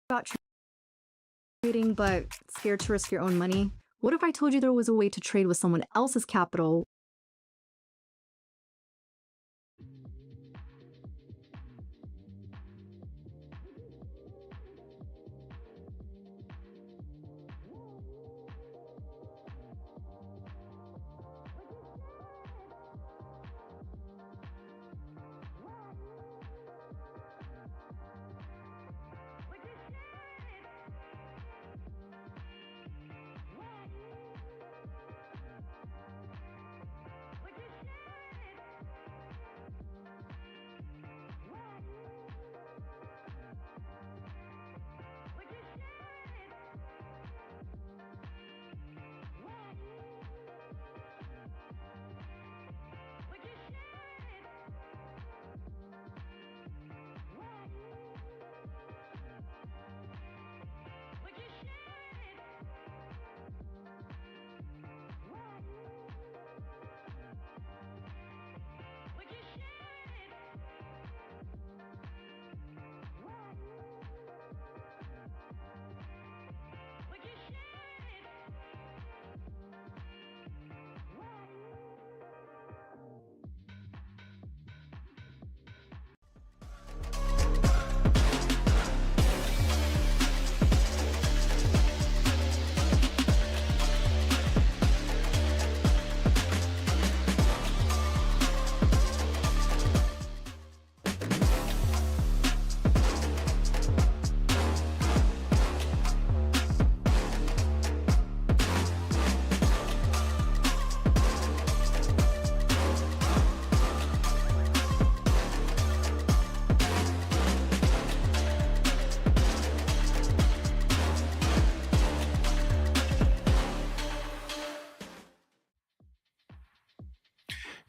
about trading but scared to risk your own money? What if I told you there was a way to trade with someone else's capital?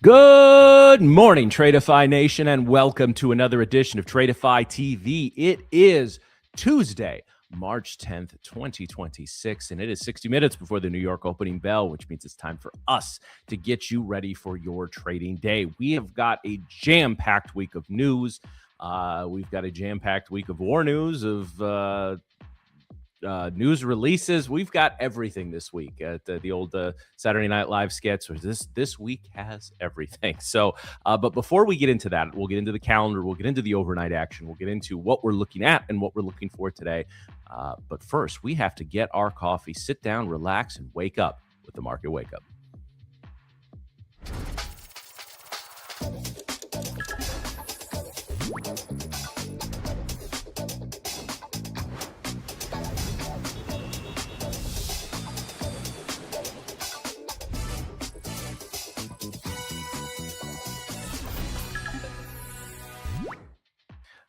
Good morning, Tradeify Nation, and welcome to another edition of Tradeify TV. It is Tuesday, March 10th, 2026, and it is 60 minutes before the New York opening bell, which means it's time for us to get you ready for your trading day. We have got a jam-packed week of news. We've got a jam-packed week of war news, of news releases. We've got everything this week at the old Saturday Night Live skits. This week has everything. So, but before we get into that, we'll get into the calendar. We'll get into the overnight action. We'll get into what we're looking at and what we're looking for today. But first, we have to get our coffee, sit down, relax, and wake up with the Market Wake Up.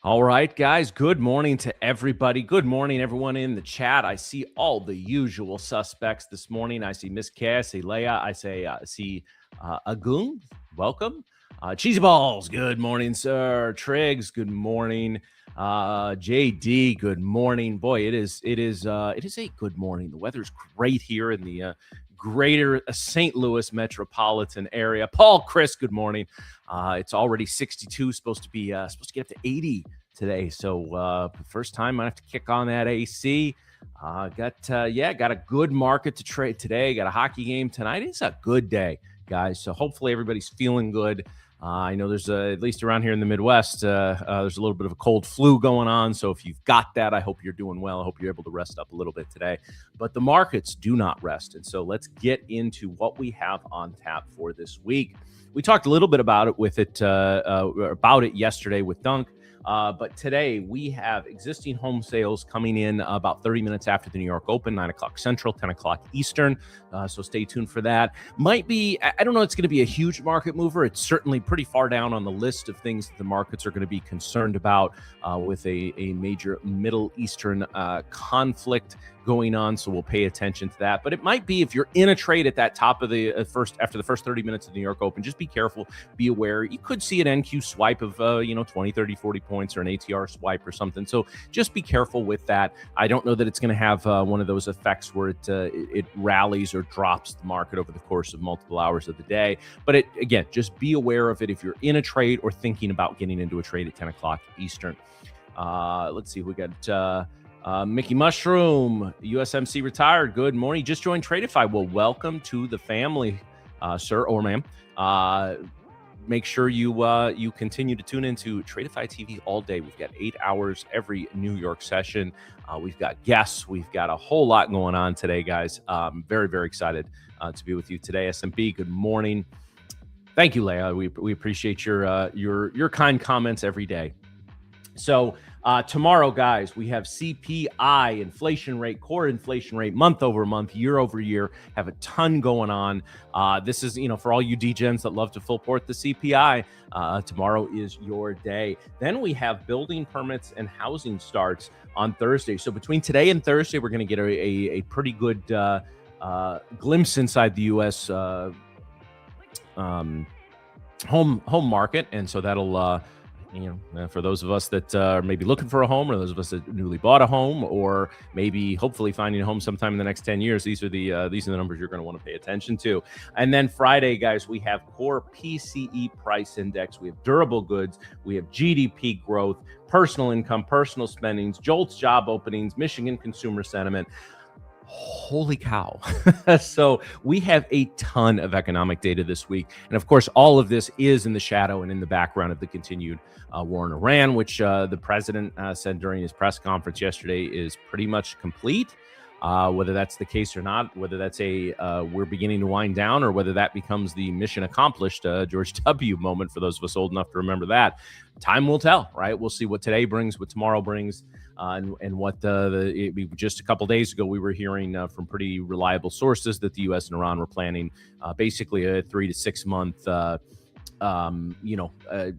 All right, guys, good morning to everybody. Good morning, everyone in the chat. I see all the usual suspects this morning. I see Miss Cass, I see Leia, I see Agung, welcome. Cheesy Balls, good morning, sir. Triggs, good morning. JD, good morning. Boy, it is a good morning. The weather's great here in the greater St. Louis metropolitan area. Paul, Chris, good morning. It's already 62, supposed to get up to 80 today. So first time I have to kick on that AC. Got a good market to trade today. Got a hockey game tonight. It's a good day, guys. So hopefully everybody's feeling good. I know there's at least around here in the Midwest, there's a little bit of a cold flu going on. So if you've got that, I hope you're doing well. I hope you're able to rest up a little bit today. But the markets do not rest. And so let's get into what we have on tap for this week. We talked a little bit about it yesterday with Dunk. But today we have existing home sales coming in about 30 minutes after the New York Open, 9 o'clock Central, 10 o'clock Eastern. So stay tuned for that. Might be, I don't know, it's going to be a huge market mover. It's certainly pretty far down on the list of things that the markets are going to be concerned about with a major Middle Eastern conflict going on, so we'll pay attention to that. But it might be, if you're in a trade at that top of the after the first 30 minutes of the New York Open, just be careful, be aware. You could see an NQ swipe of 20, 30, 40 points, or an ATR swipe or something. So just be careful with that. I don't know that it's going to have one of those effects where it rallies or drops the market over the course of multiple hours of the day. But again, just be aware of it if you're in a trade or thinking about getting into a trade at 10 o'clock Eastern. Let's see, we got Mickey Mushroom, USMC retired. Good morning. Just joined Tradeify. Well, welcome to the family, sir or ma'am. Make sure you continue to tune into Tradeify TV all day. We've got 8 hours every New York session. We've got guests. We've got a whole lot going on today, guys. Very, very excited to be with you today. SMB, good morning. Thank you, Leah. We appreciate your kind comments every day. So tomorrow, guys, we have CPI, inflation rate, core inflation rate, month over month, year over year. Have a ton going on. This is, for all you degens that love to full port the CPI, tomorrow is your day. Then we have building permits and housing starts on Thursday. So between today and Thursday, we're going to get a pretty good glimpse inside the U.S. Home market, and so that'll. For those of us that are maybe looking for a home, or those of us that newly bought a home, or maybe hopefully finding a home sometime in the next 10 years, these are the numbers you're going to want to pay attention to. And then Friday, guys, we have core PCE price index, we have durable goods, we have GDP growth, personal income, personal spendings, JOLTS job openings, Michigan consumer sentiment. Holy cow. So we have a ton of economic data this week. And of course, all of this is in the shadow and in the background of the continued war in Iran, which the president said during his press conference yesterday is pretty much complete. Whether that's the case or not, whether that's we're beginning to wind down, or whether that becomes the mission accomplished George W. moment for those of us old enough to remember that. Time will tell, right? We'll see what today brings, what tomorrow brings, and what just a couple days ago we were hearing from pretty reliable sources that the U.S. and Iran were planning basically a 3 to 6 month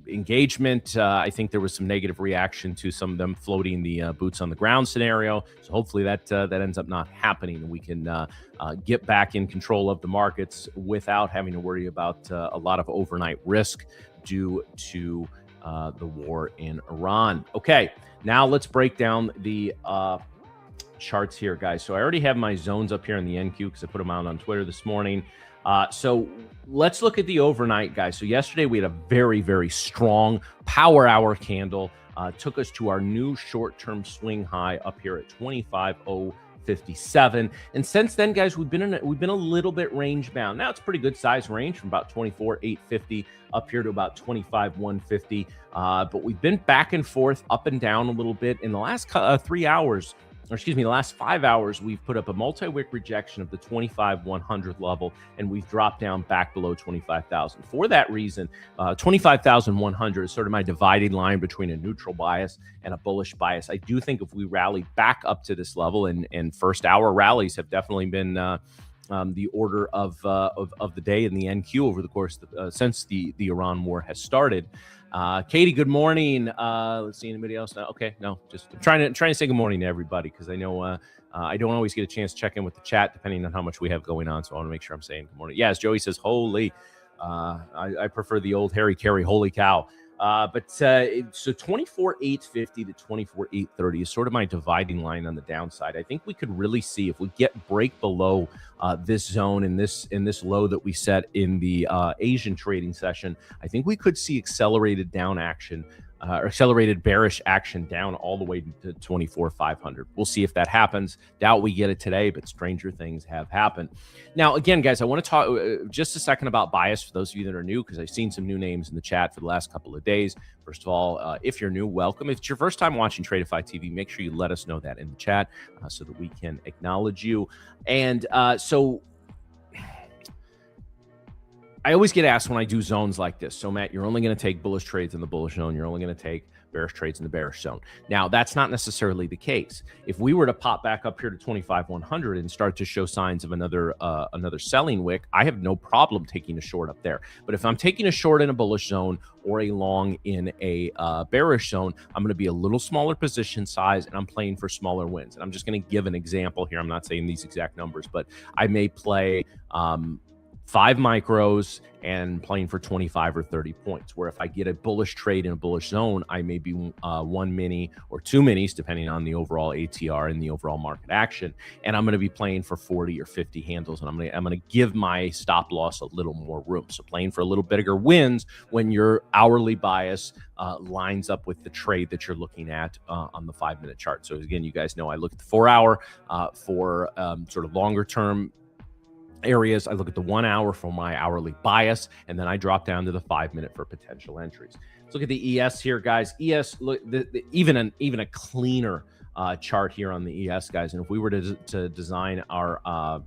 engagement. I think there was some negative reaction to some of them floating the boots on the ground scenario. So hopefully that ends up not happening, and we can get back in control of the markets without having to worry about a lot of overnight risk due to the war in Iran. Okay, now let's break down the charts here, guys. So I already have my zones up here in the NQ because I put them out on Twitter this morning. So let's look at the overnight, guys. So yesterday we had a very, very strong power hour candle. Took us to our new short-term swing high up here at 25,057. And since then, guys, we've been a little bit range bound. Now it's a pretty good size range from about 24,850 up here to about 25,150. But we've been back and forth, up and down a little bit in the last 3 hours. The last 5 hours, we've put up a multi-wick rejection of the 25,100 level, and we've dropped down back below 25,000. For that reason, 25,100 is sort of my dividing line between a neutral bias and a bullish bias. I do think if we rally back up to this level, and first hour rallies have definitely been the order of the day in the NQ over the course of since the Iran war has started. Katie, good morning. Let's see, anybody else now? Okay, no, just trying to say good morning to everybody, because I know I don't always get a chance to check in with the chat depending on how much we have going on. So I want to make sure I'm saying good morning. Yes, Joey says, holy. I prefer the old Harry Carey, holy cow. So 24,850 to 24,830 is sort of my dividing line on the downside. I think we could really see if we break below this zone in this low that we set in the Asian trading session. I think we could see accelerated down action. Or accelerated bearish action down all the way to 24,500. We'll see if that happens. Doubt we get it today, but stranger things have happened. Now, again, guys, I want to talk just a second about bias for those of you that are new, because I've seen some new names in the chat for the last couple of days. First of all, if you're new, welcome. If it's your first time watching Tradeify TV, make sure you let us know that in the chat so that we can acknowledge you. And so I always get asked when I do zones like this, so Matt, you're only going to take bullish trades in the bullish zone. You're only going to take bearish trades in the bearish zone. Now, that's not necessarily the case. If we were to pop back up here to 25,100 and start to show signs of another selling wick, I have no problem taking a short up there. But if I'm taking a short in a bullish zone or a long in a bearish zone, I'm going to be a little smaller position size, and I'm playing for smaller wins. And I'm just going to give an example here. I'm not saying these exact numbers, but I may play 5 micros and playing for 25 or 30 points, where if I get a bullish trade in a bullish zone, I may be 1 mini or 2 minis, depending on the overall ATR and the overall market action. And I'm going to be playing for 40 or 50 handles, and I'm going to give my stop loss a little more room. So playing for a little bigger wins when your hourly bias lines up with the trade that you're looking at on the 5-minute chart. So again, you guys know I look at the 4-hour for sort of longer term areas. I look at the 1 hour for my hourly bias, and then I drop down to the 5-minute for potential entries. Let's look at the ES here, guys. ES, look, even a cleaner chart here on the ES, guys. And if we were to design our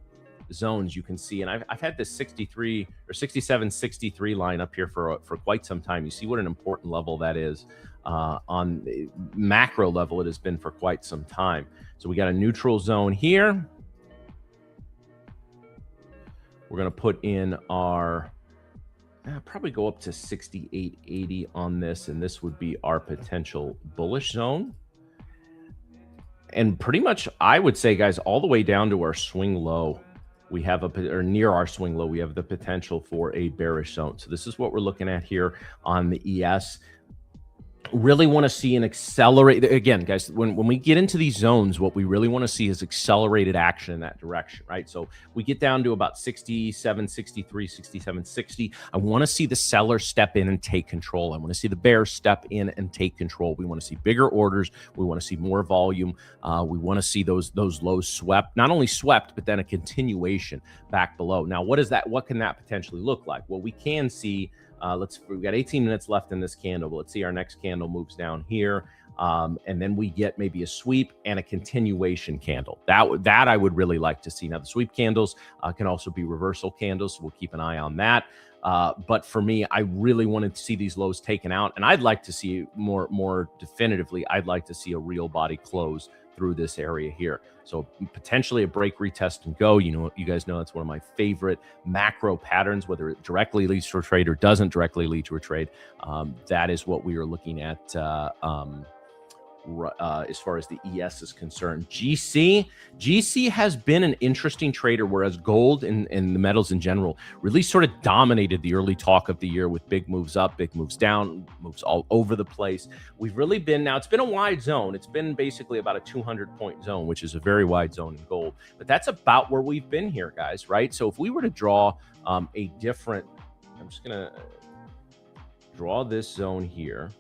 zones, you can see, and I've had this 63 or 67, 63 line up here for quite some time. You see what an important level that is. On the macro level, it has been for quite some time. So we got a neutral zone here. We're going to put in our, probably go up to 68.80 on this, and this would be our potential bullish zone. And pretty much, I would say, guys, all the way down to our swing low, we have or near our swing low, we have the potential for a bearish zone. So this is what we're looking at here on the ES. Really want to see an accelerate. Again, guys, when we get into these zones, what we really want to see is accelerated action in that direction, right? So we get down to about 67, 63, 67, 60. I want to see the seller step in and take control. I want to see the bears step in and take control. We want to see bigger orders. We want to see more volume. We want to see those lows swept, not only swept, but then a continuation back below. Now, what can that potentially look like? Well, we can see, we've got 18 minutes left in this candle, but let's see our next candle moves down here. And then we get maybe a sweep and a continuation candle. That I would really like to see. Now, the sweep candles can also be reversal candles, so we'll keep an eye on that. But for me, I really wanted to see these lows taken out, and I'd like to see more definitively, I'd like to see a real body close through this area here. So potentially a break, retest, and go. You guys know that's one of my favorite macro patterns, whether it directly leads to a trade or doesn't directly lead to a trade. That is what we are looking at as far as the ES is concerned. GC has been an interesting trader, whereas gold and the metals in general really sort of dominated the early talk of the year with big moves up, big moves down, moves all over the place. We've really been, now it's been a wide zone. It's been basically about a 200-point zone, which is a very wide zone in gold, but that's about where we've been here, guys, right? So if we were to draw a different, I'm just going to draw this zone here.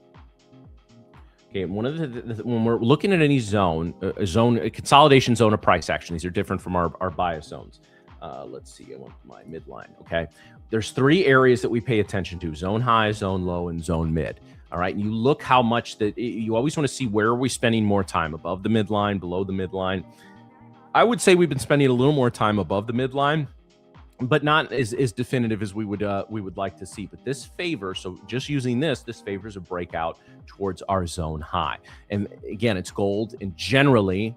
Okay, one of when we're looking at any zone, a consolidation zone, a price action, these are different from our bias zones. Let's see, I want my midline, okay? There's 3 areas that we pay attention to: zone high, zone low, and zone mid. All right, and you look how much that you always want to see where are we spending more time, above the midline, below the midline. I would say we've been spending a little more time above the midline, but not as definitive as we would like to see. But this favors, so just using this favors a breakout towards our zone high. And again, it's gold, and generally,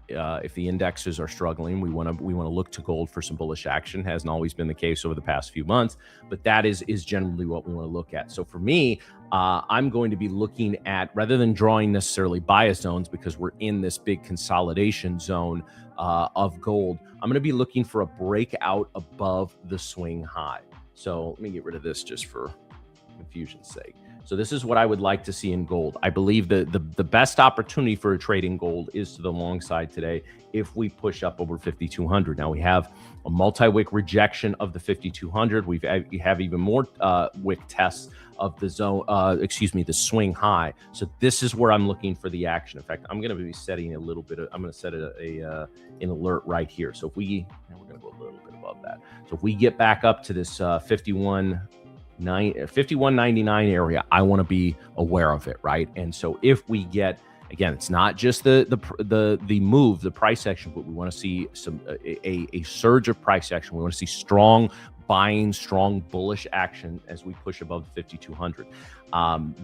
if the indexes are struggling, we want to look to gold for some bullish action. Hasn't always been the case over the past few months, but that is generally what we want to look at. So for me, I'm going to be looking at, rather than drawing necessarily bias zones, because we're in this big consolidation zone of gold, I'm going to be looking for a breakout above the swing high. So let me get rid of this just for confusion's sake. So this is what I would like to see in gold. I believe the best opportunity for a trade in gold is to the long side today if we push up over 5,200. Now we have a multi-wick rejection of the 5,200. We have even more wick tests of the zone, the swing high. So this is where I'm looking for the action. In fact, I'm going to be setting a little bit of, I'm going to set an alert right here. So if we're going to go a little bit above that. So if we get back up to this 51.99 area, I want to be aware of it, right? And so if we get, again, it's not just the move, the price action, but we want to see a surge of price action. We want to see strong buying, strong bullish action as we push above the 5,200.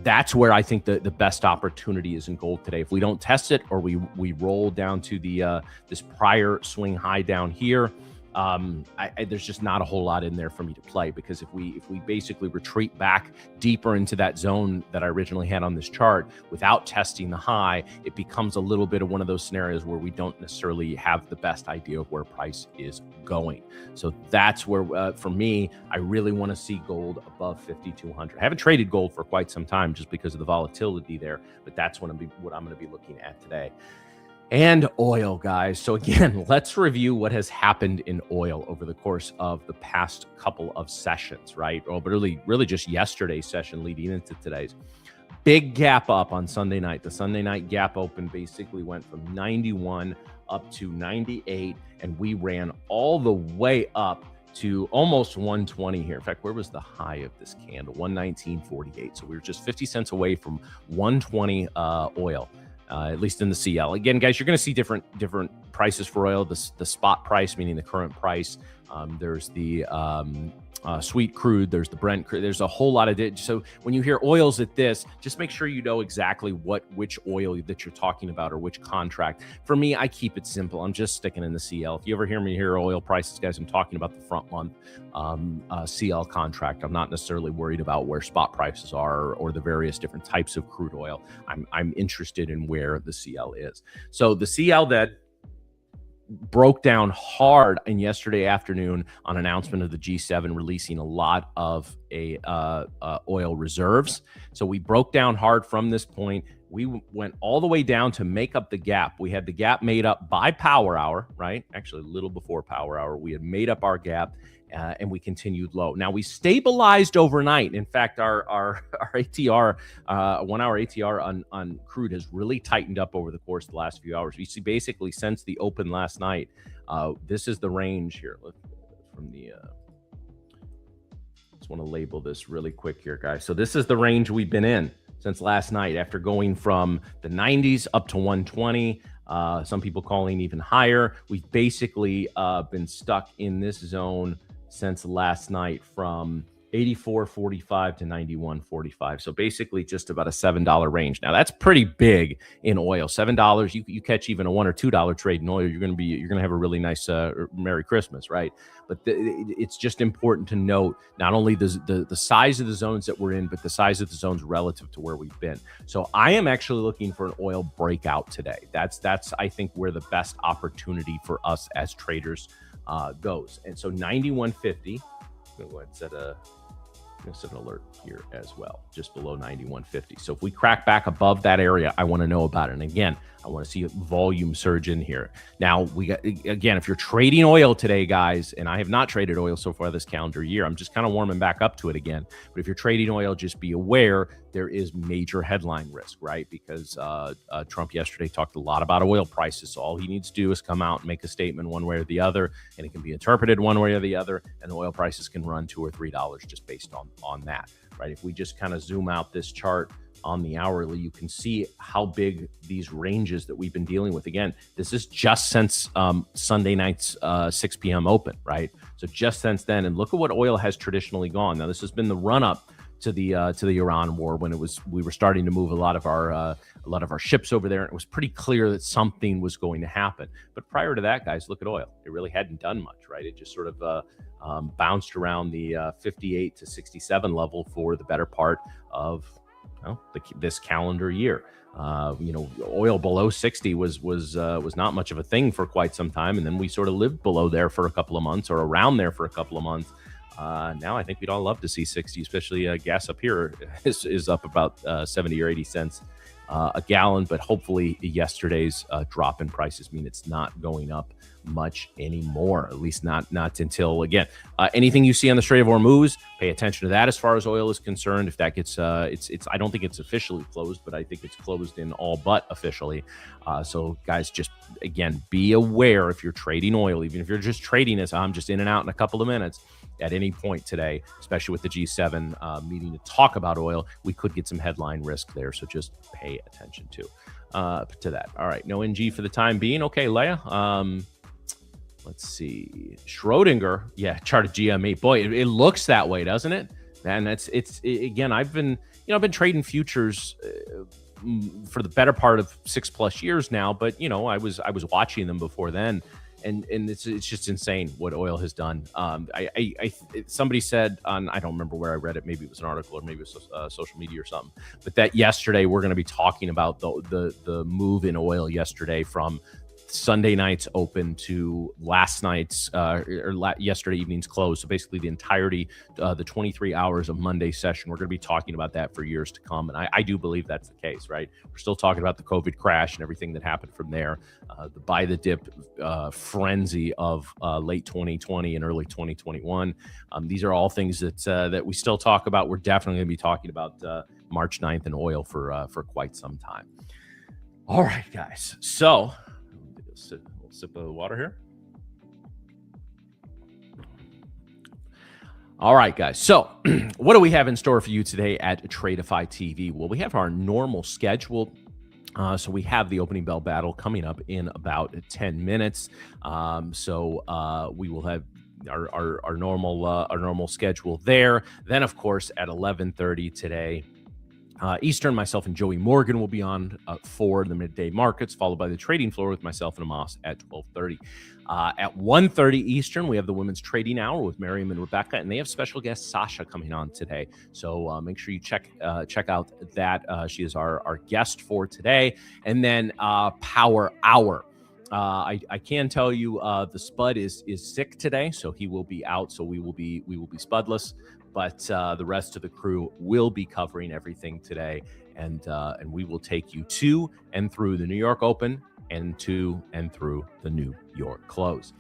That's where I think the best opportunity is in gold today. If we don't test it, or we roll down to the this prior swing high down here, there's just not a whole lot in there for me to play, because if we basically retreat back deeper into that zone that I originally had on this chart without testing the high, it becomes a little bit of one of those scenarios where we don't necessarily have the best idea of where price is going. So that's where, for me, I really want to see gold above 5,200. I haven't traded gold for quite some time just because of the volatility there, but that's what I'm going to be looking at today. And oil, guys. So again, let's review what has happened in oil over the course of the past couple of sessions, right? Well, but really just yesterday's session leading into today's. Big gap up on Sunday night. The Sunday night gap open basically went from 91 up to 98, and we ran all the way up to almost 120 here. In fact, where was the high of this candle? 119.48. So we were just 50 cents away from 120 oil. At least in the CL. Again, guys, you're going to see different prices for oil. The spot price, meaning the current price. There's the sweet crude. There's the Brent crude. There's a whole lot of so when you hear oils at this, just make sure you know exactly which oil that you're talking about or which contract. For me, I keep it simple. I'm just sticking in the CL. If you ever hear me hear oil prices, guys, I'm talking about the front month CL contract. I'm not necessarily worried about where spot prices are or the various different types of crude oil. I'm interested in where the CL is. So the CL that broke down hard in yesterday afternoon on announcement of the G7 releasing a lot of oil reserves. So we broke down hard from this point. We went all the way down to make up the gap. We had the gap made up by power hour, right? Actually, a little before power hour, we had made up our gap. And we continued low. Now we stabilized overnight. In fact, our ATR, 1 hour ATR on crude has really tightened up over the course of the last few hours. You see, basically since the open last night, this is the range here. From the, just want to label this really quick here, guys. So this is the range we've been in since last night, after going from the 90s up to 120. Some people calling even higher. We've basically been stuck in this zone since last night from 84.45 to 91.45. So basically just about a $7 range. Now that's pretty big in oil. $7, you catch even a $1 or $2 trade in oil, you're going to have a really nice Merry Christmas, right? But it's just important to note not only the size of the zones that we're in, but the size of the zones relative to where we've been. So I am actually looking for an oil breakout today. That's I think where the best opportunity for us as traders goes. And so 91.50. I'm going to go ahead and set an alert here as well, just below 91.50. So if we crack back above that area, I want to know about it. And again, I want to see a volume surge in here. Now, again, if you're trading oil today, guys, and I have not traded oil so far this calendar year, I'm just kind of warming back up to it again. But if you're trading oil, just be aware there is major headline risk, right? Because Trump yesterday talked a lot about oil prices. So all he needs to do is come out and make a statement one way or the other, and it can be interpreted one way or the other, and the oil prices can run $2 or $3 just based on that, right? If we just kind of zoom out this chart on the hourly, you can see how big these ranges that we've been dealing with. Again, this is just since Sunday night's 6 p.m. open, right? So just since then, and look at what oil has traditionally gone. Now, this has been the run up to the Iran war, when we were starting to move a lot of our ships over there, and it was pretty clear that something was going to happen. But prior to that, guys, look at oil. It really hadn't done much, right? It just sort of bounced around the 58 to 67 level for the better part of this calendar year. Oil below 60 was not much of a thing for quite some time, and then we sort of lived below there for a couple of months, or around there for a couple of months. Now I think we'd all love to see 60, especially gas up here is up about 70 or 80 cents a gallon, but hopefully yesterday's drop in prices mean it's not going up much anymore, at least not until, again, anything you see on the Strait of Hormuz, pay attention to that as far as oil is concerned. If that gets it's I don't think it's officially closed, but I think it's closed in all but officially. So guys, just again, be aware if you're trading oil, even if you're just trading as I'm just in and out in a couple of minutes, at any point today, especially with the G7 meeting to talk about oil, we could get some headline risk there. So just pay attention to that. All right, no NG for the time being. Okay, Leia. Let's see. Schrodinger, yeah, charted GME. Boy, it looks that way, doesn't it? And again, I've been trading futures for the better part of 6+ years now, but I was watching them before then. and it's just insane what oil has done. Somebody said on, I don't remember where I read it, maybe it was an article or maybe it was social media or something, but that yesterday we're going to be talking about the move in oil yesterday from Sunday night's open to last night's yesterday evening's close. So basically the entirety, the 23 hours of Monday session, we're going to be talking about that for years to come. And I do believe that's the case, right? We're still talking about the COVID crash and everything that happened from there, the buy the dip frenzy of late 2020 and early 2021. These are all things that we still talk about. We're definitely going to be talking about March 9th in oil for quite some time. All right, guys. So a little sip of water here. All right, guys. So what do we have in store for you today at Tradeify TV? Well, we have our normal schedule. So we have the opening bell battle coming up in about 10 minutes. We will have our normal schedule there. Then, of course, at 11:30 today, Eastern, myself and Joey Morgan will be on for the midday markets, followed by the trading floor with myself and Amos at 12:30. At 1:30 Eastern, we have the women's trading hour with Miriam and Rebecca, and they have special guest Sasha coming on today. So make sure you check out that. She is our guest for today. And then Power Hour. I can tell you the Spud is sick today, so he will be out. So we will be Spudless. But the rest of the crew will be covering everything today, and we will take you to and through the New York Open and to and through the New York close.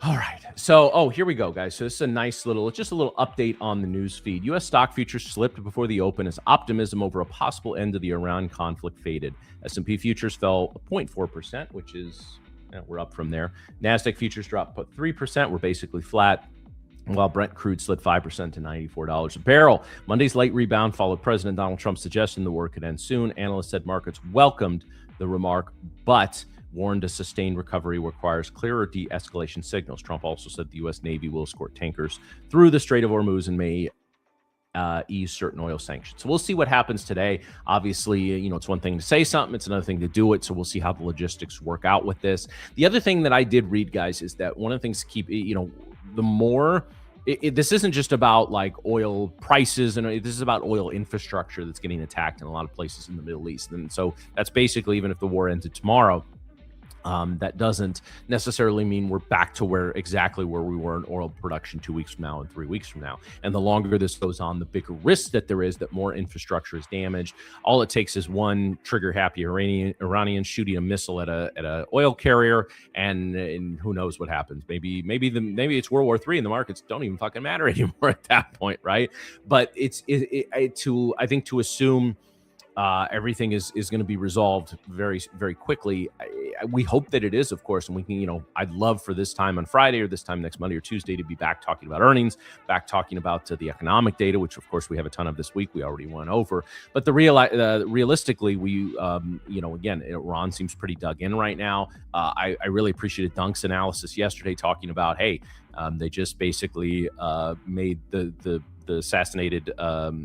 All right, so here we go, guys. So this is a nice little update on the news feed. U.S. stock futures slipped before the open as optimism over a possible end of the Iran conflict faded. S&P futures fell 0.4%, which is we're up from there. NASDAQ futures dropped 3%. We're basically flat, while Brent crude slid 5% to $94 a barrel. Monday's late rebound followed President Donald Trump's suggestion the war could end soon. Analysts said markets welcomed the remark, but warned a sustained recovery requires clearer de-escalation signals. Trump also said the U.S. Navy will escort tankers through the Strait of Hormuz and may ease certain oil sanctions. So we'll see what happens today. Obviously, it's one thing to say something, it's another thing to do it. So we'll see how the logistics work out with this. The other thing that I did read, guys, is that one of the things to keep, the more this isn't just about like oil prices, and this is about oil infrastructure that's getting attacked in a lot of places in the Middle East. And so that's basically, even if the war ended tomorrow, that doesn't necessarily mean we're back to exactly where we were in oil production 2 weeks from now and 3 weeks from now. And the longer this goes on, the bigger risk that there is that more infrastructure is damaged. All it takes is one trigger-happy Iranian shooting a missile at a oil carrier, and who knows what happens. Maybe it's World War III and the markets don't even fucking matter anymore at that point, right? But I think to assume everything is going to be resolved very, very quickly. We hope that it is, of course, and we can, I'd love for this time on Friday or this time next Monday or Tuesday to be back talking about earnings, back talking about the economic data, which of course we have a ton of this week. We already went over, but realistically, we, again, Iran seems pretty dug in right now. I really appreciated Dunk's analysis yesterday talking about, hey, they just basically made the assassinated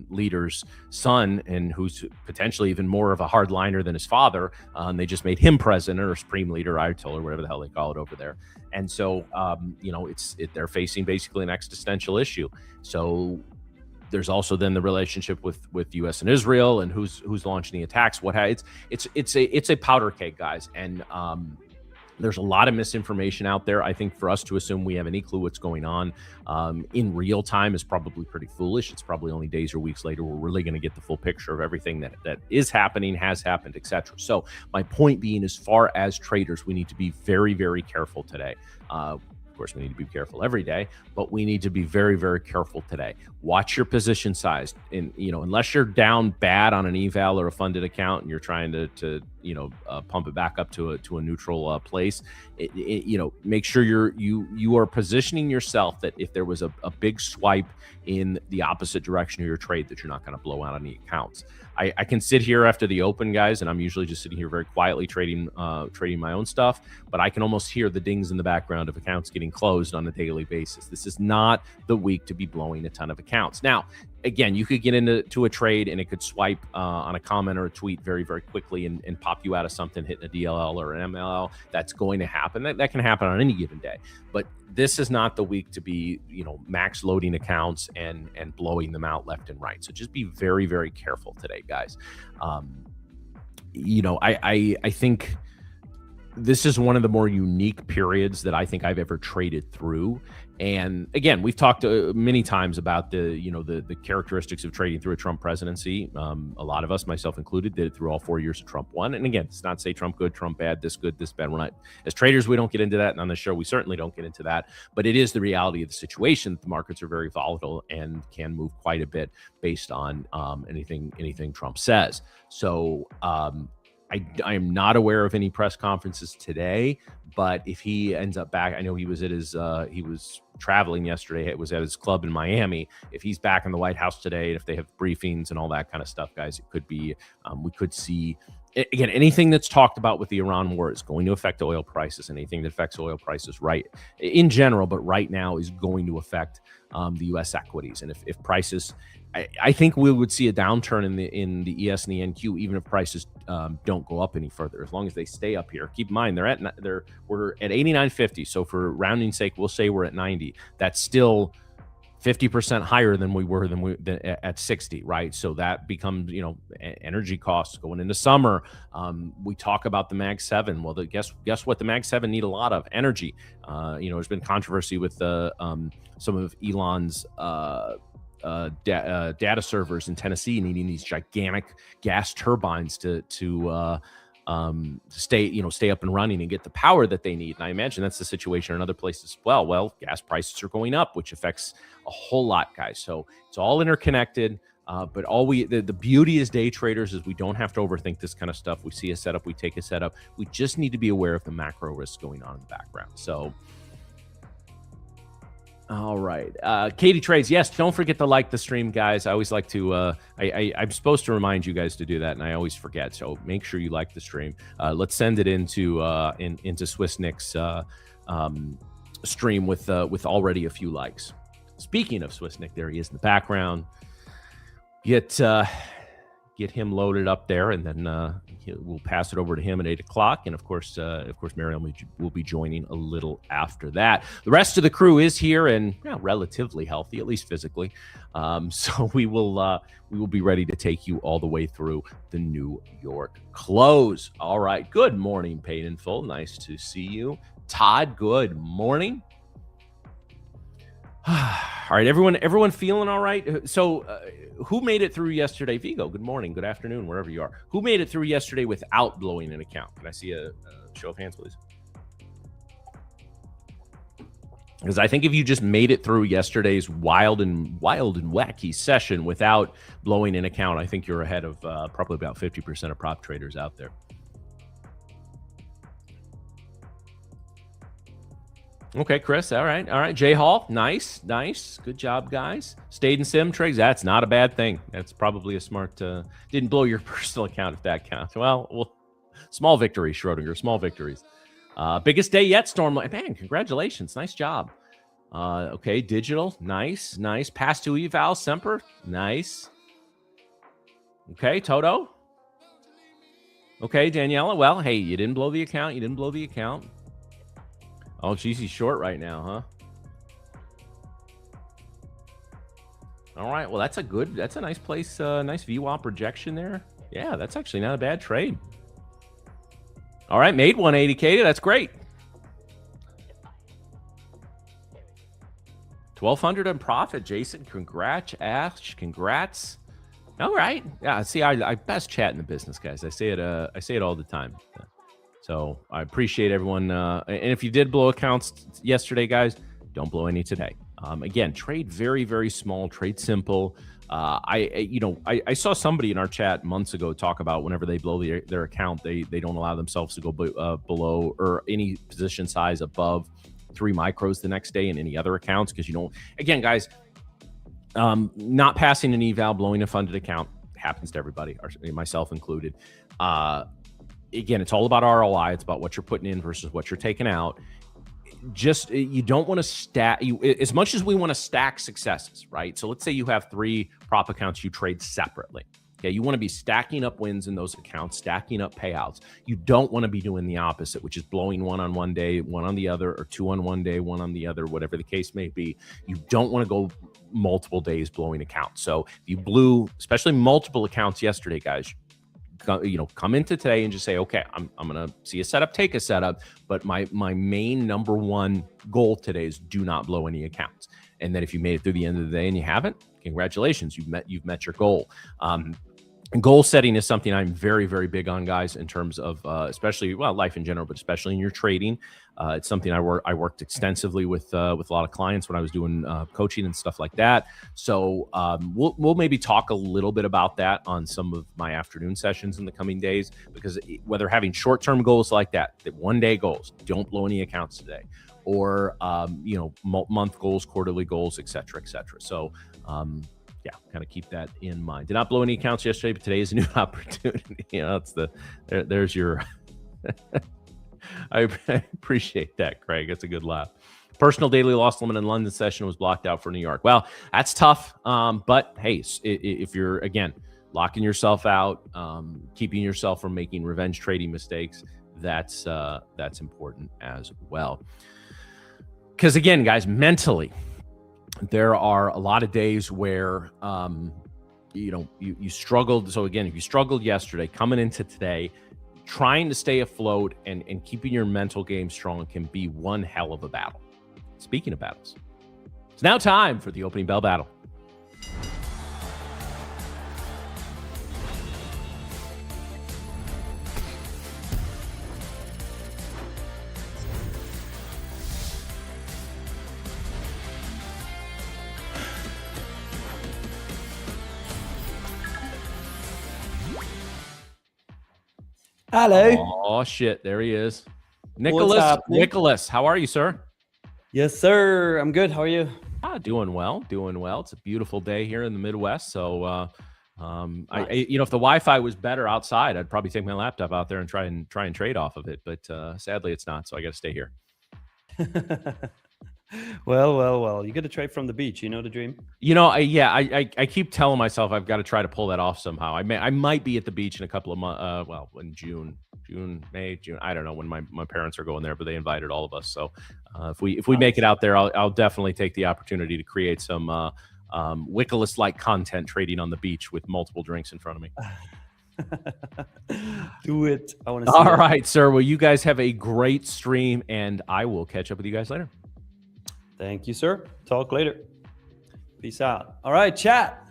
leader's son, and who's potentially even more of a hardliner than his father. They just made him president or supreme leader, Ayatollah, or whatever the hell they call it over there. And so, they're facing basically an existential issue. So there's also then the relationship with U.S. and Israel, and who's launching the attacks. It's a powder keg, guys, and there's a lot of misinformation out there. I think for us to assume we have any clue what's going on in real time is probably pretty foolish. It's probably only days or weeks later we're really going to get the full picture of everything that is happening, has happened, etc. So my point being, as far as traders, we need to be very, very careful today. Of course, we need to be careful every day, but we need to be very, very careful today. Watch your position size. And, unless you're down bad on an eval or a funded account and you're trying to pump it back up to a neutral place, make sure you are positioning yourself that if there was a big swipe in the opposite direction of your trade, that you're not going to blow out any accounts. I can sit here after the open, guys, and I'm usually just sitting here very quietly trading my own stuff, but I can almost hear the dings in the background of accounts getting closed on a daily basis. This is not the week to be blowing a ton of accounts. Now, again, you could get into a trade and it could swipe on a comment or a tweet very, very quickly and pop you out of something, hitting a DLL or an MLL. That's going to happen. That can happen on any given day. But this is not the week to be, max loading accounts and blowing them out left and right. So just be very, very careful today, guys. I think this is one of the more unique periods that I think I've ever traded through. And again, we've talked many times about the characteristics of trading through a Trump presidency. A lot of us, myself included, did it through all 4 years of Trump 1. And again, it's not to say Trump good, Trump bad, this good, this bad. We're not, as traders, we don't get into that. And on the show, we certainly don't get into that. But it is the reality of the situation. The markets are very volatile and can move quite a bit based on anything Trump says. So I am not aware of any press conferences today, but if he ends up back, I know he was he was traveling yesterday. It was at his club in Miami. If he's back in the White House today, if they have briefings and all that kind of stuff, guys, it could be, we could see, again, anything that's talked about with the Iran war is going to affect oil prices. Anything that affects oil prices, right, in general, but right now is going to affect the U.S. equities. And if prices, I think we would see a downturn in the ES and the NQ, even if prices don't go up any further, as long as they stay up here. Keep in mind, we're at 89.50. So for rounding sake, we'll say we're at 90. That's still 50% higher than we were at 60, right? So that becomes, energy costs going into summer. We talk about the Mag 7. Well, guess what? The Mag 7 need a lot of energy. There's been controversy with some of Elon's data servers in Tennessee needing these gigantic gas turbines to stay up and running and get the power that they need. And I imagine that's the situation in other places as well. Well, gas prices are going up, which affects a whole lot, guys. So it's all interconnected. But the beauty as day traders is we don't have to overthink this kind of stuff. We see a setup, we take a setup. We just need to be aware of the macro risks going on in the background. So, all right. Katie Trades. Yes. Don't forget to like the stream, guys. I always like to, I'm supposed to remind you guys to do that, and I always forget. So make sure you like the stream. Let's send it into Swiss Nick's stream with already a few likes. Speaking of Swiss Nick, there he is in the background. Get him loaded up there, and then we'll pass it over to him at 8 o'clock. And of course, Mariam will be joining a little after that. The rest of the crew is here and relatively healthy, at least physically. So we will be ready to take you all the way through the New York close. All right. Good morning, Paid in Full. Nice to see you, Todd. Good morning. All right, everyone feeling all right? So who made it through yesterday? Vigo, good morning, good afternoon, wherever you are. Who made it through yesterday without blowing an account? Can I see a show of hands, please? Because I think if you just made it through yesterday's wild and wacky session without blowing an account, I think you're ahead of probably about 50% of prop traders out there. Okay, Chris. All right. Jay Hall. Nice. Good job, guys. Stayed in sim trades. That's not a bad thing. That's probably a smart, didn't blow your personal account if that counts. Well, small victories, Schrodinger, small victories. Biggest day yet, Stormlight. Man, congratulations. Nice job. Okay, digital. Nice. Pass to eval, Semper. Nice. Okay, Toto. Okay, Daniela. Well, hey, you didn't blow the account. Oh, geez, he's short right now, huh? All right. Well, that's a nice place. Nice VWAP projection there. Yeah, that's actually not a bad trade. All right. Made 180K. That's great. 1,200 in profit, Jason. Congrats, Ash. Congrats. All right. Yeah. See, I best chat in the business, guys. I say it all the time. So I appreciate everyone. And if you did blow accounts yesterday, guys, don't blow any today. Again, trade very, very small, trade simple. I saw somebody in our chat months ago talk about whenever they blow their account, they don't allow themselves to go below or any position size above 3 micros the next day in any other accounts. Because, again, guys, not passing an eval, blowing a funded account happens to everybody, myself included. Again, it's all about ROI. It's about what you're putting in versus what you're taking out. you don't want to stack as much as we want to stack successes, right? So let's say you have 3 prop accounts you trade separately. Okay, you want to be stacking up wins in those accounts, stacking up payouts. You don't want to be doing the opposite, which is blowing one on one day, one on the other, or 2 on one day, 1 on the other, whatever the case may be. You don't want to go multiple days blowing accounts. So if you blew, especially multiple accounts yesterday, guys, come into today and just say, okay, I'm going to see a setup, take a setup, but my main number one goal today is do not blow any accounts. And then if you made it through the end of the day and you haven't, congratulations, you've met your goal. And goal setting is something I'm very, very big on, guys, in terms of especially, life in general, but especially in your trading. It's something I worked extensively with a lot of clients when I was doing coaching and stuff like that. So we'll maybe talk a little bit about that on some of my afternoon sessions in the coming days, because whether having short-term goals like that 1-day goals, don't blow any accounts today, or month goals, quarterly goals, et cetera, et cetera. So kind of keep that in mind. Did not blow any accounts yesterday, but today is a new opportunity. There's your. I appreciate that, Craig. That's a good laugh. Personal daily loss limit in London session was blocked out for New York. Well, that's tough. But hey, if you're, again, locking yourself out, keeping yourself from making revenge trading mistakes, that's important as well. Because again, guys, mentally, there are a lot of days where you struggled. So again, if you struggled yesterday, coming into today, trying to stay afloat and keeping your mental game strong can be one hell of a battle. Speaking of battles, it's now time for the opening bell battle. Hello. Oh shit, there he is. Nicholas, how are you, sir? Yes, sir. I'm good. How are you? Doing well. It's a beautiful day here in the Midwest. So nice. If the Wi-Fi was better outside, I'd probably take my laptop out there and try and trade off of it. But sadly it's not, so I got to stay here. Well. You got to trade from the beach. You know the dream? I keep telling myself I've got to try to pull that off somehow. I might be at the beach in a couple of months. In June, May, June. I don't know when my parents are going there, but they invited all of us. So if we make it out there, I'll definitely take the opportunity to create some Wikileaks-like content trading on the beach with multiple drinks in front of me. Do it. I want to see All right, sir. Well, you guys have a great stream, and I will catch up with you guys later. Thank you, sir. Talk later. Peace out. All right, chat.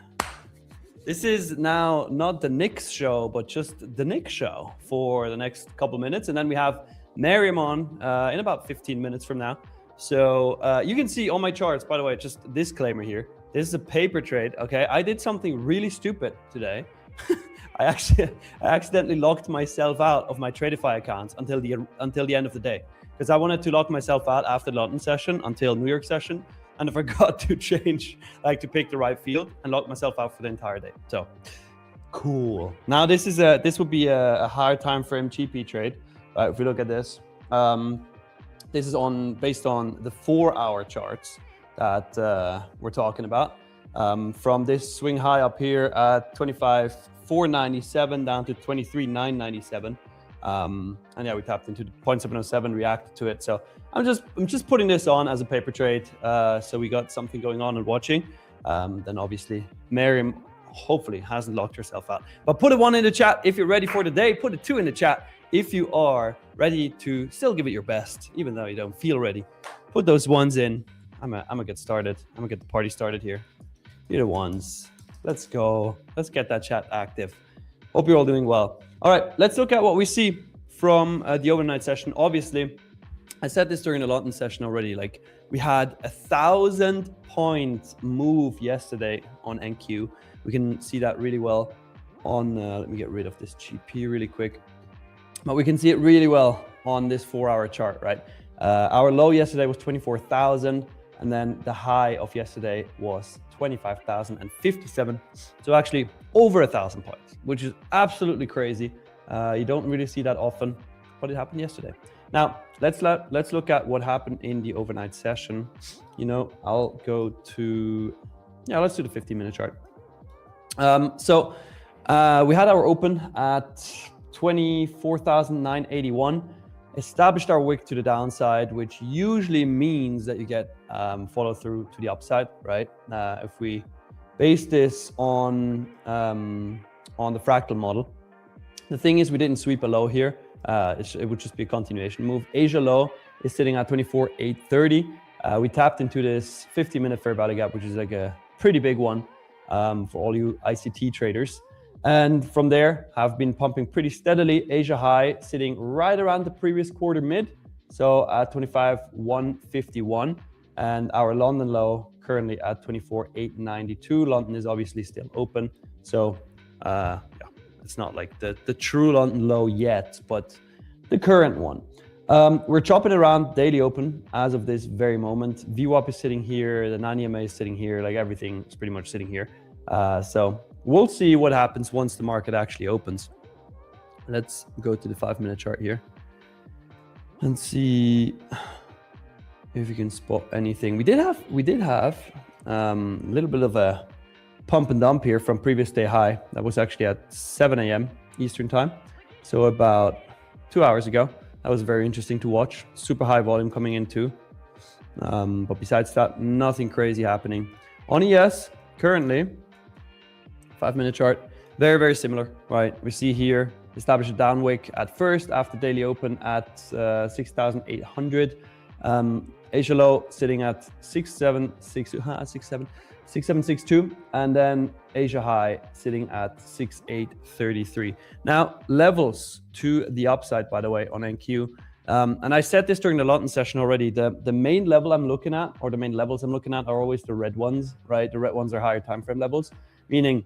This is now not the Knicks show, but just the Knicks show for the next couple minutes. And then we have Miriam on in about 15 minutes from now. So you can see on my charts, by the way, just a disclaimer here. This is a paper trade, okay? I did something really stupid today. I accidentally locked myself out of my Tradeify accounts until the end of the day, because I wanted to lock myself out after London session until New York session, and I forgot to change, to pick the right field and lock myself out for the entire day. So cool. Now this would be a higher time frame GP trade. If we look at this, this is based on the 4-hour charts that we're talking about. From this swing high up here at 25,497 down to 23,997. And yeah, we tapped into the 0.707, reacted to it. So I'm just putting this on as a paper trade. So we got something going on and watching. Then obviously Miriam hopefully hasn't locked herself out. But put a 1 in the chat if you're ready for the day. Put a 2 in the chat if you are ready to still give it your best, even though you don't feel ready. Put those 1s in. I'm gonna get started. I'm gonna get the party started here. Here are the 1s. Let's go. Let's get that chat active. Hope you're all doing well. All right, let's look at what we see from the overnight session. Obviously, I said this during the London session already. We had 1,000 point move yesterday on NQ. We can see that really well on. Let me get rid of this GP really quick. But we can see it really well on this 4-hour chart, right? Our low yesterday was 24,000, and then the high of yesterday was 25,057. So actually over 1,000 points, which is absolutely crazy. You don't really see that often. but it happened yesterday. Now let's look at what happened in the overnight session. You know, I'll go to, let's do the 15-minute chart. So we had our open at 24,981, established our wick to the downside, which usually means that you get follow through to the upside, right? If we base this on the fractal model, the thing is we didn't sweep a low here. It would just be a continuation move. Asia low is sitting at 24,830. We tapped into this 50-minute fair value gap, which is like a pretty big one for all you ICT traders. And from there, have been pumping pretty steadily. Asia high sitting right around the previous quarter mid, so at 25,151, and our London low currently at 24,892. London is obviously still open, so it's not like the true London low yet, but the current one. We're chopping around daily open as of this very moment. VWAP is sitting here, the 9 EMA is sitting here, like everything is pretty much sitting here. So we'll see what happens once the market actually opens. Let's go to the 5-minute chart here and see if we can spot anything. We did have a little bit of a pump and dump here from previous day high. That was actually at 7 a.m. Eastern time, so about 2 hours ago. That was very interesting to watch. Super high volume coming in too. But besides that, nothing crazy happening. On ES, currently, 5-minute chart, very, very similar, right? We see here, established a down wick at first after daily open at 6,800. Asia low sitting at 6762, and then Asia high sitting at 6833. Now, levels to the upside, by the way, on NQ. And I said this during the London session already. The main level I'm looking at, or the main levels I'm looking at, are always the red ones, right? The red ones are higher time frame levels, meaning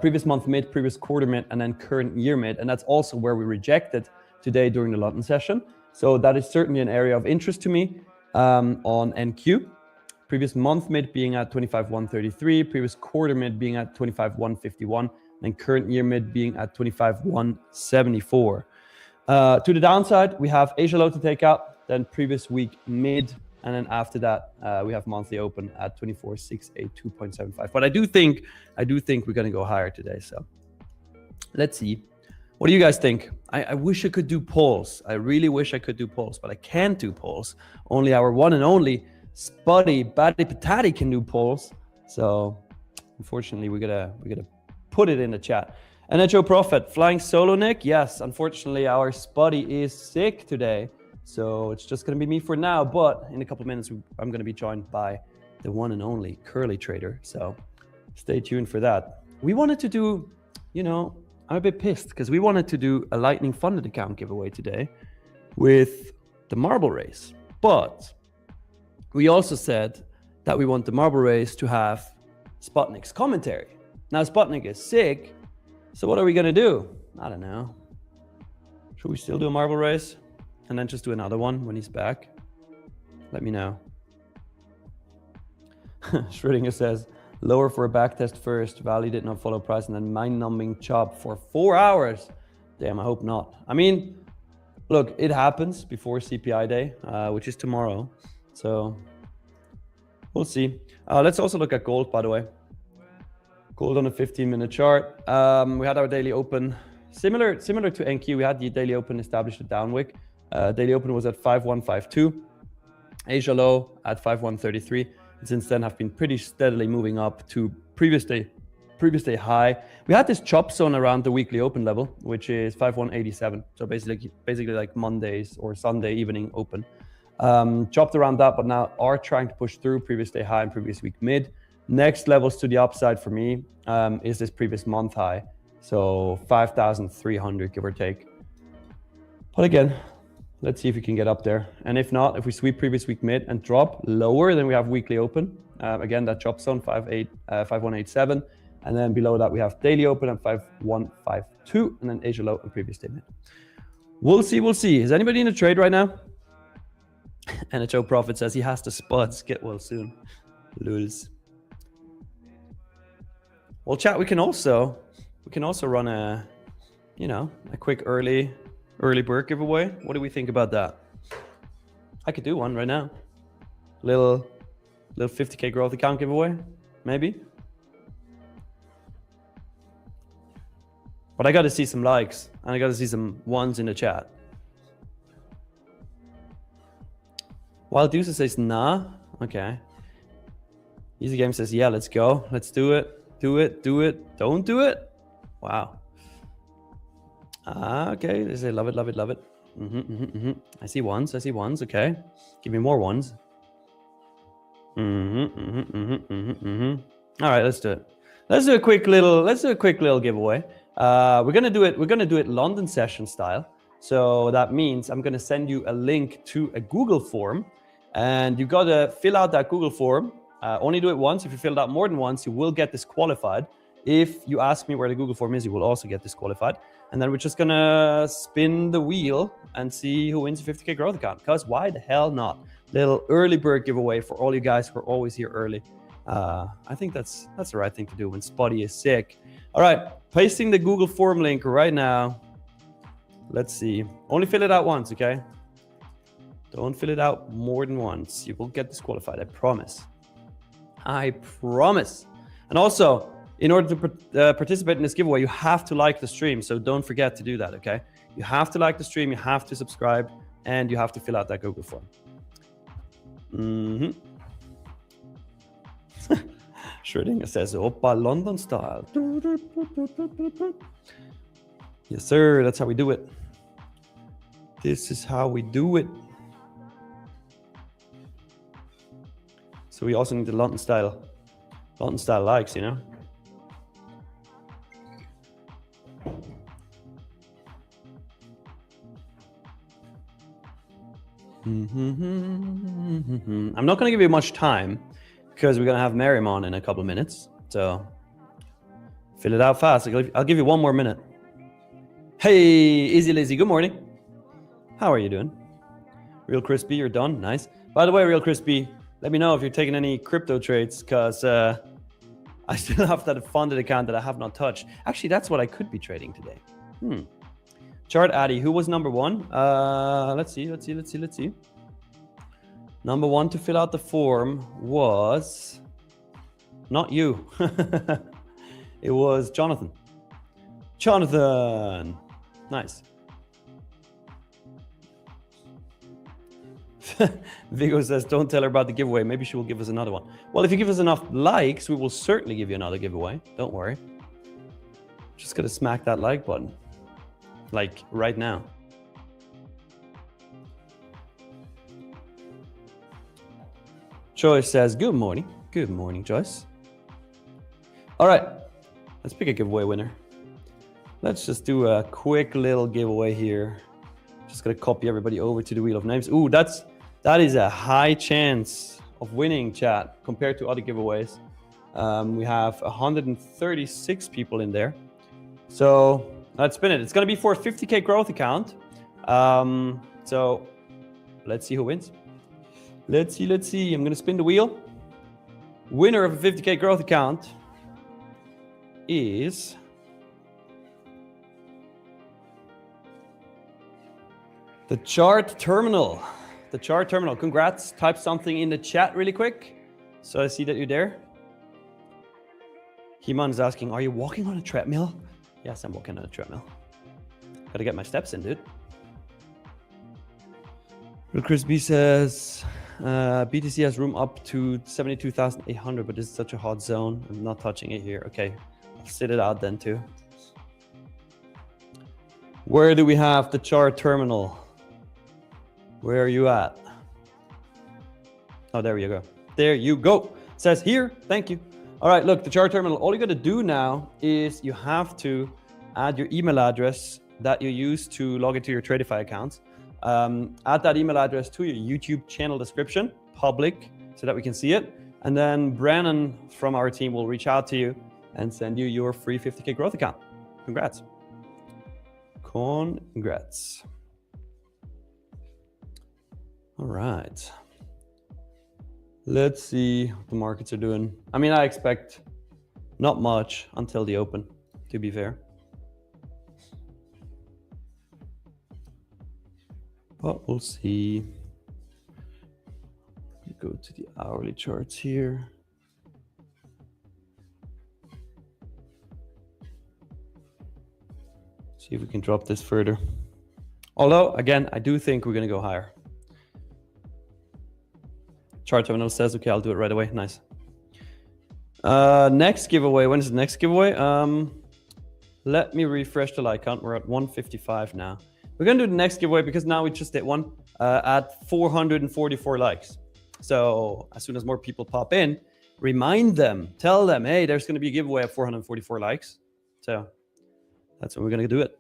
previous month mid, previous quarter mid, and then current year mid. And that's also where we rejected today during the London session. So that is certainly an area of interest to me on NQ. Previous month mid being at 25,133, previous quarter mid being at 25,151, and current year mid being at 25,174. To the downside, we have Asia low to take out, then previous week mid, and then after that, we have monthly open at 24,682.75. But I do think we're going to go higher today. So let's see. What do you guys think? I wish I could do polls. I really wish I could do polls, but I can't do polls. Only our one and only Spuddy Batty Patati can do polls. So unfortunately, we gotta put it in the chat. NHO Profit flying solo, Nick. Yes, unfortunately, our Spuddy is sick today, so it's just gonna be me for now. But in a couple of minutes, I'm gonna be joined by the one and only Curly Trader. So stay tuned for that. We wanted to do, I'm a bit pissed because we wanted to do a Lightning funded account giveaway today with the marble race, but we also said that we want the marble race to have Sputnik's commentary. Now Sputnik is sick, so what are we gonna do? I don't know. Should we still do a marble race and then just do another one when he's back? Let me know. Schrödinger says, lower for a back test first, value did not follow price, and then mind-numbing chop for 4 hours. Damn, I hope not. I mean, look, it happens before CPI day, which is tomorrow. So we'll see. Let's also look at gold, by the way. Gold on a 15-minute chart. We had our daily open, similar to NQ. We had the daily open established a down wick. Daily open was at 5152. Asia low at 5133. And since then have been pretty steadily moving up to previous day high. We had this chop zone around the weekly open level, which is 5187. So basically like Mondays or Sunday evening open. Chopped around that, but now are trying to push through previous day high and previous week mid. Next levels to the upside for me is this previous month high. So 5,300, give or take. But again, let's see if we can get up there. And if not, if we sweep previous week mid and drop lower, then we have weekly open. Again, that chop zone 5187. And then below that, we have daily open at 5152, and then Asia low and previous day mid. We'll see. Is anybody in a trade right now? NHO Profit says he has to spuds. Get well soon. Lulz. Well, chat, we can also run a quick early Early bird giveaway. What do we think about that? I could do one right now. Little 50K growth account giveaway, maybe. But I got to see some likes and I got to see some ones in the chat. Wild Deuce says nah. Okay. Easy Game says yeah, let's go. Let's do it. Do it. Do it. Don't do it. Wow. Okay. They say love it, love it, love it. I see ones. I see ones. Okay. Give me more ones. All right, let's do it. Let's do a quick little giveaway. We're gonna do it London session style. So that means I'm gonna send you a link to a Google form, and you gotta fill out that Google form. Only do it once. If you fill it out more than once, you will get disqualified. If you ask me where the Google form is, you will also get disqualified. And then we're just gonna spin the wheel and see who wins a 50K growth account. Because why the hell not? Little early bird giveaway for all you guys who are always here early. I think that's the right thing to do when Spotty is sick. All right, pasting the Google form link right now. Let's see. Only fill it out once, okay? Don't fill it out more than once. You will get disqualified, I promise. I promise. And also, in order to participate in this giveaway, you have to like the stream. So don't forget to do that, okay? You have to like the stream, you have to subscribe, and you have to fill out that Google form. Schrödinger says, Oppa London style. Yes, sir. That's how we do it. This is how we do it. So we also need the London style likes, you know? I'm not going to give you much time because we're going to have Miriam on in a couple of minutes. So fill it out fast. I'll give you one more minute. Hey, Easy Lizzy, good morning. How are you doing? Real Crispy, you're done. Nice. By the way, Real Crispy, let me know if you're taking any crypto trades because I still have that funded account that I have not touched. Actually, that's what I could be trading today. Chart Addy, who was number one? Let's see. Number one to fill out the form was not you. It was Jonathan. Jonathan. Nice. Vigo says, don't tell her about the giveaway. Maybe she will give us another one. Well, if you give us enough likes, we will certainly give you another giveaway. Don't worry. Just gotta smack that like button. Like right now. Joyce says, good morning. Good morning, Joyce. All right, let's pick a giveaway winner. Let's just do a quick little giveaway here. Just gonna copy everybody over to the wheel of names. Ooh, that is a high chance of winning, chat, compared to other giveaways. We have 136 people in there. So let's spin it. It's gonna be for a 50K growth account. So let's see who wins. Let's see. I'm gonna spin the wheel. Winner of a 50K growth account is the Chart Terminal. The Chart Terminal. Congrats. Type something in the chat really quick so I see that you're there. Himan is asking, are you walking on a treadmill? Yes, I'm walking on a treadmill. Gotta get my steps in, dude. Real Chris B says, BTC has room up to 72,800, but this is such a hot zone. I'm not touching it here. Okay, I'll sit it out then too. Where do we have the Chart Terminal? Where are you at? Oh, there you go. There you go. It says here. Thank you. All right, look, the Chart Terminal. All you got to do now is you have to add your email address that you use to log into your Tradeify accounts. Add that email address to your YouTube channel description, public, so that we can see it. And then Brandon from our team will reach out to you and send you your free 50K growth account. Congrats. Congrats. All right. Let's see what the markets are doing. I mean, I expect not much until the open, to be fair. But we'll see. Go to the hourly charts here. See if we can drop this further. Although, again, I do think we're going to go higher. Chart terminal says, okay, I'll do it right away. Nice. Next giveaway. When is the next giveaway? Let me refresh the like count. We're at 155 now. We're going to do the next giveaway because now we just did one at 444 likes. So as soon as more people pop in, remind them, tell them, hey, there's going to be a giveaway at 444 likes. So that's when we're going to do it.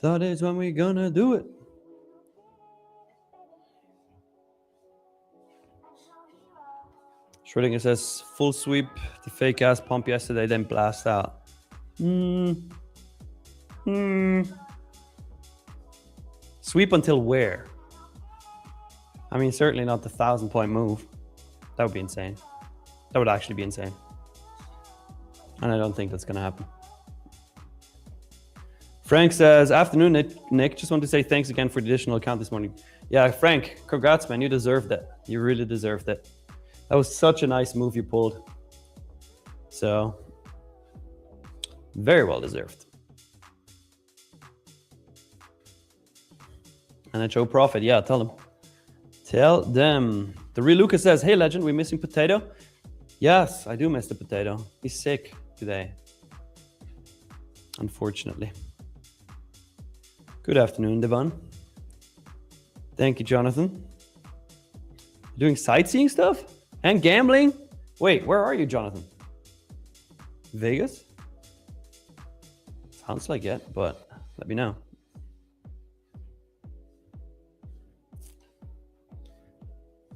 That is when we're going to do it. Schrödinger says, full sweep, the fake ass pump yesterday, then blast out. Sweep until where? I mean, certainly not the 1,000-point move. That would be insane. That would actually be insane. And I don't think that's going to happen. Frank says, afternoon, Nick. Just want to say thanks again for the additional account this morning. Yeah, Frank, congrats, man. You deserved it. You really deserved it. That was such a nice move you pulled. So, very well deserved. And I show profit. Yeah, tell them. Tell them. The real Lucas says, hey, legend, we missing Potato? Yes, I do miss the Potato. He's sick today. Unfortunately. Good afternoon, Devon. Thank you, Jonathan. Doing sightseeing stuff? And gambling? Wait, where are you, Jonathan? Vegas? Sounds like it, but let me know.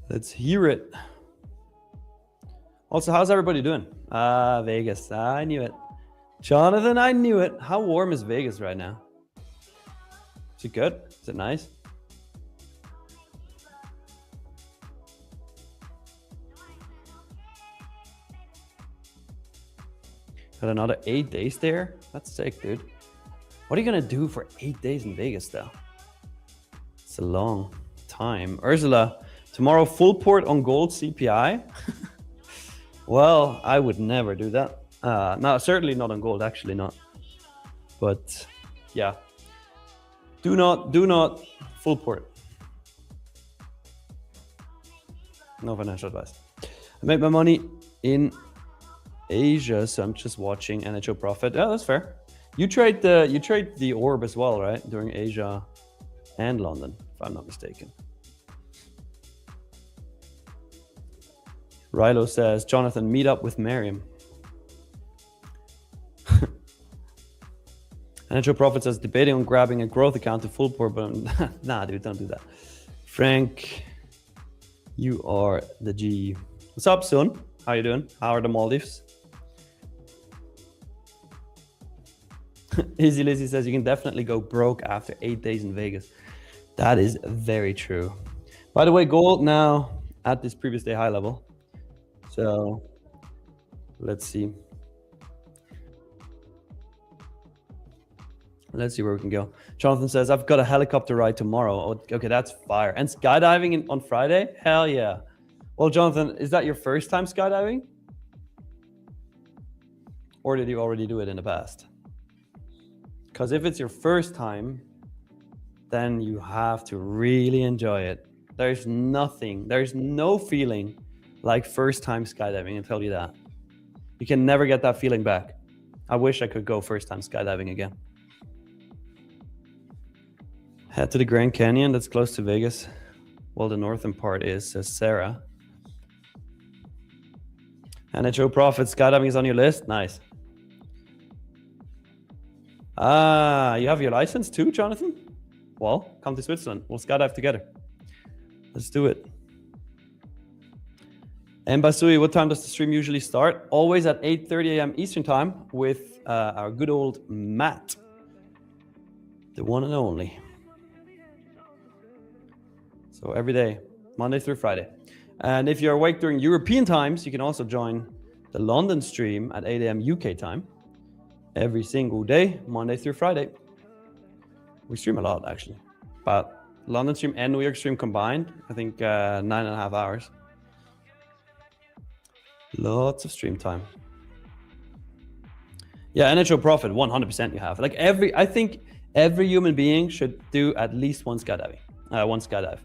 Let's hear it. Also, how's everybody doing? Vegas. I knew it. Jonathan, I knew it. How warm is Vegas right now? Is it good? Is it nice? Got another 8 days there? That's sick, dude. What are you gonna do for 8 days in Vegas, though? It's a long time. Ursula, tomorrow full port on gold CPI? Well, I would never do that. No, certainly not on gold, actually not. But yeah, do not full port. No financial advice. I made my money in Asia, so I'm just watching and I show profit. Oh, that's fair. You trade the orb as well, right? During Asia and London, if I'm not mistaken. Rilo says, Jonathan, meet up with Miriam. And Joe Profit says, debating on grabbing a growth account to full port, but nah, dude, don't do that. Frank, you are the G. What's up, son? How you doing? How are the Maldives? Easy Lizzy says, you can definitely go broke after 8 days in Vegas. That is very true. By the way, gold now at this previous day high level. So let's see. Let's see where we can go. Jonathan says, I've got a helicopter ride tomorrow. Oh, okay, that's fire. And skydiving on Friday? Hell yeah. Well, Jonathan, is that your first time skydiving? Or did you already do it in the past? Because if it's your first time, then you have to really enjoy it. There's no feeling like first time skydiving, I'll tell you that. You can never get that feeling back. I wish I could go first time skydiving again. Head to the Grand Canyon, that's close to Vegas. Well, the northern part is, says Sarah. And at Joe Profit, skydiving is on your list? Nice. You have your license too, Jonathan? Well, come to Switzerland. We'll skydive together. Let's do it. And Basui, what time does the stream usually start? Always at 8:30 a.m. Eastern time with our good old Matt. The one and only. So every day, Monday through Friday. And if you're awake during European times, you can also join the London stream at 8 a.m. UK time. Every single day, Monday through Friday. We stream a lot, actually. About London stream and New York stream combined. I think 9.5 hours. Lots of stream time. Yeah, NHL profit 100% you have. Like I think every human being should do at least one skydive.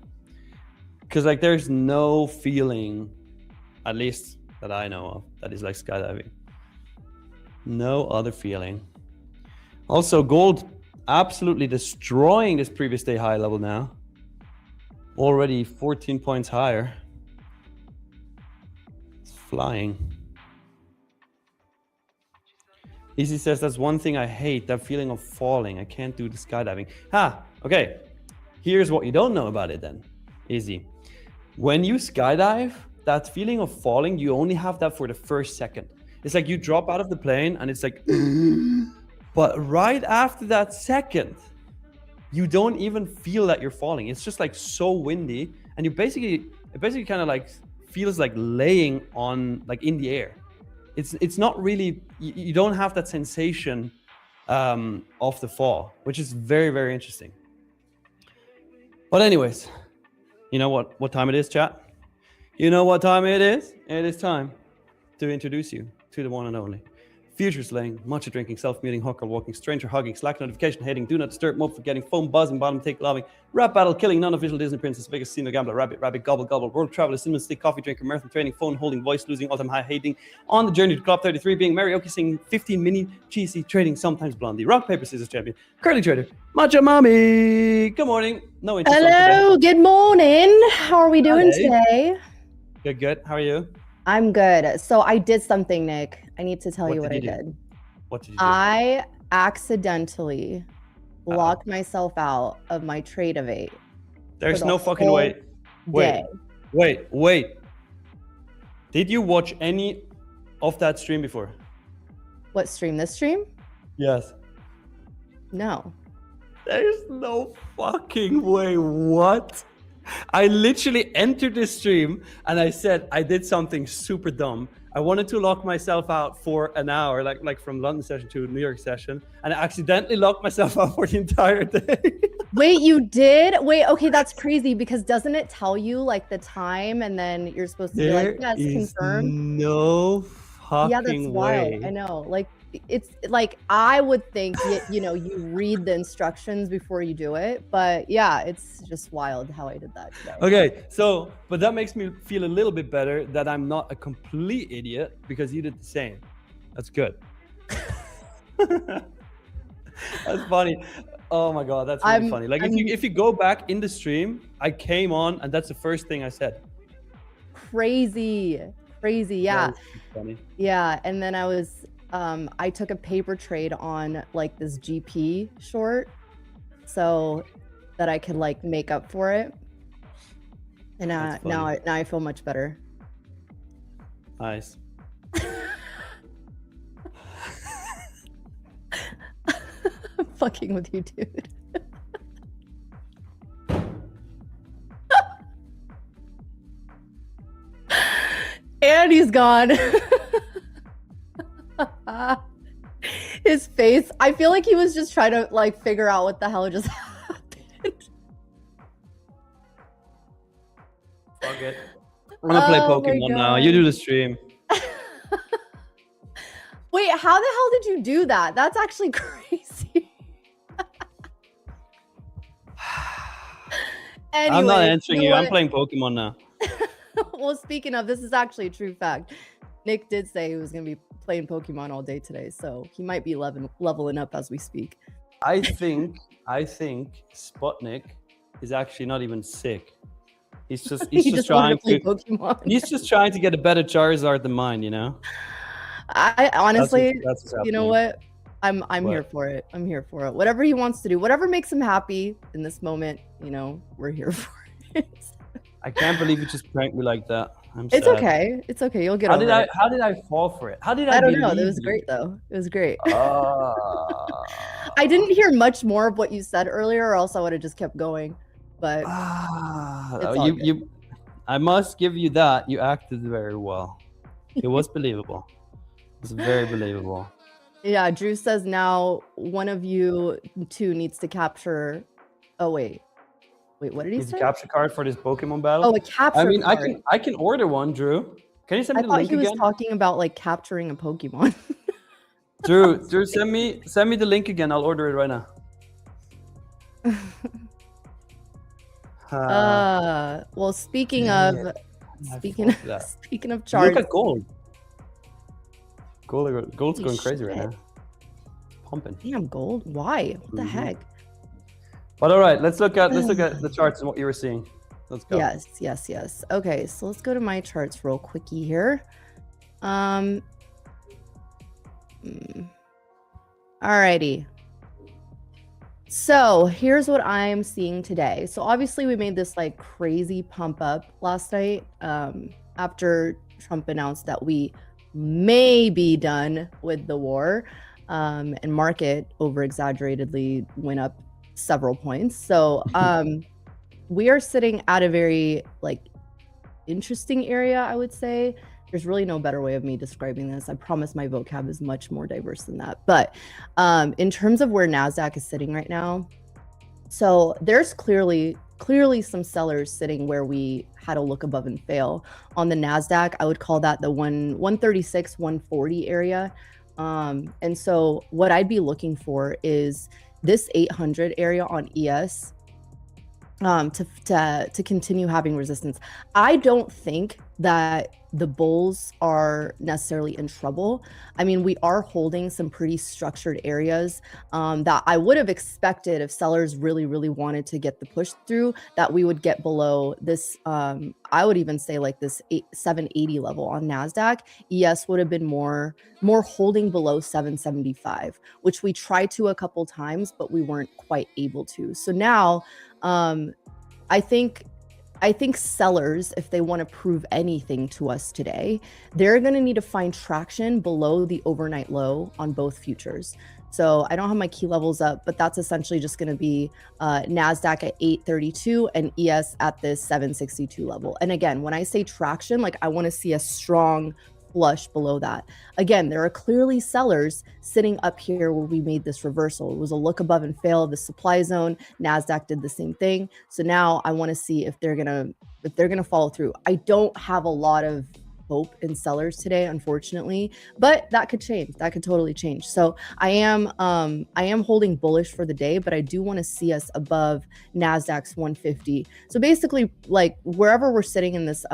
Because like there's no feeling, at least that I know of, that is like skydiving. No other feeling. Also, gold absolutely destroying this previous day high level now. Already 14 points higher. It's flying. Easy says, that's one thing I hate, that feeling of falling. I can't do the skydiving. Okay. Here's what you don't know about it then. Easy. When you skydive, that feeling of falling, you only have that for the first second. It's like you drop out of the plane and it's like, but right after that second, you don't even feel that you're falling. It's just like so windy. And it basically kind of like feels like laying on, like in the air. It's not really, you don't have that sensation of the fall, which is very, very interesting. But anyways, you know what time it is, chat? You know what time it is? It is time to introduce you to the one and only. Future slaying, matcha drinking, self-muting, hooker walking, stranger hugging, Slack notification hating, do not disturb, mob forgetting, phone buzzing, bottom take loving, rap battle killing, non-official Disney princess, biggest casino gambler, rabbit gobble gobble, world traveler, cinnamon stick, coffee drinker, marathon training, phone holding, voice losing, all-time high hating, on the journey to Club 33, being karaoke singing, 15 mini cheesy trading, sometimes blondie, rock paper scissors champion, curly trader, matcha mommy. Good morning. No interest. Hello. Good morning. How are we doing today? Good. How are you? I'm good. So I did something, Nick. I need to tell you what I did. What did you do? I accidentally locked myself out of my Tradeify. There's no fucking way. Wait. Did you watch any of that stream before? What stream? This stream? Yes. No. There's no fucking way. What? I literally entered this stream and I said I did something super dumb. I wanted to lock myself out for an hour, like from London session to New York session, and I accidentally locked myself out for the entire day. Wait, you did? Wait, okay, that's crazy because doesn't it tell you like the time and then you're supposed to be like, yes, confirmed? No fucking Yeah, that's wild. I know. Like it's like I would think you read the instructions before you do it, but yeah, it's just wild how I did that today. Okay, so but that makes me feel a little bit better that I'm not a complete idiot because you did the same. That's good. That's funny. Oh my god, that's really funny. Like if you go back in the stream, I came on and that's the first thing I said. Crazy, yeah. Funny. Yeah, and then I took a paper trade on like this GP short so that I could like make up for it. And now I feel much better. Nice. I'm fucking with you, dude. And he's gone. His face, I feel like he was just trying to like figure out what the hell just happened. Fuck it. I'm gonna play Pokemon now. You do the stream. Wait, how the hell did you do that? That's actually crazy. Anyway, I'm not answering you. I'm playing Pokemon now. Well, speaking of, this is actually a true fact. Nick did say he was going to be playing Pokemon all day today, so he might be leveling up as we speak. I think Sputnik is actually not even sick. He's just trying to play Pokemon. He's just trying to get a better Charizard than mine, you know. I honestly, that's you know what? I'm here for it. I'm here for it. Whatever he wants to do, whatever makes him happy in this moment, you know, we're here for it. I can't believe you just pranked me like that. It's sad. Okay. It's okay. You'll get over it. How did I fall for it? How did I? I don't know. It was great though. It was great. I didn't hear much more of what you said earlier, or else I would have just kept going. But I must give you that. You acted very well. It was believable. It was very believable. Yeah, Drew says now one of you two needs to capture. Oh wait, Wait, what did he Needs a say? capture card for this Pokemon battle. Oh, a capture I mean, card. I can order one, Drew. Can you send I me the thought link he was again? talking about like capturing a Pokemon. Drew, send me the link again. I'll order it right now. Well, speaking yeah, of I speaking fucked that. speaking of Look charts, at gold. Gold's Holy going crazy right shit. now. It's pumping. damn gold. Why? What the heck? But all right, let's look at the charts and what you were seeing. Let's go. Yes. Okay, so let's go to my charts real quickie here. Alrighty. So here's what I'm seeing today. So obviously we made this like crazy pump up last night after Trump announced that we may be done with the war, and market over exaggeratedly went up several points. So we are sitting at a very like interesting area, I would say. There's really no better way of me describing this. I promise my vocab is much more diverse than that. But in terms of where NASDAQ is sitting right now, so there's clearly some sellers sitting where we had a look above and fail. On the NASDAQ, I would call that the 136, 140 area. And so what I'd be looking for is this 800 area on ES to continue having resistance. I don't think that the bulls are necessarily in trouble. I mean, we are holding some pretty structured areas that I would have expected if sellers really wanted to get the push through, that we would get below this. I would even say like this 780 level on NASDAQ. ES would have been more holding below 775, which we tried to a couple times, but we weren't quite able to. So now I think sellers, if they want to prove anything to us today, they're going to need to find traction below the overnight low on both futures. So I don't have my key levels up, but that's essentially just going to be NASDAQ at 832 and ES at this 762 level. And again, when I say traction, like I want to see a strong flush below that. Again, there are clearly sellers sitting up here where we made this reversal. It was a look above and fail of the supply zone. NASDAQ did the same thing. So now I want to see if they're gonna follow through. I don't have a lot of hope in sellers today, unfortunately, but that could change. That could totally change. So I am holding bullish for the day, but I do want to see us above NASDAQ's 150. So basically, like wherever we're sitting in this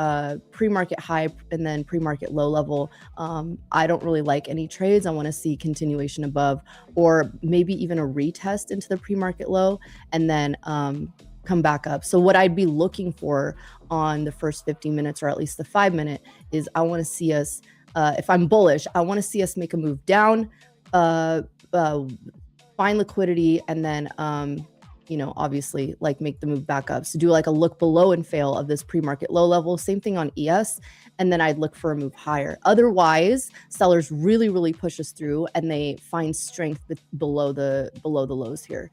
pre-market high and then pre-market low level, I don't really like any trades. I want to see continuation above, or maybe even a retest into the pre-market low, and then come back up. So what I'd be looking for on the first 15 minutes, or at least the 5 minute, is I want to see us, if I'm bullish, I want to see us make a move down, find liquidity, and then obviously like make the move back up. So do like a look below and fail of this pre-market low level. Same thing on ES, and then I'd look for a move higher. Otherwise, sellers really push us through and they find strength below the lows here.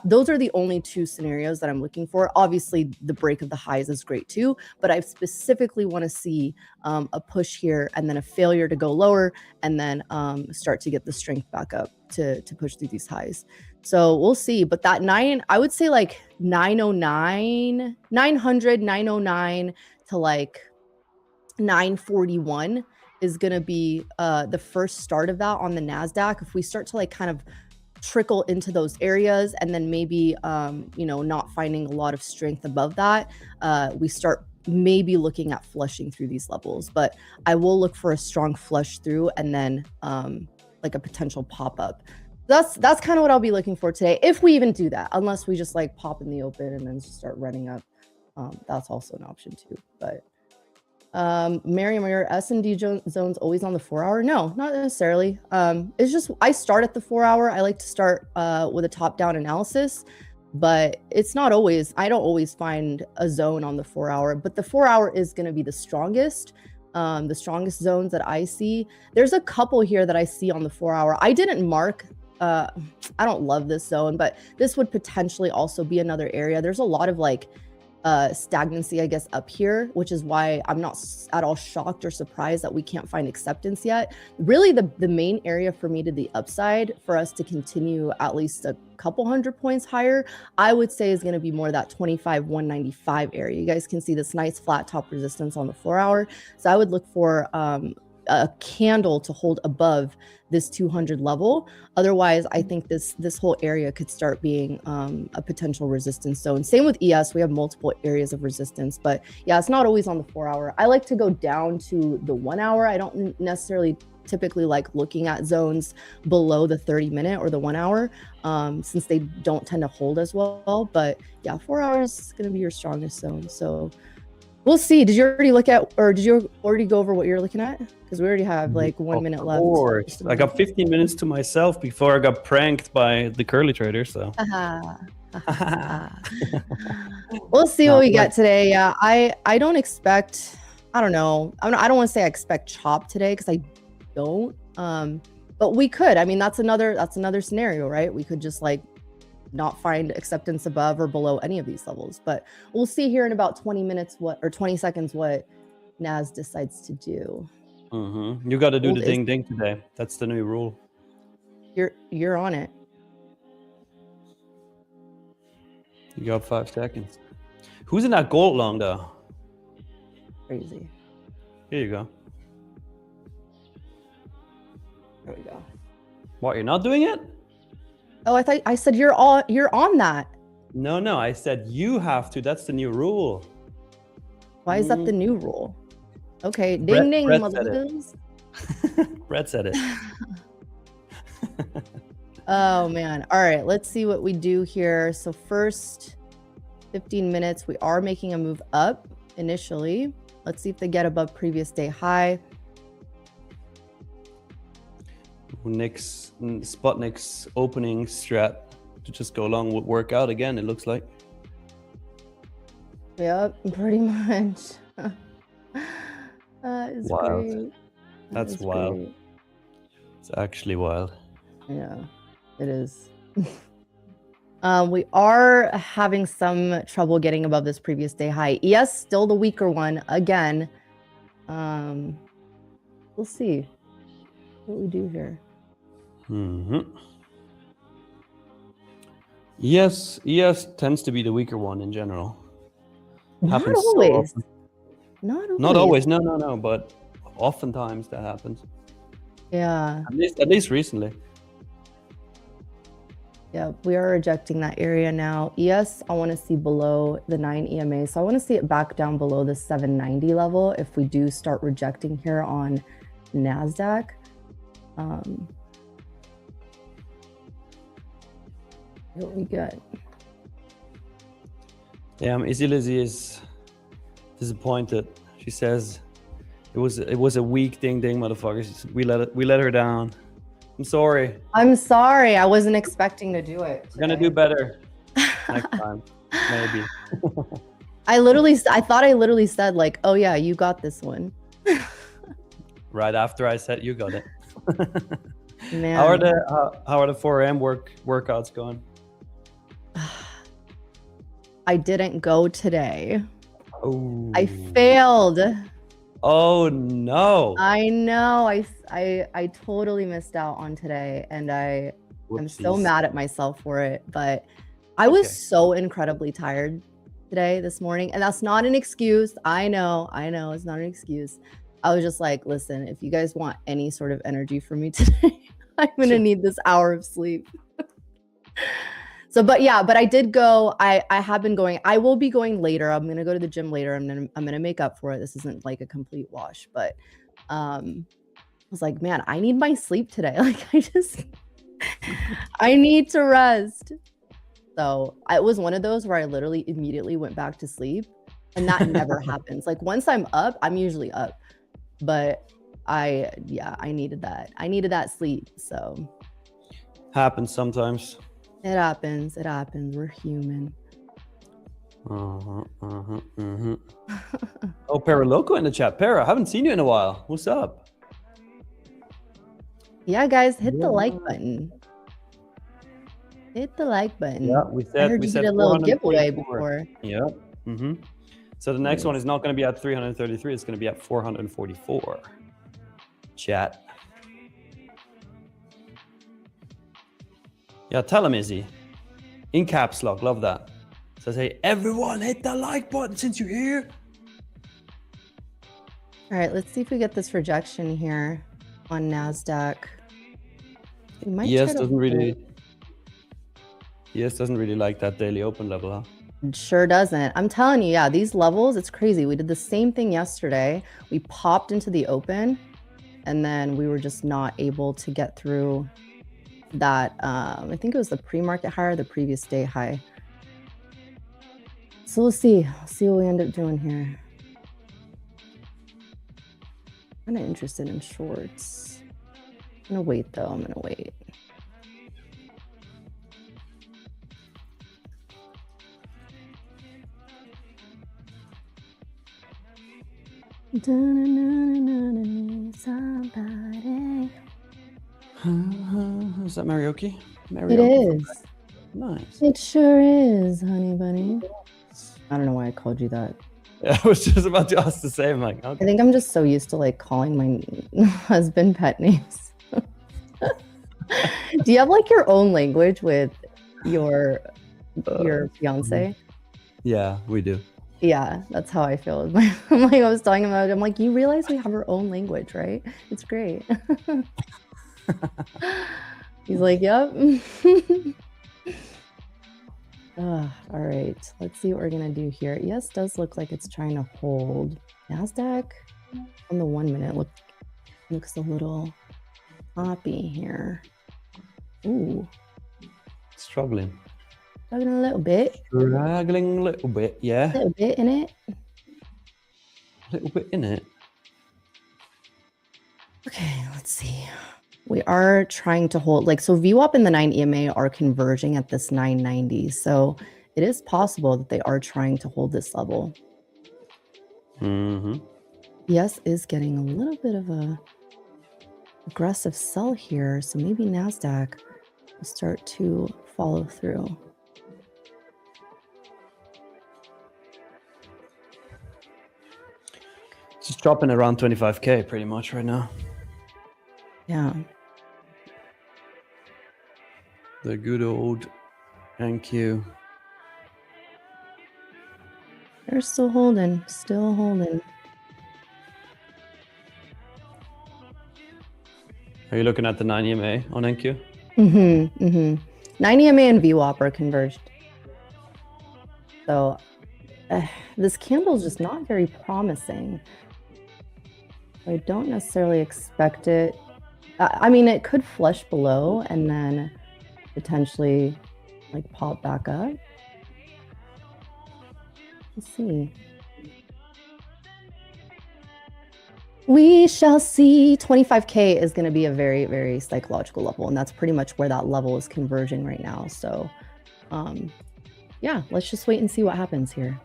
Those are the only two scenarios that I'm looking for. Obviously, the break of the highs is great too, but I specifically want to see a push here and then a failure to go lower, and then start to get the strength back up to push through these highs. So we'll see. But that I would say like 909, 900, 909 to like 941 is going to be the first start of that on the NASDAQ. If we start to like kind of trickle into those areas and then maybe not finding a lot of strength above that, we start maybe looking at flushing through these levels. But I will look for a strong flush through and then like a potential pop-up. That's kind of what I'll be looking for today, if we even do that, unless we just like pop in the open and then just start running up. That's also an option too. But Miriam, are your S&D zones always on the 4-hour? No, not necessarily. It's just I start at the 4-hour. I like to start with a top-down analysis, but it's not always. I don't always find a zone on the 4-hour, but the 4-hour is going to be the strongest zones that I see. There's a couple here that I see on the 4-hour. I didn't mark. I don't love this zone, but this would potentially also be another area. There's a lot of like stagnancy, I guess, up here, which is why I'm not at all shocked or surprised that we can't find acceptance yet. Really, the main area for me to the upside for us to continue at least a couple hundred points higher, I would say is going to be more that 25,195 area. You guys can see this nice flat top resistance on the 4 hour. So I would look for a candle to hold above this 200 level. Otherwise, I think this whole area could start being a potential resistance zone. Same with ES, we have multiple areas of resistance, but yeah, it's not always on the 4 hour. I like to go down to the 1 hour. I don't necessarily typically like looking at zones below the 30-minute or the 1 hour, since they don't tend to hold as well. But yeah, 4 hours is going to be your strongest zone. So we'll see. Did you already look at, or did you already go over what you're looking at? Because we already have like 1 minute left. Of course. I got 15 minutes to myself before I got pranked by the curly trader. So we'll see what we get today. Yeah, I don't expect, I don't know. I don't want to say I expect chop today because I don't. But we could. I mean, that's another scenario, right? We could just like not find acceptance above or below any of these levels. But we'll see here in about 20 minutes or 20 seconds what Nas decides to do. You got to do the ding ding today. That's the new rule. You're on it. You got 5 seconds. Who's in that gold long though? Crazy. Here you go. There we go. What, you're not doing it? Oh, I said you're on that. No, I said you have to. That's the new rule. Why is that the new rule? Okay, ding Brett ding, said motherfuckers. Brett said it. Oh man. All right, let's see what we do here. So first 15 minutes, we are making a move up initially. Let's see if they get above previous day high. Sputnik's opening strat to just go along would work out again, it looks like. Yep, pretty much. It's wild. great. That's wild. Great. It's actually wild. Yeah, it is. We are having some trouble getting above this previous day high. ES still the weaker one again. We'll see what we do here. Yes, ES tends to be the weaker one in general. Not Happens so always. often. Not always. No, but oftentimes that happens. Yeah. At least recently. Yeah, we are rejecting that area now. ES, I want to see below the 9 EMA. So I want to see it back down below the 790 level if we do start rejecting here on NASDAQ. What we got? Yeah, Izzy Lizzie is disappointed. She says it was a weak ding ding, motherfuckers. We let her down. I'm sorry. I'm sorry. I wasn't expecting to do it. We're gonna do better next time, maybe. I thought I literally said like, oh yeah, you got this one. Right after I said you got it. Man. How are the 4 a.m. workouts going? I didn't go today. Oh. I failed. Oh no. I know. I totally missed out on today, and I'm so mad at myself for it. But I was so incredibly tired this morning, and that's not an excuse. I know it's not an excuse. I was just like, listen, if you guys want any sort of energy from me today, I'm gonna need this hour of sleep. So, but I did go. I have been going. I will be going later. I'm gonna go to the gym later. I'm gonna make up for it. This isn't like a complete wash, but I was like, man, I need my sleep today. Like I need to rest. So it was one of those where I literally immediately went back to sleep, and that never happens. Like once I'm up, I'm usually up, but I needed that. I needed that sleep. So happens sometimes. It happens. We're human. Oh, Paraloco in the chat. Para, I haven't seen you in a while. What's up? Yeah, guys, hit the like button. Hit the like button. Yeah, we said I heard you did a little giveaway before. Yeah, So the next one is not going to be at 333. It's going to be at 444. Chat. Yeah, tell him, Izzy. In caps lock. Love that. Says, hey, everyone, hit the like button since you're here. All right, let's see if we get this rejection here on NASDAQ. We might ES try to doesn't really... hold. ES doesn't really like that daily open level, huh? It sure doesn't. I'm telling you, yeah, these levels, it's crazy. We did the same thing yesterday. We popped into the open, and then we were just not able to get through that. I think it was the pre-market high or the previous day high. So we'll see. I'll see what we end up doing here. I'm kind of interested in shorts. I'm gonna wait though. I'm gonna wait. Somebody. Is that karaoke? It is. Nice. It sure is, honey bunny. I don't know why I called you that. Yeah, I was just about to ask the same. Like, okay. I think I'm just so used to like calling my husband pet names. Do you have like your own language with your fiance? Yeah, we do. Yeah, that's how I feel with my. I'm like, I was talking about it. I'm like, you realize we have our own language, right? It's great. He's like, yep. All right, let's see what we're gonna do here. Yes, does look like it's trying to hold. NASDAQ on the 1 minute looks a little poppy here. Ooh, Struggling. struggling a little bit. Struggling a little bit, yeah. A little bit in it. A little bit in it. Okay, let's see. We are trying to hold, like, so VWAP and the 9 EMA are converging at this 990. So it is possible that they are trying to hold this level. Yes, is getting a little bit of a aggressive sell here. So maybe NASDAQ will start to follow through. Just dropping around 25K pretty much right now. Yeah. The good old NQ. They're still holding, still holding. Are you looking at the 9 EMA on NQ? 9 EMA and VWAP are converged. So this candle is just not very promising. I don't necessarily expect it. I mean, it could flush below and then potentially like pop back up. Let's see. We shall see. 25K is going to be a very, very psychological level, and that's pretty much where that level is converging right now. So, yeah, let's just wait and see what happens here.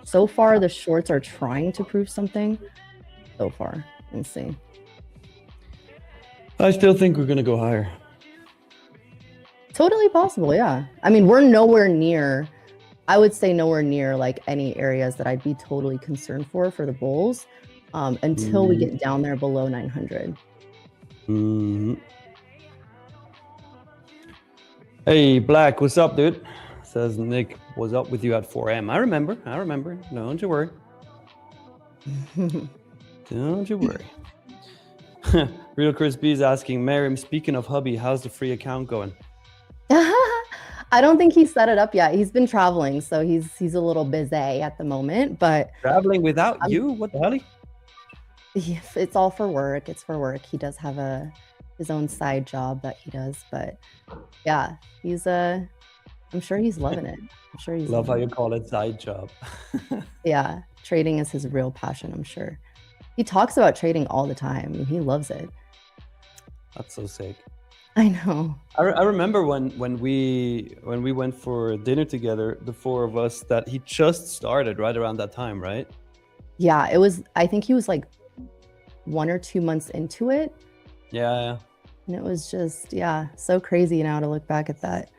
So far, the shorts are trying to prove something. So far, let's see. I still think we're going to go higher. Totally possible, yeah. I mean, we're nowhere near, I would say nowhere near like any areas that I'd be totally concerned for the bulls until we get down there below 900. Hey, Black, what's up, dude? Says Nick, what's up with you at 4M? I remember. Don't you worry. Don't you worry. Real Chris B is asking, Miriam, speaking of hubby, how's the free account going? I don't think he's set it up yet. He's been traveling, so he's a little busy at the moment. But traveling without you? What the hell? It's all for work. It's for work. He does have his own side job that he does. But yeah, I'm sure he's loving it. I'm sure he's love how you call it side job. Yeah, trading is his real passion, I'm sure. He talks about trading all the time and he loves it. That's so sick. I know. I remember when we went for dinner together, the four of us, that he just started right around that time, right? Yeah, I think he was like 1 or 2 months into it. Yeah. And it was just, yeah, so crazy now to look back at that.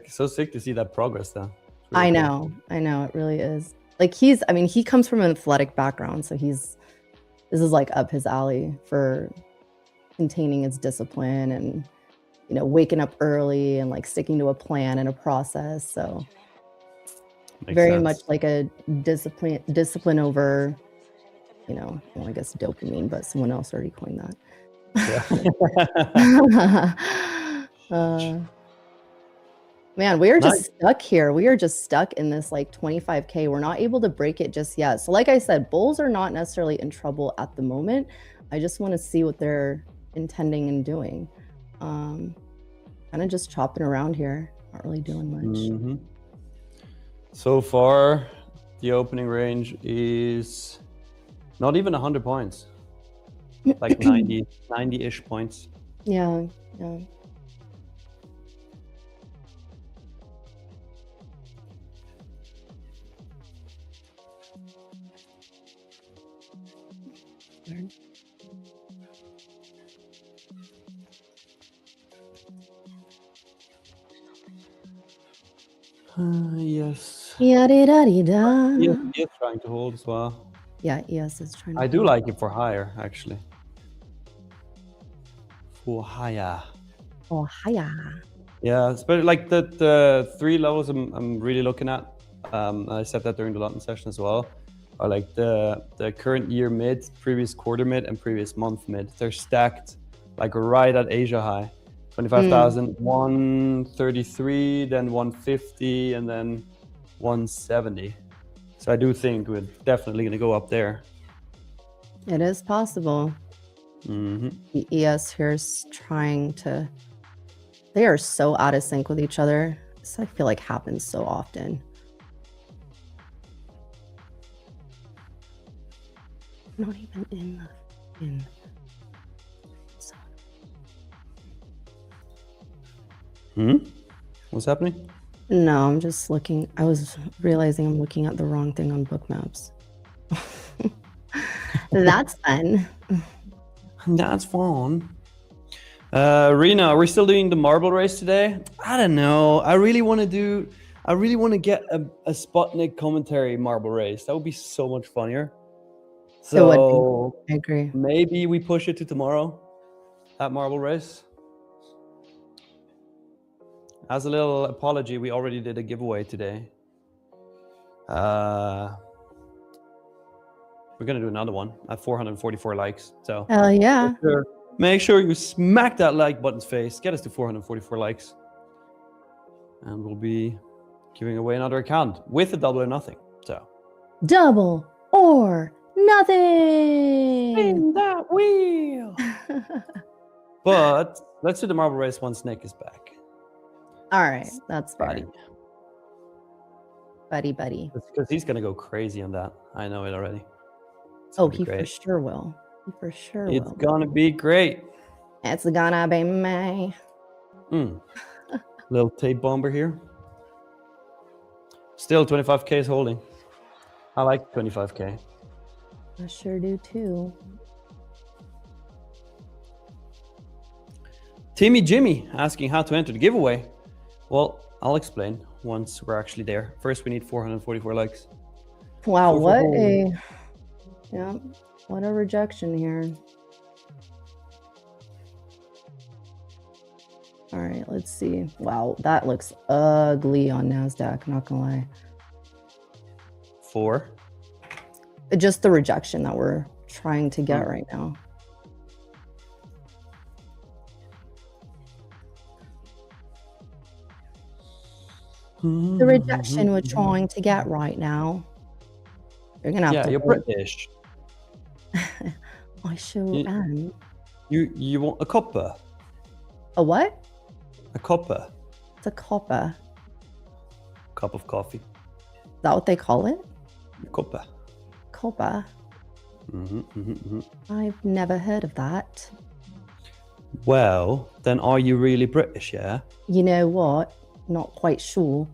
So sick to see that progress though. I know, it really is. like I mean, he comes from an athletic background, so this is like up his alley for containing his discipline and, you know, waking up early and like sticking to a plan and a process. So Makes very sense. much like a discipline over, you know, well, I guess dopamine, but someone else already coined that. Yeah. Man, we are just Nice. stuck here. We are just stuck in this like 25K. We're not able to break it just yet. So like I said, bulls are not necessarily in trouble at the moment. I just want to see what they're intending and doing. Kind of just chopping around here. Not really doing much. Mhm. So far, the opening range is not even 100 points. Like 90-ish points. Yeah, yeah. Yes. Yada-da-dee-da. He is trying to hold as well. Yeah, ES is trying to. I do like it for higher, actually. For higher. Oh, hiya. Yeah, especially like the 3 levels I'm really looking at. I said that during the London session as well. Are like the current year mid, previous quarter mid, and previous month mid. They're stacked like right at Asia high. 25,000, 133, then 150, and then 170. So I do think we're definitely going to go up there. It is possible. Mm-hmm. The ES here is trying to. They are so out of sync with each other. This I feel like happens so often. Not even in. What's happening? No, I'm just looking. I was realizing I'm looking at the wrong thing on book maps. That's fun. That's fun. Rena, are we still doing the marble race today? I don't know. I really want to get a Sputnik commentary marble race. That would be so much funnier. So I agree. maybe we push it to tomorrow, that marble race. As a little apology, we already did a giveaway today. We're gonna do another one at 444 likes. So Hell yeah. make sure you smack that like button's face. Get us to 444 likes. And we'll be giving away another account with a double or nothing. So Double or nothing. spin that wheel. But let's do the marble race once Nick is back. All right, that's Buddy. fair. Buddy. Because he's gonna go crazy on that. I know it already. It's Oh, gonna be he great. for sure will. He for sure It's will. gonna be great. It's gonna be me. Little tape bomber here. Still 25K is holding. I like 25K. I sure do too. Timmy Jimmy asking how to enter the giveaway. Well, I'll explain once we're actually there. First, we need 444 likes. Wow, So what for what a rejection here. All right, let's see. Wow, that looks ugly on NASDAQ, not gonna lie. 4. Just the rejection that we're trying to get right now. The rejection we're trying to get right now. You're gonna have to you're wait. British. I sure You- am. You want a copper? A what? A copper? It's a copper. Cup of coffee. Is that what they call it? Copper. Copper. I've never heard of that. Well, then are you really British, yeah? You know what? Not quite sure.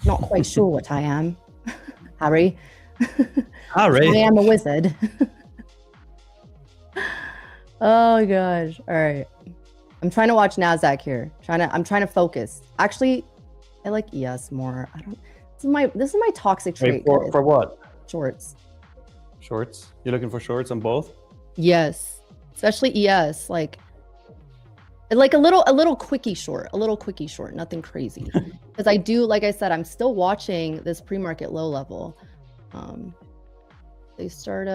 Not quite sure what I am. Harry. Harry. I am a wizard. Oh gosh. All right. I'm trying to watch NASDAQ here. I'm trying to focus. Actually, I like ES more. This is my toxic Wait, trait. guys. for what? Shorts. Shorts? You're looking for shorts on both? Yes, especially ES. Like a little quickie short, nothing crazy. Because I do, like I said, I'm still watching this pre-market low level. They start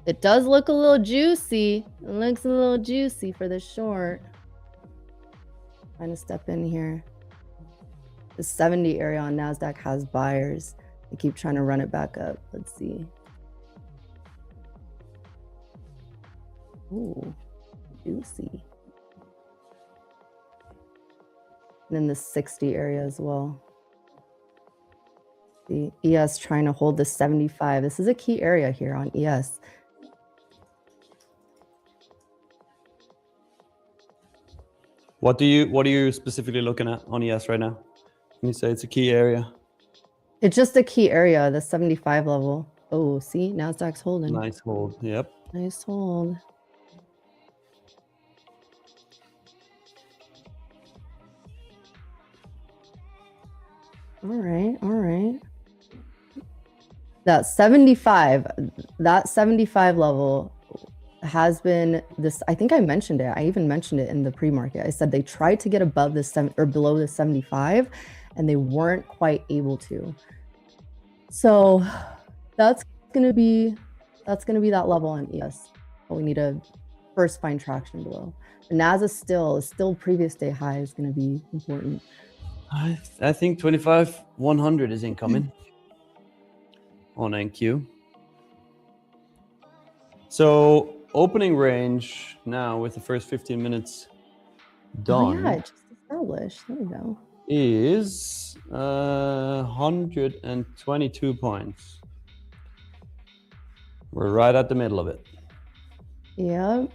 it does look a little juicy. It looks a little juicy for the short. Trying to step in here. The 70 area on NASDAQ has buyers. They keep trying to run it back up. Let's see. Ooh, juicy. And then the 60 area as well. The ES trying to hold the 75. This is a key area here on ES. What are you specifically looking at on ES right now? Can you say it's a key area? It's just a key area, the 75 level. Oh, see, NASDAQ's holding. Nice hold. Yep. Nice hold. All right, all right. That 75 level has been this. I think I mentioned it. I even mentioned it in the pre-market. I said they tried to get above the 7 or below the 75 and they weren't quite able to. So that's gonna be that level on ES. But we need to first find traction below. The NAS is still previous day high is gonna be important. I think 25,100 is incoming on NQ. So opening range now with the first 15 minutes done. Oh yeah, it just established. There we go. Is 122 points. We're right at the middle of it. Yep.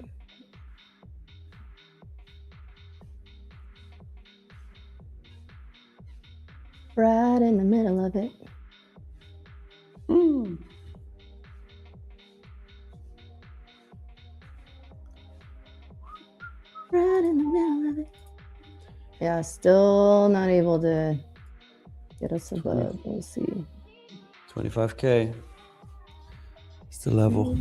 Right in the middle of it. Mm. Right in the middle of it. Yeah, still not able to get us above. We'll see. 25K. It's the level.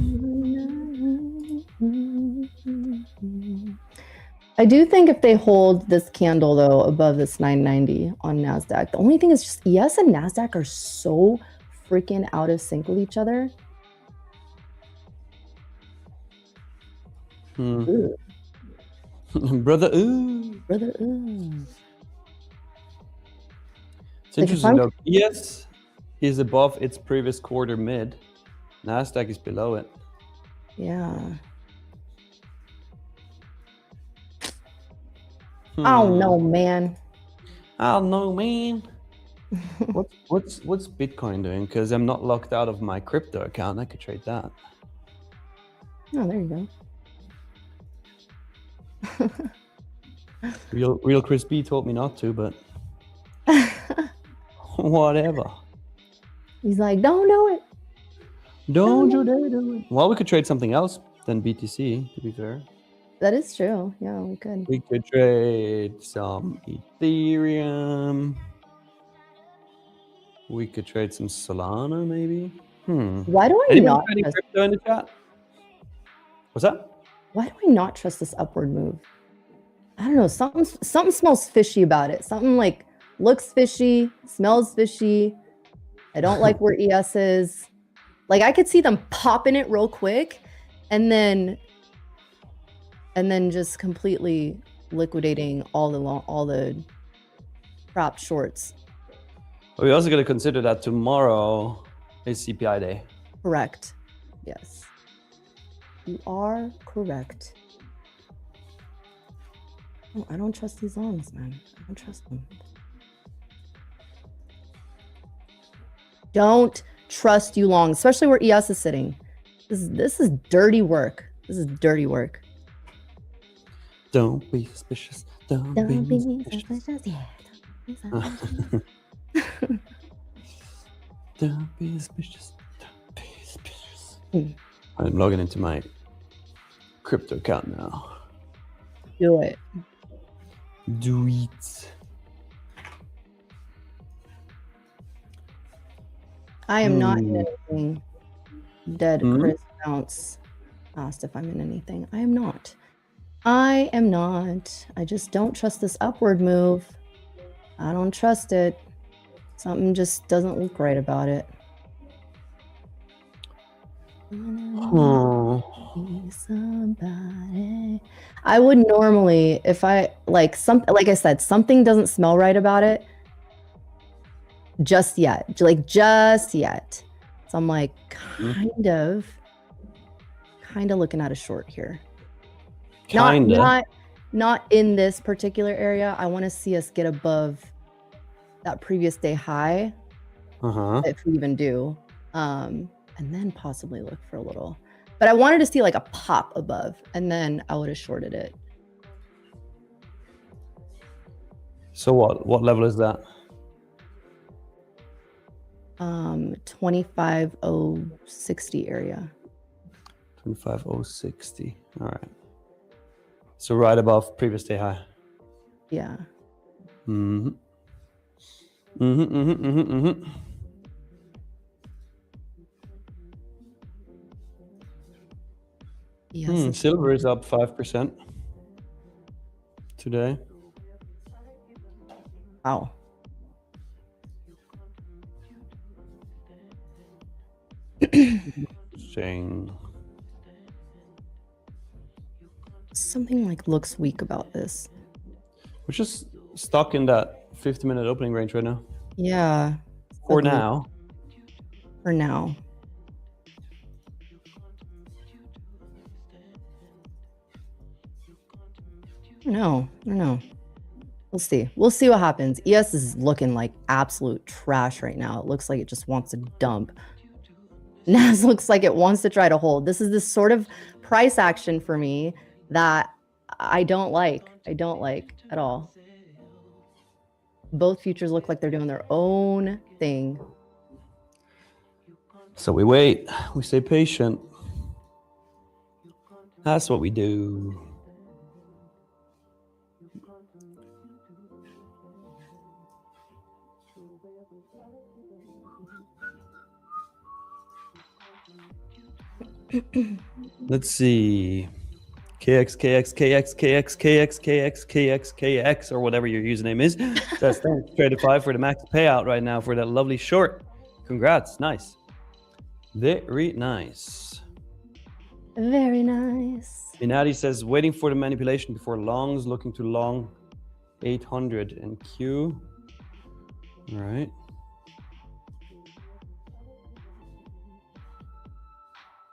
I do think if they hold this candle though above this 990 on NASDAQ, the only thing is just ES and NASDAQ are so freaking out of sync with each other. Ooh. Brother, ooh. Brother, ooh. It's interesting though. ES is above its previous quarter mid. NASDAQ is below it. Yeah. I don't know, man. I don't know, man. What's Bitcoin doing? Because I'm not locked out of my crypto account. I could trade that. Oh, there you go. Real Chris B told me not to, but whatever. He's like, don't do it. Don't you dare do it. Well, we could trade something else than BTC, to be fair. That is true. Yeah, we could. We could trade some Ethereum. We could trade some Solana, maybe. Why do I Anyone not trading trust, crypto in the chat? What's that? why do I not trust this upward move? I don't know. Something smells fishy about it. Something like looks fishy, smells fishy. I don't like where ES is. Like I could see them popping it real quick and then just completely liquidating all the crap shorts. We also got to consider that tomorrow is CPI day. Correct. Yes. You are correct. Oh, I don't trust these longs, man. I don't trust them. Don't trust you long, especially where ES is sitting. This is dirty work. This is dirty work. Don't be suspicious. Don't be suspicious. Yeah. Don't be suspicious. Don't be suspicious. I'm logging into my crypto account now. Do it. Do it. I am not in anything. Dead Chris Bounce asked if I'm in anything. I am not. I am not. I just don't trust this upward move. I don't trust it. Something just doesn't look right about it. Somebody. I would normally, if I like I said, something doesn't smell right about it just yet. Just yet. So I'm like kind of looking at a short here. Not in this particular area. I want to see us get above that previous day high. If we even do. And then possibly look for a little. But I wanted to see like a pop above, and then I would have shorted it. So what level is that? 25060 area. 25060. All right. So right above previous day high. Yeah. Yes. Silver is up 5% today. Wow. Interesting. Something like looks weak about this. We're just stuck in that 50-minute opening range right now. Yeah. For now. For now. No. We'll see. We'll see what happens. ES is looking like absolute trash right now. It looks like it just wants to dump. NAS looks like it wants to try to hold. This is the sort of price action for me that I don't like. I don't like at all. Both futures look like they're doing their own thing. So we wait. We stay patient. That's what we do. Let's see. KX, or whatever your username is. That's thanks, Tradeify, for the max payout right now for that lovely short. Congrats. Nice. Very nice. Very nice. Inadi says, waiting for the manipulation before longs, looking to long 800 in Q. All right.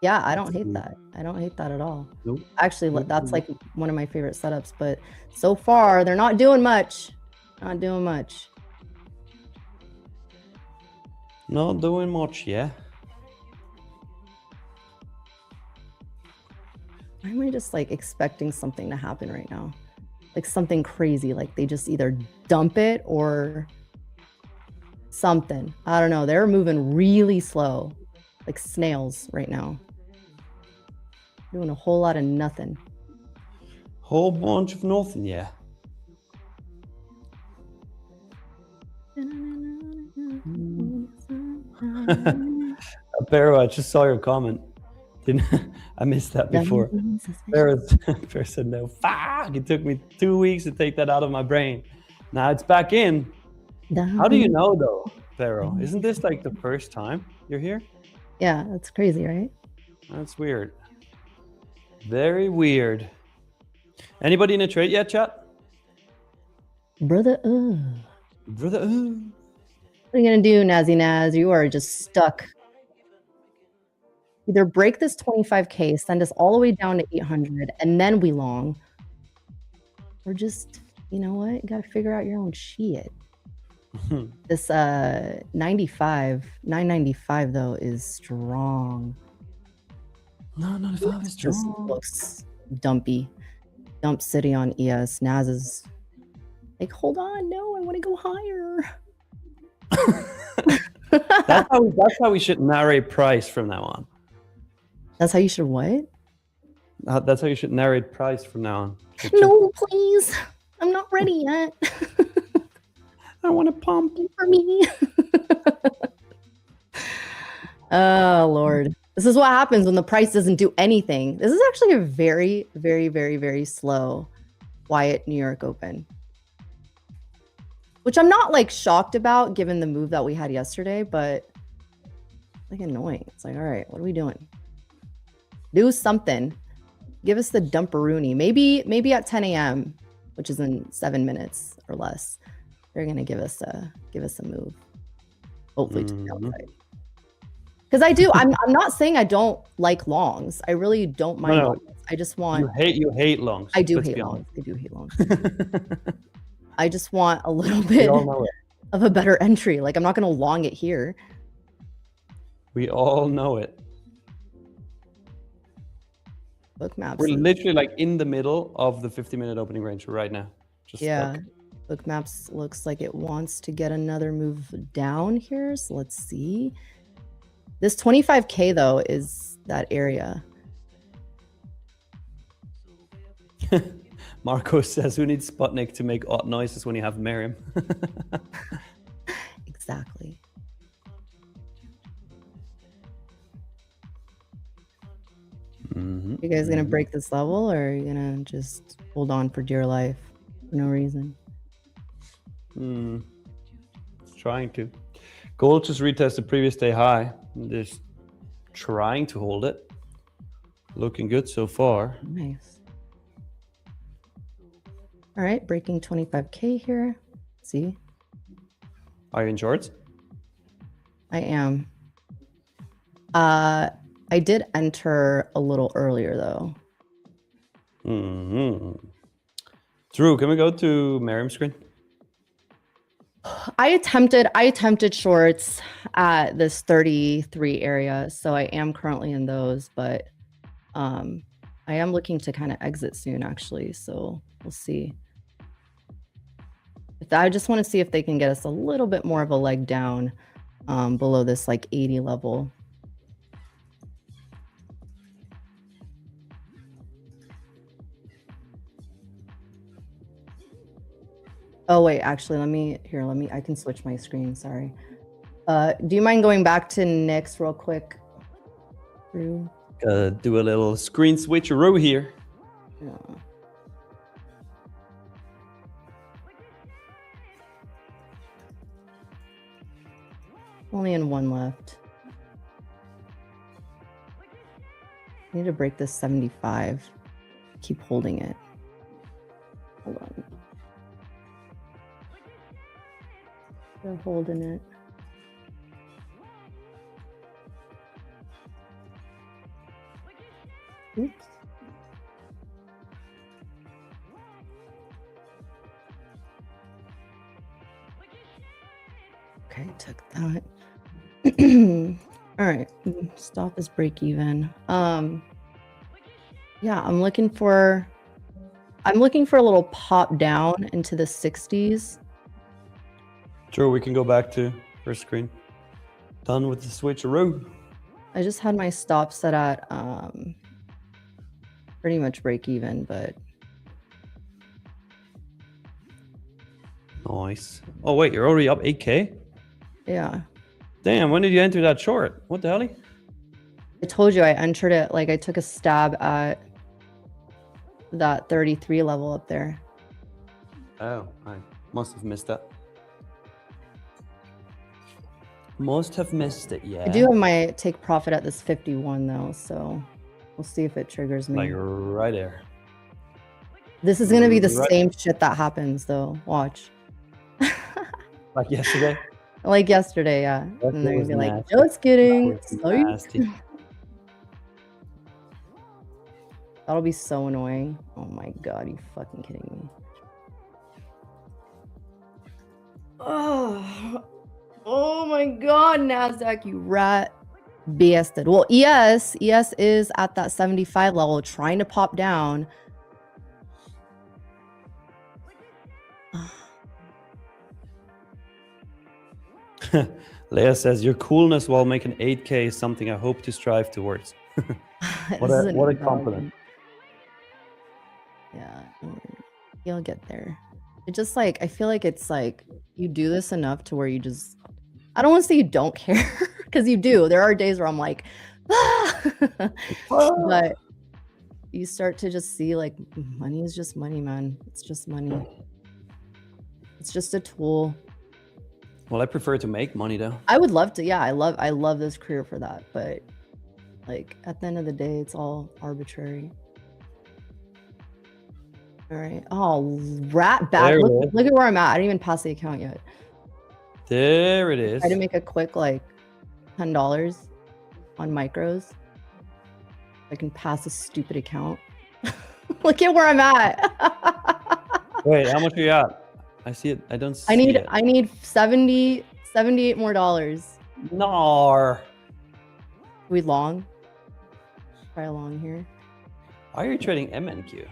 Yeah, I don't hate that. I don't hate that at all. Nope. Actually, that's like one of my favorite setups, but so far they're not doing much. Not doing much. Not doing much, yeah. Why am I just like expecting something to happen right now? Like something crazy, like they just either dump it or something. I don't know. They're moving really slow, like snails right now. Doing a whole lot of nothing. Whole bunch of nothing, yeah. Pero, I just saw your comment. Didn't I missed that before? Pero said no. Fuck! It took me 2 weeks to take that out of my brain. Now it's back in. How do you know though, Pero? Isn't this like the first time you're here? Yeah, that's crazy, right? That's weird. Very weird. Anybody in a trade yet, chat? Brother, Brother, what are you gonna do, Nazi Naz? You are just stuck. Either break this 25K, send us all the way down to 800, and then we long. Or just, you know what? You gotta figure out your own shit. This 995 though is strong. No, 95 is Just strong. looks dumpy. Dump city on ES. Naz is like, hold on, no, I want to go higher. That's how we should narrate price from now on. That's how you should what? That's how you should narrate price from now on. No, please. I'm not ready yet. I want to pump for me. Oh Lord. This is what happens when the price doesn't do anything. This is actually a very, very, very, very slow, quiet New York Open. Which I'm not like shocked about given the move that we had yesterday, but like annoying. It's like, all right, what are we doing? Do something. Give us the dumperoony. Maybe at 10 a.m., which is in 7 minutes or less, they're gonna give us a move. Hopefully to the downside. Because I'm not saying I don't like longs. I really don't mind longs. I just want you hate longs. I do hate longs. I do hate longs. I just want a little bit of a better entry. Like I'm not gonna long it here. We all know it. Book maps. We're literally like in the middle of the 50-minute opening range right now. Just yeah. stuck. Book maps looks like it wants to get another move down here. So let's see. This 25K though is that area. Marco says, who needs Sputnik to make odd noises when you have Miriam? Exactly. You guys gonna break this level, or are you gonna just hold on for dear life for no reason? Trying to. Gold just retested previous day high. Just trying to hold it. Looking good so far. Nice. All right, breaking 25K here. Let's see. Are you in shorts? I am. I did enter a little earlier though. Drew, can we go to Miriam's screen? I attempted shorts at this 33 area, so I am currently in those, but I am looking to kind of exit soon actually, so we'll see. I just want to see if they can get us a little bit more of a leg down below this like 80 level. Oh wait, actually, I can switch my screen, sorry. Do you mind going back to Nick's real quick? Do a little screen switcheroo here. Yeah. Only in one left. I need to break this 75. Keep holding it. Hold on. They're holding it. Oops. Okay, took that. All right, stop is break even. Yeah, I'm looking for a little pop down into the 60s. Drew, we can go back to first screen. Done with the switcheroo. I just had my stop set at pretty much break even, but nice. Oh wait, you're already up 8K? yeah. Damn, when did you enter that short? What the hell? I told you I entered it, like I took a stab at that 33 level up there. Oh, I must have missed that. Must have missed it, yeah. I do have my take profit at this 51 though, so we'll see if it triggers me. Like right there. This is gonna be the same shit that happens though. Watch. Like yesterday? Like yesterday, yeah. That And they're gonna be like, nasty. just kidding. That was Sorry. nasty. That'll be so annoying. Oh my god, you fucking kidding me? Oh my god, NASDAQ, you rat bastard. Well, ES is at that 75 level, trying to pop down. Leia says, your coolness while making 8K is something I hope to strive towards. What a compliment. Yeah, you'll get there. It just I feel like it's like you do this enough to where you just, I don't want to say you don't care Because you do. There are days where I'm like, but you start to just see like money is just money, man. It's just money. It's just a tool. Well, I prefer to make money though. I would love to. Yeah, I love this career for that. But like at the end of the day, it's all arbitrary. All right. Oh, rat back. Look at where I'm at. I didn't even pass the account yet. There it is. Try to make a quick like $10 on micros. I can pass a stupid account. Look at where I'm at. Wait, how much are you at? I see it. I don't see it. I need 78 more dollars. No. We long? Try long here. Why are you trading MNQ?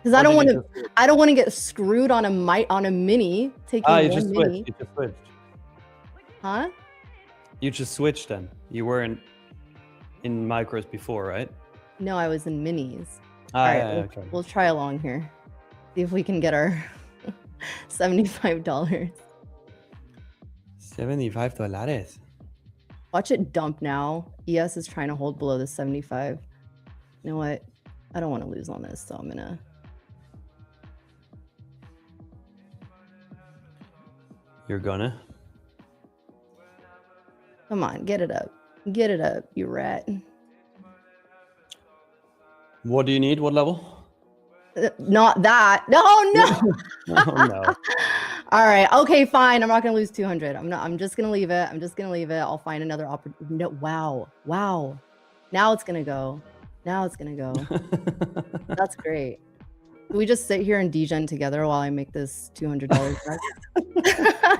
Because I don't want to get screwed on a mini. Taking you one just mini. switched. You just switched. Huh? You just switched then. You weren't in micros before, right? No, I was in minis. All right, we'll try along here. See if we can get our $75. $75. Watch it dump now. ES is trying to hold below the 75. You know what? I don't want to lose on this, so I'm gonna. You're gonna? Come on, get it up. Get it up, you rat. What do you need? What level? Not that. No. Oh, no. All right. Okay, fine. I'm not gonna lose 200. I'm just gonna leave it. I'll find another opportunity. No, wow. Now it's gonna go. That's great. Can we just sit here and degen together while I make this $200 back?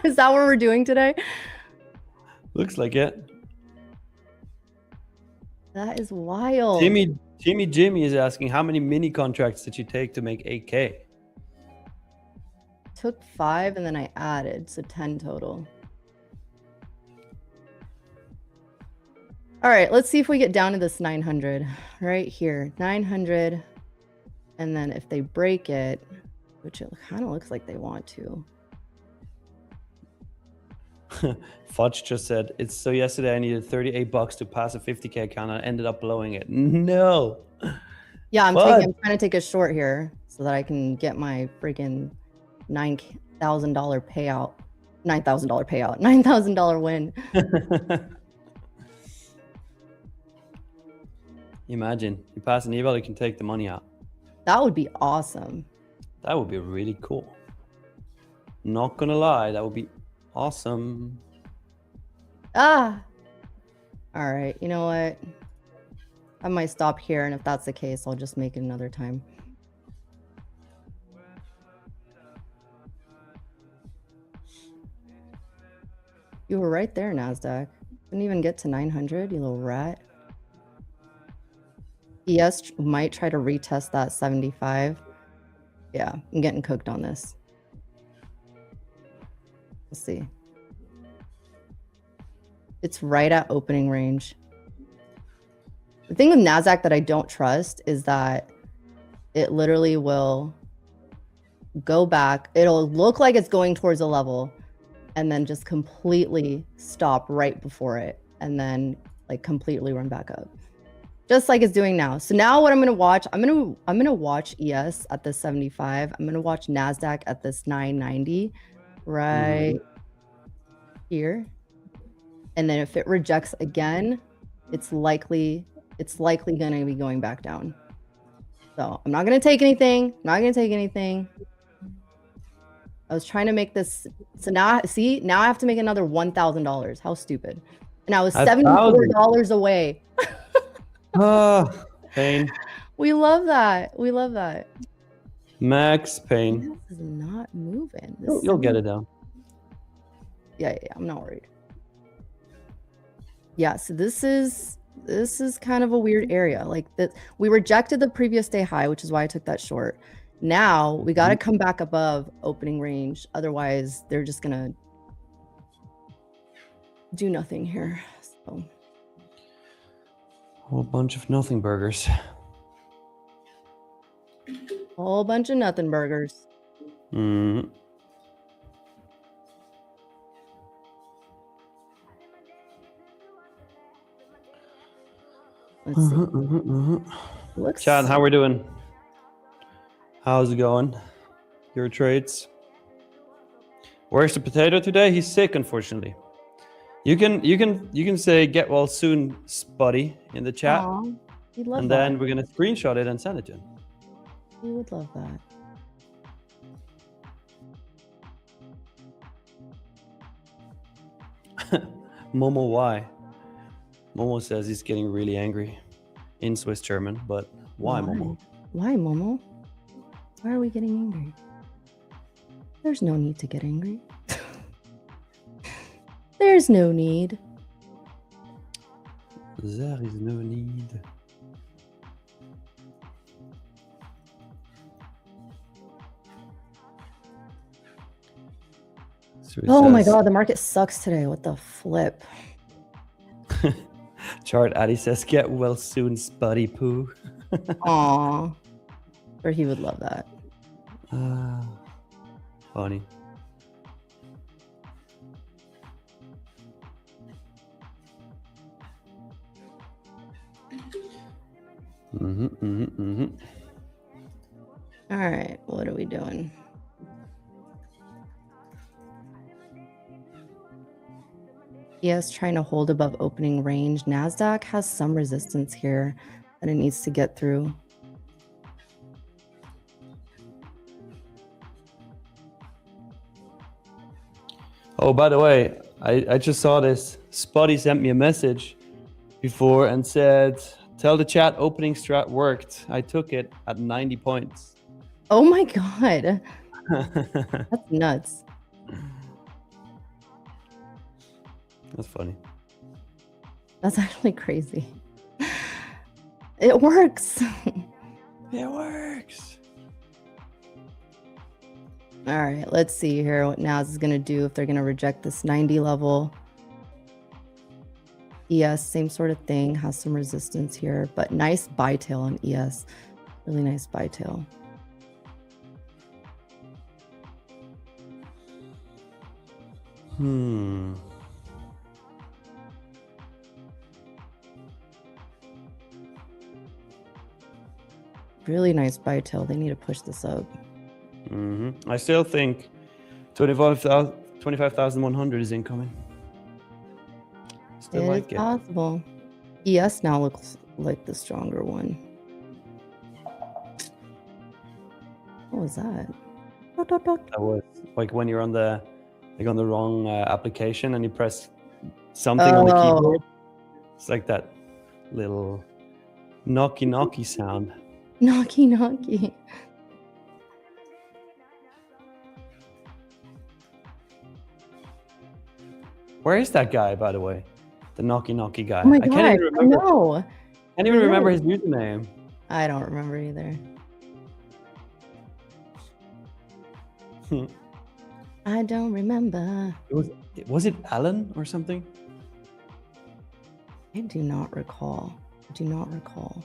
Is that what we're doing today? Looks like it. That is wild. Jimmy is asking, how many mini contracts did you take to make 8K? Took 5 and then I added, so 10 total. All right, let's see if we get down to this 900 right here. 900, and then if they break it, which it kind of looks like they want to. Fudge just said, so yesterday I needed $38 to pass a 50K account and I ended up blowing it. No. Yeah, I'm trying to take a short here so that I can get my freaking $9,000 payout. $9,000 win. Imagine you pass an eval, you can take the money out. That would be awesome. That would be really cool. Not gonna lie, that would be awesome. All right, you know what? I might stop here, and if that's the case, I'll just make it another time. You were right there, NASDAQ. Didn't even get to 900, you little rat. ES might try to retest that 75. Yeah, I'm getting cooked on this. Let's see. It's right at opening range. The thing with NASDAQ that I don't trust is that it literally will go back. It'll look like it's going towards a level and then just completely stop right before it and then like completely run back up. Just like it's doing now. So now what I'm gonna watch, I'm gonna watch ES at this 75. I'm gonna watch NASDAQ at this 990 right here. And then if it rejects again, it's likely gonna be going back down. So I'm not gonna take anything. I was trying to make this. So now, see, now I have to make another $1,000. How stupid. And I was $74 away. Pain. We love that. Max pain. This is not moving. You'll get it down. Yeah, I'm not worried. Yeah, so this is kind of a weird area. Like that, we rejected the previous day high, which is why I took that short. Now we got to come back above opening range. Otherwise, they're just gonna do nothing here. So. Whole bunch of nothing burgers. Whole bunch of nothing burgers. Let's see. Looks Chad, how we doing? How's it going? Your trades? Where's the potato today? He's sick, unfortunately. You can say get well soon, Spuddy, in the chat, Aw, he'd love and that. then we're gonna screenshot it and send it to him. He would love that. Momo, why? Momo says he's getting really angry in Swiss German, but why, Momo? Why, Momo? Why are we getting angry? There's no need to get angry. There's no need. There is no need. So it Oh my says- god, the market sucks today. What the flip? Chart Addy says, get well soon, Spuddy Poo. Aw. Or he would love that. Funny. All right, what are we doing? Yes, trying to hold above opening range. NASDAQ has some resistance here that it needs to get through. Oh, by the way, I just saw this. Spotty sent me a message before and said, tell the chat opening strat worked. I took it at 90 points. Oh my god. That's nuts. That's funny. That's actually crazy. It works. It works. All right, let's see here what NAS is going to do if they're going to reject this 90 level. ES, same sort of thing, has some resistance here, but nice buy tail on ES. Really nice buy tail. Really nice buy tail. They need to push this up. I still think 25,100 is incoming. Still It like is it. possible. ES now looks like the stronger one. What was that? Dot, dot, dot. That was like when you're on the wrong application and you press something on the Oh. keyboard. It's like that little knocky sound. Knocky knocky. Where is that guy, by the way? The knocky guy. Oh my I god, can't even remember. no. Can't even I know. remember his username. I don't remember either. I don't remember. Was it Alan or something? I do not recall. I do not recall.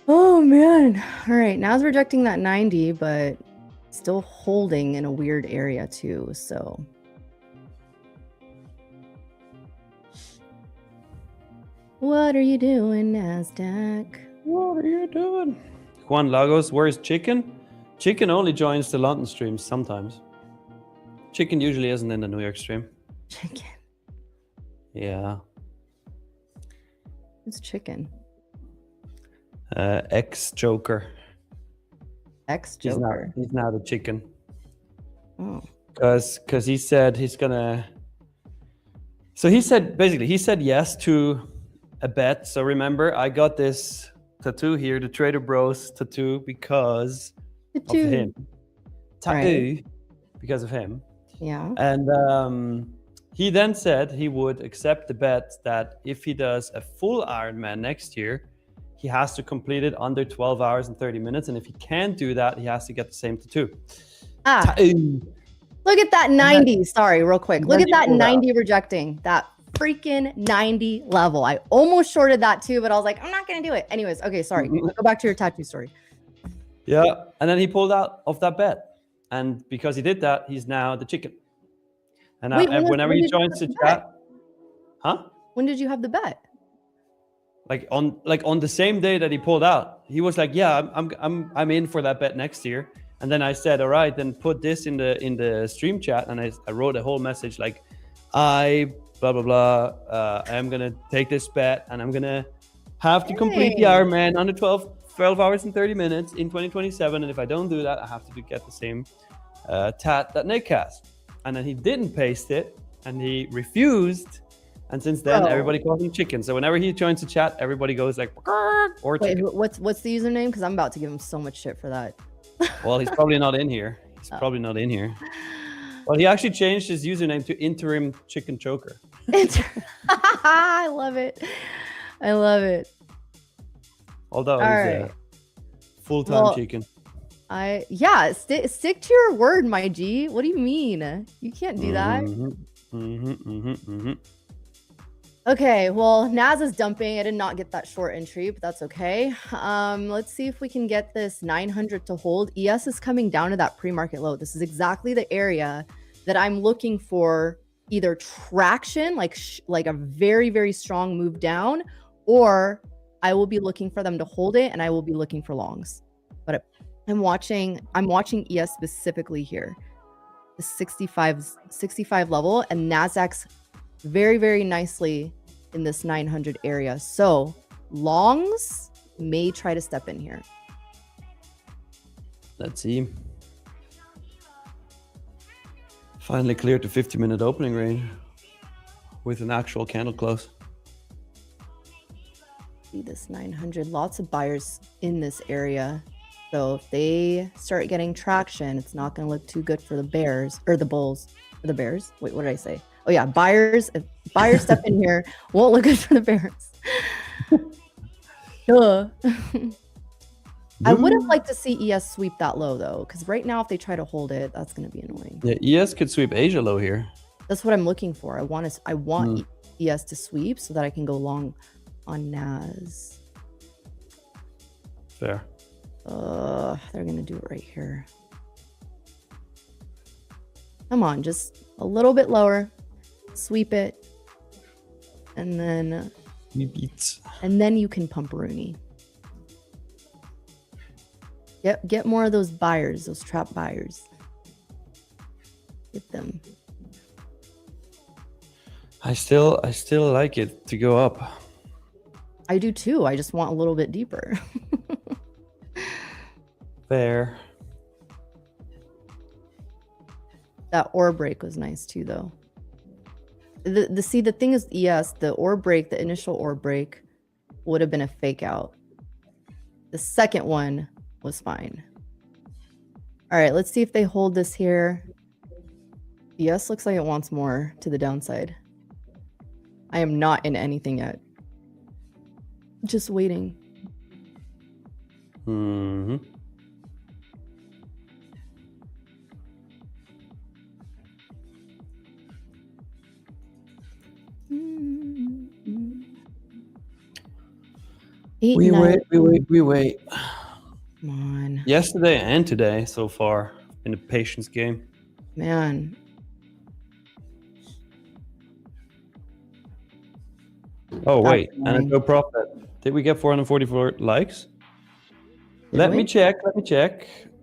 Oh man. All right, now it's rejecting that 90, but still holding in a weird area too, so. What are you doing, NASDAQ? What are you doing? Juan Lagos, where's Chicken? Chicken only joins the London streams sometimes. Chicken usually isn't in the New York stream. Chicken. Yeah. It's chicken. Ex-Joker. Ex-Joker. He's now the chicken. Oh. Because he said he's gonna. So he said yes to a bet. So remember, I got this tattoo here, the Trader Bros tattoo, because of him. Tattoo, because of him. Yeah. And he then said he would accept the bet that if he does a full Ironman next year, he has to complete it under 12 hours and 30 minutes. And if he can't do that, he has to get the same tattoo. Ah, Tattoo. look at that 90. Sorry, real quick. Look at that 90 90 rejecting. That freaking 90 level. I almost shorted that too, but I was like, I'm not going to do it. Anyways, okay, sorry. Go back to your tattoo story. Yeah. And then he pulled out of that bet. And because he did that, he's now the chicken. And Wait, whenever when he did you joins have the the bet? chat, huh? When did you have the bet? like on the same day that he pulled out, he was like, "Yeah, I'm in for that bet next year." And then I said, "All right, then put this in the stream chat." And I wrote a whole message like, "I blah blah blah. I'm gonna take this bet, and I'm gonna have to complete the Ironman under 12 hours and 30 minutes in 2027. And if I don't do that, I have to get the same tat that Nick has." And then he didn't paste it, and he refused. And since then, everybody calls him Chicken. So whenever he joins the chat, everybody goes like, or Wait, Chicken. what's the username? Because I'm about to give him so much shit for that. Well, he's probably not in here. He's probably not in here. Well, he actually changed his username to Interim Chicken Choker. I love it. I love it. Although All he's right. a full-time chicken. Stick to your word, my G. What do you mean? You can't do that. Okay, well, Naz is dumping. I did not get that short entry, but that's okay. Let's see if we can get this 900 to hold. ES is coming down to that pre-market low. This is exactly the area that I'm looking for, either traction, like a very, very strong move down, or I will be looking for them to hold it, and I will be looking for longs. But I'm watching ES specifically here, the 65 level, and Nasdaq's very, very nicely in this 900 area. So longs may try to step in here. Let's see. Finally cleared the 50-minute opening range with an actual candle close. See this 900, lots of buyers in this area. So if they start getting traction, it's not going to look too good for the bears or the bulls or the bears. Wait, what did I say? Oh yeah, buyers. If buyers step in here, won't look good for the bears. Duh. I would have liked to see ES sweep that low though, because right now if they try to hold it, that's going to be annoying. Yeah, ES could sweep Asia low here. That's what I'm looking for. I want ES to sweep so that I can go long on NAS. Fair. They're going to do it right here. Come on, just a little bit lower. Sweep it. And then you can pump Rooney. Get more of those buyers, those trap buyers. Get them. I still like it to go up. I do too. I just want a little bit deeper. Fair. That ore break was nice too, though. The thing is, yes, the ore break, the initial ore break would have been a fake out. The second one was fine. All right, let's see if they hold this here. Yes, looks like it wants more to the downside. I am not in anything yet. Just waiting. Mm-hmm. We wait. Come on. Yesterday and today so far in the patience game. Man. Oh, wait. And a no profit. Did we get 444 likes? Let me check.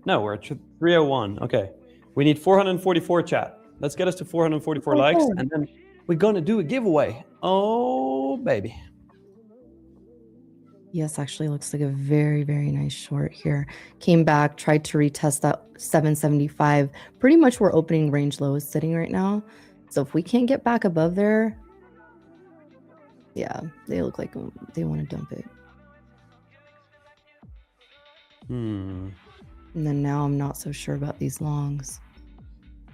No, we're at 301. Okay. We need 444 chat. Let's get us to 444 likes, and then we're going to do a giveaway. Oh, baby. Yes, actually looks like a very, very nice short here. Came back, tried to retest that 775. Pretty much where opening range low is sitting right now. So if we can't get back above there, yeah, they look like they want to dump it. And then now I'm not so sure about these longs,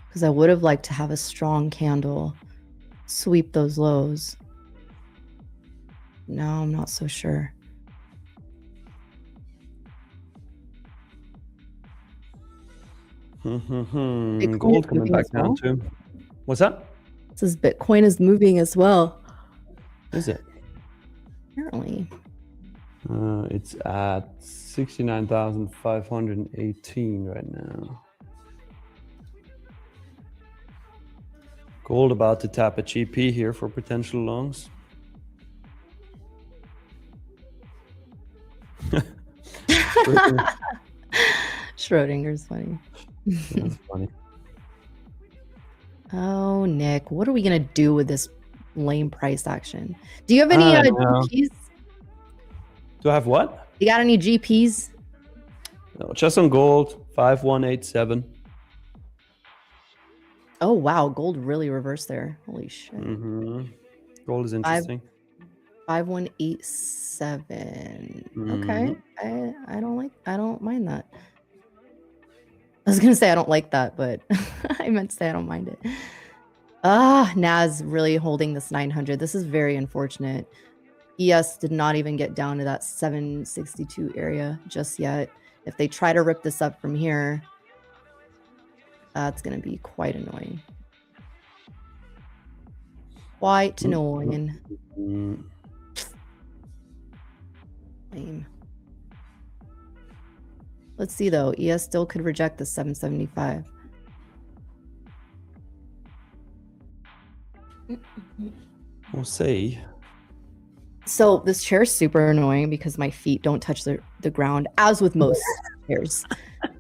because I would have liked to have a strong candle sweep those lows. Now I'm not so sure. Gold coming back down too. What's that? It says Bitcoin is moving as well. Is it? Apparently. It's at 69,518 right now. Gold about to tap a GP here for potential longs. Schrodinger's funny. That's funny. Oh, Nick, what are we gonna do with this lame price action? Do you have any I don't know. GPs? Do I have what? You got any GPs? No, just on gold, 5187. Oh wow, gold really reversed there. Holy shit. Mm-hmm. Gold is interesting. 5187. Mhm. Okay. I don't mind that. I was gonna say I don't like that, but I meant to say I don't mind it. Naz really holding this 900. This is very unfortunate. ES did not even get down to that 762 area just yet. If they try to rip this up from here, that's gonna be quite annoying. Quite annoying. Mm. Lame. Let's see though. ES still could reject the 775. We'll see. So this chair is super annoying because my feet don't touch the ground, as with most chairs.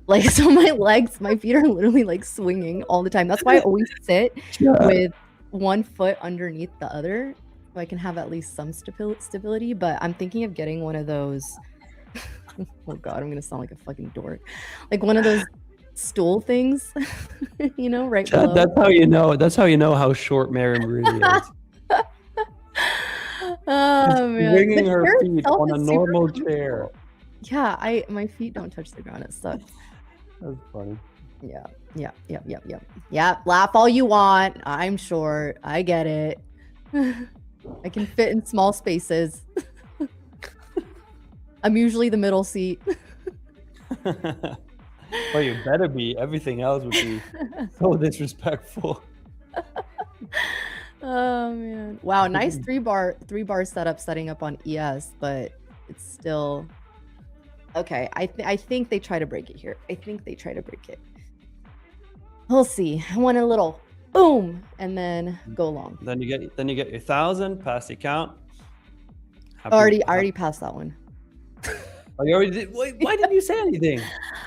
Like, so my feet are literally like swinging all the time. That's why I always sit with one foot underneath the other, so I can have at least some stability. But I'm thinking of getting one of those. Oh God, I'm gonna sound like a fucking dork. Like one of those stool things, you know, right below. That's how you know. That's how you know how short Miriam really is. Oh man, Swinging the her chair feet itself on a is super normal comfortable. chair. Yeah, my feet don't touch the ground. It sucks. That's funny. Yeah. Laugh all you want. I'm short. I get it. I can fit in small spaces. I'm usually the middle seat. Well, you better be. Everything else would be so disrespectful. Oh man! Wow, nice three bar setup setting up on ES, but it's still okay. I think they try to break it here. I think they try to break it. We'll see. I want a little boom and then go long. Then you get your 1,000 past the account. I already passed that one. Oh, you already did. Why didn't you say anything?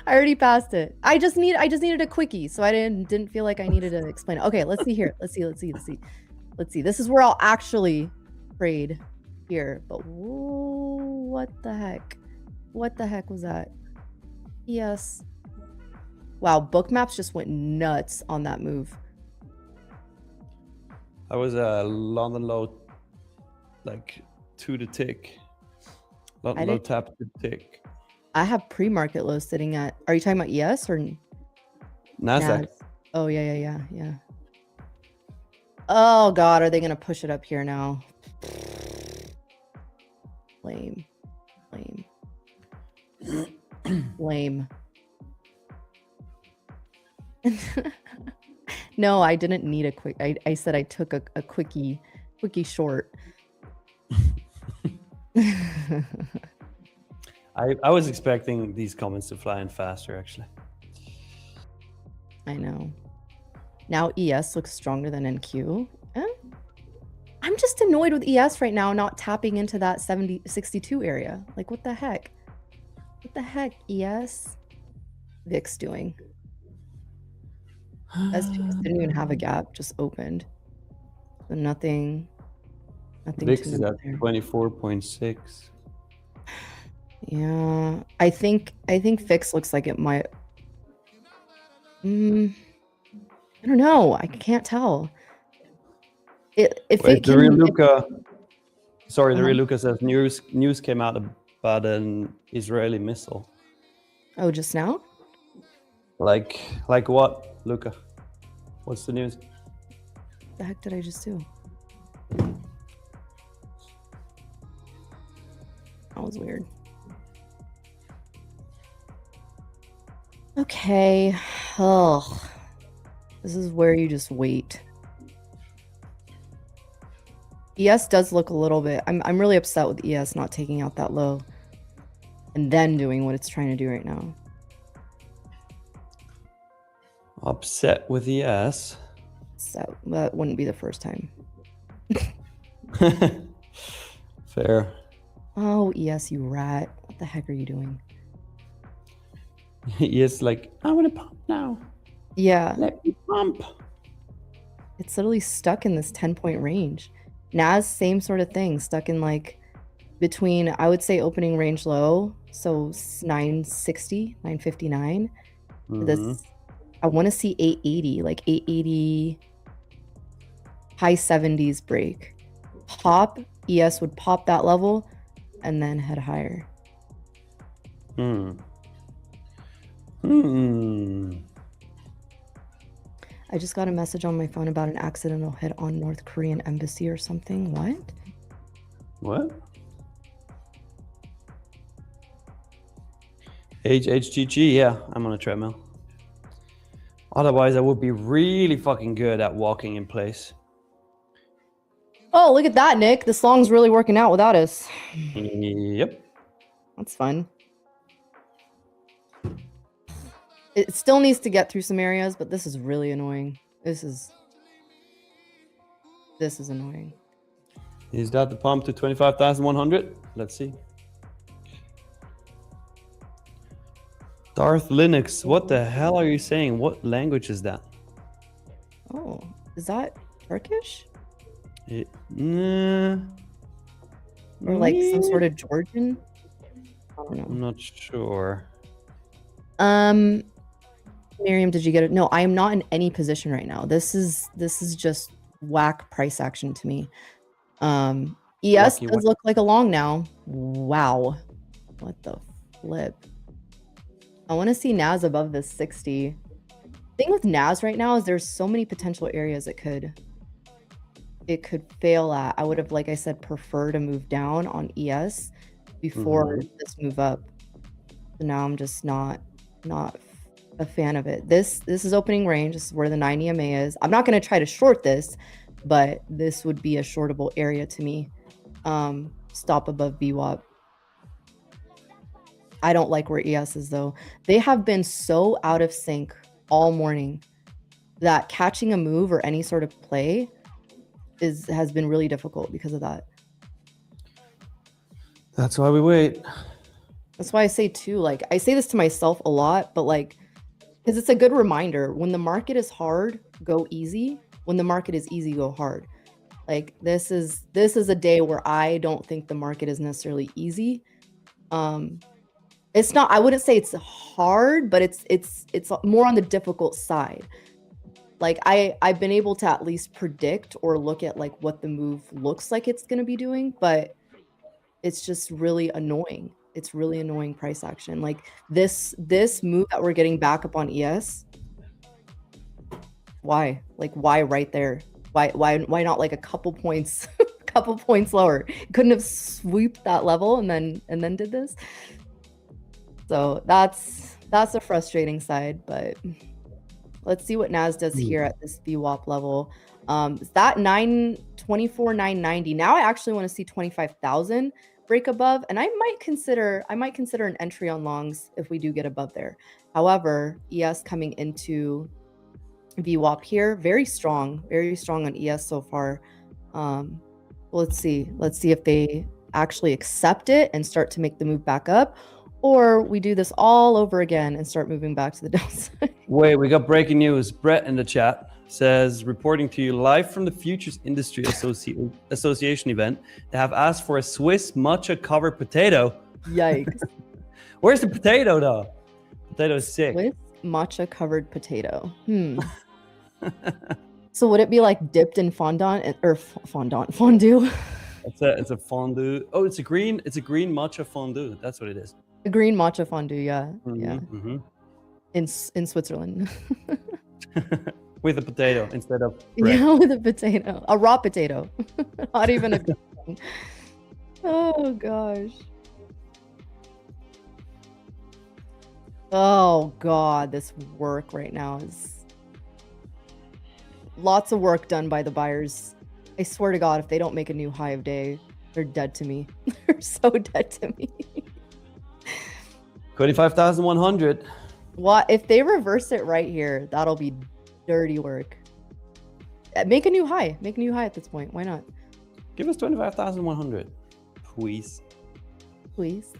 I already passed it. I just needed a quickie, so I didn't feel like I needed to explain it. Okay, let's see here. Let's see. This is where I'll actually trade here. But whoa, what the heck? What the heck was that? Yes. Wow, Bookmaps just went nuts on that move. I was a London low, like 2 to tick. London low tap to tick. I have pre-market low sitting at. Are you talking about ES or Nasdaq? Oh yeah. Oh God, are they gonna push it up here now? Lame. No, I didn't need a quick. I said I took a quickie short. I was expecting these comments to fly in faster, actually. I know. Now ES looks stronger than NQ. I'm just annoyed with ES right now not tapping into that 62 area. Like, what the heck? What the heck, ES? VIX doing? SPX didn't even have a gap, just opened. So nothing. VIX is at 24.6. Yeah, I think VIX looks like it might. I don't know. I can't tell. The real Luca says news came out about an Israeli missile. Oh, just now? Like what, Luca? What's the news? What the heck did I just do? That was weird. Okay. Oh, this is where you just wait. ES does look a little bit. I'm really upset with ES not taking out that low and then doing what it's trying to do right now. Upset with ES. So that wouldn't be the first time. Fair. Oh, yes, you rat. What the heck are you doing? Yes, like, I want to pump now. Yeah, Let me pump. it's literally stuck in this 10-point range. NAS, same sort of thing, stuck in like between, I would say, opening range low, so 960, 959. This, I want to see 880, like 880, high 70s break. Pop, ES would pop that level and then head higher. I just got a message on my phone about an accidental hit on North Korean embassy or something. What? What? HHGG, yeah, I'm on a treadmill. Otherwise, I would be really fucking good at walking in place. Oh, look at that, Nick. The song's really working out without us. Yep. That's fun. It still needs to get through some areas, but this is really annoying. This is annoying. Is that the pump to 25,100? Let's see. Darth Linux, what the hell are you saying? What language is that? Oh, is that Turkish? Nah. Or like some sort of Georgian? I don't know. I'm not sure. Miriam, did you get it? No, I am not in any position right now. This is just whack price action to me. ES Lucky does one. look like a long now. Wow. What the flip? I want to see NAS above this 60. Thing with NAS right now is there's so many potential areas it could fail at. I would have, like I said, preferred a move down on ES before this move up. So now I'm just not a fan of it. This is opening range. This is where the 9 EMA is. I'm not going to try to short this, but this would be a shortable area to me. Stop above VWAP. I don't like where ES is though. They have been so out of sync all morning that catching a move or any sort of play has been really difficult because of that. That's why we wait. That's why I say too, like I say this to myself a lot, but like, because it's a good reminder, when the market is hard, go easy. When the market is easy, go hard. Like this is a day where I don't think the market is necessarily easy. It's not, I wouldn't say it's hard, but it's more on the difficult side. Like I've been able to at least predict or look at like what the move looks like it's going to be doing, but it's just really annoying. It's really annoying price action. Like this move that we're getting back up on ES. Why? Like why right there? Why not like a couple points couple points lower? Couldn't have swooped that level and then did this. So that's a frustrating side, but let's see what NAS does here at this VWAP level. That 924,990. Now I actually want to see 25,000 break above, and I might consider an entry on longs if we do get above there. However, ES coming into VWAP here, very strong on ES so far. Let's see if they actually accept it and start to make the move back up, or we do this all over again and start moving back to the downside. Wait, we got breaking news. Brett in the chat says, reporting to you live from the Futures Industry Association event. They have asked for a Swiss matcha covered potato. Yikes. Where's the potato though? Potato is sick. Swiss matcha covered potato. So would it be like dipped in fondant or fondue? It's a fondue. Oh, it's a green matcha fondue. That's what it is. A green matcha fondue, yeah. Yeah. Mm-hmm. In Switzerland. With a potato instead of bread. Yeah, with a potato. A raw potato. Not even a good one. Oh gosh. Oh god, this work right now is lots of work done by the buyers. I swear to God, if they don't make a new high of day, they're dead to me. They're so dead to me. 25,100. What if they reverse it right here? That'll be dirty work. Make a new high. Make a new high at this point. Why not? Give us 25,100, please. please.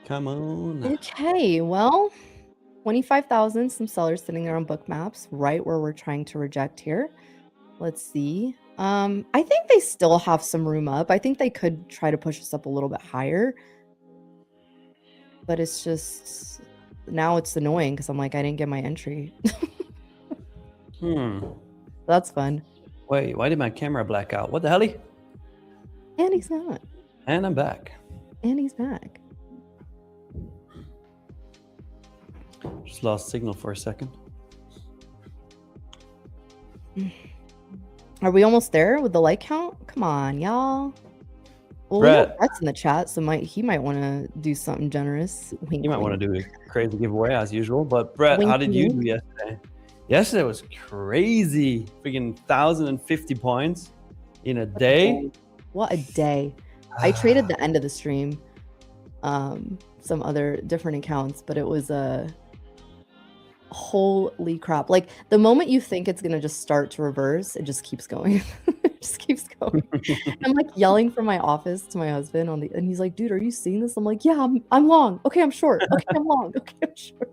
Come on. Okay, well, 25,000, some sellers sitting there on book maps, right where we're trying to reject here. Let's see. I think they still have some room up. I think they could try to push us up a little bit higher. But it's just, now it's annoying because I'm like, I didn't get my entry. That's fun. Wait, why did my camera black out? What the hell? And he's not. And I'm back. And he's back. Just lost signal for a second. Are we almost there with the like count? Come on, y'all. Well, Brett. Brett's in the chat, so he might want to do something generous. Wink, You might want to do a crazy giveaway as usual. But Brett, Wink, how did you do wink. yesterday? Yesterday was crazy. Freaking 1,050 points in a day. What a day. I traded the end of the stream. Some other different accounts, but it was holy crap. Like the moment you think it's gonna just start to reverse, it just keeps going. It just keeps going. And I'm like yelling from my office to my husband and he's like, dude, are you seeing this? I'm like, yeah, I'm long. Okay, I'm short. Okay, I'm long. Okay, I'm short.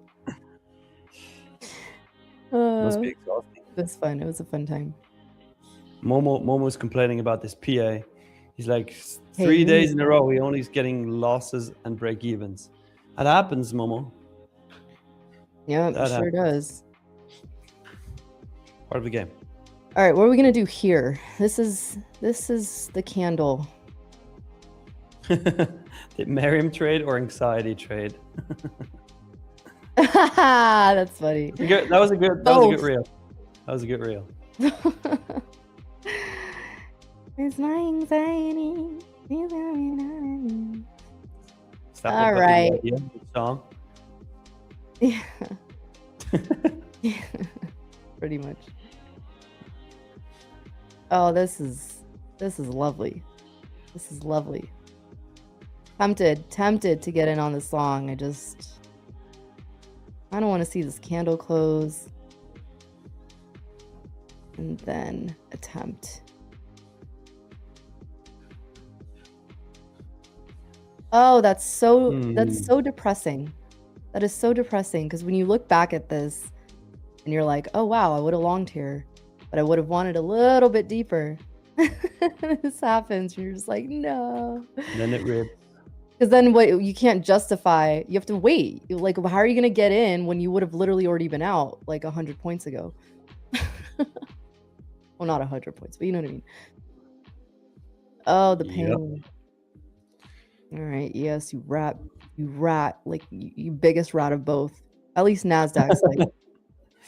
Must be exhausting. It was fun. It was a fun time. Momo's complaining about this PA. He's like, Hey, 3 you days need- in a row, he only is getting losses and break evens. That happens, Momo. Yeah, That it sure does. Part of the game. All right, what are we gonna do here? This is the candle. Did Miriam trade or anxiety trade? That's funny. That was a good Both. reel. That was a good reel. It's my anxiety. Stop All it, but the right. idea of the song. Yeah. Pretty much. Oh, this is lovely. This is lovely. Tempted to get in on the song. I don't want to see this candle close. And then attempt. Oh, that's so depressing. That is so depressing because when you look back at this and you're like, oh wow, I would have longed here, but I would have wanted a little bit deeper. This happens, and you're just like, no. And then it ripped. Because then what you can't justify, you have to wait. Like, how are you gonna get in when you would have literally already been out like 100 points ago? Well, not 100 points, but you know what I mean. Oh, the pain. Yep. All right, yes, you rat, like you biggest rat of both. At least Nasdaq's like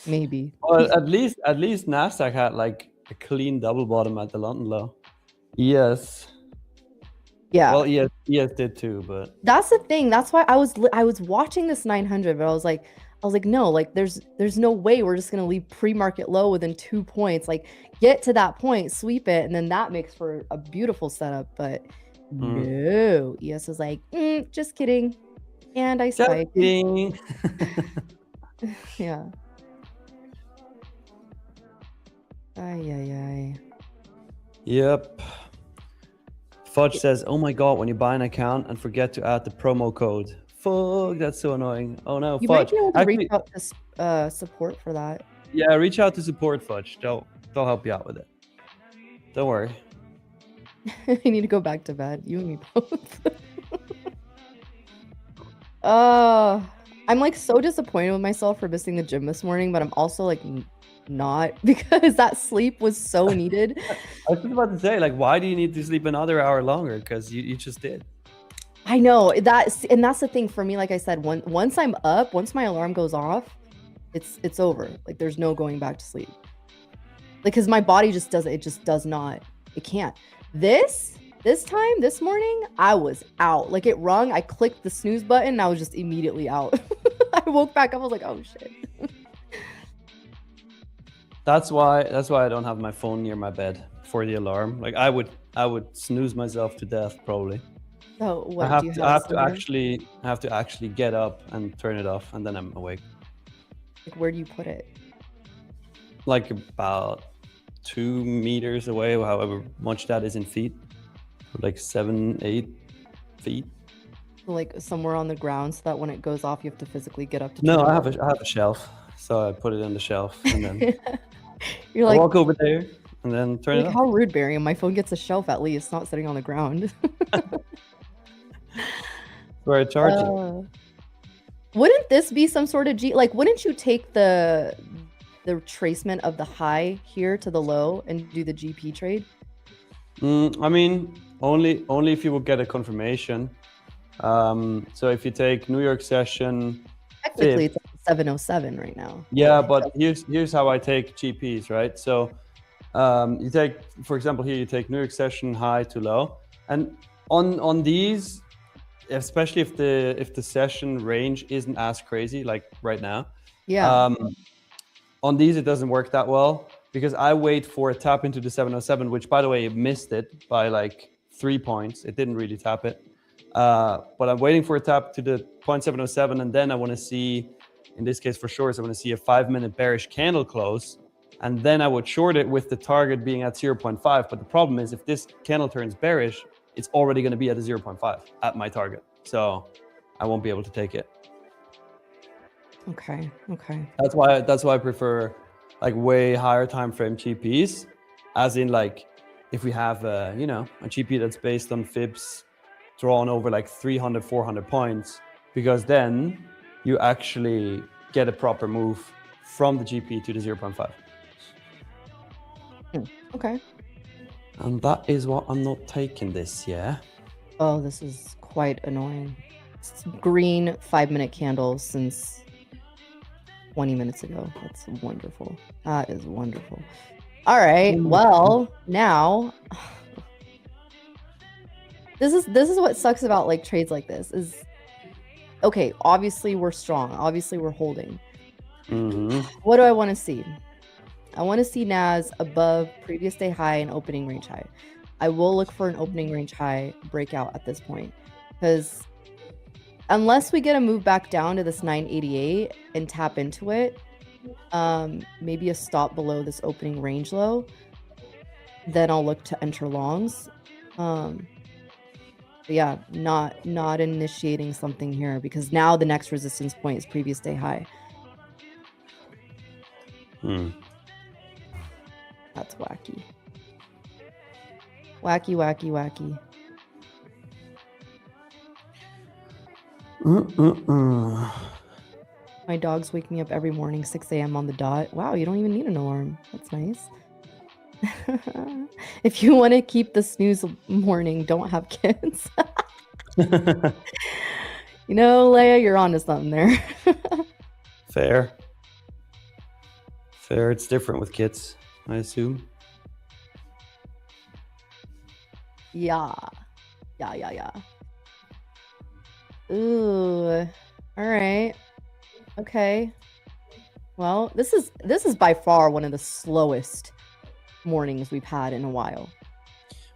maybe. Well, at least Nasdaq had like a clean double bottom at the London low. Yes. Yeah. Well, ES did too, but That's the thing. That's why I was watching this 900, but I was like, no, like there's no way we're just gonna leave pre-market low within 2 points. Like get to that point, sweep it, and then that makes for a beautiful setup. But no, ES was like, just kidding, and I just spiked. kidding. Yeah. Ay. Yep. Fudge says, "Oh my god, when you buy an account and forget to add the promo code. Fuck, that's so annoying. Oh no, You might Fudge. be able to Actually, reach out to support for that. yeah, reach out to support, Fudge. They'll help you out with it. Don't worry. I need to go back to bed. You and me both. I'm like so disappointed with myself for missing the gym this morning, but I'm also like not, because that sleep was so needed. I was just about to say, like, why do you need to sleep another hour longer? Because you just did. I know that's the thing for me. Like I said, once I'm up, once my alarm goes off, it's over. Like there's no going back to sleep. Like, because my body just doesn't. It just does not. It can't. This morning, I was out. Like it rung. I clicked the snooze button. And I was just immediately out. I woke back up. I was like, oh shit. That's why I don't have my phone near my bed for the alarm. Like I would snooze myself to death probably. So what? I do you have to somewhere? actually get up and turn it off, and then I'm awake. Like, where do you put it? like about 2 meters away, however much that is in feet, like 7-8 feet. Like somewhere on the ground, so that when it goes off, you have to physically get up to. No, turn I it have a shelf, so I put it on the shelf and then off. You're I like, walk over there and then turn it off. how rude, Barry. My phone gets a shelf at least, not sitting on the ground. Where I charge it. Wouldn't this be some sort of like? Wouldn't you take the tracement of the high here to the low and do the GP trade? I mean, only if you will get a confirmation. So if you take New York session, Technically, it's 707 right now. yeah, but here's how I take GPs, right? So you take, for example, here you take New York session high to low, and on these, especially if the session range isn't as crazy like right now, Yeah. on these it doesn't work that well because I wait for a tap into the 707, which by the way it missed it by like 3 points. It didn't really tap it, but I'm waiting for a tap to the 0.707, and then I want to see, in this case for shorts, I want to see a 5-minute bearish candle close, and then I would short it with the target being at 0.5. But the problem is, if this candle turns bearish, it's already going to be at a 0.5 at my target, so I won't be able to take it. Okay. That's why I prefer like way higher time frame GPs, as in like if we have a GP that's based on fibs drawn over like 300, 400 points, because then you actually get a proper move from the GP to the 0.5. Okay. And that is what I'm not taking this year. Oh, this is quite annoying. It's green 5-minute candle since 20 minutes ago. That's wonderful. That is wonderful. All right. Well, now this is what sucks about like trades like this is, okay, obviously we're strong. Obviously we're holding. What do I want to see? I want to see NAS above previous day high and opening range high. I will look for an opening range high breakout at this point, because unless we get a move back down to this 988 and tap into it, maybe a stop below this opening range low, then I'll look to enter longs. But yeah, not initiating something here, because now the next resistance point is previous day high. That's wacky. Wacky. My dogs wake me up every morning, 6 a.m. on the dot. Wow, you don't even need an alarm. That's nice. If you want to keep the snooze morning, don't have kids. You know, Leia, you're onto something there. Fair. It's different with kids, I assume. Yeah. Ooh. All right. Okay. Well, this is by far one of the slowest mornings we've had in a while.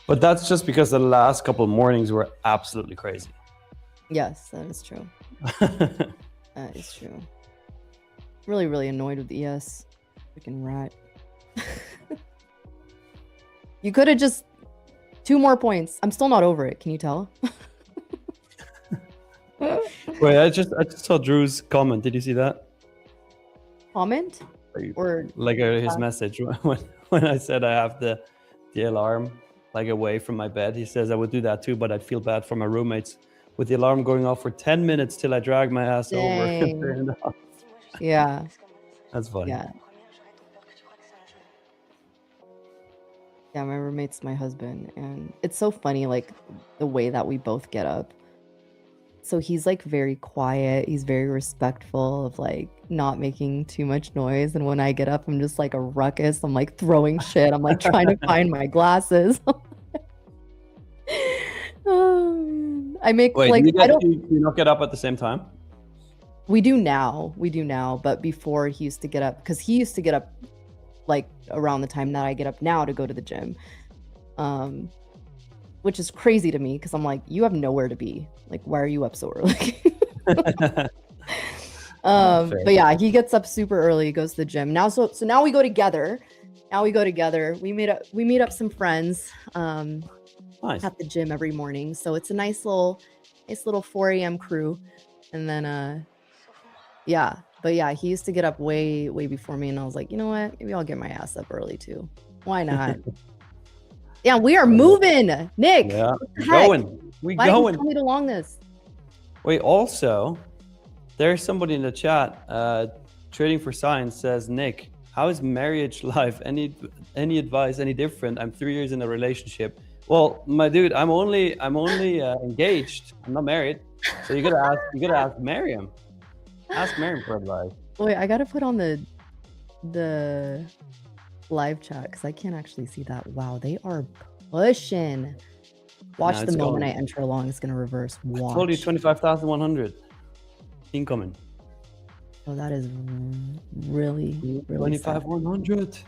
But that's just because the last couple of mornings were absolutely crazy. Yes, that is true. That is true. Really, really annoyed with ES. Freaking rat. You could have just 2 more points. I'm still not over it. Can you tell? Wait, I just saw Drew's comment. Did you see that? Comment? Or like his message when I said I have the alarm like away from my bed. He says I would do that too, but I'd feel bad for my roommates with the alarm going off for 10 minutes till I drag my ass over and turn it off. Yeah. That's funny. Yeah, my roommate's my husband, and it's so funny, like the way that we both get up. So he's like very quiet. He's very respectful of like not making too much noise. And when I get up, I'm just like a ruckus. I'm like throwing shit. I'm like trying to find my glasses. Oh, man. I make Wait, like do I don't. you not get up at the same time? We do now. But before he used to get up, because he used to get up like around the time that I get up now to go to the gym, which is crazy to me because I'm like, you have nowhere to be. Like, why are you up so early? Fair. But yeah, he gets up super early, goes to the gym. Now so now we go together. We meet up some friends Nice. at the gym every morning. So it's a nice little 4 a.m. crew. And then yeah. But yeah, he used to get up way before me, and I was like, you know what? Maybe I'll get my ass up early too. Why not? Yeah, we are moving, Nick. Yeah, What the we heck? going. We Why didn't you going. tell me to long this? Wait, also, there's somebody in the chat. Trading for Science says, Nick, how is marriage life? Any advice? Any different? I'm 3 years in a relationship. Well, my dude, I'm only engaged. I'm not married. So you gotta ask Miriam. Ask Miriam for advice. Wait, I gotta put on the live chat because I can't actually see that. Wow, they are pushing. Watch Nah, the it's moment going. I enter along. It's gonna reverse. Watch. Told you 25,100 incoming. Oh, that is really sad. 25,100.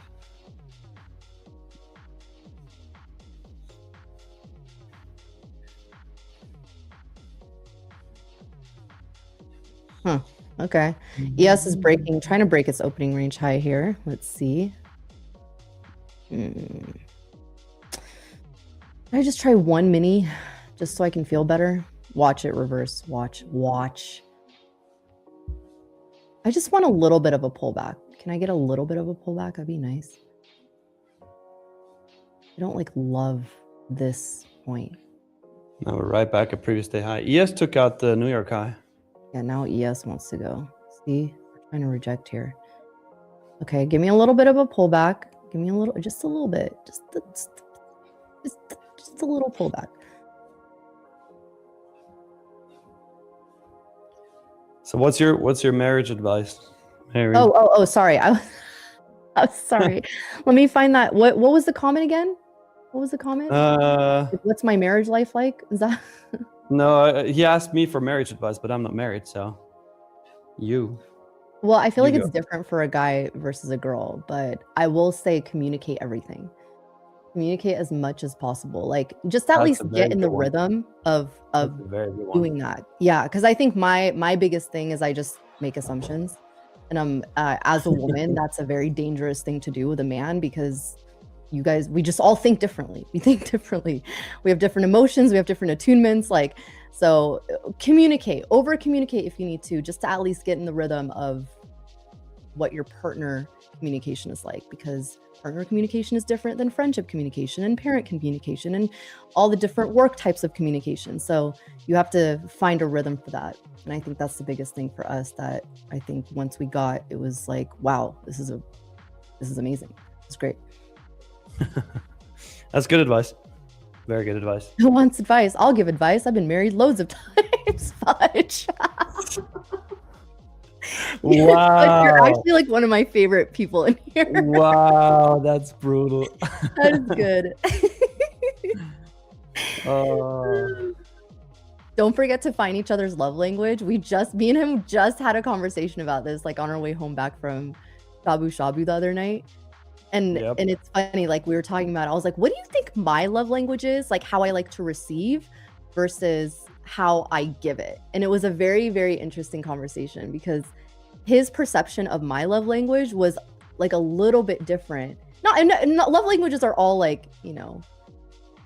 Huh. Okay. ES is trying to break its opening range high here. Let's see. I just try one mini just so I can feel better. Watch it reverse. Watch. I just want a little bit of a pullback. Can I get a little bit of a pullback? That'd be nice. I don't like love this point. Now we're right back at previous day high. ES took out the New York high. Yeah, now ES wants to go. See, we're trying to reject here. Okay, give me a little bit of a pullback. Give me just a little bit. Just a little pullback. So what's your marriage advice, Mary? Oh, sorry. I was sorry. Let me find that. What was the comment again? What was the comment? Like, what's my marriage life like? Is that No, he asked me for marriage advice, but I'm not married, so you. Well, I feel You like it's go. different for a guy versus a girl, but I will say communicate everything. Communicate as much as possible. Like just at That's least a very get in the good one. rhythm of That's a very good one. doing that. Yeah, because I think my biggest thing is I just make assumptions, and as a woman, that's a very dangerous thing to do with a man because we just all think differently. We think differently. We have different emotions. We have different attunements. Like, so communicate, over communicate if you need to, just to at least get in the rhythm of what your partner communication is like, because partner communication is different than friendship communication and parent communication and all the different work types of communication. So you have to find a rhythm for that. And I think that's the biggest thing for us that I think once we got, it was like, wow, this is amazing. It's great. That's good advice. Very good advice. Who wants advice? I'll give advice. I've been married loads of times. Fudge. Wow. You're actually like one of my favorite people in here. Wow, that's brutal. That is good. Don't forget to find each other's love language. Me and him just had a conversation about this, like on our way home back from Shabu Shabu the other night. And it's funny, like we were talking about, I was like, what do you think my love language is? Like how I like to receive versus how I give it. And it was a very, very interesting conversation because his perception of my love language was like a little bit different. Not love languages are all like, you know,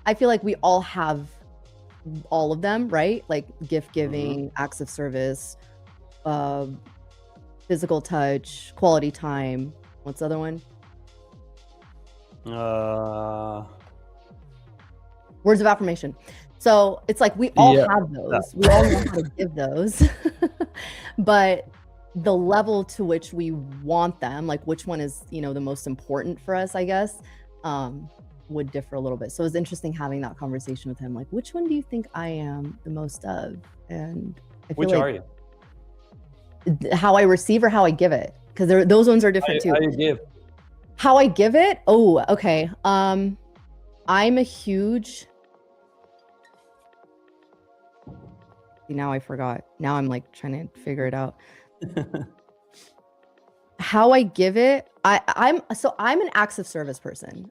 I feel like we all have all of them, right? Like gift giving, acts of service, physical touch, quality time. What's the other one? Words of affirmation. So it's like we all have those. We all know how to give those. But the level to which we want them, like which one is, you know, the most important for us, I guess, would differ a little bit. So it was interesting having that conversation with him. Like, which one do you think I am the most of? And I feel which are you? How I receive or how I give it? Because those ones are different too. How you give? How I give it? Oh, okay. I'm a huge. Now I forgot. Now I'm like trying to figure it out. How I give it, I'm an acts of service person.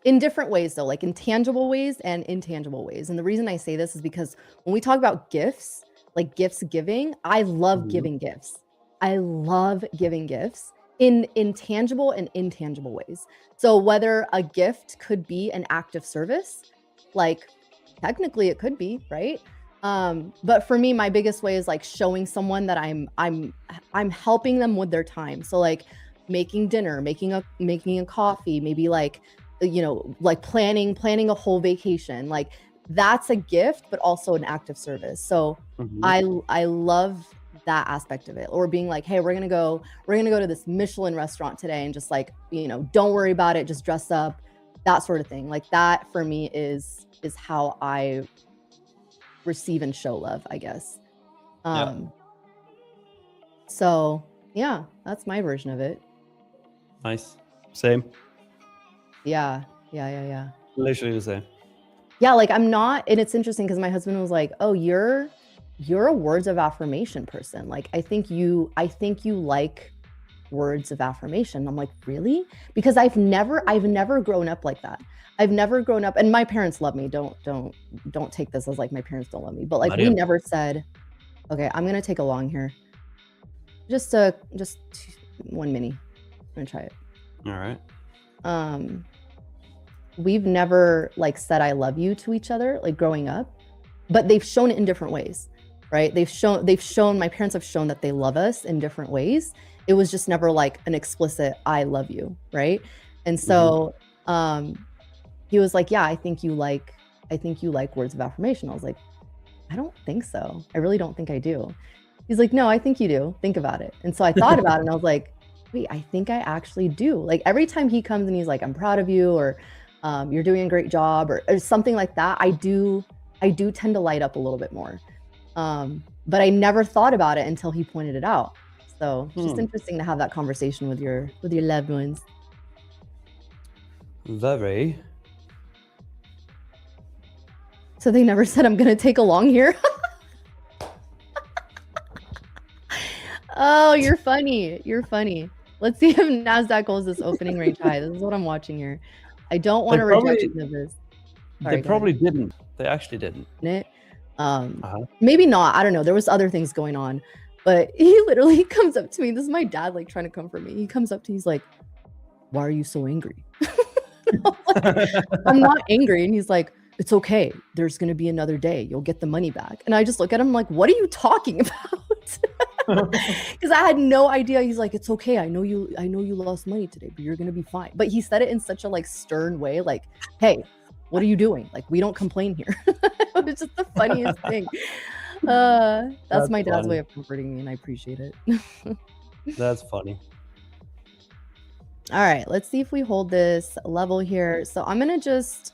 In different ways though, like in tangible ways and intangible ways. And the reason I say this is because when we talk about gifts, like gifts giving, I love giving gifts. I love giving gifts in tangible and intangible ways. So whether a gift could be an act of service, like technically it could be, right? But for me, my biggest way is like showing someone that I'm helping them with their time. So like making dinner, making a coffee, maybe like, you know, like planning a whole vacation. Like that's a gift, but also an act of service. So I love that aspect of it. Or being like, hey, we're gonna go to this Michelin restaurant today, and just like, you know, don't worry about it, just dress up, that sort of thing. Like that for me is how I receive and show love, I guess. So yeah, that's my version of it. Nice. Same. Yeah. Literally the same. Yeah, like I'm not, and it's interesting because my husband was like, oh, you're a words of affirmation person. Like I think you like words of affirmation. I'm like, really? Because I've never grown up like that. I've never grown up, and my parents love me. Don't take this as like my parents don't love me, but like we never said, okay, I'm gonna take a long here. Just 1 mini. I'm gonna try it. All right. We've never like said I love you to each other, like growing up, but they've shown it in different ways, right? They've shown, my parents have shown that they love us in different ways. It was just never like an explicit I love you, right? And so he was like, yeah, I think you like words of affirmation. I was like, I don't think so. I really don't think I do. He's like, no, I think you do. Think about it. And so I thought about it, and I was like, wait, I think I actually do. Like every time he comes and he's like, I'm proud of you, or you're doing a great job, or something like that, I do tend to light up a little bit more. But I never thought about it until he pointed it out. So it's just interesting to have that conversation with your loved ones. Very. So they never said I'm gonna take along here. Oh, you're funny. You're funny. Let's see if NASDAQ holds this opening range high. This is what I'm watching here. I don't want to reject any of this. Sorry, They probably didn't. They actually didn't. Maybe not. I don't know. There was other things going on, but he literally comes up to me. This is my dad, like trying to comfort me. He comes up to me. He's like, "Why are you so angry?" I'm not angry, and he's like, "It's okay. There's gonna be another day. You'll get the money back." And I just look at him like, "What are you talking about?" Because I had no idea. He's like, "It's okay. I know you lost money today, but you're gonna be fine." But he said it in such a like stern way, like, "Hey, what are you doing? Like, we don't complain here." It was just the funniest thing. That's my dad's way of comforting me, and I appreciate it. That's funny. All right, let's see if we hold this level here. So I'm gonna just,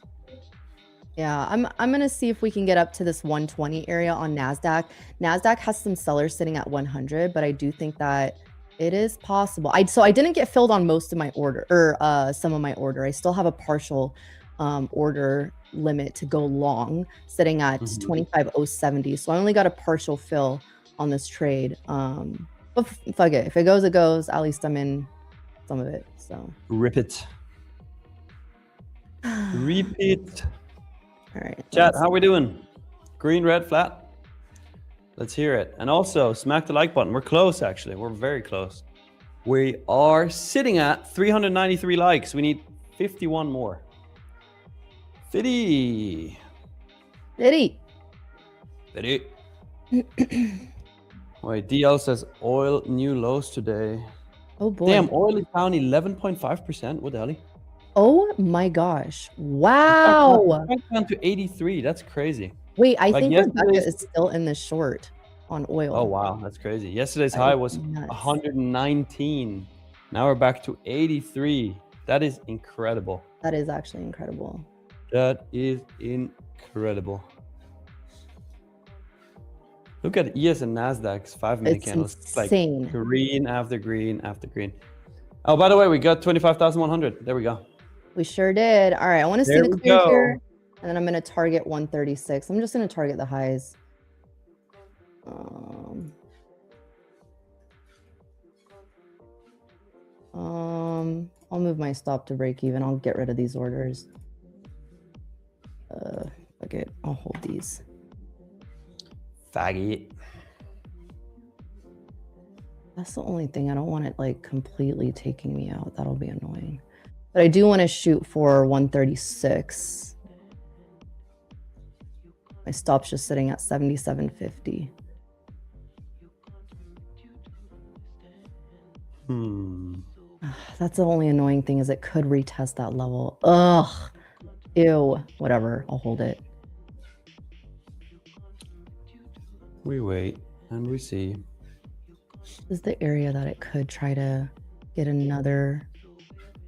I'm gonna see if we can get up to this 120 area on NASDAQ. NASDAQ has some sellers sitting at 100, but I do think that it is possible. So I didn't get filled on most of my order, or some of my order. I still have a partial order limit to go long, sitting at 25,070. So I only got a partial fill on this trade. But fuck it, if it goes, it goes. At least I'm in some of it. So rip it. Repeat. All right, Chat, how we doing? Green, red, flat? Let's hear it. And also smack the like button. We're close, actually. We're very close. We are sitting at 393 likes. We need 51 more. 50. Diddy. Wait, DL says oil new lows today. Oh boy. Damn, oil is down 11.5%. What the hell? Oh my gosh. Wow. It's down to 83. That's crazy. Wait, I Like think Rebecca is still in the short on oil. Oh wow, that's crazy. Yesterday's high was 119. Now we're back to 83. That is incredible. That is actually incredible. That is incredible. Look at ES and Nasdaq's 5-minute candles. It's like green after green after green. Oh, by the way, we got 25,100. There we go. We sure did. All right, I want to see the clear here, and then I'm going to target 136. I'm just going to target the highs. I'll move my stop to break even. I'll get rid of these orders. Okay, I'll hold these. Faggot. That's the only thing. I don't want it like completely taking me out. That'll be annoying. But I do want to shoot for 136. My stop's just sitting at 77.50. That's the only annoying thing is it could retest that level. Ugh. Ew. Whatever. I'll hold it. We wait and we see. This is the area that it could try to get another.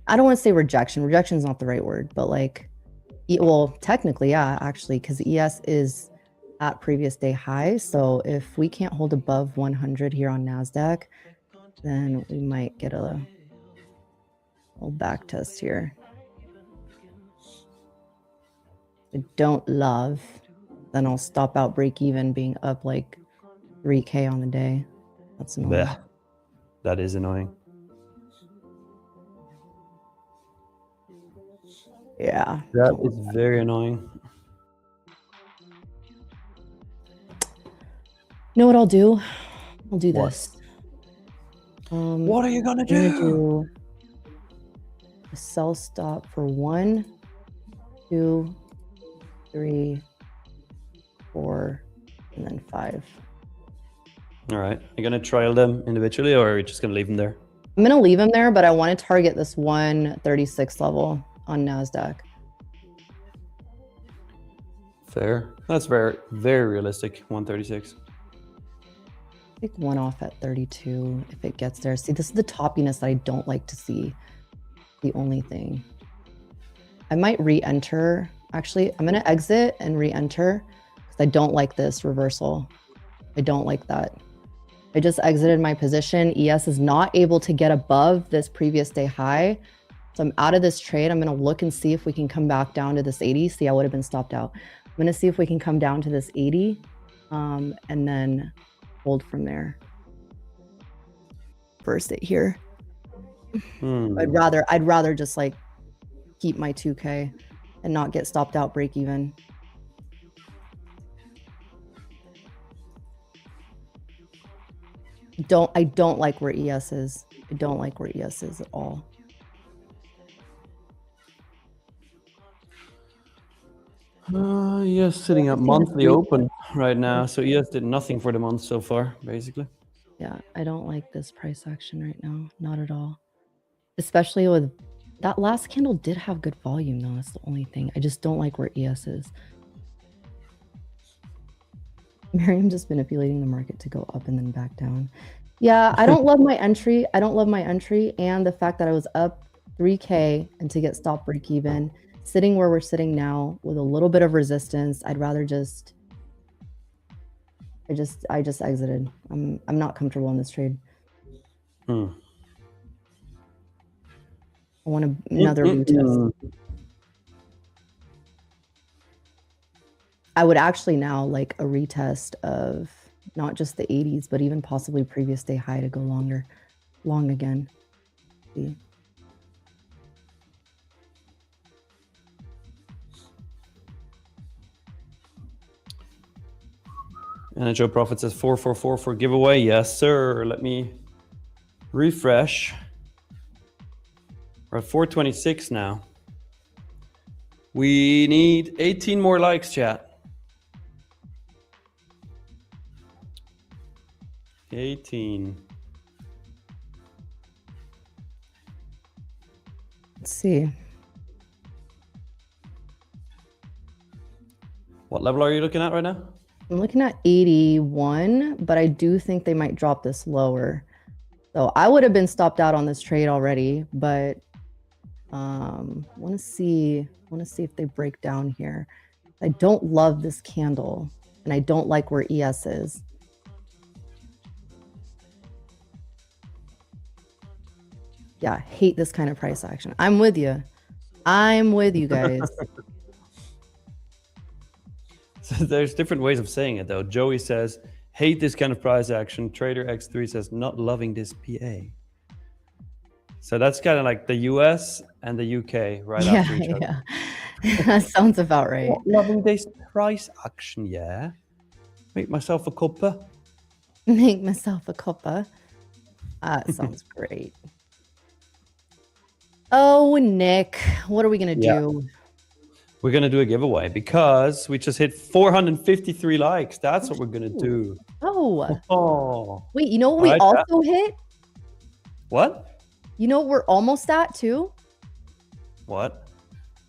I don't want to say rejection. Rejection is not the right word, but like, well, technically, yeah, actually, because ES is at previous day high. So if we can't hold above 100 here on NASDAQ, then we might get a little back test here. I don't love, then I'll stop out break even being up like 3K on the day. That's annoying. Blech. That is annoying. Yeah. That is very annoying. You know what I'll do? I'll do What? this. What are you gonna I'm gonna do? do a sell stop for 1, 2, 3, 4, and then 5. All right. You're gonna trial them individually, or are you just gonna leave them there? I'm gonna leave them there, but I want to target this 136 level on NASDAQ. Fair. That's very, very realistic. 136. Take one off at 32 if it gets there. See, this is the toppiness that I don't like to see. The only thing. I might re-enter. Actually, I'm gonna exit and re-enter because I don't like this reversal. I don't like that. I just exited my position. ES is not able to get above this previous day high. So I'm out of this trade. I'm gonna look and see if we can come back down to this 80. See, I would have been stopped out. I'm gonna see if we can come down to this 80 and then hold from there. First it here. I'd rather just like keep my 2K and not get stopped out break even. I don't like where ES is. I don't like where ES is at all. ES sitting at monthly open right now. So ES did nothing for the month so far, basically. Yeah, I don't like this price action right now. Not at all. Especially with that last candle did have good volume though. That's the only thing. I just don't like where ES is. Miriam just manipulating the market to go up and then back down. Yeah, I don't love my entry. I don't love my entry and the fact that I was up 3K and to get stop break even, sitting where we're sitting now with a little bit of resistance. I'd rather just I just exited. I'm not comfortable in this trade. I want another retest. I would actually now like a retest of not just the 80s, but even possibly previous day high to go long again. See. And Joe Profit says 444 for giveaway. Yes, sir. Let me refresh. We're at 426 now. We need 18 more likes, chat. 18. Let's see. What level are you looking at right now? I'm looking at 81, but I do think they might drop this lower. So I would have been stopped out on this trade already, but want to see if they break down here. I don't love this candle, and I don't like where ES is. Yeah, hate this kind of price action. I'm with you. I'm with you guys. So there's different ways of saying it though. Joey says, hate this kind of price action. Trader X3 says, not loving this PA. So that's kind of like the US and the UK right after each other. Yeah, that sounds about right. Not loving this price action, yeah. Make myself a cuppa. Make myself a cuppa. Sounds great. Oh, Nick, what are we gonna Yeah. do? We're gonna do a giveaway because we just hit 453 likes. That's what we're gonna do. Oh, Oh, wait, you know what we Alright, also hit? what? You know what we're almost at too? What?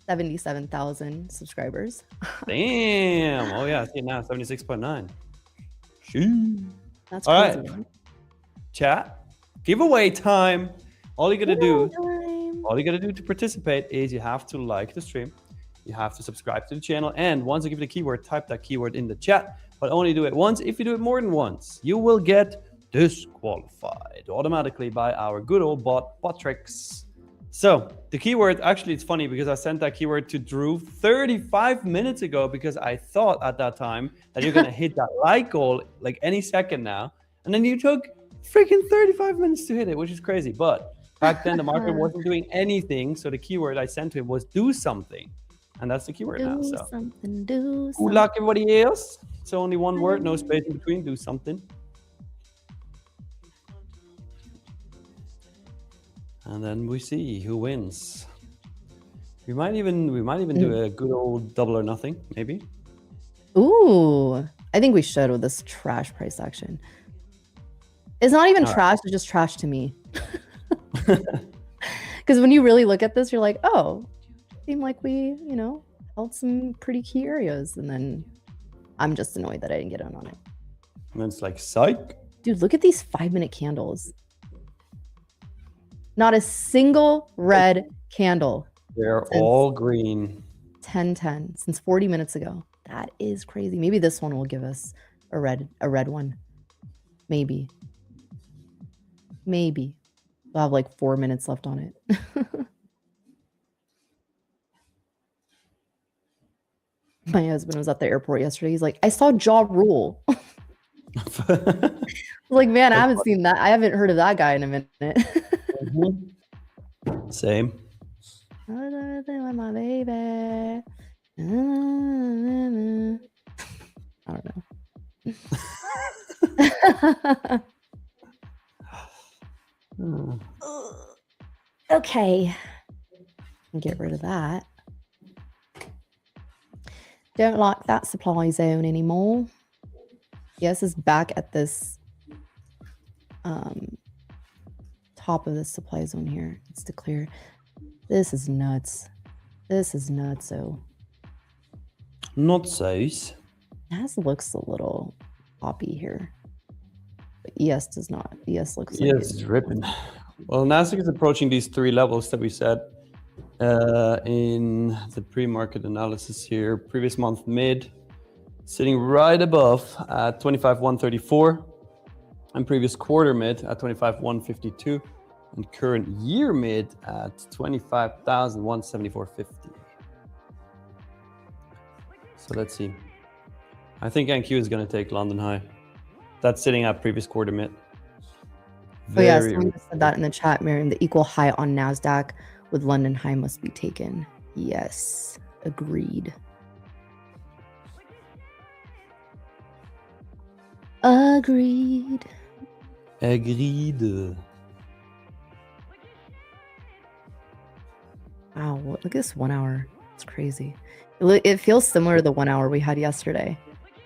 77,000 subscribers. Damn. Oh yeah, I see it now. 76.9. Shoo. That's All crazy. right. Chat. Giveaway time. All you gotta do. Time. All you gotta do to participate is you have to like the stream, you have to subscribe to the channel, and once I give you the keyword, type that keyword in the chat. But only do it once. If you do it more than once, you will get disqualified automatically by our good old bot tricks. So the keyword, actually, it's funny because I sent that keyword to Drew 35 minutes ago because I thought at that time that you're gonna hit that like goal like any second now, and then you took freaking 35 minutes to hit it, which is crazy. But back then the market wasn't doing anything, so the keyword I sent to him was do something, and that's the keyword now. Do So something, do good something. luck everybody else. It's only one word, no space in between. Do something. And then we see who wins. We might even do a good old double or nothing, maybe. Ooh, I think we should with this trash price action. It's not even All right. trash, it's just trash to me. Because when you really look at this, you're like, oh, seemed like we, held some pretty key areas. And then I'm just annoyed that I didn't get in on it. And then it's like psych. Dude, look at these 5-minute candles. Not a single red candle. They're Since all green. 10:10 since 40 minutes ago. That is crazy. Maybe this one will give us a red one. Maybe. We'll have like 4 minutes left on it. My husband was at the airport yesterday. He's like, I saw Ja Rule. I was like, man, I haven't seen that. I haven't heard of that guy in a minute. Same. My baby. I don't know. Okay. Get rid of that. Don't like that supply zone anymore. Yes, it's back at this top of the supply zone here. It's to clear. This is nuts. So Not so. NAS looks a little poppy here. But ES does not. ES looks like Yes, it's ripping. Well, Nasdaq is approaching these 3 levels that we said in the pre-market analysis here. Previous month mid, sitting right above at 25,134, and previous quarter mid at 25,152, and current year mid at 25,174.50. So let's see. I think NQ is going to take London high. That's sitting at previous quarter mid. Oh yeah, someone just said that in the chat, Miriam. The equal high on NASDAQ with London high must be taken. Yes, agreed. Agreed. Wow, look at this 1 hour. It's crazy. It feels similar to the 1 hour we had yesterday.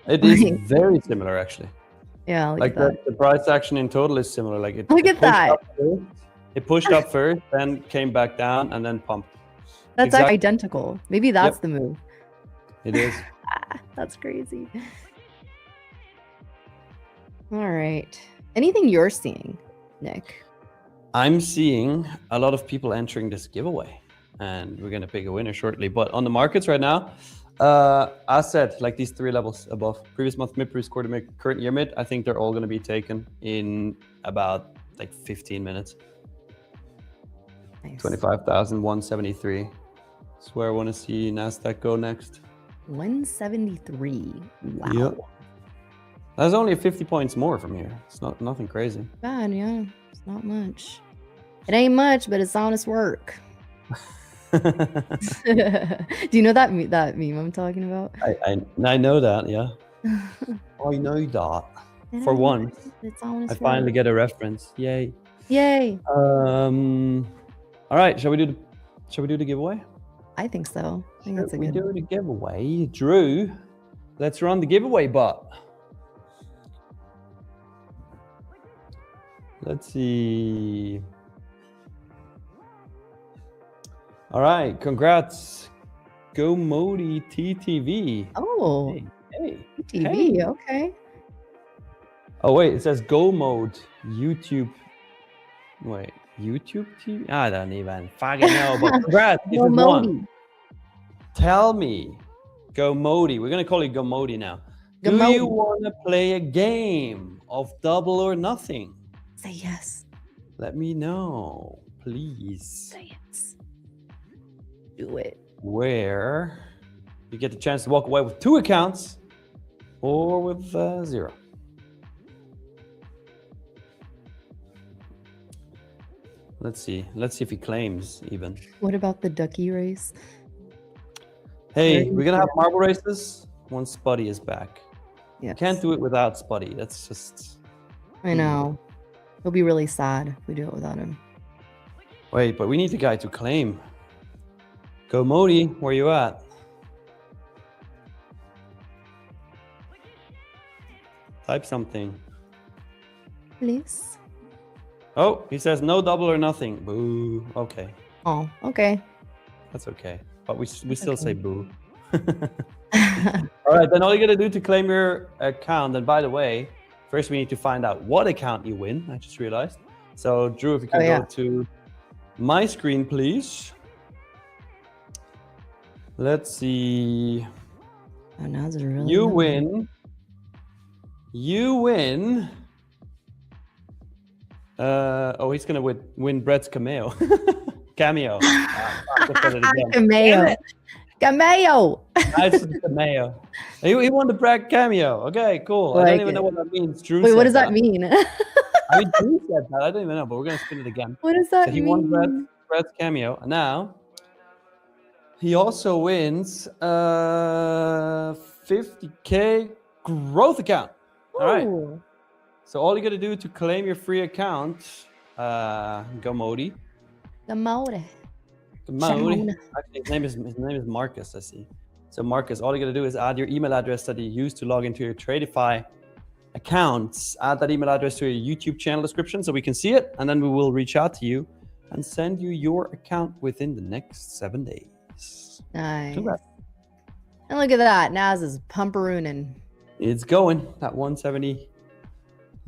It is very similar, actually. Yeah, look Like at that. the price action in total is similar. Like it. Look it at pushed that. up first, it pushed up first, then came back down, and then pumped. That's exactly. identical. Maybe that's the move. It is. That's crazy. All right. Anything you're seeing, Nick? I'm seeing a lot of people entering this giveaway, and we're gonna pick a winner shortly. But on the markets right now, as said, like these 3 levels above previous month mid, previous quarter mid, current year mid, I think they're all gonna be taken in about like 15 minutes. Nice. 25,173. That's where I want to see Nasdaq go next. 173. Wow. Yep. That's only 50 points more from here. It's nothing crazy. Bad, yeah. It's not much. It ain't much, but it's honest work. Do you know that meme I'm talking about? I know that, yeah. I know that. For once, It's honest I finally work. get a reference. Yay. Yay! All right, shall we do the giveaway? I think so. I think that's a We good. do the giveaway. Drew, let's run the giveaway bot. Let's see. All right, congrats. Go Modi TTV. Oh, Hey. TV. Okay. Oh wait, it says Go Mode YouTube. Wait, YouTube TV? I don't even fucking know, but congrats. This Go is one. Modi. Tell me, Go Modi. We're gonna call you Go Modi now. Go Do you Modi. want to play a game of double or nothing? Say yes. Let me know, please. Say yes. Do it. Where you get the chance to walk away with 2 accounts or with 0. Let's see if he claims even. What about the ducky race? Hey, Very we're gonna have good. marble races once Spuddy is back. Yeah. Can't do it without Spuddy. That's just. I know. He'll be really sad if we do it without him. Wait, but we need the guy to claim. Go Modi, where you at? Type something. Please. Oh, he says no double or nothing. Boo. Okay, Oh, okay. that's okay. But we still okay. say boo. All right, then all you gotta do to claim your account. And by the way, first we need to find out what account you win. I just realized. So Drew, if you can yeah. go to my screen, please. Let's see. Oh, now it's really. You annoying. win. You win. Oh, he's gonna win Brett's cameo. Cameo. Let's get it again. Cameo. Cameo. Nice cameo. He won the Brett cameo. Okay, cool. I Like don't even it. know what that means. Drew Wait, what said does that mean? I mean, Drew said that. I don't even know, but we're gonna spin it again. What does that So he mean? won Brett's cameo. And now he also wins 50K growth account. All right. Ooh. So all you gotta do to claim your free account, go Modi. The mode. Modi. Shaun. Actually, his name is Marcus. I see. So Marcus, all you gotta do is add your email address that you use to log into your Tradeify accounts. Add that email address to your YouTube channel description so we can see it, and then we will reach out to you and send you your account within the next 7 days. Nice. Congrats. And look at that. Naz is pumperooning. It's going. That 170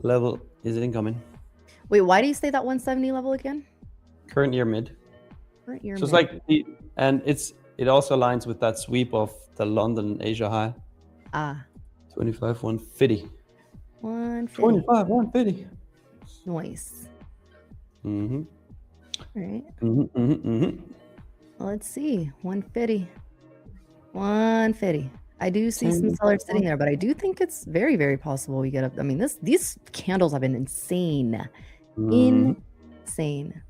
level is incoming. Wait, why do you say that 170 level again? Current year mid. Current year So it's mid. like it also aligns with that sweep of the London Asia high. 25 150. 150. 25 150. Nice. Mm-hmm. All right. Mm-hmm, mm-hmm, mm-hmm. Well, let's see. 150. 150. I do see some sellers sitting there, but I do think it's very, very possible we get up. I mean, these candles have been insane. Mhm. Insane.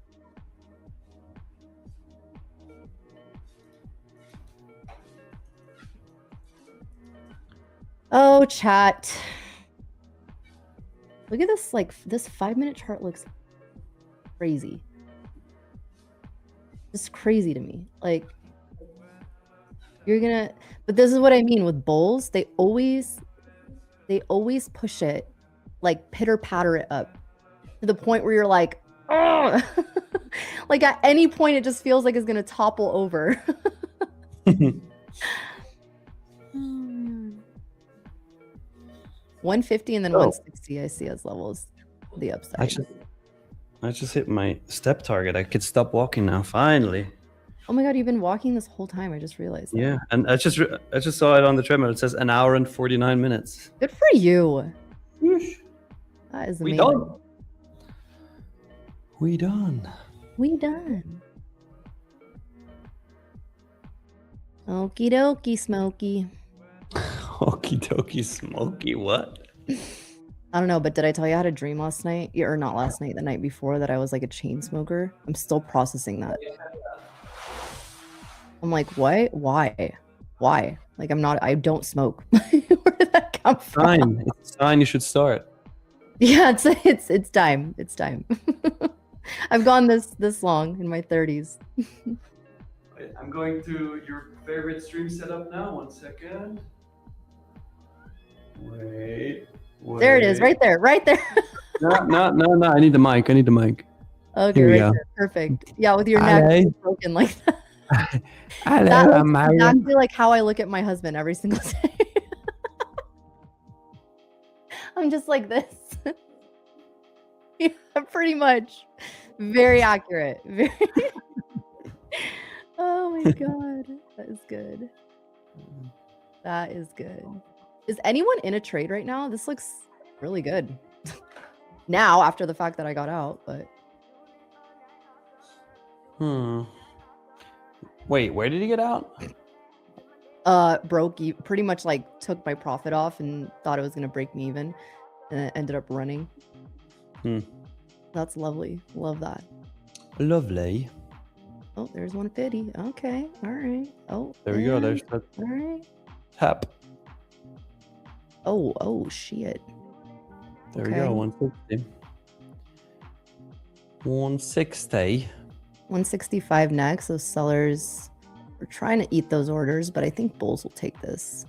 Oh, chat. Look at this, like, this 5-minute chart looks crazy. Just crazy to me. Like, you're gonna, but this is what I mean with bulls. They always push it, like pitter patter it up to the point where you're like, oh, like at any point it just feels like it's gonna topple over. Oh, man. 150 and then 160 I see as levels. The upside. I just hit my step target. I could stop walking now. Finally. Oh my god, you've been walking this whole time. I just realized that. Yeah, and I just saw it on the treadmill. It says an hour and 49 minutes. Good for you. Whoosh. That is We amazing. done. We done. We done. Okie dokie, Smokey. Okie dokie, smoky. What? I don't know, but did I tell you I had a dream last night? Yeah, or not last night, the night before, that I was like a chain smoker? I'm still processing that. I'm like, what? Why? Like, I don't smoke. Where did that come from? Sign. It's a sign you should start. Yeah, it's time. It's time. I've gone this long in my 30s. Wait, I'm going to your favorite stream setup now. 1 second. Wait. There it is, right there, right there. No. I need the mic. Okay, Here we right go. there. Perfect. Yeah, with your neck Hello. broken like that. Hello, That I'm looks Mario. exactly like how I look at my husband every single day. I'm just like this. Yeah, pretty much. Very accurate. Very. Oh my god, that is good. That is good. Is anyone in a trade right now? This looks really good. Now, after the fact that I got out, but Wait, where did he get out? broke. Pretty much like took my profit off and thought it was gonna break me even, and it ended up running. That's lovely. Love that. Lovely. Oh, there's 150. Okay, all right. Oh, There we go. There's all that right. tap. Oh, shit. There we go. 160. 160. 165 next. Those sellers are trying to eat those orders, but I think bulls will take this.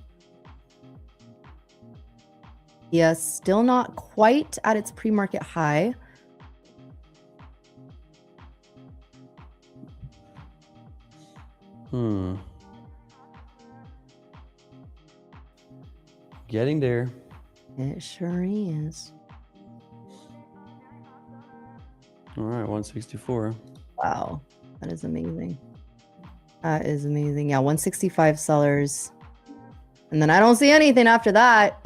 Yeah, still not quite at its pre-market high. Getting there. It sure is. All right, 164. Wow, that is amazing. That is amazing. Yeah, 165 sellers. And then I don't see anything after that.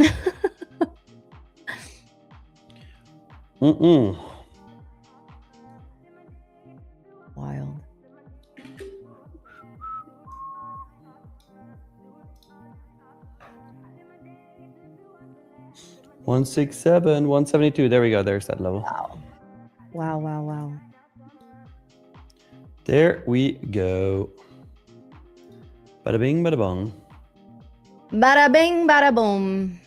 Wild. $167, 172. There we go. There's that level. Wow. There we go. Bada bing, bada bong. Bada bing, bada boom.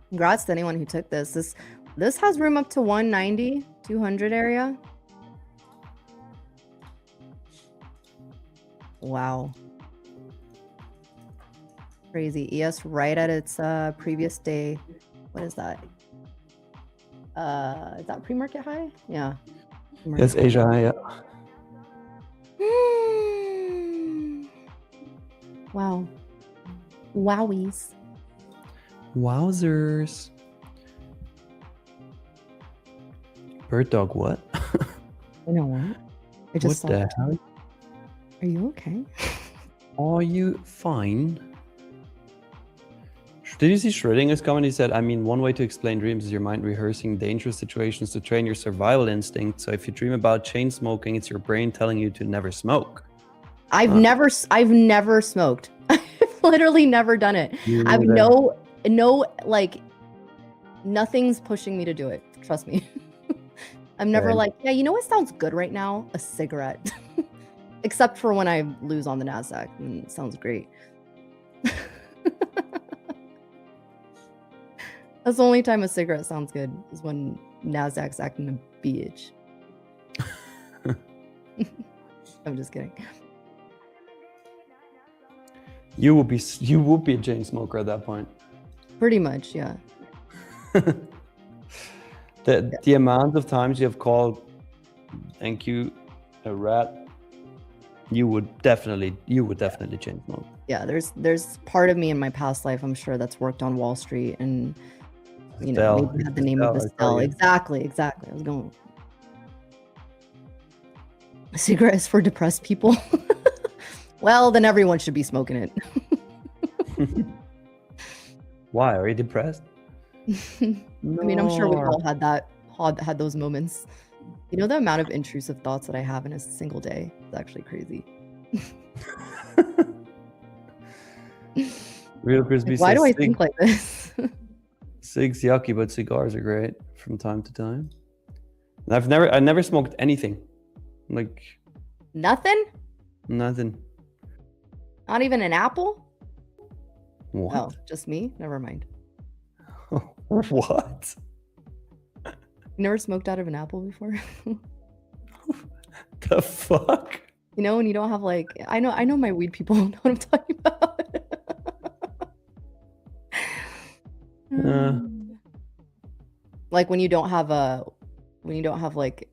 Congrats to anyone who took this. This has room up to 190, 200 area. Wow. Crazy. ES right at its previous day. What is that? Is that pre-market high? Yeah. Yes, Asia high, yeah. Wow. Wowies. Wowzers. Bird dog, what? You know what? I just What the hell? Are you okay? Are you fine? Did you see Schrödinger's comment? He said, I mean, one way to explain dreams is your mind rehearsing dangerous situations to train your survival instinct. So if you dream about chain smoking, it's your brain telling you to never smoke. I've never smoked. I've literally never done it. I've no, like, nothing's pushing me to do it. Trust me. I'm never like, yeah, you know what sounds good right now? A cigarette. Except for when I lose on the NASDAQ. It sounds great. That's the only time a cigarette sounds good, is when NASDAQ's acting a bitch. I'm just kidding. You would be a chain smoker at that point. Pretty much, yeah. The amount of times you have called thank you a rat, you would definitely chain smoke. Yeah, there's part of me in my past life, I'm sure, that's worked on Wall Street and maybe had the name of the cell. Exactly. I was going. A cigarette is for depressed people. Well, then everyone should be smoking it. Why? Are you depressed? I mean, I'm sure we've all had those moments. You know, the amount of intrusive thoughts that I have in a single day is actually crazy. Real Crispy Like, why says, do I think like this? Cigs yucky, but cigars are great from time to time. And I never smoked anything. Like Nothing? nothing. Not even an apple? What? Oh, just me? Never mind. What? You never smoked out of an apple before? The fuck? You know, when you don't have like, I know my weed people know what I'm talking about. Like when you don't have like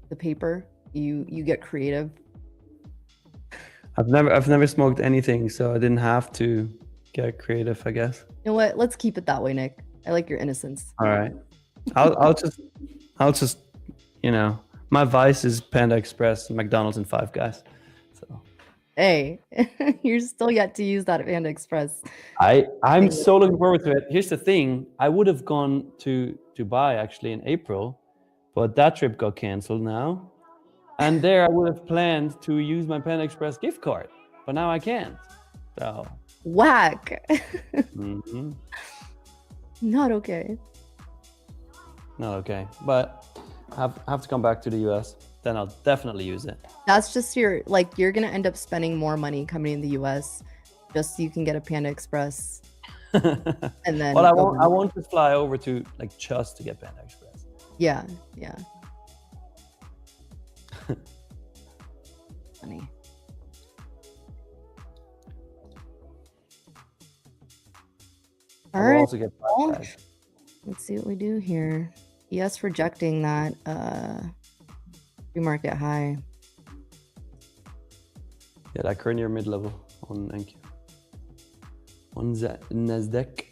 the paper, you get creative. I've never smoked anything, so I didn't have to get creative, I guess. You know what? Let's keep it that way, Nick. I like your innocence. All right. I'll just, you know, my vice is Panda Express, McDonald's, and Five Guys. So Hey, you're still yet to use that Panda Express. I'm so looking forward to it. Here's the thing: I would have gone to Dubai actually in April, but that trip got canceled now. And there I would have planned to use my Panda Express gift card, but now I can't. So Whack. mhm. Not okay. Not okay. But have to come back to the US. Then I'll definitely use it. That's just you're gonna end up spending more money coming in the US just so you can get a Panda Express. And then Well, I won't just fly over to like just to get Panda Express. Yeah. Funny. All I'll right. also get Five Guys. Let's see what we do here. Yes, rejecting that pre-market high. Yeah, that current year mid-level on thank you. On the Nasdaq.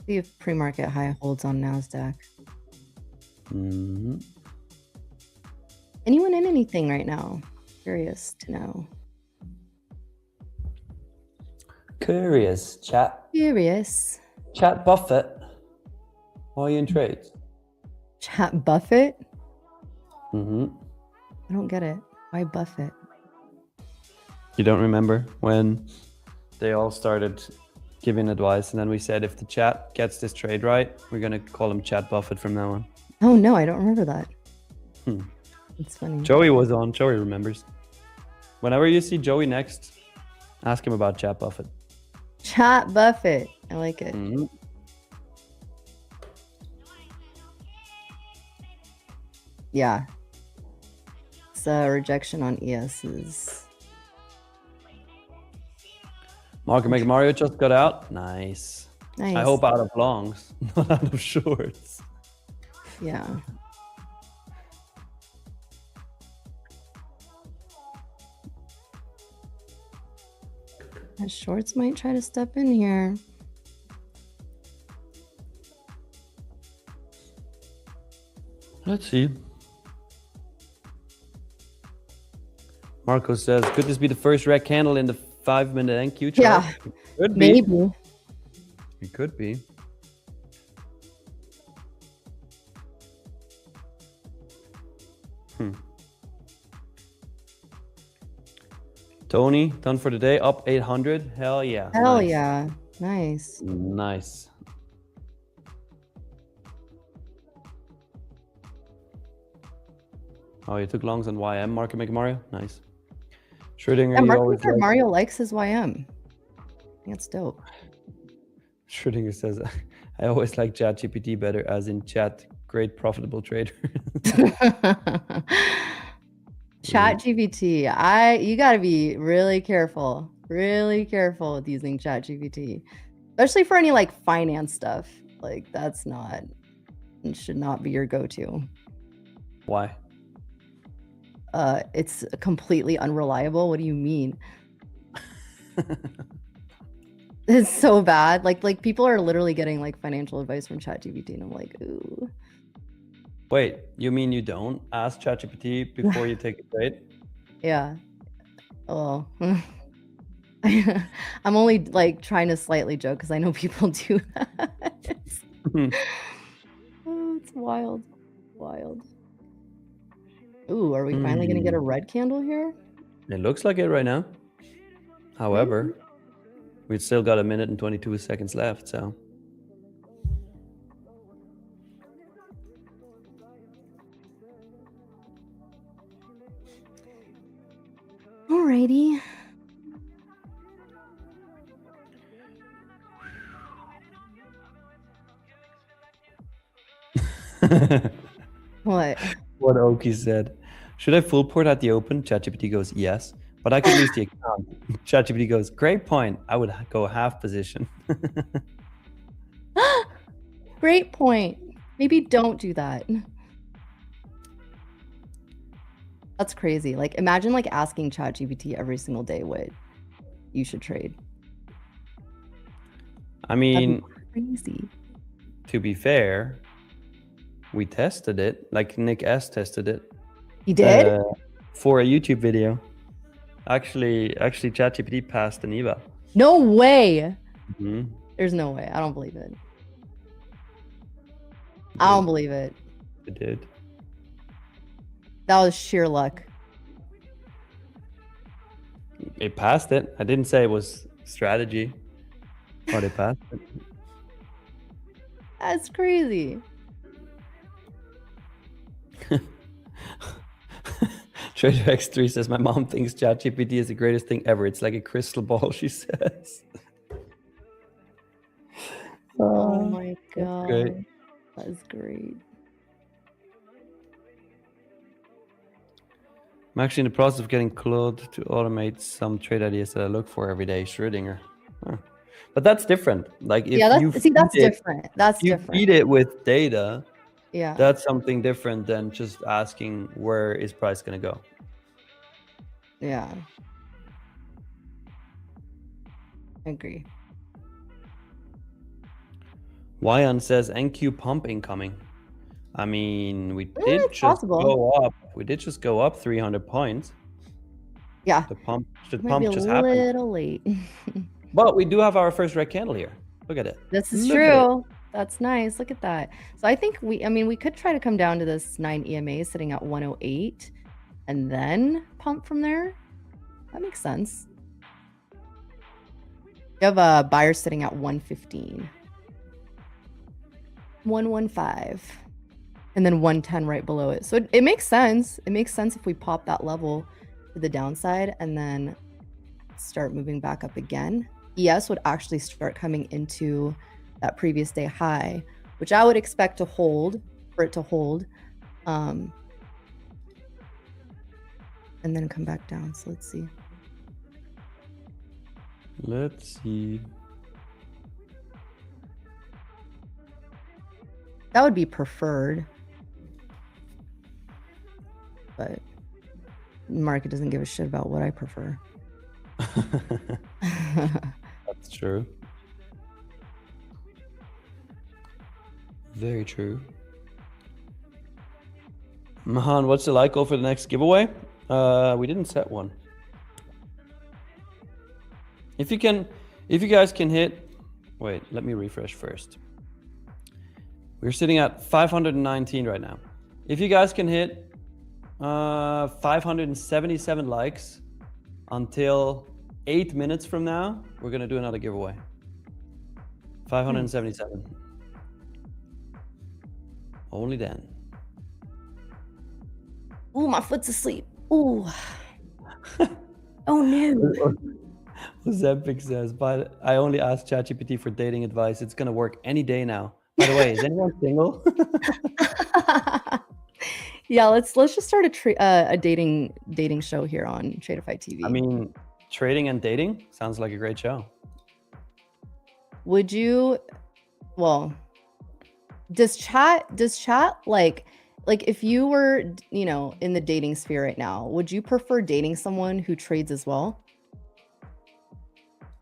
See if pre-market high holds on NASDAQ. Mm-hmm. Anyone in anything right now? Curious to know. Curious, chat. Curious. Chat Buffett. Why are you in trades? Chat Buffett? Mm-hmm. I don't get it. Why Buffett? You don't remember when they all started giving advice, and then we said if the chat gets this trade right, we're gonna call him Chat Buffett from now on. Oh no, I don't remember that. It's funny. Joey was on. Joey remembers. Whenever you see Joey next, ask him about Chat Buffett. Chat Buffett. I like it. Mhm. Yeah. It's a rejection on ES's. Market Maker Mario just got out. Nice. Nice. I hope out of longs, not out of shorts. Yeah. Shorts might try to step in here. Let's see. Marco says, could this be the first red candle in the 5-minute NQ chart? Yeah, Could be. maybe. It could be. Tony, done for the day, up 800. Hell yeah. Hell Nice. yeah. Nice. Nice. Oh, you took longs on YM, Market Maker Mario? Nice. Schrödinger, Yeah, you Mark always Maker like- Mario likes his YM. I think it's dope. Schrödinger says, I always like ChatGPT better, as in chat, great profitable trader. Chat GPT. You gotta be really careful with using Chat GPT, especially for any like finance stuff. Like it should not be your go-to. Why? It's completely unreliable. What do you mean? It's so bad. Like people are literally getting like financial advice from ChatGPT, and I'm like, ooh. Wait, you mean you don't ask ChatGPT before you take a trade? Yeah. Oh. I'm only like trying to slightly joke because I know people do that. Oh, it's wild. Wild. Ooh, are we finally gonna get a red candle here? It looks like it right now. However, we've still got 1 minute and 22 seconds left, so. Alrighty. What? What Oki said. Should I full port at the open? ChatGPT goes, yes. But I could lose the account. ChatGPT goes, great point. I would go half position. Great point. Maybe don't do that. That's crazy. Like, imagine like asking ChatGPT every single day what you should trade. I That'd mean, be crazy. to be fair, we tested it. Like Nick S tested it. You did? For a YouTube video. Actually, ChatGPT passed an eval. No way. Mhm. There's no way. I don't believe it. I don't believe it. It did. That was sheer luck. It passed it. I didn't say it was strategy, but it passed it. That's crazy. Trader X3 says, my mom thinks ChatGPT is the greatest thing ever. It's like a crystal ball, she says. Oh my god. great. That is great. I'm actually in the process of getting Claude to automate some trade ideas that I look for every day. Schrödinger. Huh. But that's different. Like if Yeah, you that's different. That's you different. feed it with data, Yeah. that's something different than just asking where is price going to go. Yeah. I agree. Wyan says NQ pump incoming. I mean, we did it's just possible. go up. We did just go up 300 points. Yeah. The pump Might be a just happened. little late. But we do have our first red candle here. Look at it. This is Look at it. true. That's nice. Look at that. So I think we could try to come down to this 9 EMA sitting at 108 and then pump from there. That makes sense. You have a buyer sitting at 115. 115. And then 110 right below it. So it makes sense. It makes sense if we pop that level to the downside and then start moving back up again. ES would actually start coming into that previous day high, which I would expect to hold, for it to hold. And then come back down. So let's see. Let's see. That would be preferred. But the market doesn't give a shit about what I prefer. That's true. Very true. Mahan, what's the like goal for the next giveaway? We didn't set one. If you guys can hit, wait, let me refresh first. We're sitting at 519 right now. If you guys can hit 577 likes until 8 minutes from now, we're gonna do another giveaway. 577. Only then. Ooh, my foot's asleep. Ooh. Oh no. Zempic says, but I only asked ChatGPT for dating advice. It's gonna work any day now. By the way, is anyone single? Yeah, let's just start a dating show here on Tradeify TV. I mean, trading and dating sounds like a great show. Would you? Well, does chat like if you were in the dating sphere right now, would you prefer dating someone who trades as well?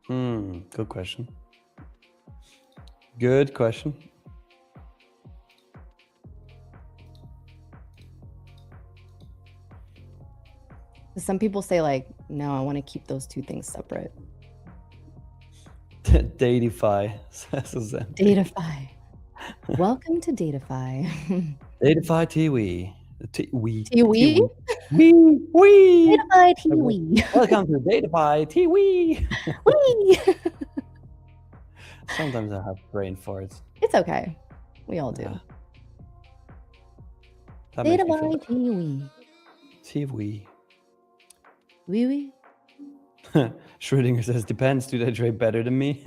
Good question. Good question. Some people say like, no, I want to keep those two things separate. Dateify, says Zempic. Dateify. Welcome to Dateify. Dateify TV. TV? We. Dateify TV. Welcome to Dateify TV. Wee. Sometimes I have brain farts. It's okay. We all do. Yeah. That makes me feel Dateify better. TV. TV. Wee wee. Schrödinger says, depends. Do they trade better than me?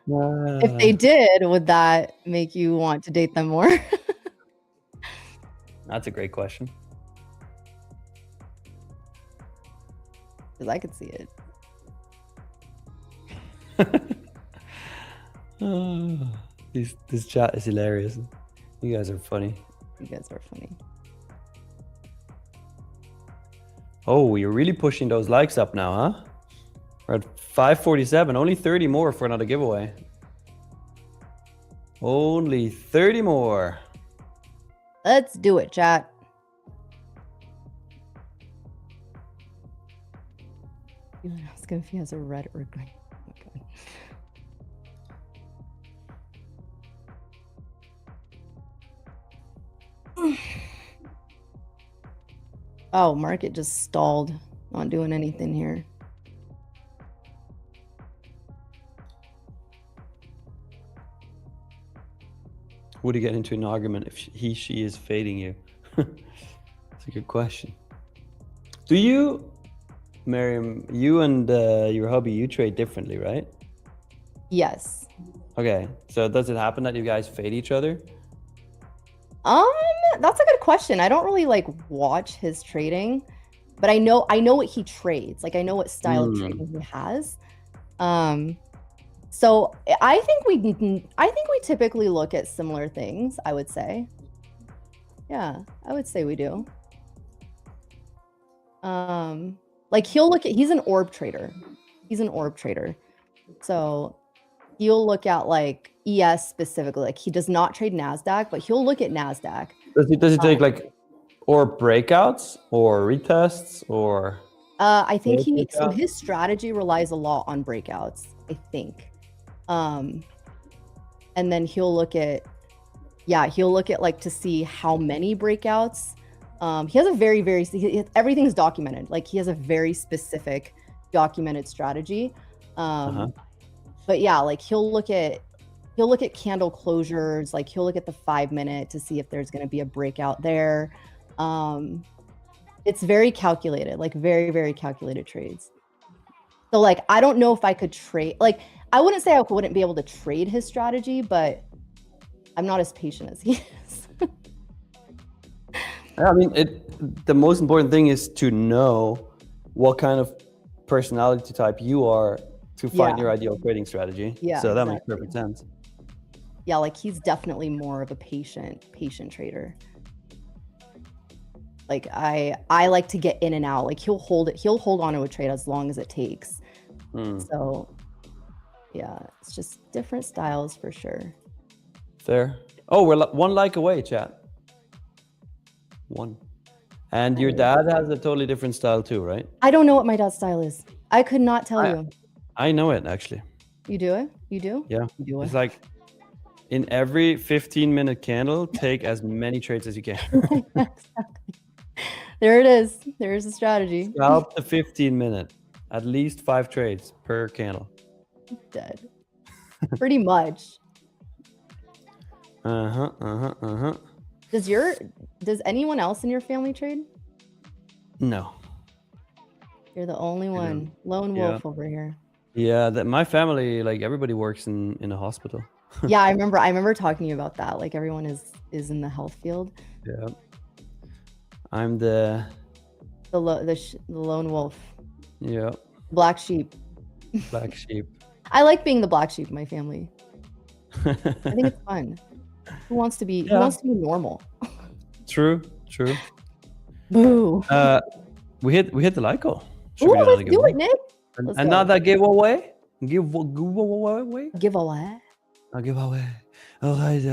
If they did, would that make you want to date them more? That's a great question. Because I could see it. This chat is hilarious. You guys are funny. You guys are funny. Oh, you're really pushing those likes up now, huh? We're at 547. Only 30 more for another giveaway. Only 30 more. Let's do it, chat. Even ask him if he has a red or green. Oh, my God. Oh, market just stalled. Not doing anything here. Would you get into an argument if she is fading you? That's a good question. Do you, Miriam, you and your hubby, you trade differently, right? Yes. Okay, so does it happen that you guys fade each other? That's a good question. I don't really like watch his trading, but I know what he trades. Like I know what style of trading he has. So I think we typically look at similar things, I would say. Yeah, I would say we do. Like he's an orb trader. He's an orb trader. So he'll look at like ES specifically. Like he does not trade NASDAQ, but he'll look at NASDAQ. Does he take like or breakouts or retests or? I think so his strategy relies a lot on breakouts, I think. And then he'll look at like to see how many breakouts. He has a very, everything's documented. Like he has a very specific documented strategy. But yeah, like he'll look at candle closures, like he'll look at the 5-minute to see if there's going to be a breakout there. It's very calculated, like very, very calculated trades. So like, I don't know if I could trade, like, I wouldn't say I wouldn't be able to trade his strategy, but I'm not as patient as he is. I mean, the most important thing is to know what kind of personality type you are to find your ideal trading strategy. Yeah, so that makes perfect sense. Yeah, like he's definitely more of a patient trader. Like I like to get in and out. Like he'll hold on to a trade as long as it takes. So yeah, it's just different styles for sure. Fair. Oh, we're one like away, chat. One. And your dad has a totally different style too, right? I don't know what my dad's style is. I could not tell you. I know it actually. You do it? You do? Yeah. You do it? It's like in every 15-minute candle, take as many trades as you can. Exactly. There it is. There's a strategy. Scalp the 15-minute. At least 5 trades per candle. Dead. Pretty much. Does anyone else in your family trade? No. You're the only one. Lone wolf over here. Yeah, my family, like everybody works in a hospital. Yeah, I remember talking to you about that. Like everyone is in the health field. Yeah. I'm the lone wolf. Yeah. Black sheep. Black sheep. I like being the black sheep in my family. I think it's fun. Who wants to be normal? True. Boo. We hit the like goal. Ooh, let's do it, Nick. Another giveaway. Giveaway. All right,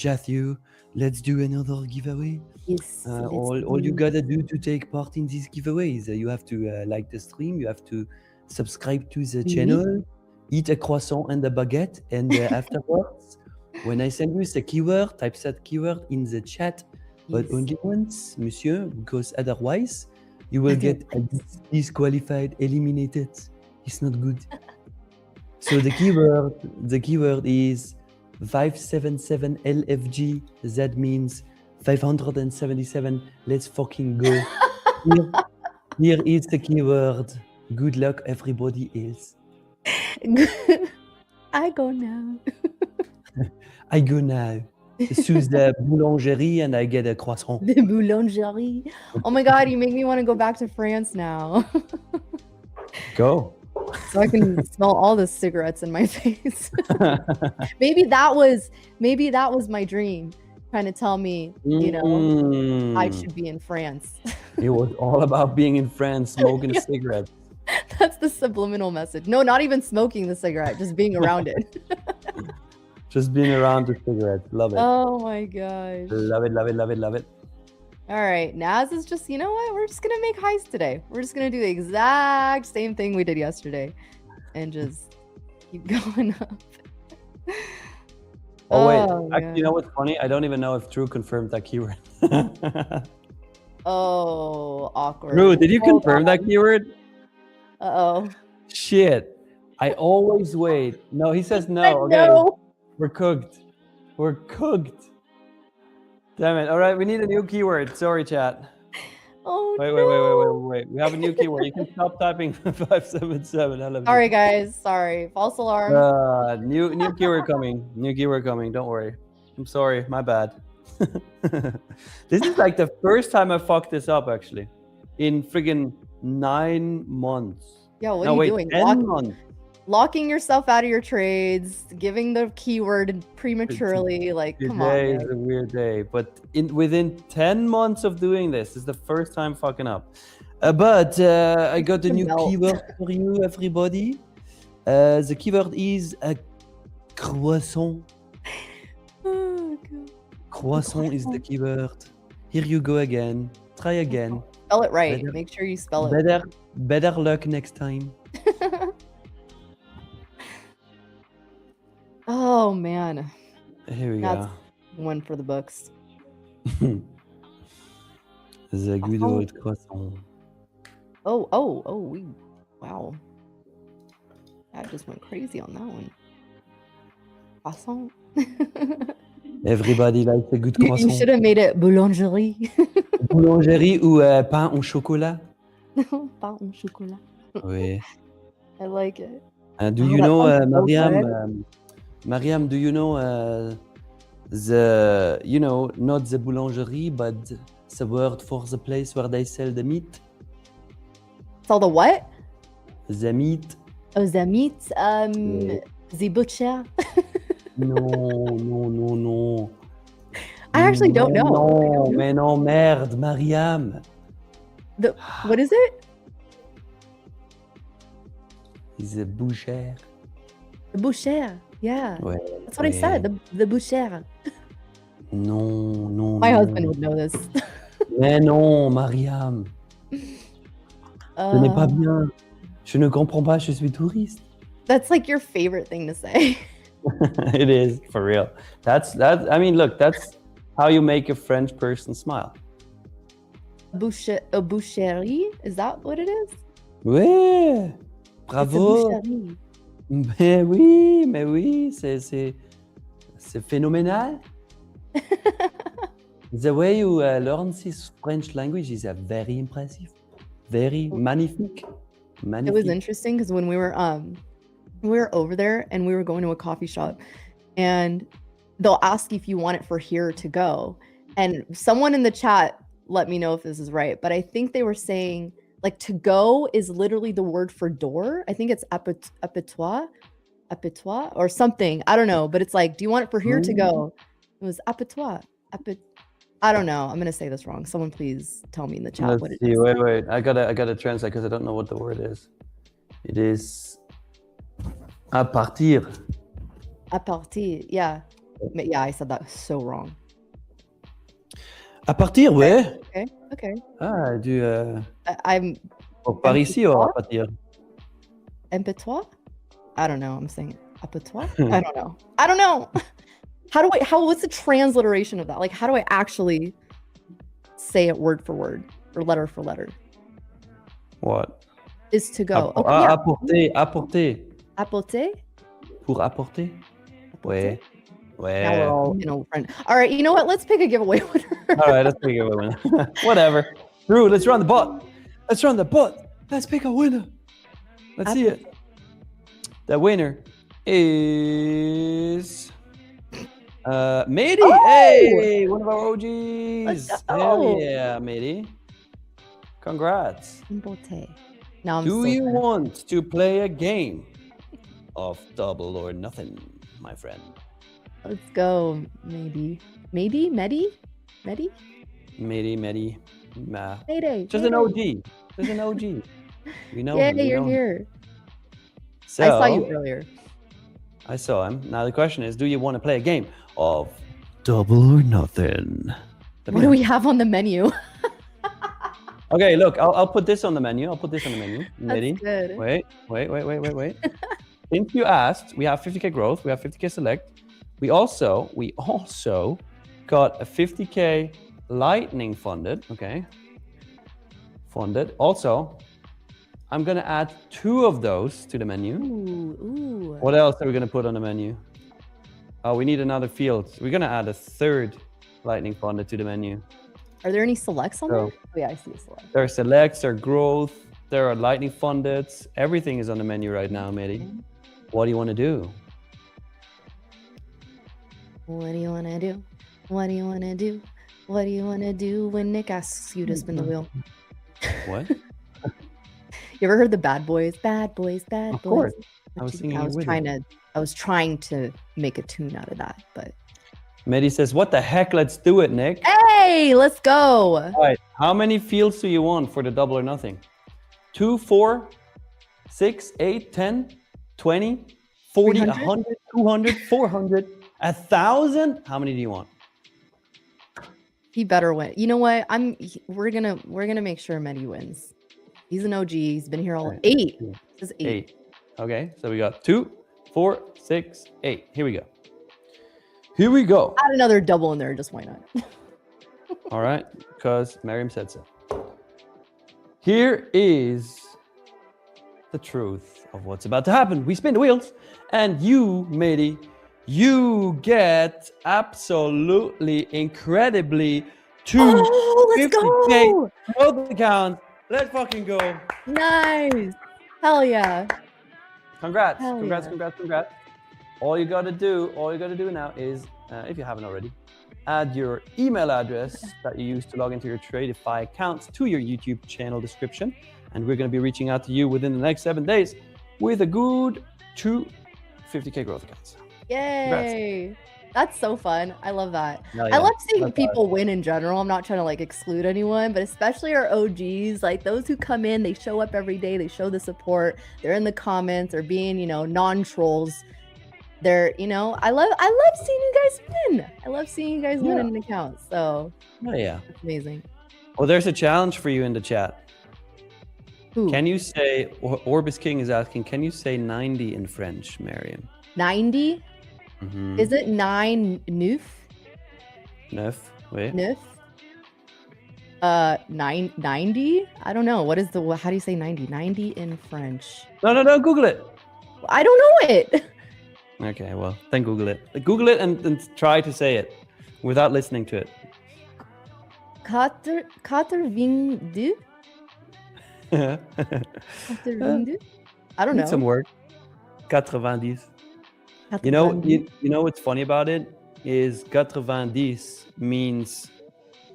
Matthew, let's do another giveaway. Yes. All you gotta do to take part in these giveaways, you have to like the stream, you have to subscribe to the channel, eat a croissant and a baguette, and afterwards, when I send you the keyword, type that keyword in the chat, but only once, monsieur, because otherwise you will get disqualified, eliminated. It's not good. So the keyword is 577 LFG. That means 577. Let's fucking go. Here is the keyword. Good luck, everybody else. I go now. I go now to the boulangerie and I get a croissant. The boulangerie. Oh my God, you make me want to go back to France now. Go. So I can smell all the cigarettes in my face. maybe that was my dream, trying to tell me, you know, I should be in France. It was all about being in France, smoking cigarettes. That's the subliminal message. No, not even smoking the cigarette, just being around it. Just being around the cigarettes. Love it. Oh my gosh. Love it, love it, love it, love it. All right, Naz is just, you know what? We're just gonna make heist today. We're just gonna do the exact same thing we did yesterday, and just keep going up. Oh wait, Oh, actually, you know what's funny? I don't even know if Drew confirmed that keyword. Oh, awkward. Drew, did you Hold confirm that on. keyword? Uh-oh. Shit. I always wait. No, he says no. Said Okay. no. We're cooked. We're cooked. Damn it. All right, we need a new keyword. Sorry, chat. Oh Wait. no. We have a new keyword. You can stop typing 577. I love you. Sorry, guys. Sorry. False alarm. New keyword coming. New keyword coming. Don't worry. I'm sorry. My bad. This is like the first time I fucked this up, actually. In friggin' 9 months. Yeah, what No, are you wait, doing? 10 months. Locking yourself out of your trades, giving the keyword prematurely. Like, come on. Today is man. a weird day, but within 10 months of doing this is the first time fucking up. But I got a new Melt. keyword for you, everybody. The keyword is a croissant. Oh, God. Croissant is the keyword. Here you go again. Try again. Spell it right. Better- Make sure you spell it. Better luck next time. Oh, man. Here we That's go. one for the books. The good Oh. old croissant. Wow. That just went crazy on that one. Croissant. Everybody likes a good You croissant. should have made it boulangerie. Boulangerie ou pain au chocolat. Pain au chocolat. Oui. I like it. Do Oh, you that know, sounds so Mariam? good. Mariam, do you know not the boulangerie, but the word for the place where they sell the meat? So the what? The meat? Oh, the meat. Yeah. The butcher. No. I actually don't know. Non, mais non, merde, Mariam. What is it? The boucher. The boucher. Yeah. Ouais, That's what I said. The boucher. Non. My husband would know this. Mais non, Mariam. Ce n'est pas bien. Je ne comprends pas, je suis touriste. That's like your favorite thing to say. It is, for real. I mean, look, that's how you make a French person smile. A boucherie? Is that what it is? Ouais, It's a bravo. boucherie. Mais oui, c'est phénoménal. The way you learn this French language is very impressive, very magnifique. It was interesting because when we were over there and we were going to a coffee shop, and they'll ask if you want it for here to go. And someone in the chat let me know if this is right, but I think they were saying like to go is literally the word for door. I think it's apetoire or something. I don't know, but it's like, do you want it for here to go? It was apetoire. I don't know. I'm gonna say this wrong. Someone please tell me in the chat what Let's it see. is. Wait. I gotta translate because I don't know what the word is. It is à partir. À partir. Yeah. Yeah, I said that so wrong. À partir, ouais. Okay. Ah, I'm par ici ou à partir? Impetoire? I don't know. I'm saying apetoire? I don't know. What's the transliteration of that? Like, how do I actually say it word for word or letter for letter? What? Is to go. Okay, yeah. Apporter. Apporter? Pour apporter? Ouais. Now we're all in a friend. All right, you know what? Let's pick a giveaway winner. All right, let's pick a winner. Whatever. Drew, let's run the bot. Let's pick a winner. Let's see it. The winner is Matey. Oh! Hey, one of our OGs. Let's Hell go. yeah, Matey. Congrats. Imbote. Now I'm Do so you sad. want to play a game of double or nothing, my friend? Let's go. Maybe. Medi? Matey. Mayday. Just an OG. Just an OG. We know Yeah, him, we you're know him. here. So, I saw you earlier. I saw him. Now the question is, do you want to play a game of double or nothing? What do we have on the menu? Okay, look, I'll put this on the menu. Ready? That's good. Wait. Since you asked, we have 50K growth, we have 50K select. We also got a 50K lightning funded. Okay. Funded. Also, I'm gonna add 2 of those to the menu. Ooh. What else are we gonna put on the menu? Oh, we need another field. We're gonna add a 3rd lightning funded to the menu. Are there any selects on So- there? Oh yeah, I see a select. There are selects, there are growth, there are lightning funded. Everything is on the menu right now, Matey. What do you want to do? What do you want to do? What do you want to do? What do you want to do when Nick asks you to spin the wheel? What? You ever heard the Bad Boys? Bad Boys, Bad Of Boys. course. I What was you- singing I it was with trying you. to. I was trying to make a tune out of that, but Matey says, what the heck? Let's do it, Nick. hey, let's go. All right. How many fields do you want for the double or nothing? 2, 4, 6, 8, 10, 20, 40, 300? 100, 200, 400, 1,000? How many do you want? He better win. You know what? We're gonna make sure Medi wins. He's an OG. He's been here all Alright. 8. Yeah. This is 8. 8. Okay. So we got 2, 4, 6, 8. Here we go. Here we go. Add another double in there. Just why not? All right, because Miriam said so. Here is the truth of what's about to happen. We spin the wheels, and you, matey, you get absolutely incredibly 2 Oh, let's 50K go! growth accounts. Let's fucking go. Nice. Hell yeah. Congrats, Hell congrats, yeah. congrats, congrats. All you gotta do now is, if you haven't already, add your email address that you use to log into your Tradeify accounts to your YouTube channel description. And we're gonna be reaching out to you within the next 7 days with a good 2 50K growth accounts. Yay. That's so fun. I love that. Hell I yeah. love seeing High five. people win in general. I'm not trying to like exclude anyone, but especially our OGs, like those who come in, they show up every day, they show the support, they're in the comments, they're being, non-trolls. They're, I love seeing you guys win. I love seeing you guys win Yeah. in an account. So Oh, yeah. it's amazing. Well, there's a challenge for you in the chat. Who? Can you say, Orbis King is asking, can you say 90 in French, Mariam? 90? Mhm. Is it 9 neuf? Neuf, oui. Neuf? 90? I don't know. How do you say 90? 90 in French. No, Google it. I don't know it. Okay, well, then Google it. Google it and try to say it without listening to it. 82? 82? I don't know. Need some work. 90. You know what's funny about it is 90 means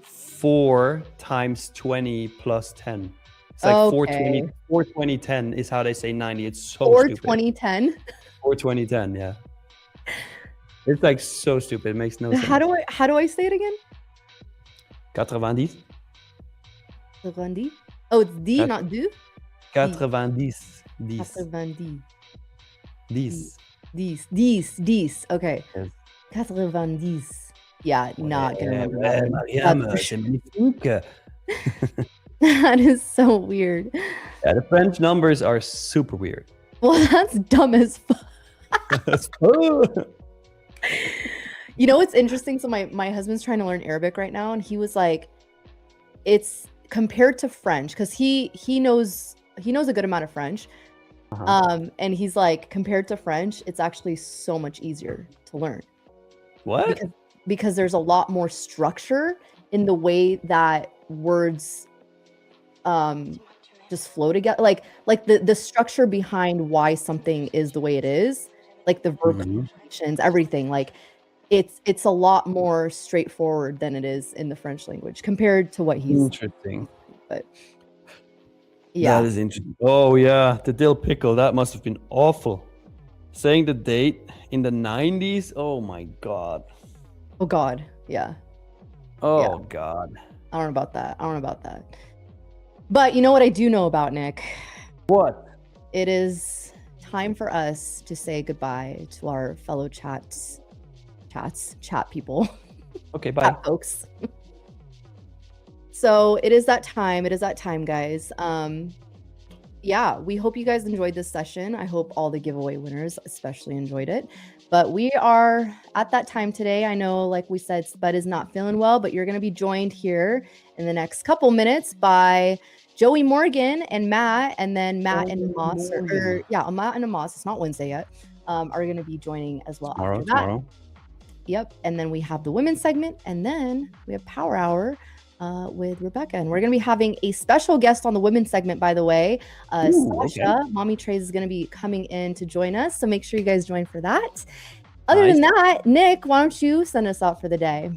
4 times 20 plus 10. It's like 420. 420 10 is how they say 90. It's so 4 stupid. 2010. 420 10, yeah. It's like so stupid. It makes no sense. How do I say it again? 90. 90? Oh, it's D, Cat- not du? 90. 90. 10. 10. Okay. Yes. 90. Yeah, not gonna remember Ouais, that. Mariam, That's for c'est magnifique. That is so weird. Yeah, the French numbers are super weird. Well, that's dumb as fuck. You know what's interesting? So my husband's trying to learn Arabic right now, and he was like, it's compared to French, because he knows a good amount of French. And he's like, compared to French, it's actually so much easier to learn. What? Because there's a lot more structure in the way that words just flow together. Like the structure behind why something is the way it is like the vocalizations, everything. Like it's a lot more straightforward than it is in the French language compared to what he's Interesting. but yeah. That is interesting. Oh yeah, the dill pickle. That must have been awful. Saying the date in the 90s. Oh my god. Oh god. Yeah. Oh god. I don't know about that. I don't know about that. But you know what I do know about, Nick? What? It is time for us to say goodbye to our fellow chat people. Okay, bye. Chat folks. So it is that time. It is that time, guys. Yeah, we hope you guys enjoyed this session. I hope all the giveaway winners especially enjoyed it. But we are at that time today. I know, like we said, Spud is not feeling well, but you're going to be joined here in the next couple minutes by Joey Morgan and Matt, and then Matt and Amos, Matt and Amos, it's not Wednesday yet, are going to be joining as well. Tomorrow. Yep. And then we have the women's segment, and then we have Power Hour with Rebecca. And we're going to be having a special guest on the women's segment, by the way. Sasha, Mommy Trays, is going to be coming in to join us. So make sure you guys join for that. Other than that, Nick, why don't you send us out for the day?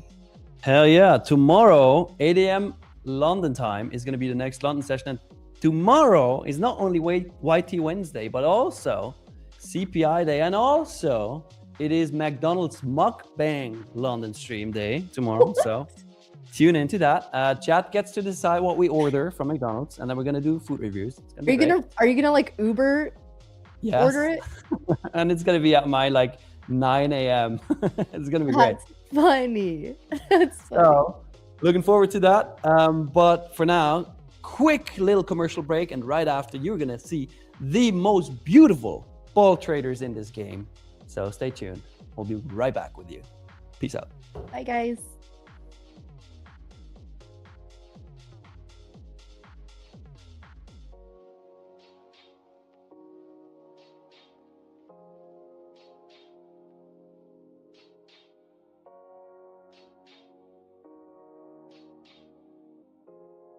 Hell yeah. Tomorrow, 8 a.m. London time is going to be the next London session. And tomorrow is not only YT Wednesday, but also CPI Day. And also, it is McDonald's Mukbang London stream day tomorrow. So tune into that. Chat gets to decide what we order from McDonald's, and then we're going to do food reviews. Are you gonna like Uber order it? And it's going to be at my 9 a.m. It's going to be great. Funny. That's funny. So, looking forward to that. But for now, quick little commercial break. And right after, you're going to see the most beautiful ball traders in this game. So stay tuned. We'll be right back with you. Peace out. Bye, guys.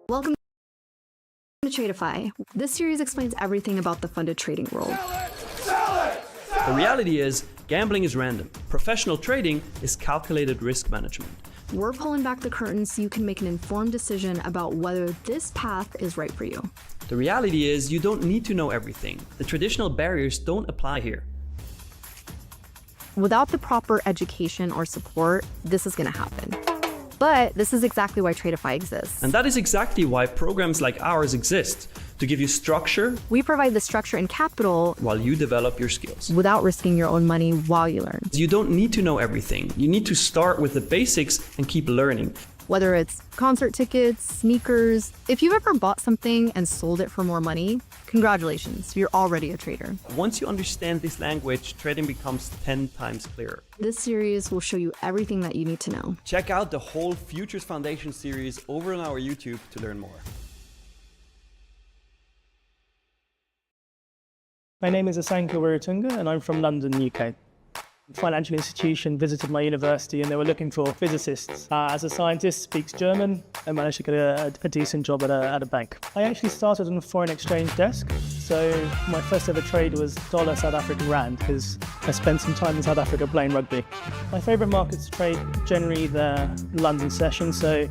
Welcome to Tradeify. This series explains everything about the funded trading world. The reality is, gambling is random. Professional trading is calculated risk management. We're pulling back the curtains so you can make an informed decision about whether this path is right for you. The reality is, you don't need to know everything. The traditional barriers don't apply here. Without the proper education or support, this is going to happen. But this is exactly why Tradeify exists. And that is exactly why programs like ours exist, to give you structure. We provide the structure and capital while you develop your skills. Without risking your own money while you learn. You don't need to know everything. You need to start with the basics and keep learning. Whether it's concert tickets, sneakers, if you've ever bought something and sold it for more money, congratulations, you're already a trader. Once you understand this language, trading becomes 10 times clearer. This series will show you everything that you need to know. Check out the whole Futures Foundation series over on our YouTube to learn more. My name is Asanka Wiratunga and I'm from London, UK. Financial institution visited my university and they were looking for physicists. As a scientist, speaks German, I managed to get a decent job at a bank. I actually started on a foreign exchange desk, so my first ever trade was dollar South African rand because I spent some time in South Africa playing rugby. My favourite markets to trade generally the London session, so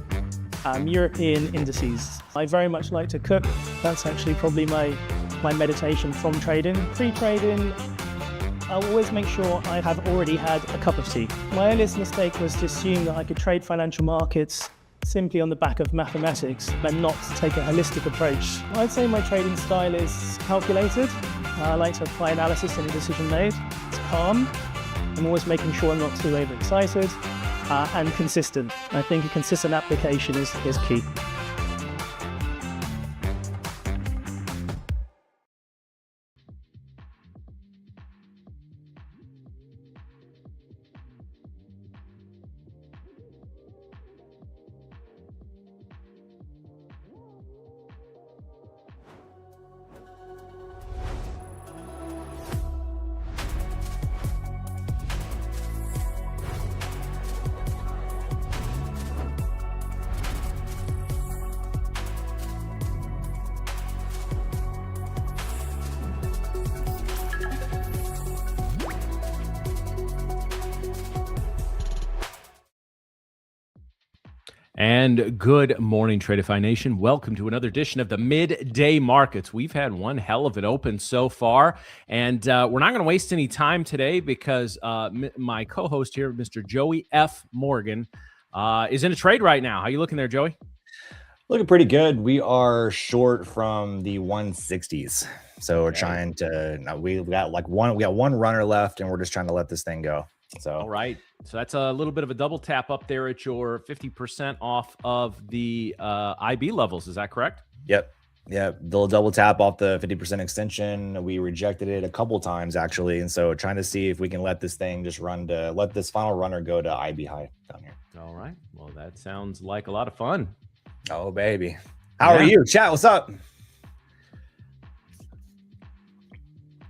European indices. I very much like to cook. That's actually probably my meditation from trading. Pre-trading, I'll always make sure I have already had a cup of tea. My earliest mistake was to assume that I could trade financial markets simply on the back of mathematics and not take a holistic approach. I'd say my trading style is calculated. I like to apply analysis in a decision made. It's calm. I'm always making sure I'm not too overexcited and consistent. I think a consistent application is key. And good morning, Tradeify Nation. Welcome to another edition of the Midday Markets. We've had one hell of an open so far, and we're not going to waste any time today because my co-host here, Mr. Joey F. Morgan, is in a trade right now. How you looking there, Joey? Looking pretty good. We are short from the 160s, so we're trying to. We got one runner left, and we're just trying to let this thing go. So all right. So that's a little bit of a double tap up there at your 50% off of the IB levels. Is that correct? Yep. They'll double tap off the 50% extension. We rejected it a couple times actually, and so trying to see if we can let this thing just let this final runner go to IB high down here. All right. Well, that sounds like a lot of fun. Oh baby, how are you, chat? What's up?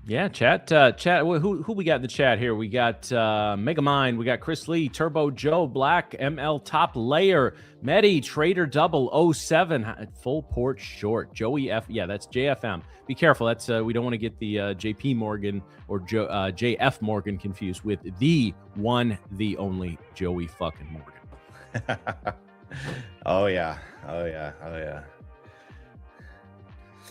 Yeah, chat. Who we got in the chat here? We got Megamind, we got Chris Lee, Turbo Joe, Black, ML Top Layer, Medi, Trader Double 07, Full Port Short, Joey F. Yeah, that's JFM. Be careful. That's we don't want to get the JP Morgan or JF Morgan confused with the one, the only Joey fucking Morgan. Oh yeah.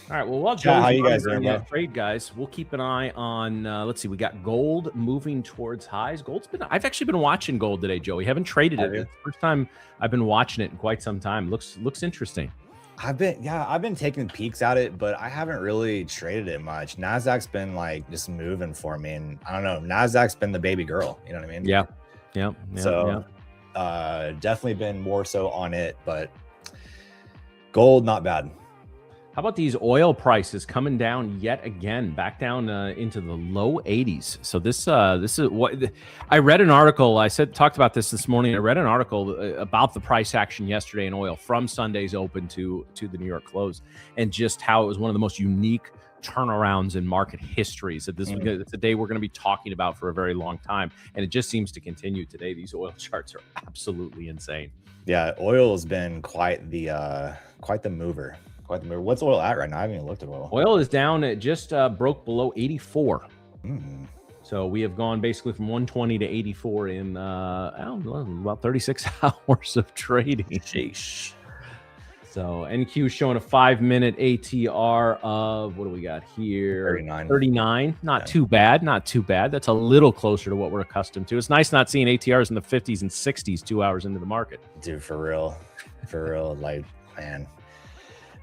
All right. Well, while Joey's how you guys doing doing, that trade, guys, we'll keep an eye on. Let's see. We got gold moving towards highs. I've actually been watching gold today, Joey. Haven't traded it. It's the first time I've been watching it in quite some time. Looks interesting. I've been taking peeks at it, but I haven't really traded it much. Nasdaq's been like just moving for me, and I don't know. Nasdaq's been the baby girl. You know what I mean? Yeah. Definitely been more so on it, but gold not bad. How about these oil prices coming down yet again, back down into the low 80s? So this is what I read an article. Talked about this morning. I read an article about the price action yesterday in oil from Sunday's open to the New York close, and just how it was one of the most unique turnarounds in market history. So it's a day we're going to be talking about for a very long time, and it just seems to continue today. These oil charts are absolutely insane. Yeah, oil has been quite the mover. What's oil at right now? I haven't even looked at oil. Oil is down. It just broke below 84. So we have gone basically from 120 to 84 in about 36 hours of trading. Sheesh. So NQ showing a 5-minute ATR of, what do we got here? 39. Not too bad. That's a little closer to what we're accustomed to. It's nice not seeing ATRs in the 50s and 60s 2 hours into the market. Dude, for real. Like, man.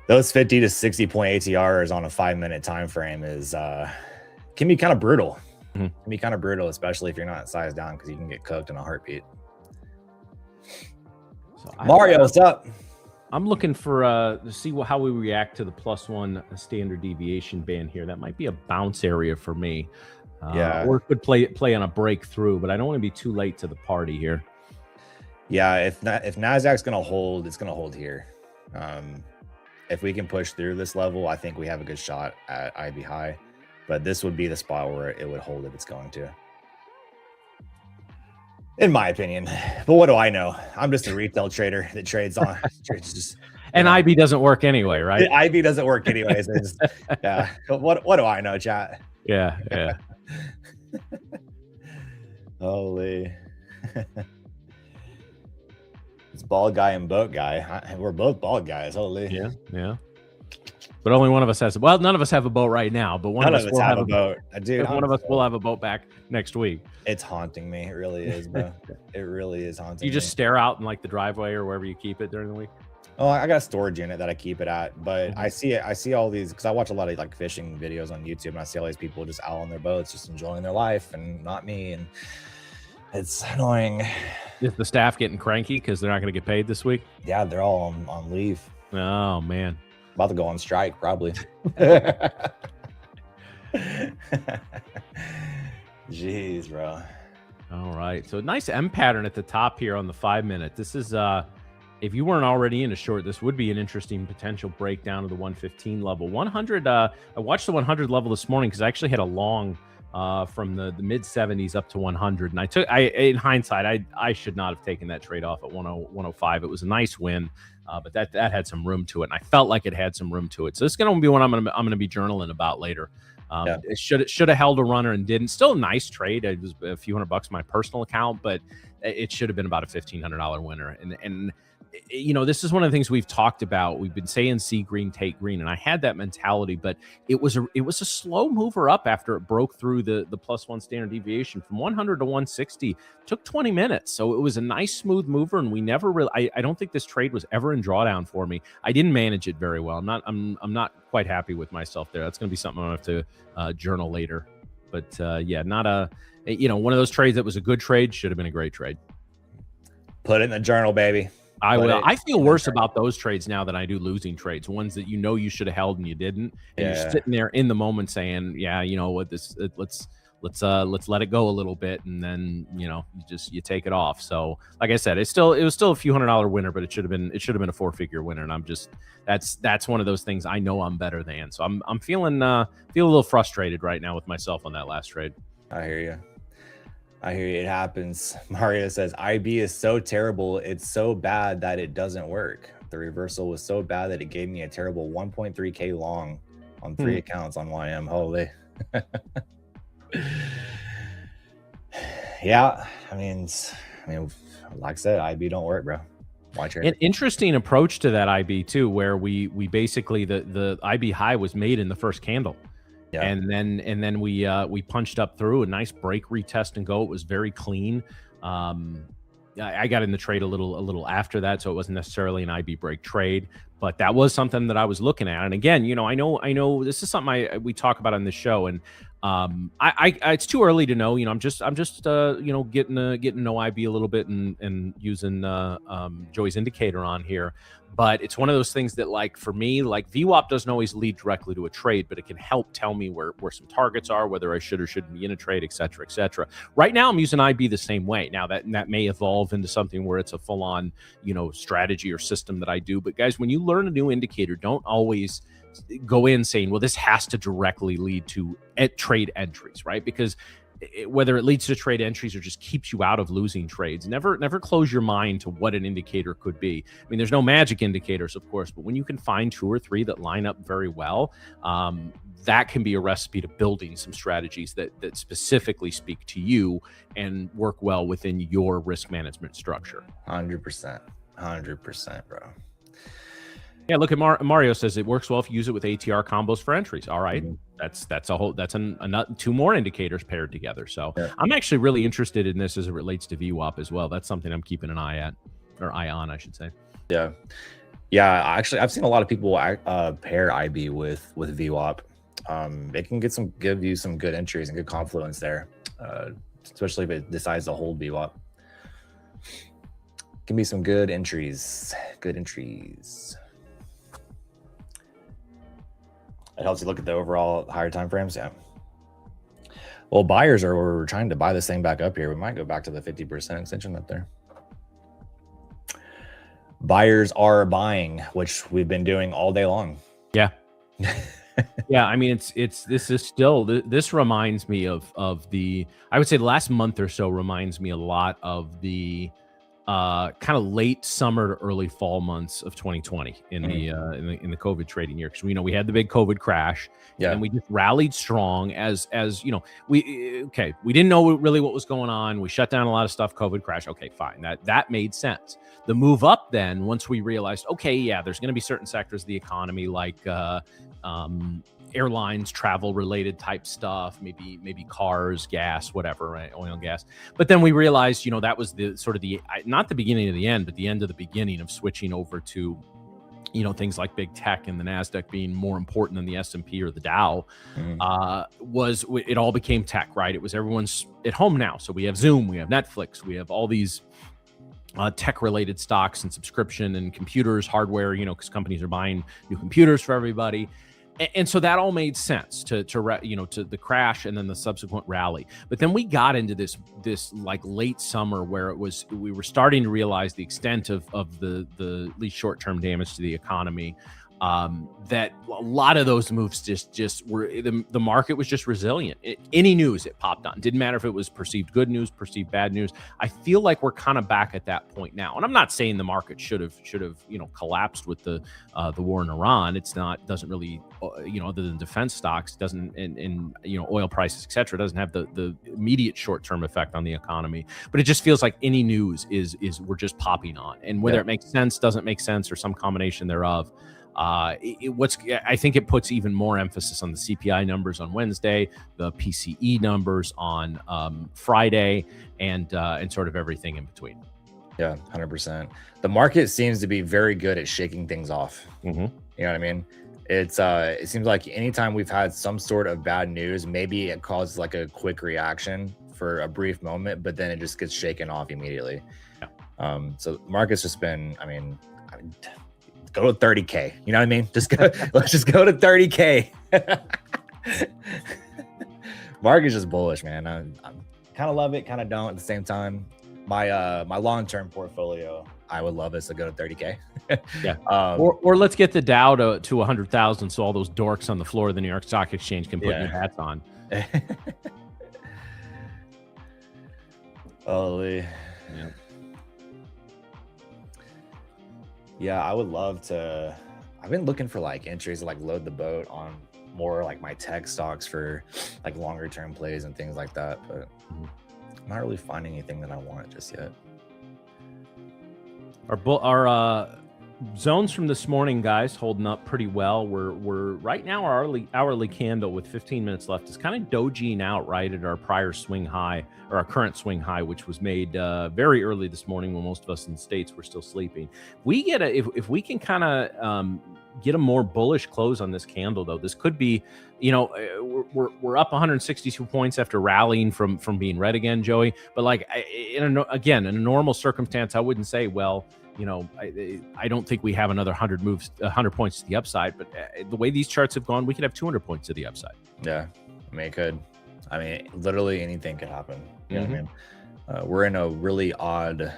Those 50 to 60 point ATRs on a 5-minute time frame can be kind of brutal. Can be kind of brutal, especially if you're not sized down, because you can get cooked in a heartbeat. So Mario, what's up? I'm looking for to see how we react to the +1 standard deviation band here. That might be a bounce area for me. Or it could play on a breakthrough, but I don't want to be too late to the party here. Yeah, if Nasdaq's gonna hold, it's gonna hold here. If we can push through this level, I think we have a good shot at IB high, but this would be the spot where it would hold if it's going to, in my opinion. But what do I know? I'm just a retail trader that trades on. And IB doesn't work anyway, right? IB doesn't work anyways. Yeah. What do I know, chat? Yeah. Holy. It's bald guy and boat guy. We're both bald guys. Holy. Yeah. But only one of us has. Well, none of us have a boat right now. But one of us will have a boat. Dude, one of us will have a boat back next week. It's haunting me. It really is, bro. It really is haunting. You just stare out in like the driveway or wherever you keep it during the week. Oh, I got a storage unit that I keep it at, but I see all these, because I watch a lot of like fishing videos on YouTube, and I see all these people just out on their boats, just enjoying their life, and not me, and it's annoying. Is the staff getting cranky because they're not going to get paid this week? Yeah, they're all on leave. Oh man, about to go on strike probably. Jeez, bro. All right, so nice M pattern at the top here on the 5-minute. This is if you weren't already in a short, this would be an interesting potential breakdown of the 115 level. 100. I watched the 100 level this morning because I actually had a long from the mid 70s up to 100, and in hindsight, I should not have taken that trade off at 105. It was a nice win, but that had some room to it, and I felt like it had some room to it. So this is going to be one I'm going to be journaling about later. It should have held a runner and didn't. Still a nice trade. It was a few $100 in my personal account, but it should have been about a $1,500 winner. And this is one of the things we've talked about. We've been saying see green, take green, and I had that mentality, but it was a slow mover up after it broke through the +1 standard deviation from 100 to 160. Took 20 minutes, so it was a nice smooth mover, and we never really. I don't think this trade was ever in drawdown for me. I didn't manage it very well. I'm not quite happy with myself there. That's going to be something I'm going to have to journal later. But not a one of those trades that was a good trade. Should have been a great trade. Put it in the journal, baby. I will. I feel worse about those trades now than I do losing trades. Ones that you should have held and you didn't, and you're sitting there in the moment saying, "Yeah, you know what? Let's let it go a little bit," and then you take it off. So, like I said, it was still a few $100 winner, but it should have been a 4-figure winner. And I'm just that's one of those things I know I'm better than. So I'm feeling a little frustrated right now with myself on that last trade. I hear you. It happens. Mario says, IB is so terrible. It's so bad that it doesn't work. The reversal was so bad that it gave me a terrible 1.3K long on 3 accounts on YM. Holy. Yeah. I mean, like I said, IB don't work, bro. Watch it. An interesting approach to that IB too, where we basically the IB high was made in the first candle. Yeah. And then we punched up through a nice break, retest, and go. It was very clean. I got in the trade a little after that, so it wasn't necessarily an IB break trade, but that was something that I was looking at. And again, I know this is something we talk about on this show, and it's too early to know. I'm just getting to know IB a little bit and using Joey's indicator on here. But it's one of those things that, like, for me, like, VWAP doesn't always lead directly to a trade, but it can help tell me where some targets are, whether I should or shouldn't be in a trade, et cetera, et cetera. Right now, I'm using IB the same way. Now, that may evolve into something where it's a full-on, strategy or system that I do. But, guys, when you learn a new indicator, don't always go in saying, well, this has to directly lead to trade entries, right? Because whether it leads to trade entries or just keeps you out of losing trades, never close your mind to what an indicator could be. I mean, there's no magic indicators, of course, but when you can find 2 or 3 that line up very well, that can be a recipe to building some strategies that specifically speak to you and work well within your risk management structure. 100%, bro. Yeah, look at Mario says it works well if you use it with ATR combos for entries. All right, that's 2 more indicators paired together. So yeah. I'm actually really interested in this as it relates to VWAP as well. That's something I'm keeping an eye on, I should say. Yeah. Actually, I've seen a lot of people pair IB with VWAP. It can give you some good entries and good confluence there, especially if it decides to hold VWAP. Can be some good entries. It helps you look at the overall higher time frames. Yeah. Well, buyers are trying to buy this thing back up here. We might go back to the 50% extension up there. Buyers are buying, which we've been doing all day long. Yeah. Yeah. I mean, this reminds me of the, I would say the last month or so reminds me a lot of the kind of late summer to early fall months of 2020 in the COVID trading year, because we had the big COVID crash, and we just rallied strong as we didn't know really what was going on. We shut down a lot of stuff. COVID crash. Okay, fine. That made sense. The move up then, once we realized, there's going to be certain sectors of the economy like airlines, travel related type stuff, maybe cars, gas, whatever, right? Oil and gas. But then we realized, that was the sort of not the beginning of the end, but the end of the beginning of switching over to, things like big tech and the NASDAQ being more important than the S&P or the Dow. It all became tech, right? It was everyone's at home now. So we have Zoom, we have Netflix, we have all these tech related stocks and subscription and computers, hardware, because companies are buying new computers for everybody. And so that all made sense to the crash and then the subsequent rally. But then we got into this like late summer where we were starting to realize the extent of the at least short-term damage to the economy. that a lot of those moves just were, the market was just resilient. Any news it popped on, didn't matter if it was perceived good news, perceived bad news. I feel like we're kind of back at that point now, and I'm not saying the market should have collapsed with the war in Iran. It's not, doesn't really other than defense stocks, doesn't, and oil prices, etc., doesn't have the immediate short-term effect on the economy. But it just feels like any news is we're just popping on, and whether it makes sense, doesn't make sense, or some combination thereof. I think it puts even more emphasis on the CPI numbers on Wednesday, the PCE numbers on Friday, and sort of everything in between. Yeah, 100%. The market seems to be very good at shaking things off. You know what I mean? It seems like anytime we've had some sort of bad news, maybe it causes like a quick reaction for a brief moment, but then it just gets shaken off immediately. So the market's just been, I mean, go to 30K. You know what I mean? Just go. Let's just go to 30K. Market's just bullish, man. I kind of love it, kind of don't at the same time. My long-term portfolio, I would love us to go to 30K. Yeah. Or let's get the Dow to 100,000, so all those dorks on the floor of the New York Stock Exchange can put new hats on. Holy. Yeah. Yeah, I would love to. I've been looking for like entries to like load the boat on more like my tech stocks for like longer term plays and things like that, but I'm not really finding anything that I want just yet. Our zones from this morning, guys, holding up pretty well. We're right now, our hourly candle with 15 minutes left is kind of dojiing out right at our prior swing high, or our current swing high, which was made very early this morning when most of us in the States were still sleeping. We get if we can kind of get a more bullish close on this candle, though, this could be, we're up 162 points after rallying from being red again, Joey. But like in a normal circumstance, I wouldn't say, well, I don't think we have another 100 points to the upside, but the way these charts have gone, we could have 200 points to the upside. Yeah, I mean, it could. I mean, literally anything could happen. You know what I mean? We're in a really odd, I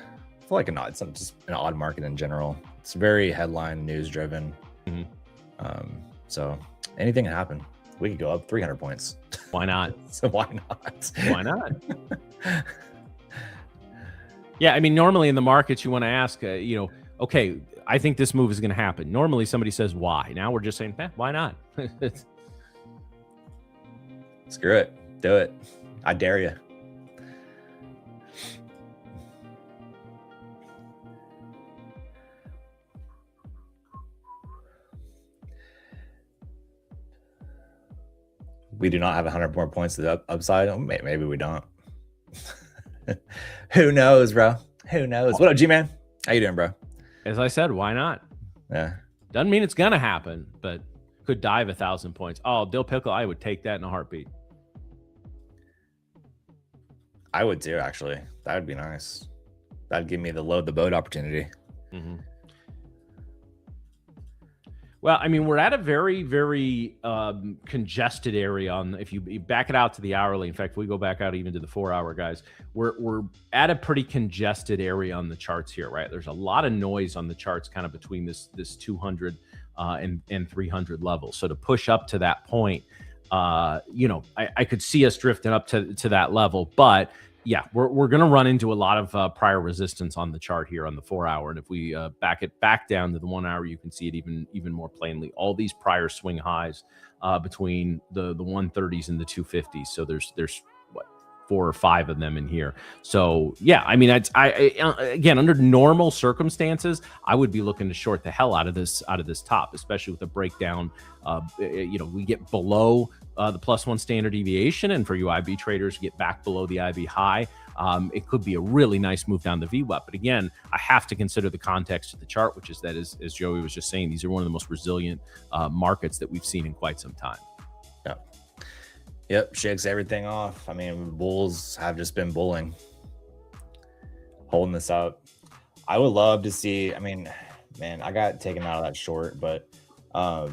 feel like it's just an odd market in general. It's very headline news driven. So anything can happen. We could go up 300 points. Why not? So why not? Why not? Yeah, I mean, normally in the markets, you want to ask, okay, I think this move is going to happen. Normally somebody says why. Now we're just saying, why not? Screw it. Do it. I dare you. We do not have 100 more points to the upside. Oh, maybe we don't. Who knows, bro? Who knows? What up, G-Man? How you doing, bro? As I said, why not? Yeah. Doesn't mean it's going to happen, but could dive 1,000 points. Oh, Dill Pickle, I would take that in a heartbeat. I would too, actually. That would be nice. That'd give me the load the boat opportunity. Well, I mean, we're at a very, very congested area if you back it out to the hourly. In fact, we go back out even to the 4-hour, guys. We're at a pretty congested area on the charts here, right? There's a lot of noise on the charts kind of between this 200 and 300 level. So to push up to that point, I could see us drifting up to that level, but yeah, we're going to run into a lot of prior resistance on the chart here on the 4-hour. And if we back it back down to the 1-hour, you can see it even more plainly. All these prior swing highs between the 130s and the 250s. So there's what, 4 or 5 of them in here. So yeah, I mean, again, under normal circumstances, I would be looking to short the hell out of this top, especially with a breakdown. We get below the +1 standard deviation, and for you IB traders, get back below the IB high. It could be a really nice move down the VWAP. But again, I have to consider the context of the chart, which is that, as Joey was just saying, these are one of the most resilient markets that we've seen in quite some time. Yep, shakes everything off. I mean, bulls have just been bulling, holding this up. I would love to see, I mean, man, I got taken out of that short, but I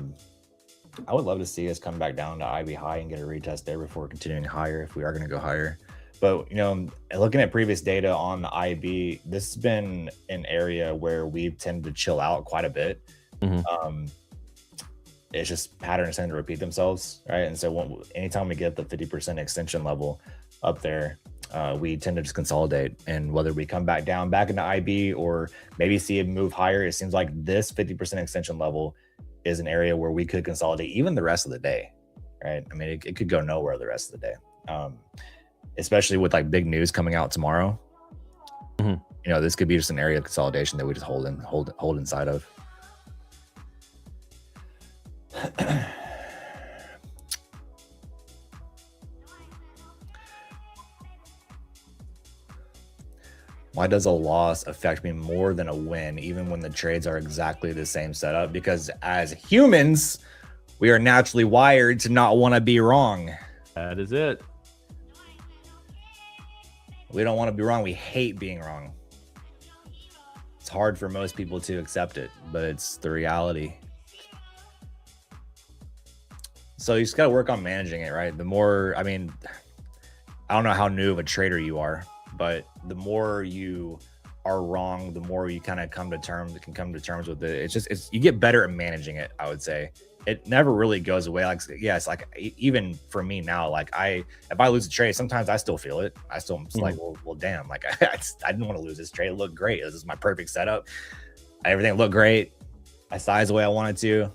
would love to see us come back down to IB high and get a retest there before continuing higher if we are going to go higher. But, looking at previous data on the IB, this has been an area where we've tended to chill out quite a bit. it's just patterns tend to repeat themselves, right? And so anytime we get the 50% extension level up there, we tend to just consolidate. And whether we come back down, back into IB, or maybe see it move higher, it seems like this 50% extension level is an area where we could consolidate even the rest of the day, right? I mean, it could go nowhere the rest of the day, especially with like big news coming out tomorrow. Mm-hmm. You know, this could be just an area of consolidation that we just hold inside of. Why does a loss affect me more than a win, even when the trades are exactly the same setup? Because as humans, we are naturally wired to not want to be wrong. That is it. We don't want to be wrong. We hate being wrong. It's hard for most people to accept it, but it's the reality. So you just got to work on managing it, right? The more, I mean, I don't know how new of a trader you are, but the more you are wrong, the more you kind of come to terms with it. It's you get better at managing it, I would say. It never really goes away. Like, yeah, it's like, even for me now, like if I lose a trade, sometimes I still feel it. I still like, well, damn, like I didn't want to lose this trade. It looked great. This is my perfect setup. Everything looked great. I sized the way I wanted to.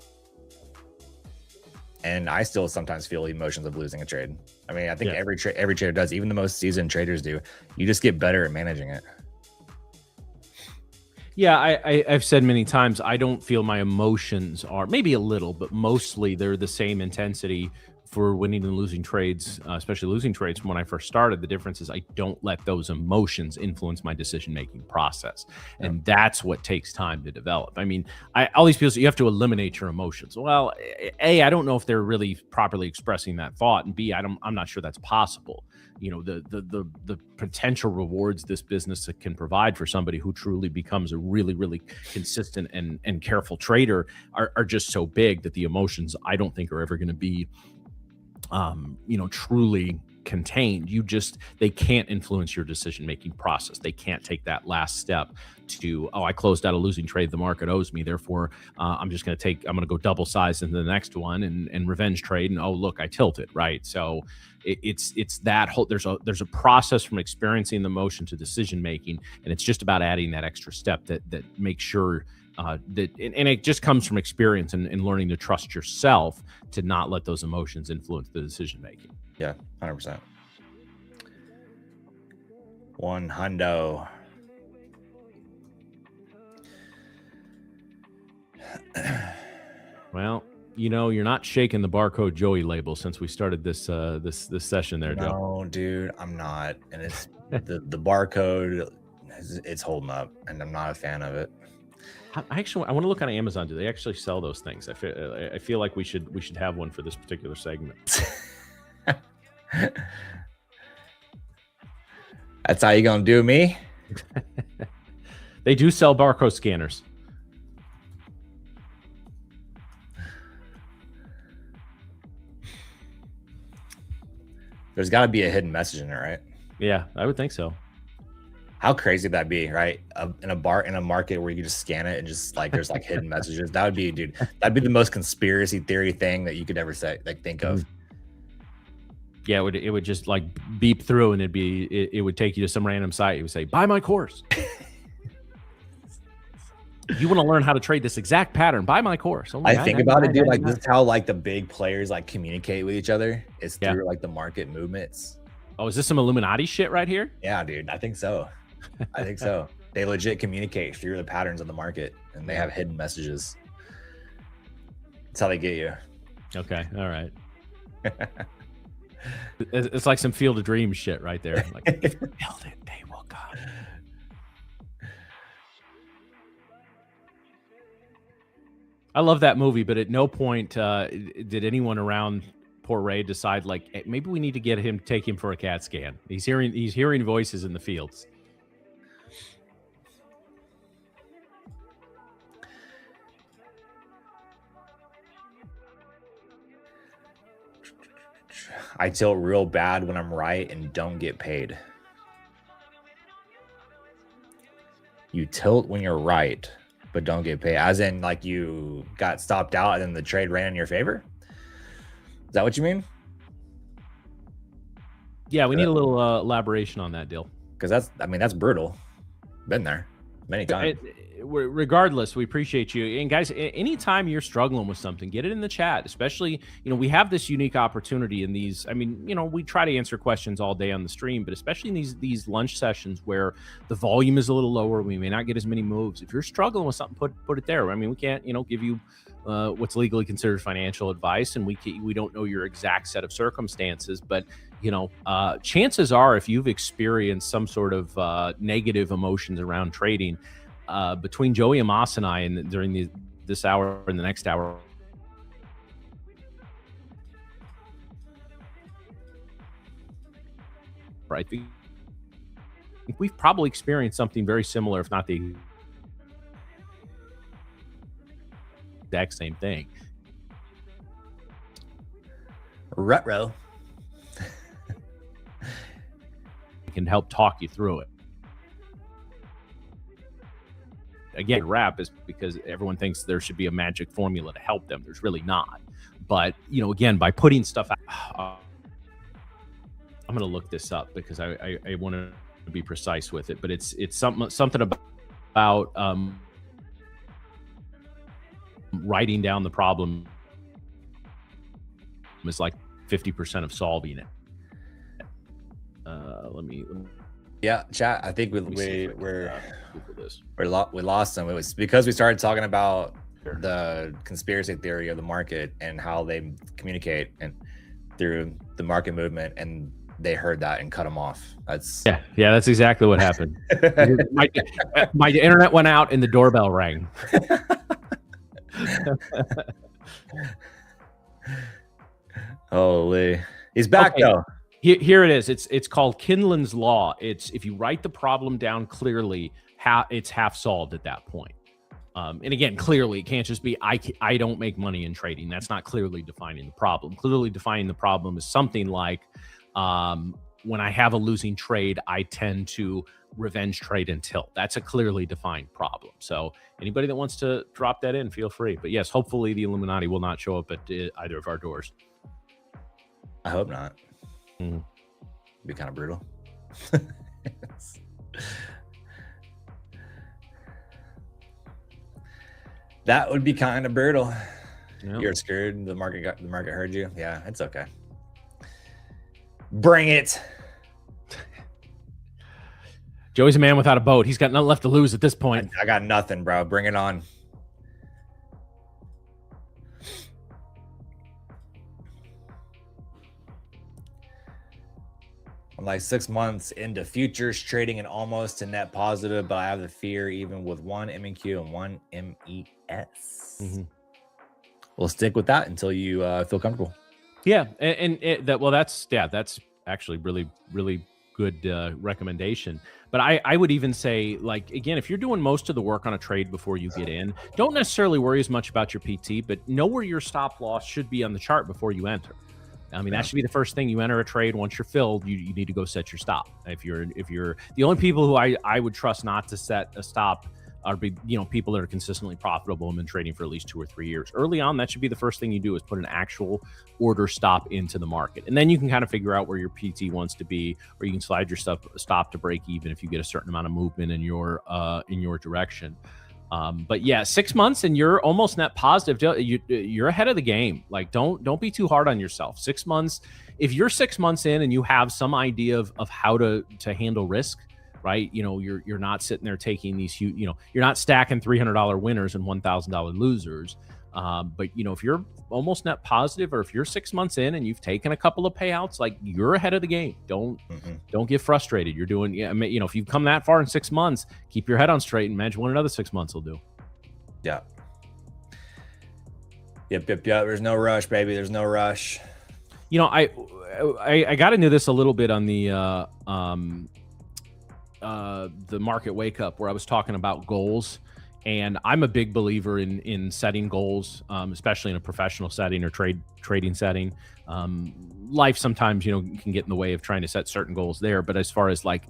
And I still sometimes feel emotions of losing a trade. I mean, I think every trader does, even the most seasoned traders do. You just get better at managing it. Yeah, I've said many times, I don't feel my emotions are, maybe a little, but mostly they're the same intensity for winning and losing trades, especially losing trades from when I first started. The difference is I don't let those emotions influence my decision-making process. And that's what takes time to develop. I mean, all these people say you have to eliminate your emotions. Well, A, I don't know if they're really properly expressing that thought. And B, I'm not sure that's possible. You know, the potential rewards this business can provide for somebody who truly becomes a really, really consistent and careful trader are just so big that the emotions, I don't think, are ever going to be truly contained. They can't influence your decision-making process. They can't take that last step to, I closed out a losing trade, the market owes me, therefore I'm going to go double size into the next one and revenge trade, and look, I tilted, right? So it's that whole, there's a process from experiencing the motion to decision-making, and it's just about adding that extra step that makes sure that it just comes from experience and learning to trust yourself to not let those emotions influence the decision making. Yeah, 100%. $100. Well, you're not shaking the barcode Joey label since we started this session there, Joe. No, dude, I'm not. And it's the barcode, it's holding up, and I'm not a fan of it. I want to look on Amazon. Do they actually sell those things? I feel like we should have one for this particular segment. That's how you gonna do me? They do sell barcode scanners. There's got to be a hidden message in it, right? Yeah, I would think so. How crazy would that be, right? In a market where you can just scan it and just like there's like hidden messages. That would be, dude, that'd be the most conspiracy theory thing that you could ever think of. Yeah, it would just like beep through, and it would take you to some random site. It would say, "Buy my course." You want to learn how to trade this exact pattern? Buy my course. I think about it, dude. Like this is how like the big players like communicate with each other. It's through like the market movements. Oh, is this some Illuminati shit right here? Yeah, dude. I think so. I think so. They legit communicate through the patterns of the market, and they have hidden messages. That's how they get you. Okay. All right. It's like some Field of Dreams shit right there. Like, if you build it, they will come. I love that movie, but at no point did anyone around poor Ray decide like, hey, maybe we need to take him for a CAT scan. He's hearing voices in the fields. I tilt real bad when I'm right and don't get paid. You tilt when you're right, but don't get paid? As in, like, you got stopped out and then the trade ran in your favor? Is that what you mean? Yeah, we need a little elaboration on that deal. Because that's brutal. Been there many times. Regardless, we appreciate you. And guys, anytime you're struggling with something, get it in the chat. Especially, we have this unique opportunity in these. I mean, we try to answer questions all day on the stream, but especially in these lunch sessions where the volume is a little lower, we may not get as many moves. If you're struggling with something, put it there. I mean, we can't, give you what's legally considered financial advice, and we don't know your exact set of circumstances, but chances are, if you've experienced some sort of negative emotions around trading, between Joey Amos and I, and during this hour and the next hour, right? I think we've probably experienced something very similar, if not the exact same thing. Retro Can help talk you through it. Again, rap is because everyone thinks there should be a magic formula to help them. There's really not. But, again, by putting stuff out, I'm going to look this up because I want to be precise with it. But it's something about writing down the problem is like 50% of solving it. Yeah, chat. I think we lost them. It was because we started talking about the conspiracy theory of the market and how they communicate and through the market movement, and they heard that and cut them off. That's exactly what happened. my internet went out and the doorbell rang. Holy, he's back though. Here it is. It's called Kinlan's Law. It's if you write the problem down clearly, it's half solved at that point. And again, clearly, it can't just be I don't make money in trading. That's not clearly defining the problem. Clearly defining the problem is something like when I have a losing trade, I tend to revenge trade and tilt. That's a clearly defined problem. So anybody that wants to drop that in, feel free. But yes, hopefully the Illuminati will not show up at either of our doors. I hope not. Be kind of brutal. That would be kind of brutal. Yep. You're scared. The market heard you. Yeah, it's okay. Bring it. Joey's a man without a boat. He's got nothing left to lose at this point. I got nothing, bro. Bring it on. I'm like 6 months into futures trading and almost to net positive, but I have the fear even with one MEQ and one MES. We'll stick with that until you feel comfortable. Yeah, that's actually really, really good recommendation. But I would even say, like, again, if you're doing most of the work on a trade before you get in, don't necessarily worry as much about your PT, but know where your stop loss should be on the chart before you enter. I mean, that should be the first thing you enter a trade. Once you're filled, you need to go set your stop. If you're the only people who I would trust not to set a stop are people that are consistently profitable and been trading for at least 2 or 3 years. Early on, that should be the first thing you do is put an actual order stop into the market, and then you can kind of figure out where your PT wants to be, or you can slide your stop to break even if you get a certain amount of movement in your direction. But yeah, 6 months and you're almost net positive. You're ahead of the game. Like, don't be too hard on yourself. 6 months. If you're 6 months in and you have some idea of how to handle risk, right? You're not sitting there taking these huge, you're not stacking $300 winners and $1,000 losers. But if you're almost net positive, or if you're 6 months in and you've taken a couple of payouts, like, you're ahead of the game. Don't get frustrated. You're doing, if you've come that far in 6 months, keep your head on straight and imagine what another 6 months will do. Yeah. Yep. There's no rush, baby. There's no rush. I got into this a little bit on the market wake up, where I was talking about goals And I'm a big believer in setting goals, especially in a professional setting or trading setting. Life sometimes, can get in the way of trying to set certain goals there. But as far as like,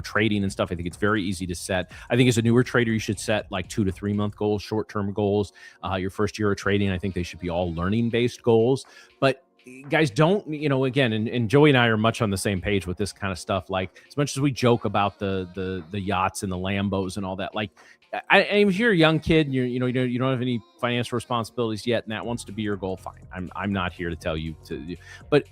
trading and stuff, I think it's very easy to set. I think as a newer trader, you should set like 2 to 3 month goals, short-term goals. Your first year of trading, I think they should be all learning-based goals. But guys, don't, again, and Joey and I are much on the same page with this kind of stuff. Like, as much as we joke about the yachts and the Lambos and all that, like, if you're a young kid and you don't have any financial responsibilities yet, and that wants to be your goal, fine. I'm not here to tell you to, but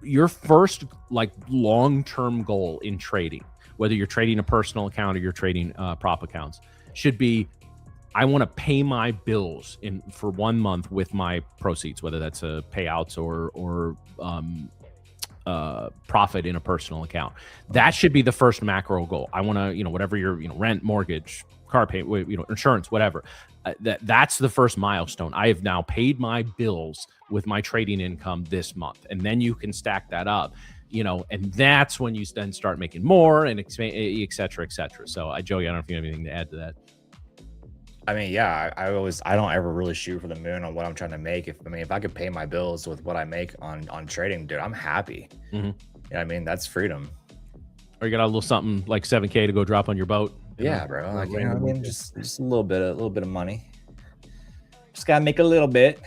your first like long-term goal in trading, whether you're trading a personal account or you're trading prop accounts, should be, I want to pay my bills for 1 month with my proceeds, whether that's payouts or profit in a personal account. That should be the first macro goal. I want to, whatever your, rent, mortgage, car payment, insurance, whatever. That's the first milestone. I have now paid my bills with my trading income this month, and then you can stack that up, and that's when you then start making more and et cetera, et cetera. So, Joey, I don't know if you have anything to add to that. I mean, yeah, I don't ever really shoot for the moon on what I'm trying to make. If I could pay my bills with what I make on trading, dude, I'm happy. Mm-hmm. Yeah, I mean, that's freedom. Or you got a little something like 7K to go drop on your boat. Yeah, bro. Like, just a little bit of money. Just gotta make a little bit.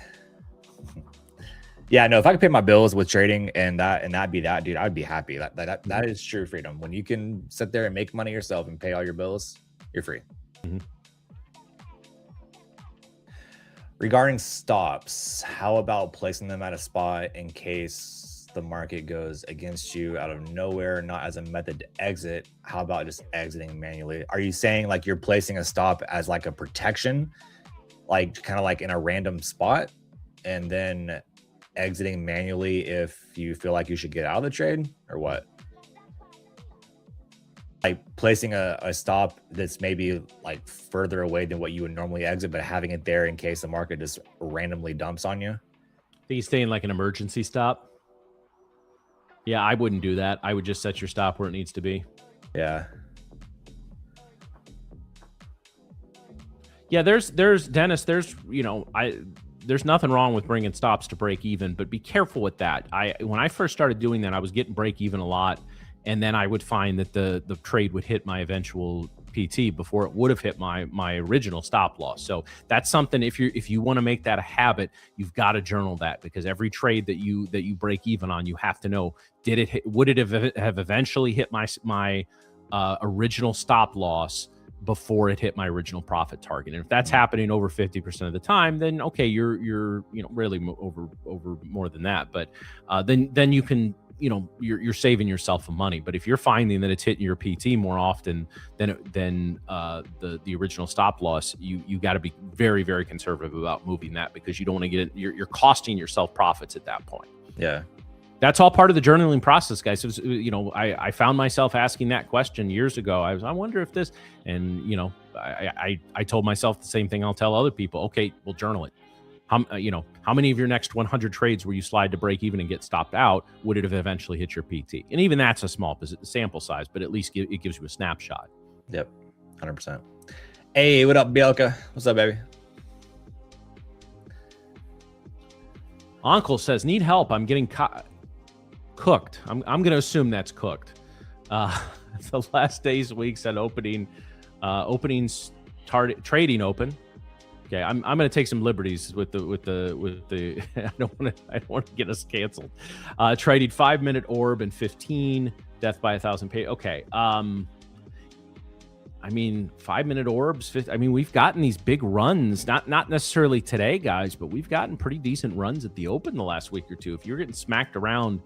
Yeah, no, if I could pay my bills with trading and that be that, dude, I'd be happy. That is true freedom. When you can sit there and make money yourself and pay all your bills, you're free. Mm-hmm. Regarding stops, how about placing them at a spot in case the market goes against you out of nowhere, not as a method to exit? How about just exiting manually? Are you saying like you're placing a stop as like a protection, like kind of like in a random spot, and then exiting manually if you feel like you should get out of the trade, or what? Like placing a stop that's maybe like further away than what you would normally exit, but having it there in case the market just randomly dumps on you. He's saying like an emergency stop. Yeah, I wouldn't do that. I would just set your stop where it needs to be. Yeah. Yeah, there's Dennis, there's nothing wrong with bringing stops to break even, but be careful with that. When I first started doing that, I was getting break even a lot. And then I would find that the trade would hit my eventual PT before it would have hit my original stop loss. So that's something, if you want to make that a habit, you've got to journal that, because every trade that you break even on, you have to know, would it have eventually hit my original stop loss before it hit my original profit target. And if that's happening over 50% of the time, then okay, you're really over more than that. But then you can, you're saving yourself some money. But if you're finding that it's hitting your PT more often than the original stop loss, you got to be very, very conservative about moving that, because you don't want to get you're costing yourself profits at that point. Yeah. That's all part of the journaling process, guys. It was, I found myself asking that question years ago. I wonder if this, and I told myself the same thing I'll tell other people. Okay, well, journal it. How many of your next 100 trades where you slide to break even and get stopped out would it have eventually hit your PT? And even that's a small sample size, but at least it gives you a snapshot. Yep, 100%. Hey, what up, Bielka? What's up, baby? Uncle says, need help. I'm getting cooked. I'm going to assume that's cooked. The last days, weeks at openings, trading open. Okay, I'm going to take some liberties with the I don't want to get us canceled. Trading 5-minute orb and 15 death by 1,000 pay. Okay. 5-minute orbs. We've gotten these big runs, not necessarily today, guys, but we've gotten pretty decent runs at the open the last week or two. If you're getting smacked around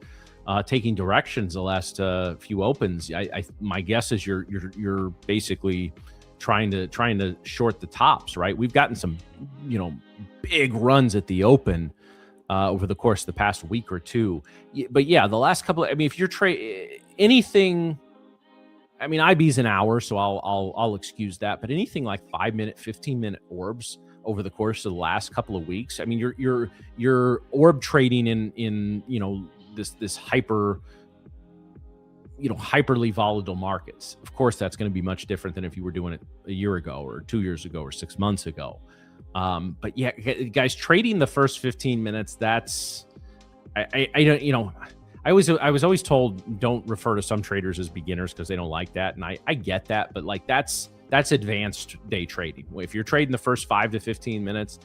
taking directions the last few opens, my guess is you're basically trying to short the tops, right? We've gotten some, big runs at the open over the course of the past week or two. But yeah, the last couple if you're anything, IB's an hour, so I'll excuse that. But anything like 5-minute, 15-minute orbs over the course of the last couple of weeks, you're orb trading in this hyper hyperly volatile markets. Of course, that's going to be much different than if you were doing it a year ago or 2 years ago or 6 months ago. But yeah, guys, trading the first 15 minutes, that's, I don't, I was always told don't refer to some traders as beginners because they don't like that. And I get that, but like that's advanced day trading. If you're trading the first 5 to 15 minutes,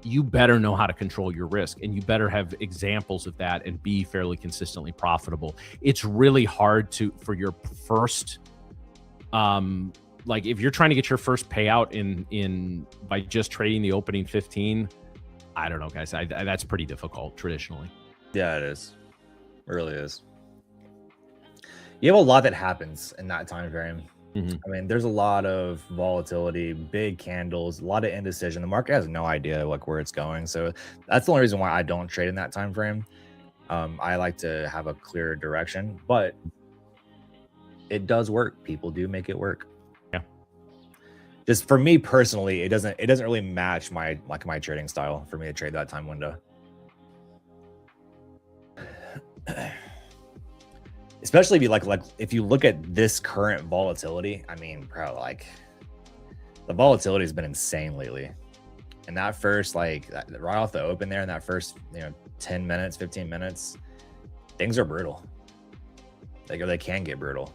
you better know how to control your risk, and you better have examples of that and be fairly consistently profitable. It's really hard for your first, like if you're trying to get your first payout in by just trading the opening 15, I don't know, guys. That's pretty difficult traditionally. Yeah, it is. It really is. You have a lot that happens in that time frame. Mm-hmm. I mean, there's a lot of volatility, big candles, a lot of indecision. The market has no idea like where it's going. So that's the only reason why I don't trade in that time frame. I like to have a clear direction, but it does work. People do make it work. Yeah. Just for me personally, it doesn't really match my trading style for me to trade that time window. Especially if you like if you look at this current volatility, I mean, bro, like the volatility has been insane lately. And that first, like right off the open there in that first, 10 minutes, 15 minutes, things are brutal. They can get brutal.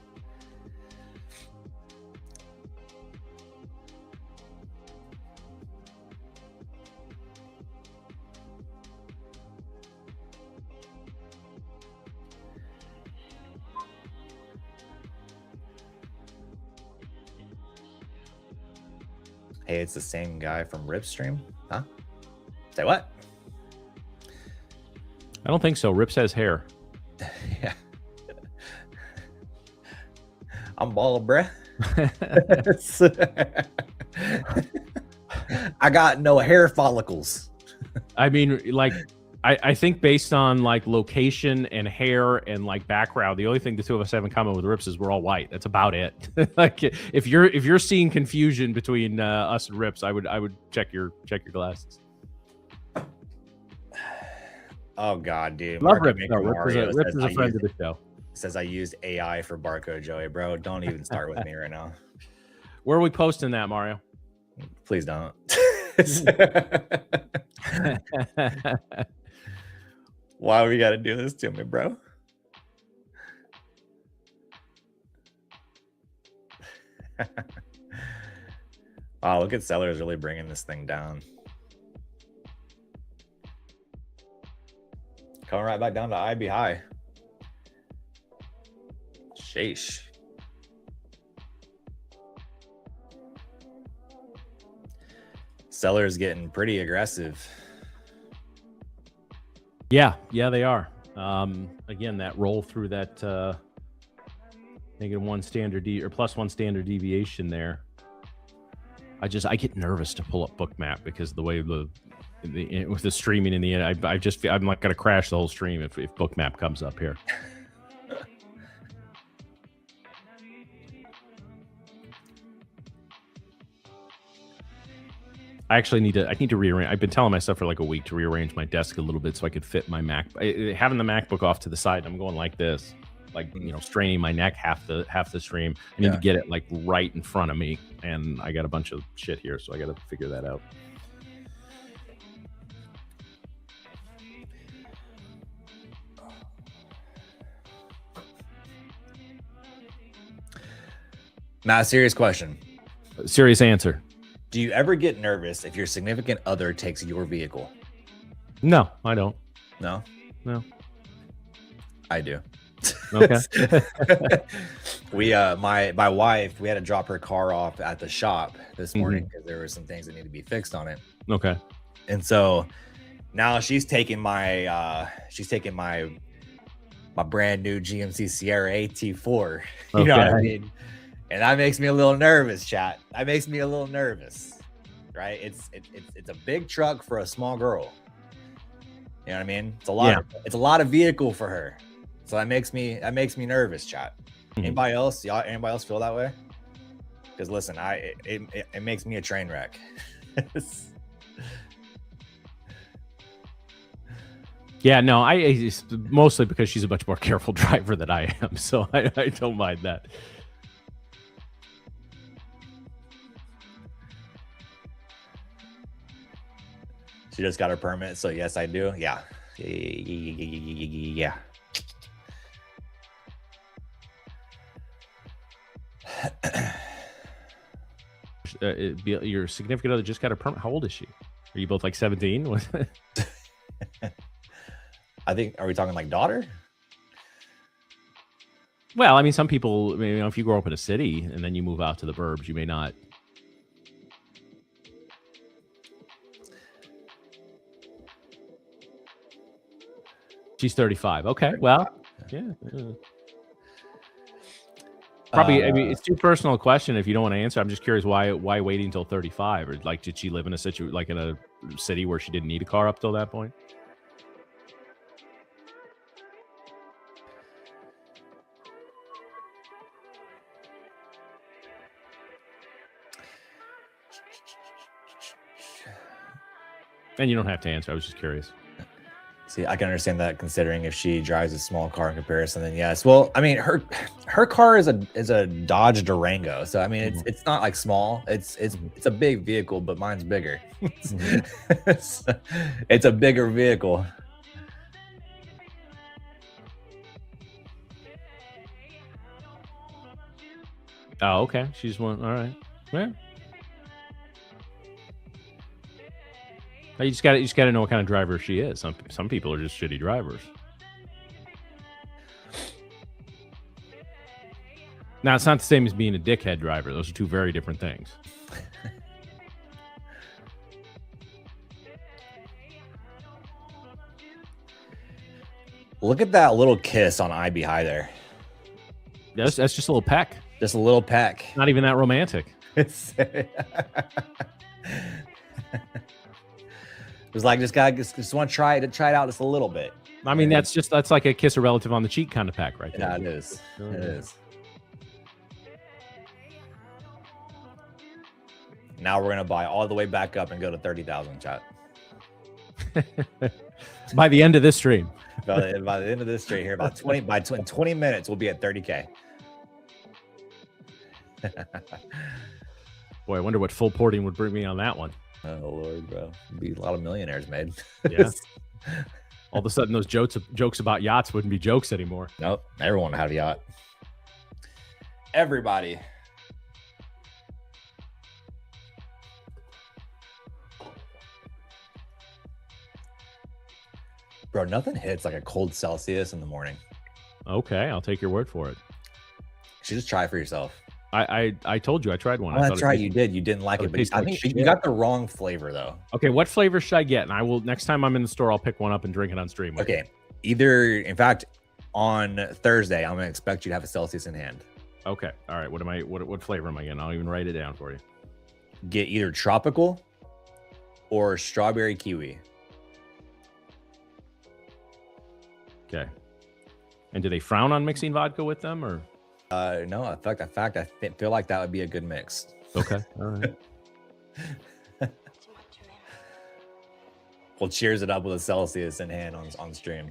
Hey, it's the same guy from Ripstream, huh? Say what? I don't think so. Rips has hair. Yeah. I'm bald, bruh. I got no hair follicles. I mean, like, I think based on like location and hair and like background, the only thing the two of us have in common with Rips is we're all white. That's about it. Like if you're seeing confusion between us and Rips, I would check your glasses. Oh God, dude. Love Rips. No, Rips is a friend of the show. Says I used AI for barcode Joey, bro. Don't even start with me right now. Where are we posting that, Mario? Please don't. Why we got to do this to me, bro? Wow, look at sellers really bringing this thing down. Coming right back down to IB high. Sheesh. Sellers getting pretty aggressive. Yeah, they are. Again, that roll through that -1 standard or +1 standard deviation there. I get nervous to pull up Bookmap because the way with the streaming in the end, I'm like gonna crash the whole stream if Bookmap comes up here. I need to rearrange. I've been telling myself for like a week to rearrange my desk a little bit so I could fit my Mac. Having the MacBook off to the side, I'm going like this, like straining my neck half the stream. I need to get it like right in front of me, and I got a bunch of shit here, so I got to figure that out. Matt, serious question. Serious answer. Do you ever get nervous if your significant other takes your vehicle? No, I don't. No? No. I do. Okay. We my wife, we had to drop her car off at the shop this morning because there were some things that need to be fixed on it. Okay. And so now she's taking my brand new GMC Sierra AT4. You know what I mean? And that makes me a little nervous, chat. That makes me a little nervous, right? It's a big truck for a small girl. You know what I mean? It's a lot. It's a lot of vehicle for her. So that makes me nervous, chat. Anybody else? Anybody else feel that way? Because listen, it makes me a train wreck. Yeah, no, it's mostly because she's a much more careful driver than I am, so I don't mind that. She just got her permit, so yes, I do. Yeah. Yeah. Your significant other just got a permit. How old is she? Are you both like 17? I think, are we talking like daughter? Well, I mean, some people, if you grow up in a city and then you move out to the burbs, you may not. She's 35. Okay, well, yeah. Probably, I mean, it's too personal a question if you don't want to answer. I'm just curious why waiting until 35, or like, did she live in a in a city where she didn't need a car up till that point? And you don't have to answer. I was just curious. See, I can understand that considering if she drives a small car in comparison, then yes. Well, I mean, her car is a Dodge Durango, so I mean, it's not like small. It's a big vehicle, but mine's bigger. It's a bigger vehicle. Oh, okay. She's one. All right. Yeah. You just got to know what kind of driver she is. Some people are just shitty drivers. Now, it's not the same as being a dickhead driver. Those are two very different things. Look at that little kiss on IB High there. That's just a little peck. Just a little peck. Not even that romantic. It's like just want to try it out just a little bit. I mean, that's like a kiss a relative on the cheek kind of pack right there. Yeah, it is. It is. Now we're gonna buy all the way back up and go to 30,000, chat. By the end of this stream. By the end of this stream here, about 20 minutes, we'll be at 30K. Boy, I wonder what full porting would bring me on that one. Oh Lord, bro, be a lot of millionaires made. Yeah. All of a sudden, those jokes about yachts wouldn't be jokes anymore. Nope, everyone had a yacht. Everybody. Bro, nothing hits like a cold Celsius in the morning. Okay, I'll take your word for it. You should just try it for yourself. I told you I tried one. Oh, that's right, you did. You didn't like it, but I think you got the wrong flavor though. Okay, what flavor should I get? And I will next time I'm in the store, I'll pick one up and drink it on stream. Okay, in fact, on Thursday, I'm gonna expect you to have a Celsius in hand. Okay, all right. What flavor am I getting? I'll even write it down for you. Get either tropical or strawberry kiwi. Okay. And do they frown on mixing vodka with them, or? No. In fact, I feel like that would be a good mix. Okay. All right. We'll cheers it up with a Celsius in hand on stream.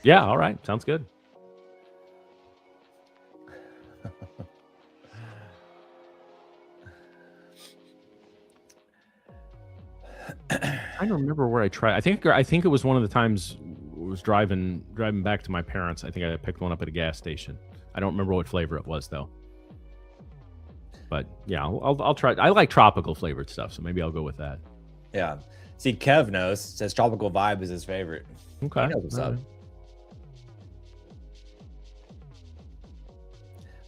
Yeah. All right. Sounds good. I don't remember where I tried. I think it was one of the times I was driving back to my parents. I think I picked one up at a gas station. I don't remember what flavor it was though. But yeah, I'll try. I like tropical flavored stuff, so maybe I'll go with that. Yeah. See, Kev knows. Says tropical vibe is his favorite. Okay. He knows what's up.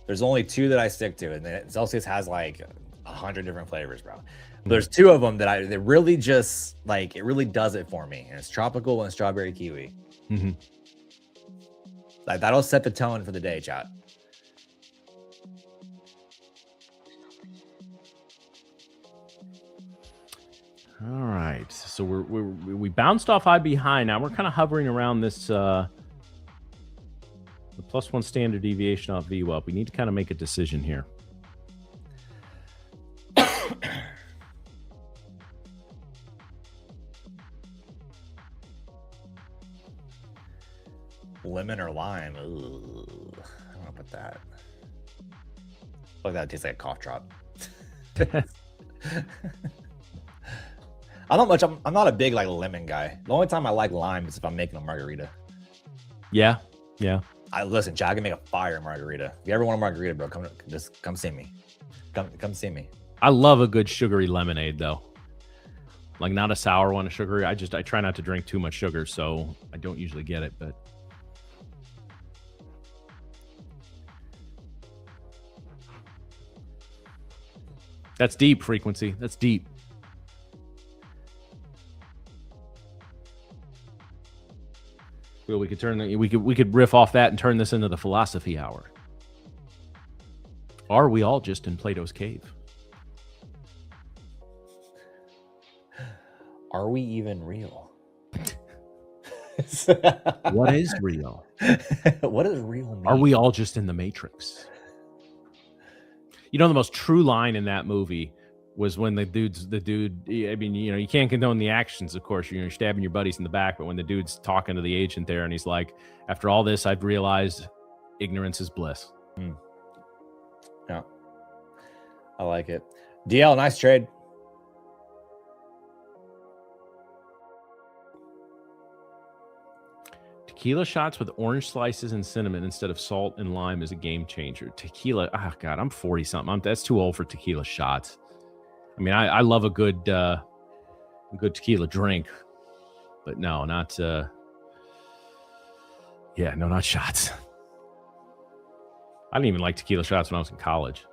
There's only two that I stick to, and then Celsius has like 100 different flavors, bro. There's two of them that really just like, it really does it for me, and it's tropical and strawberry kiwi. Mm-hmm. Like that'll set the tone for the day, chat. All right, so we bounced off IB high. Now we're kind of hovering around this the +1 standard deviation off VWAP. We need to kind of make a decision here. lemon or lime. Ooh, I don't know about that. Like that tastes like a cough drop. I'm not a big like lemon guy. The only time I like lime is if I'm making a margarita. Yeah. Listen, Chad, I can make a fire margarita. If you ever want a margarita, bro, come see me. Come see me. I love a good sugary lemonade though. Like not a sour one, a sugary. I try not to drink too much sugar, so I don't usually get it, but that's deep, Frequency. That's deep. Well, we could riff off that and turn this into the philosophy hour. Are we all just in Plato's cave? Are we even real? What is real? What does real mean? Are we all just in the Matrix? You know, the most true line in that movie was when the dude, I mean, you know, you can't condone the actions, of course, you're stabbing your buddies in the back, but when the dude's talking to the agent there and he's like, after all this, I've realized ignorance is bliss. Yeah. I like it. DL, nice trade. Tequila shots with orange slices and cinnamon instead of salt and lime is a game changer. Tequila, oh God, I'm 40 something. That's too old for tequila shots. I mean, I love a good tequila drink, but no, not not shots. I didn't even like tequila shots when I was in college.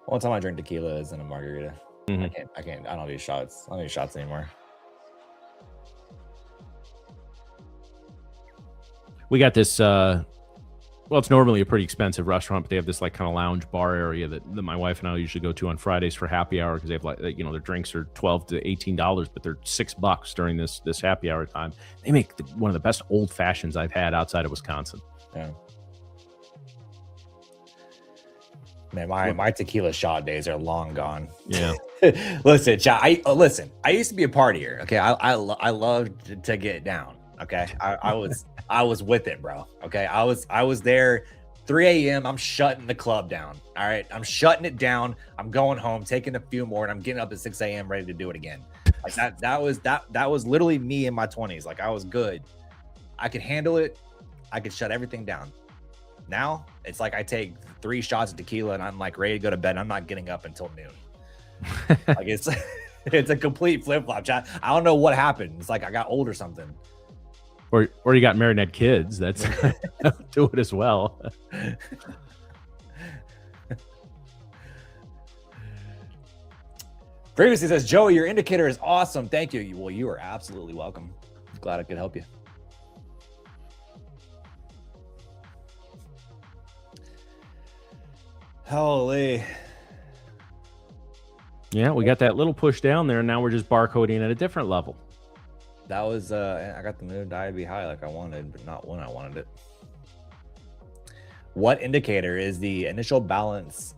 One time I drink tequila is in a margarita. Mhm. I don't do shots. I don't do shots anymore. We got this well, it's normally a pretty expensive restaurant, but they have this like kind of lounge bar area that my wife and I usually go to on Fridays for happy hour because they have like, you know, their drinks are $12 to $18, but they're $6 during this happy hour time. They make one of the best old fashions I've had outside of Wisconsin. Yeah. Man, my tequila shot days are long gone. Yeah. Listen, I used to be a partier. Okay, I loved to get down. Okay, I was with it, bro. Okay, I was there 3 a.m. I'm shutting the club down. All right, I'm shutting it down. I'm going home, taking a few more, and I'm getting up at 6 a.m. ready to do it again. Like that was literally me in my 20s. Like I was good. I could handle it. I could shut everything down. Now it's like I take 3 shots of tequila and I'm like ready to go to bed. I'm not getting up until noon. Like it's a complete flip flop. I don't know what happened. It's like I got old or something. Or you got married and had kids. That's do it as well. Previously says, Joey, your indicator is awesome. Thank you. Well, you are absolutely welcome. Glad I could help you. Holy. Yeah, we got that little push down there, and now we're just barcoding at a different level. That was I got the move to IB high like I wanted, but not when I wanted it. What indicator is the initial balance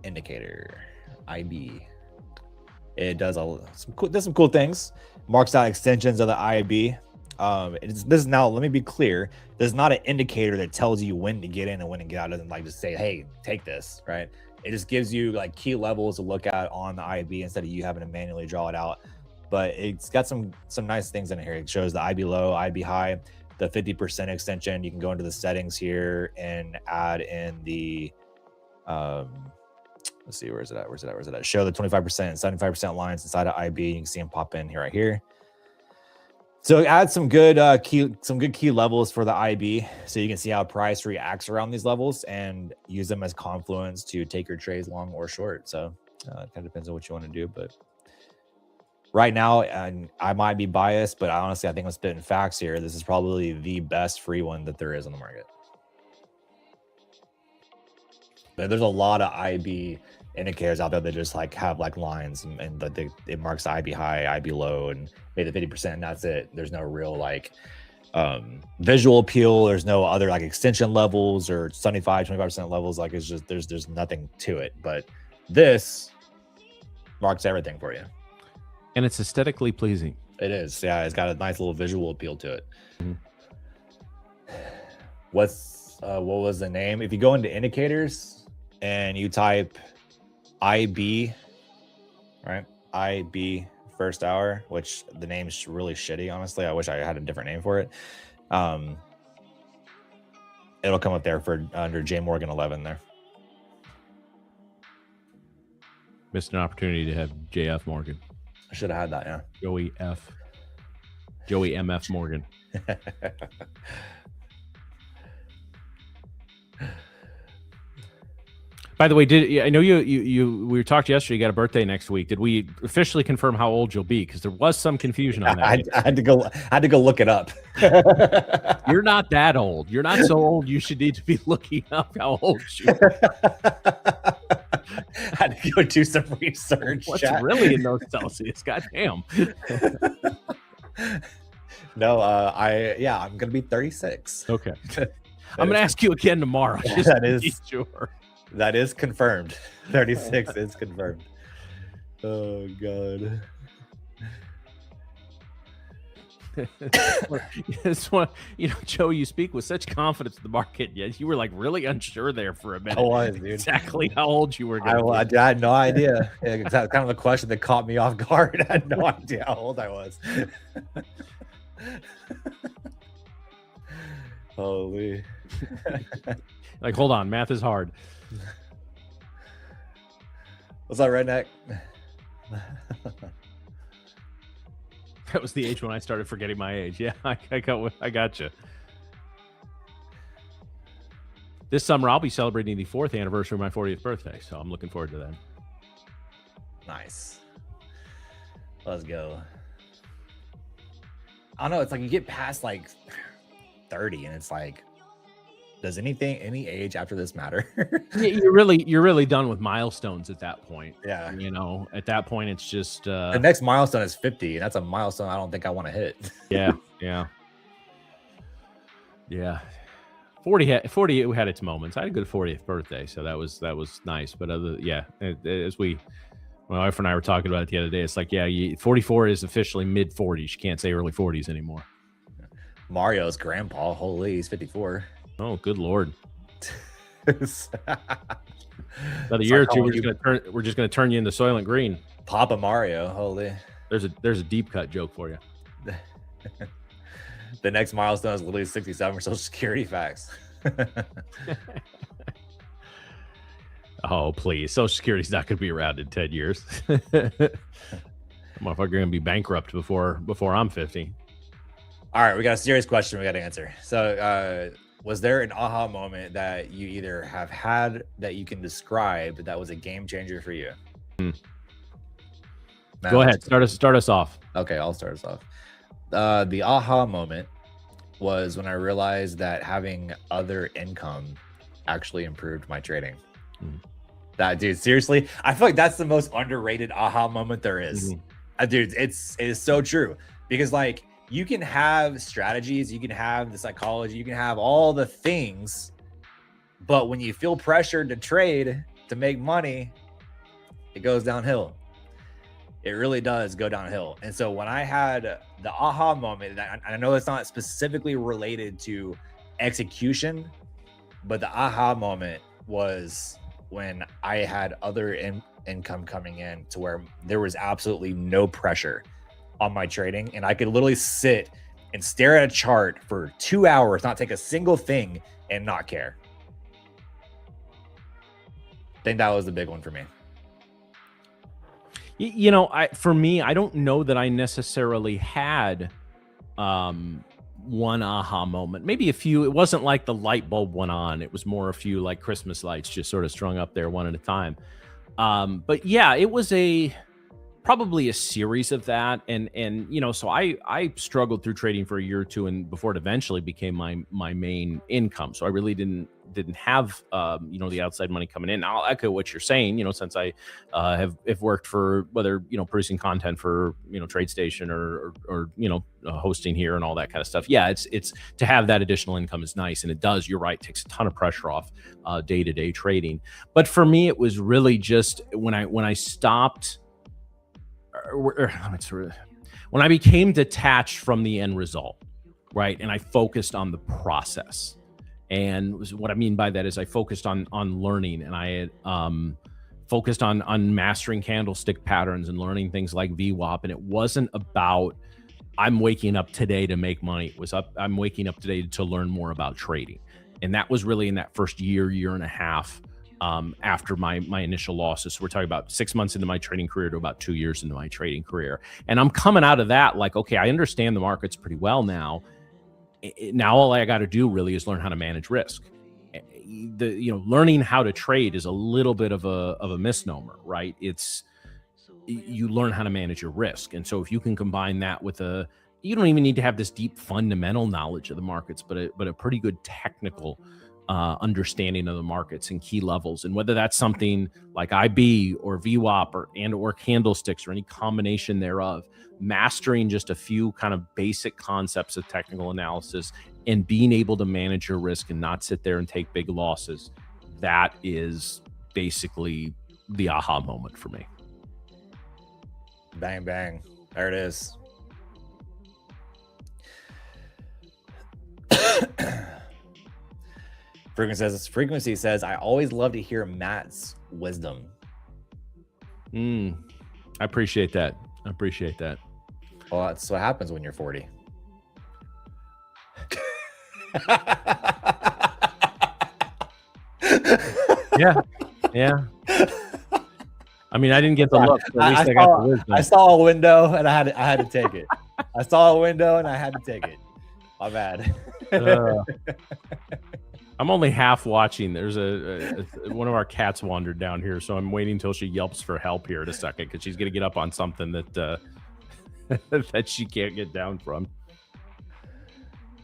indicator? IB. It does some cool things. Marks out extensions of the IB. This is now, let me be clear. There's not an indicator that tells you when to get in and when to get out. It doesn't like just say, hey, take this, right? It just gives you like key levels to look at on the IB instead of you having to manually draw it out. But it's got some nice things in here. It shows the IB low, IB high, the 50% extension. You can go into the settings here and add in the let's see, where's it at? Show the 25% and 75% lines inside of IB. You can see them pop in here right here. So add some good key levels for the IB, so you can see how price reacts around these levels and use them as confluence to take your trades long or short. So it kind of depends on what you want to do, but right now, and I might be biased, but honestly, I think I'm spitting facts here. This is probably the best free one that there is on the market. But there's a lot of IB indicators out there that just like have like lines and that it marks IB high, IB low, and maybe the 50%, and that's it. There's no real like visual appeal. There's no other like extension levels or 25% levels. Like it's just there's nothing to it. But this marks everything for you. And it's aesthetically pleasing. It is. Yeah, it's got a nice little visual appeal to it. what was the name? If you go into indicators and you type IB, right? IB first hour, which the name's really shitty, honestly. I wish I had a different name for it. It'll come up there for under J Morgan 11 there. Missed an opportunity to have JF Morgan. I should have had that, yeah. Joey MF Morgan. By the way, I know we talked yesterday, you got a birthday next week. Did we officially confirm how old you'll be? Because there was some confusion on that. I had to go look it up. You're not that old. You're not so old you should need to be looking up how old you are. Had to go do some research. What's really in those Celsius? Goddamn. No, I'm gonna be 36. Okay. I'm gonna ask you again tomorrow. Yeah, just that to is be sure. That is confirmed. 36 is confirmed. Oh god. It's one, Joe, you speak with such confidence in the market. Yet you were like really unsure there for a minute. I was, dude. Exactly how old you were. I had no idea. That's kind of the question that caught me off guard. I had no idea how old I was. Holy. Like, hold on, math is hard. What's up, redneck? That was the age when I started forgetting my age. Yeah, I got you. This summer, I'll be celebrating the 4th anniversary of my 40th birthday, so I'm looking forward to that. Nice. Let's go. I don't know. It's like you get past like 30, and it's like, does any age after this matter? You're really done with milestones at that point. Yeah. At that point, it's just the next milestone is 50, and that's a milestone I don't think I want to hit. Yeah. 40 had its moments. I had a good 40th birthday, so that was nice. But as my wife and I were talking about it the other day, it's like, 44 is officially mid 40s. You can't say early 40s anymore. Mario's grandpa, holy, he's 54. Oh, good Lord. Another year or two, we're just gonna turn you into Soylent Green. Papa Mario, holy. There's a deep cut joke for you. The next milestone is literally 67 for Social Security facts. Oh, please. Social Security's not going to be around in 10 years. Motherfucker going to be bankrupt before I'm 50. All right, we got a serious question we got to answer. So, was there an aha moment that you either have had that you can describe that was a game changer for you? Go ahead. Start us off. Okay, I'll start us off. The aha moment was when I realized that having other income actually improved my trading. That, dude, seriously, I feel like that's the most underrated aha moment there is. Dude, it is so true, because like, you can have strategies, you can have the psychology, you can have all the things, but when you feel pressured to trade, to make money, it goes downhill. It really does go downhill. And so when I had the aha moment, I know it's not specifically related to execution, but the aha moment was when I had other income coming in to where there was absolutely no pressure on my trading, and I could literally sit and stare at a chart for 2 hours, not take a single thing, and not care. I think that was the big one for me. For me, I don't know that I necessarily had one aha moment. Maybe a few. It wasn't like the light bulb went on. It was more a few like Christmas lights just sort of strung up there one at a time. But yeah, it was probably a series of that. And so I struggled through trading for a year or two, and before it eventually became my main income. So I really didn't have the outside money coming in. I'll echo what you're saying, since I have worked for whether producing content for TradeStation or hosting here and all that kind of stuff. Yeah, it's to have that additional income is nice, and it does, you're right, takes a ton of pressure off day-to-day trading. But for me, it was really just when I stopped, when I became detached from the end result, right, and I focused on the process. And what I mean by that is I focused on learning, and I had focused on mastering candlestick patterns and learning things like VWAP. And it wasn't about I'm waking up today to make money. It was I'm waking up today to learn more about trading. And that was really in that first year and a half after my initial losses. So we're talking about 6 months into my trading career to about 2 years into my trading career. And I'm coming out of that like, okay, I understand the markets pretty well now. Now all I got to do really is learn how to manage risk. Learning how to trade is a little bit of a misnomer, right? It's you learn how to manage your risk. And so if you can combine that with you don't even need to have this deep fundamental knowledge of the markets, but a pretty good technical understanding of the markets and key levels. And whether that's something like IB or VWAP or candlesticks or any combination thereof, mastering just a few kind of basic concepts of technical analysis and being able to manage your risk and not sit there and take big losses, that is basically the aha moment for me. Bang, bang. There it is. Frequency says, I always love to hear Matt's wisdom. I appreciate that. Well, that's what happens when you're 40. Yeah. I mean, I didn't get the look. So at least I got the wisdom. I saw a window and I had to take it. I saw a window and I had to take it. My bad. I'm only half watching. There's one of our cats wandered down here, so I'm waiting until she yelps for help here in a second because she's gonna get up on something that that she can't get down from.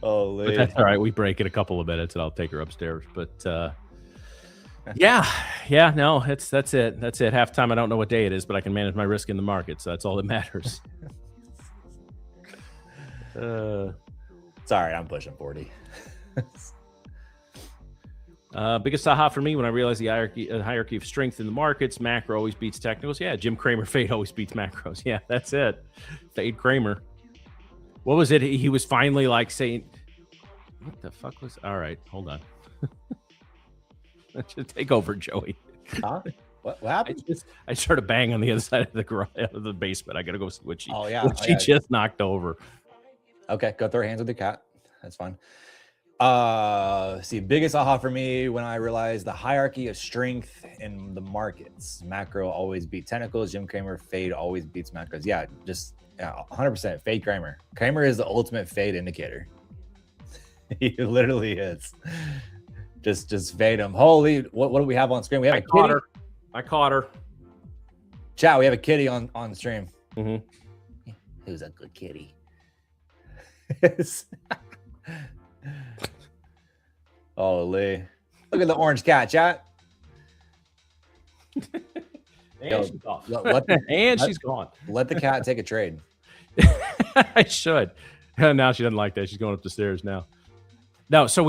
Oh, but that's all right. We break it a couple of minutes, and I'll take her upstairs. But no, that's it. Half time, I don't know what day it is, but I can manage my risk in the market, so that's all that matters. Sorry, I'm pushing 40. Biggest aha for me when I realized the hierarchy of strength in the markets, macro always beats technicals. Yeah, Jim Cramer fade always beats macros. Yeah, that's it. Fade Cramer. What was it? He was finally like saying, what the fuck was, all right, hold on. Just take over, Joey. Huh? What happened? I started banging on the other side of the garage, of the basement. I got to go see what she she just knocked over. Okay, go throw hands with the cat. That's fine. Biggest aha for me when I realized the hierarchy of strength in the markets. Macro always beat technicals. Jim Cramer fade always beats macros. Yeah, just 100% fade Cramer. Cramer is the ultimate fade indicator. He literally is. Just fade him. Holy, what do we have on screen? We have I caught her. Chat, we have a kitty on the stream. Mm-hmm. Who's a good kitty? Holy. Look at the orange cat, chat. And she's gone. She's gone. Let the cat take a trade. I should. Now she doesn't like that. She's going up the stairs now. No, so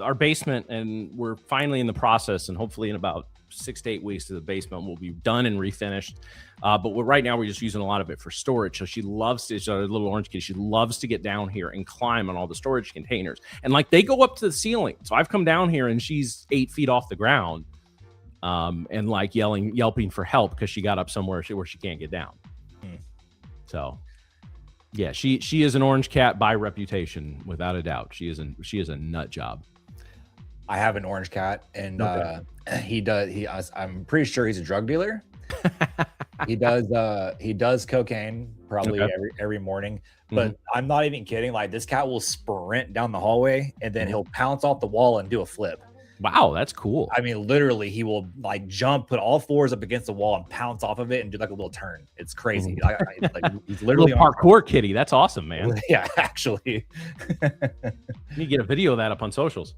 our basement, and we're finally in the process, and hopefully in about 6 to 8 weeks, the basement will be done and refinished. But right now we're just using a lot of it for storage. So she loves to, a little orange kitty. She loves to get down here and climb on all the storage containers, and like they go up to the ceiling. So I've come down here and she's 8 feet off the ground, and like yelping for help because she got up somewhere where she can't get down. So. Yeah, she is an orange cat by reputation, without a doubt. She is a nut job. I have an orange cat, and I'm pretty sure he's a drug dealer. He does cocaine probably every morning, but I'm not even kidding. Like, this cat will sprint down the hallway and then he'll pounce off the wall and do a flip. Wow, that's cool. I mean, literally, he will like jump, put all fours up against the wall and pounce off of it and do like a little turn. It's crazy. He's literally a parkour kitty. That's awesome, man. Yeah, actually. You need to get a video of that up on socials.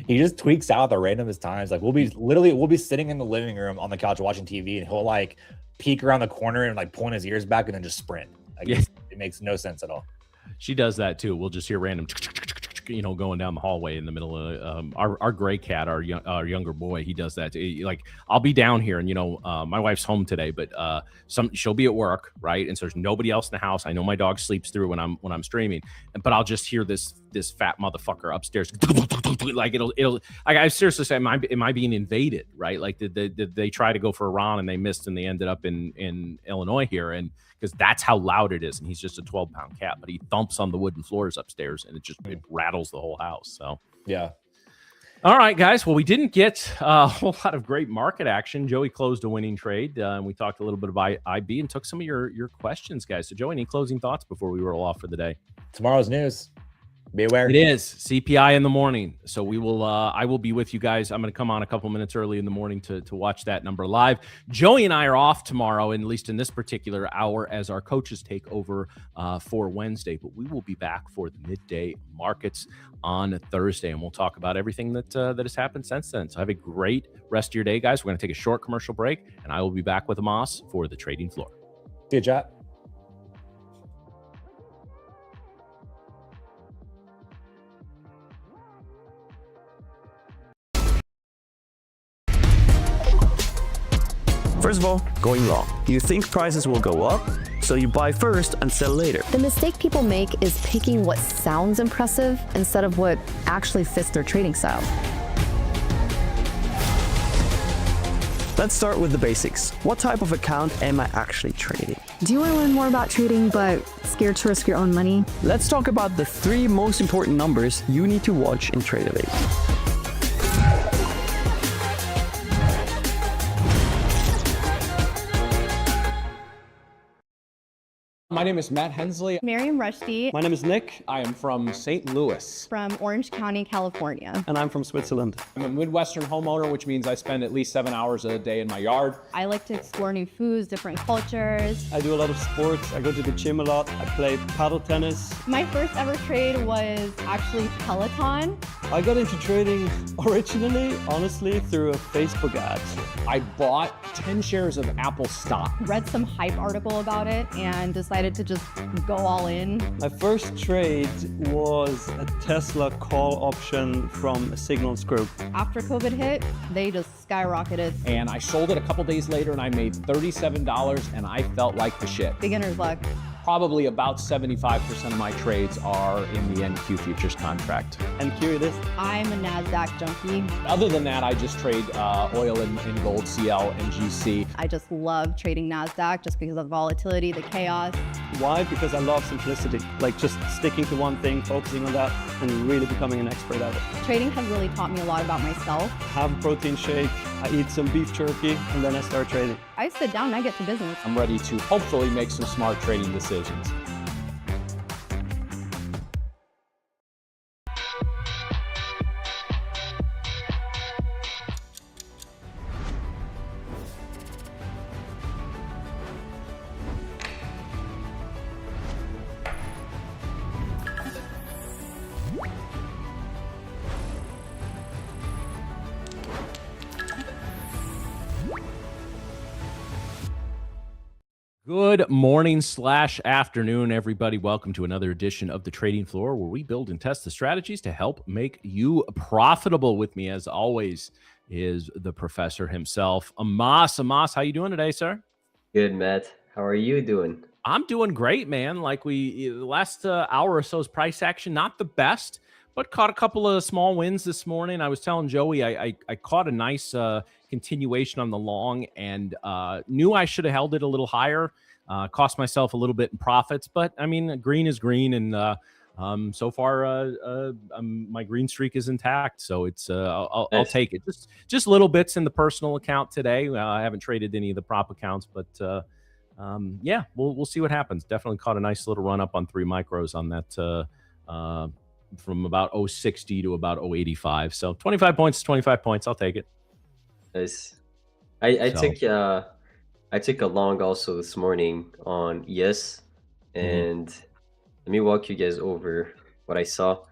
He just tweaks out at the randomest times. Like we'll be sitting in the living room on the couch watching TV, and he'll like peek around the corner and like point his ears back and then just sprint. Like, it makes no sense at all. She does that too. We'll just hear random going down the hallway in the middle of our gray cat, our younger boy. He does that. Like I'll be down here, and my wife's home today, but she'll be at work, right? And so there's nobody else in the house. I know my dog sleeps through when I'm streaming, but I'll just hear this fat motherfucker upstairs, like it'll. Like I seriously say, am I being invaded, right? Like did they try to go for a run and they missed and they ended up in Illinois here, and because that's how loud it is, and he's just a 12-pound cat, but he thumps on the wooden floors upstairs and it rattles the whole house. So yeah. All right, guys. Well, we didn't get a whole lot of great market action. Joey closed a winning trade, and we talked a little bit about IB and took some of your questions, guys. So, Joey, any closing thoughts before we roll off for the day? Tomorrow's news. Be aware. It is CPI in the morning. So we will. I will be with you guys. I'm going to come on a couple minutes early in the morning to watch that number live. Joey and I are off tomorrow, and at least in this particular hour, as our coaches take over for Wednesday. But we will be back for the midday markets on Thursday, and we'll talk about everything that has happened since then. So have a great rest of your day, guys. We're going to take a short commercial break, and I will be back with Amos for the trading floor. See you, chat. First of all, going long. You think prices will go up, so you buy first and sell later. The mistake people make is picking what sounds impressive instead of what actually fits their trading style. Let's start with the basics. What type of account am I actually trading? Do you want to learn more about trading but scared to risk your own money? Let's talk about the 3 most important numbers you need to watch in Tradeify. My name is Matt Hensley. Miriam Rushdie. My name is Nick. I am from St. Louis. From Orange County, California. And I'm from Switzerland. I'm a Midwestern homeowner, which means I spend at least 7 hours a day in my yard. I like to explore new foods, different cultures. I do a lot of sports. I go to the gym a lot. I play paddle tennis. My first ever trade was actually Peloton. I got into trading originally, honestly, through a Facebook ad. I bought 10 shares of Apple stock. Read some hype article about it and decided to just go all in. My first trade was a Tesla call option from a Signals group. After COVID hit, they just skyrocketed. And I sold it a couple days later and I made $37 and I felt like the shit. Beginner's luck. Probably about 75% of my trades are in the NQ futures contract. NQ it is. I'm a NASDAQ junkie. Other than that, I just trade oil and gold, CL and GC. I just love trading NASDAQ just because of the volatility, the chaos. Why? Because I love simplicity. Like just sticking to one thing, focusing on that, and really becoming an expert at it. Trading has really taught me a lot about myself. Have a protein shake, I eat some beef jerky, and then I start trading. I sit down and I get to business. I'm ready to hopefully make some smart trading decisions. Good morning / afternoon, everybody. Welcome to another edition of the Trading Floor, where we build and test the strategies to help make you profitable. With me, as always, is the professor himself, Amos. Amos, how you doing today, sir? Good, Matt. How are you doing? I'm doing great, man. Like the last hour or so's price action, not the best, but caught a couple of small wins this morning. I was telling Joey I caught a nice continuation on the long and knew I should have held it a little higher. Cost myself a little bit in profits, but I mean, green is green, and so far my green streak is intact. So it's I'll take it. Just little bits in the personal account today. I haven't traded any of the prop accounts, but yeah, we'll see what happens. Definitely caught a nice little run up on 3 micros on that from about 060 to about 085. So 25 points is 25 points. I'll take it. Nice. I took a long also this morning on ES, and let me walk you guys over what I saw.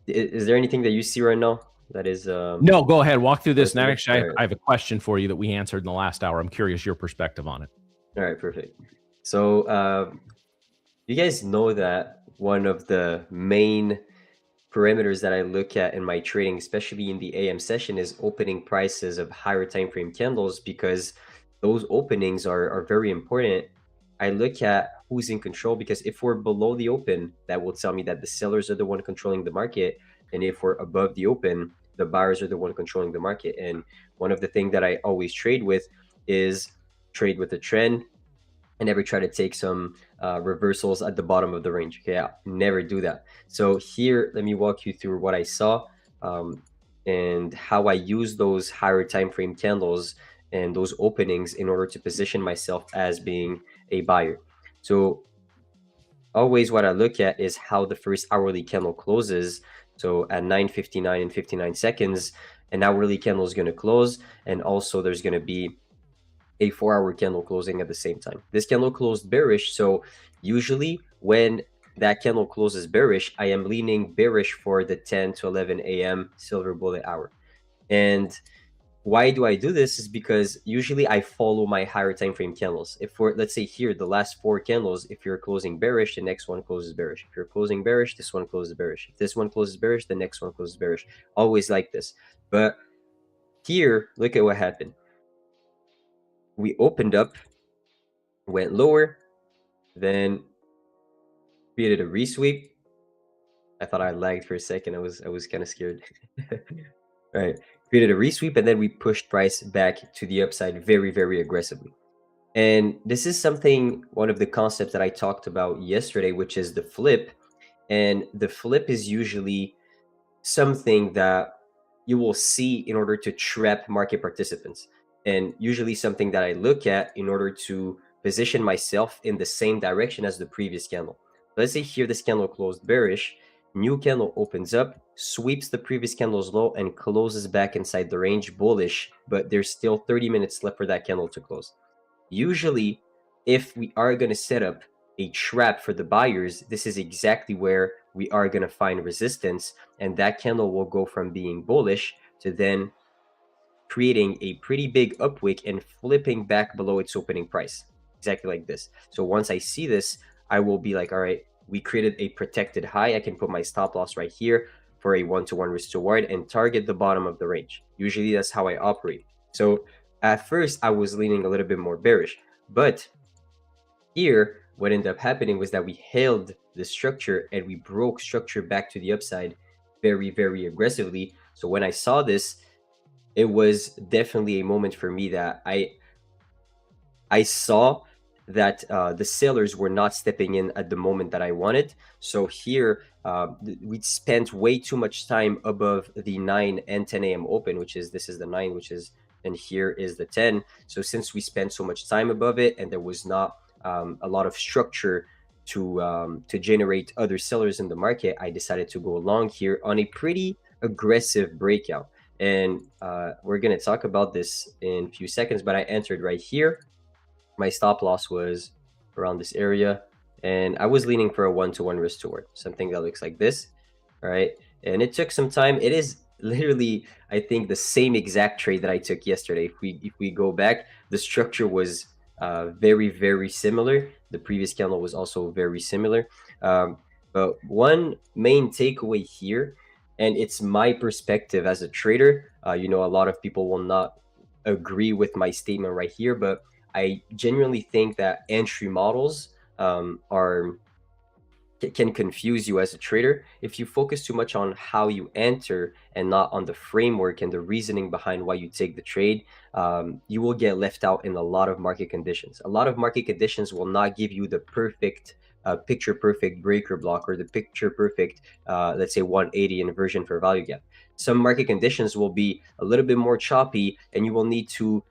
Is there anything that you see right now that is no, go ahead, walk through this. Now actually I have a question for you that we answered in the last hour. I'm curious your perspective on it. All right, perfect. So you guys know that one of the main parameters that I look at in my trading, especially in the AM session, is opening prices of higher time frame candles, because those openings are very important. I look at who's in control, because if we're below the open, that will tell me that the sellers are the one controlling the market. And if we're above the open, the buyers are the one controlling the market. And one of the things that I always trade with is trade with a trend. I never try to take some reversals at the bottom of the range. Okay, I never do that. So here, let me walk you through what I saw and how I use those higher time frame candles and those openings in order to position myself as being a buyer. So always what I look at is how the first hourly candle closes. So at 9:59 and 59 seconds, an hourly candle is going to close, and also there's going to be a 4-hour candle closing at the same time. This candle closed bearish, so usually when that candle closes bearish, I am leaning bearish for the 10 to 11 a.m. silver bullet hour. And why do I do this? Is because usually I follow my higher time frame candles. If we're, let's say here, the last 4 candles, if you're closing bearish, the next one closes bearish. If you're closing bearish, this one closes bearish. If this one closes bearish, the next one closes bearish. Always like this. But here, look at what happened. We opened up, went lower, then created a resweep. I thought I lagged for a second. I was kind of scared. All right, created a resweep, and then we pushed price back to the upside very, very aggressively. And this is something, one of the concepts that I talked about yesterday, which is the flip. And the flip is usually something that you will see in order to trap market participants, and usually something that I look at in order to position myself in the same direction as the previous candle. Let's say here this candle closed bearish, new candle opens up, sweeps the previous candle's low, and closes back inside the range bullish, but there's still 30 minutes left for that candle to close. Usually, if we are going to set up a trap for the buyers, this is exactly where we are going to find resistance, and that candle will go from being bullish to then creating a pretty big upwick and flipping back below its opening price, exactly like this. So once I see this, I will be like, all right, we created a protected high. I can put my stop loss right here for a 1-to-1 risk to reward and target the bottom of the range. Usually that's how I operate. So at first I was leaning a little bit more bearish, but here what ended up happening was that we held the structure and we broke structure back to the upside very, very aggressively. So when I saw this, it was definitely a moment for me that I saw that the sellers were not stepping in at the moment that I wanted. So here we spent way too much time above the 9 and 10 a.m. open, which is, this is the 9, which is, and here is the 10. So since we spent so much time above it and there was not a lot of structure to generate other sellers in the market, I decided to go along here on a pretty aggressive breakout. And we're going to talk about this in a few seconds, but I entered right here. My stop loss was around this area, and I was leaning for a 1-to-1 risk to reward, something that looks like this. All right, and it took some time. It is literally, I think, the same exact trade that I took yesterday. If we go back, the structure was very, very similar. The previous candle was also very similar. But one main takeaway here, and it's my perspective as a trader, you know, a lot of people will not agree with my statement right here, but I genuinely think that entry models can confuse you as a trader. If you focus too much on how you enter and not on the framework and the reasoning behind why you take the trade, you will get left out in a lot of market conditions. A lot of market conditions will not give you the perfect picture perfect breaker block or the picture perfect let's say 180 inversion for value gap. Some market conditions will be a little bit more choppy, and you will need to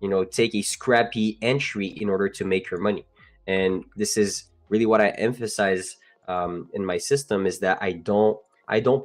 you know, take a scrappy entry in order to make your money. And this is really what I emphasize in my system, is that I don't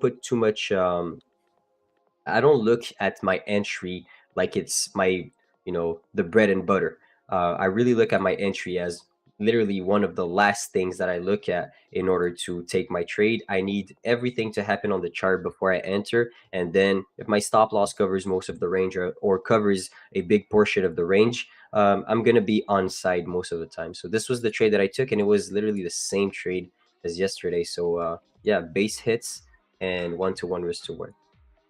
put too much I don't look at my entry like it's my, you know, the bread and butter. I really look at my entry as literally one of the last things that I look at in order to take my trade. I need everything to happen on the chart before I enter. And then if my stop loss covers most of the range or covers a big portion of the range, I'm going to be on side most of the time. So this was the trade that I took, and it was literally the same trade as yesterday. So yeah, base hits and one-to-one risk to reward.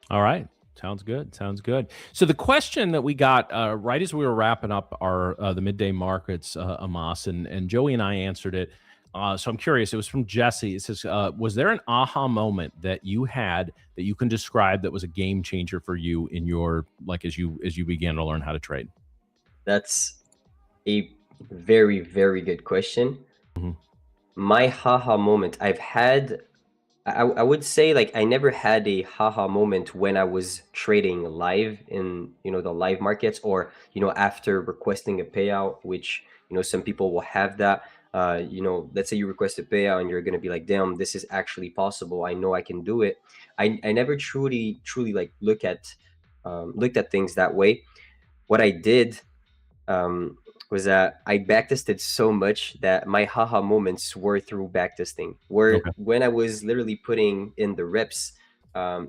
All right. Sounds good. Sounds good. So the question that we got right as we were wrapping up our the midday markets, Amos, and Joey and I answered it. So I'm curious. It was from Jesse. It says, "Was there an aha moment that you had that you can describe that was a game changer for you in your as you began to learn how to trade?" That's a very, very good question. Mhm. My haha moment, I would say I never had a haha moment when I was trading live in, the live markets, or, after requesting a payout, which, some people will have that. Let's say you request a payout and you're going to be like, damn, this is actually possible. I know I can do it. I never truly looked at things that way. What I did was that I backtested so much that my haha moments were through backtesting, where Okay. when I was literally putting in the reps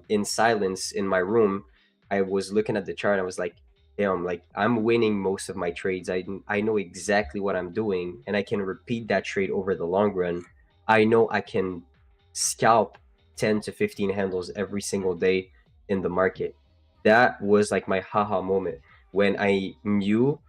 in silence in my room, I was looking at the chart and I was like, damn, I'm winning most of my trades. I know exactly what I'm doing, and I can repeat that trade over the long run. I know I can scalp 10 to 15 handles every single day in the market. That was my haha moment, when I knew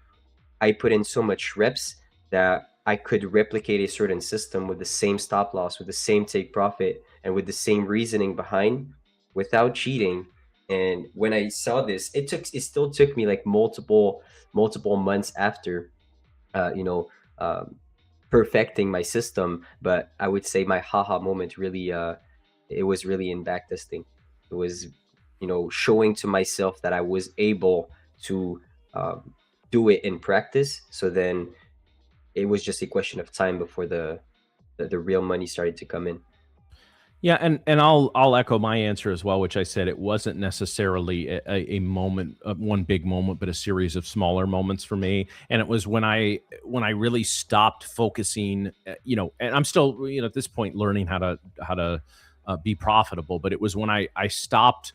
I put in so much reps that I could replicate a certain system with the same stop loss, with the same take profit, and with the same reasoning behind, without cheating. And when I saw this, it still took me multiple months after, uh, you know, um, perfecting my system. But I would say my haha moment really, it was really in backtesting. It was, showing to myself that I was able to do it in practice. So then it was just a question of time before the real money started to come in. Yeah, and I'll echo my answer as well, which I said it wasn't necessarily a moment, one big moment, but a series of smaller moments for me. And it was when I really stopped focusing, and I'm still, at this point learning how to be profitable. But it was when I stopped,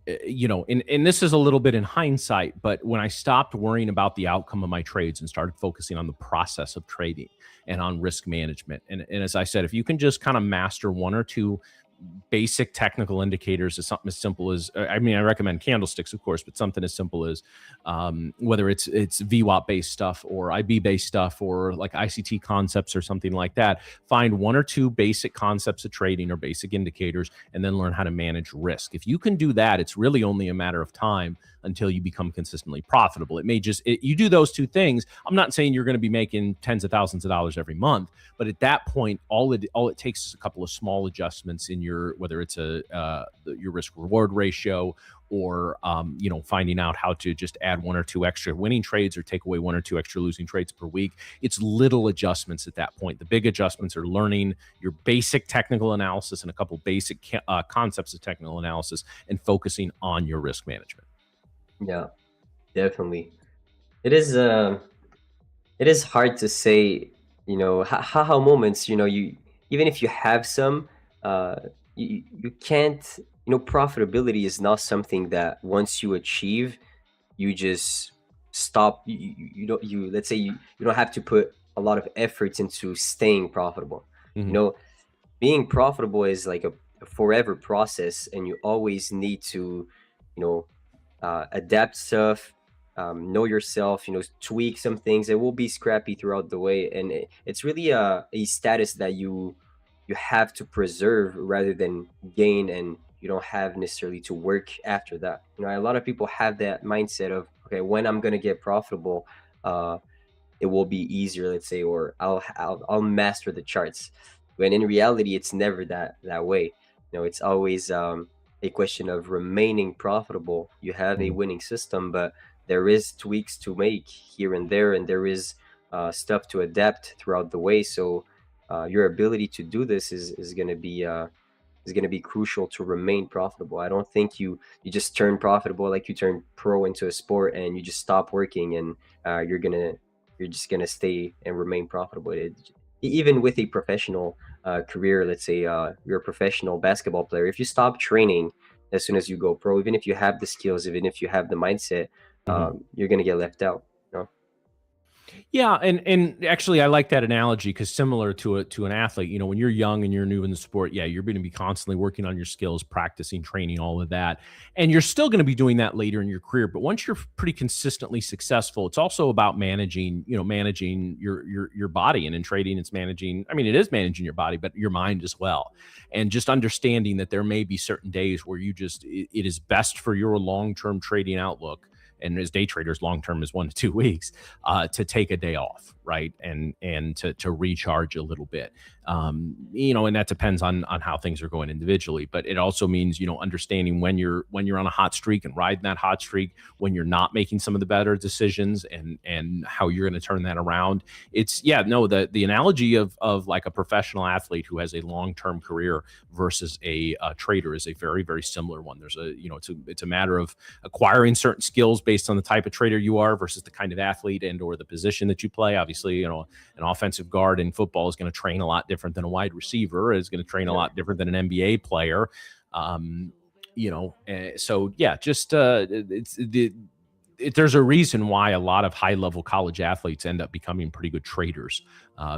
and this is a little bit in hindsight, but when I stopped worrying about the outcome of my trades and started focusing on the process of trading and on risk management. And as I said, if you can just kind of master one or two basic technical indicators, is something as simple as, I recommend candlesticks, of course, but something as simple as whether it's VWAP based stuff or IB based stuff or ICT concepts or something like that. Find one or two basic concepts of trading or basic indicators, and then learn how to manage risk. If you can do that, it's really only a matter of time until you become consistently profitable. It may you do those two things. I'm not saying you're going to be making tens of thousands of dollars every month, but at that point, all it takes is a couple of small adjustments in whether it's your risk reward ratio, or finding out how to just add one or two extra winning trades or take away one or two extra losing trades per week. It's little adjustments at that point. The big adjustments are learning your basic technical analysis and a couple basic concepts of technical analysis, and focusing on your risk management. Yeah, definitely. It is hard to say, haha moments, you, even if you have some, you can't, profitability is not something that once you achieve, you just stop. You don't, let's say you don't have to put a lot of efforts into staying profitable. Mhm. Being profitable is like a forever process, and you always need to, adapt stuff, know yourself, tweak some things. It will be scrappy throughout the way, and it's really a status that you have to preserve rather than gain, and you don't have necessarily to work after that. A lot of people have that mindset of, okay, when I'm going to get profitable, it will be easier, let's say, or I'll master the charts. When in reality, it's never that way. It's always a question of remaining profitable. You have a winning system, but there is tweaks to make here and there, and there is stuff to adapt throughout the way. So your ability to do this is going to be crucial to remain profitable. I don't think you just turn profitable like you turn pro into a sport and you just stop working, and you're just gonna stay and remain profitable. Even with a professional career, let's say you're a professional basketball player, if you stop training as soon as you go pro, even if you have the skills, even if you have the mindset, you're gonna get left out. Yeah, and actually, I like that analogy because similar to an athlete, you know, when you're young and you're new in the sport, yeah, you're going to be constantly working on your skills, practicing, training, all of that, and you're still going to be doing that later in your career. But once you're pretty consistently successful, it's also about managing, you know, managing your body, and in trading, it's managing. I mean, it is managing your body, but your mind as well, and just understanding that there may be certain days where it is best for your long-term trading outlook. And as day traders, long term is 1 to 2 weeks, to take a day off, right, and to recharge a little bit, you know, and that depends on how things are going individually. But it also means, you know, understanding when you're on a hot streak and riding that hot streak, when you're not making some of the better decisions, and how you're going to turn that around. It's the analogy of like a professional athlete who has a long term career versus a trader is a very, very similar one. There's it's a matter of acquiring certain skills based on the type of trader you are versus the kind of athlete and or the position that you play. Obviously, you know, an offensive guard in football is going to train a lot different than a wide receiver, is going to train a lot different than an NBA player. There's a reason why a lot of high level college athletes end up becoming pretty good traders,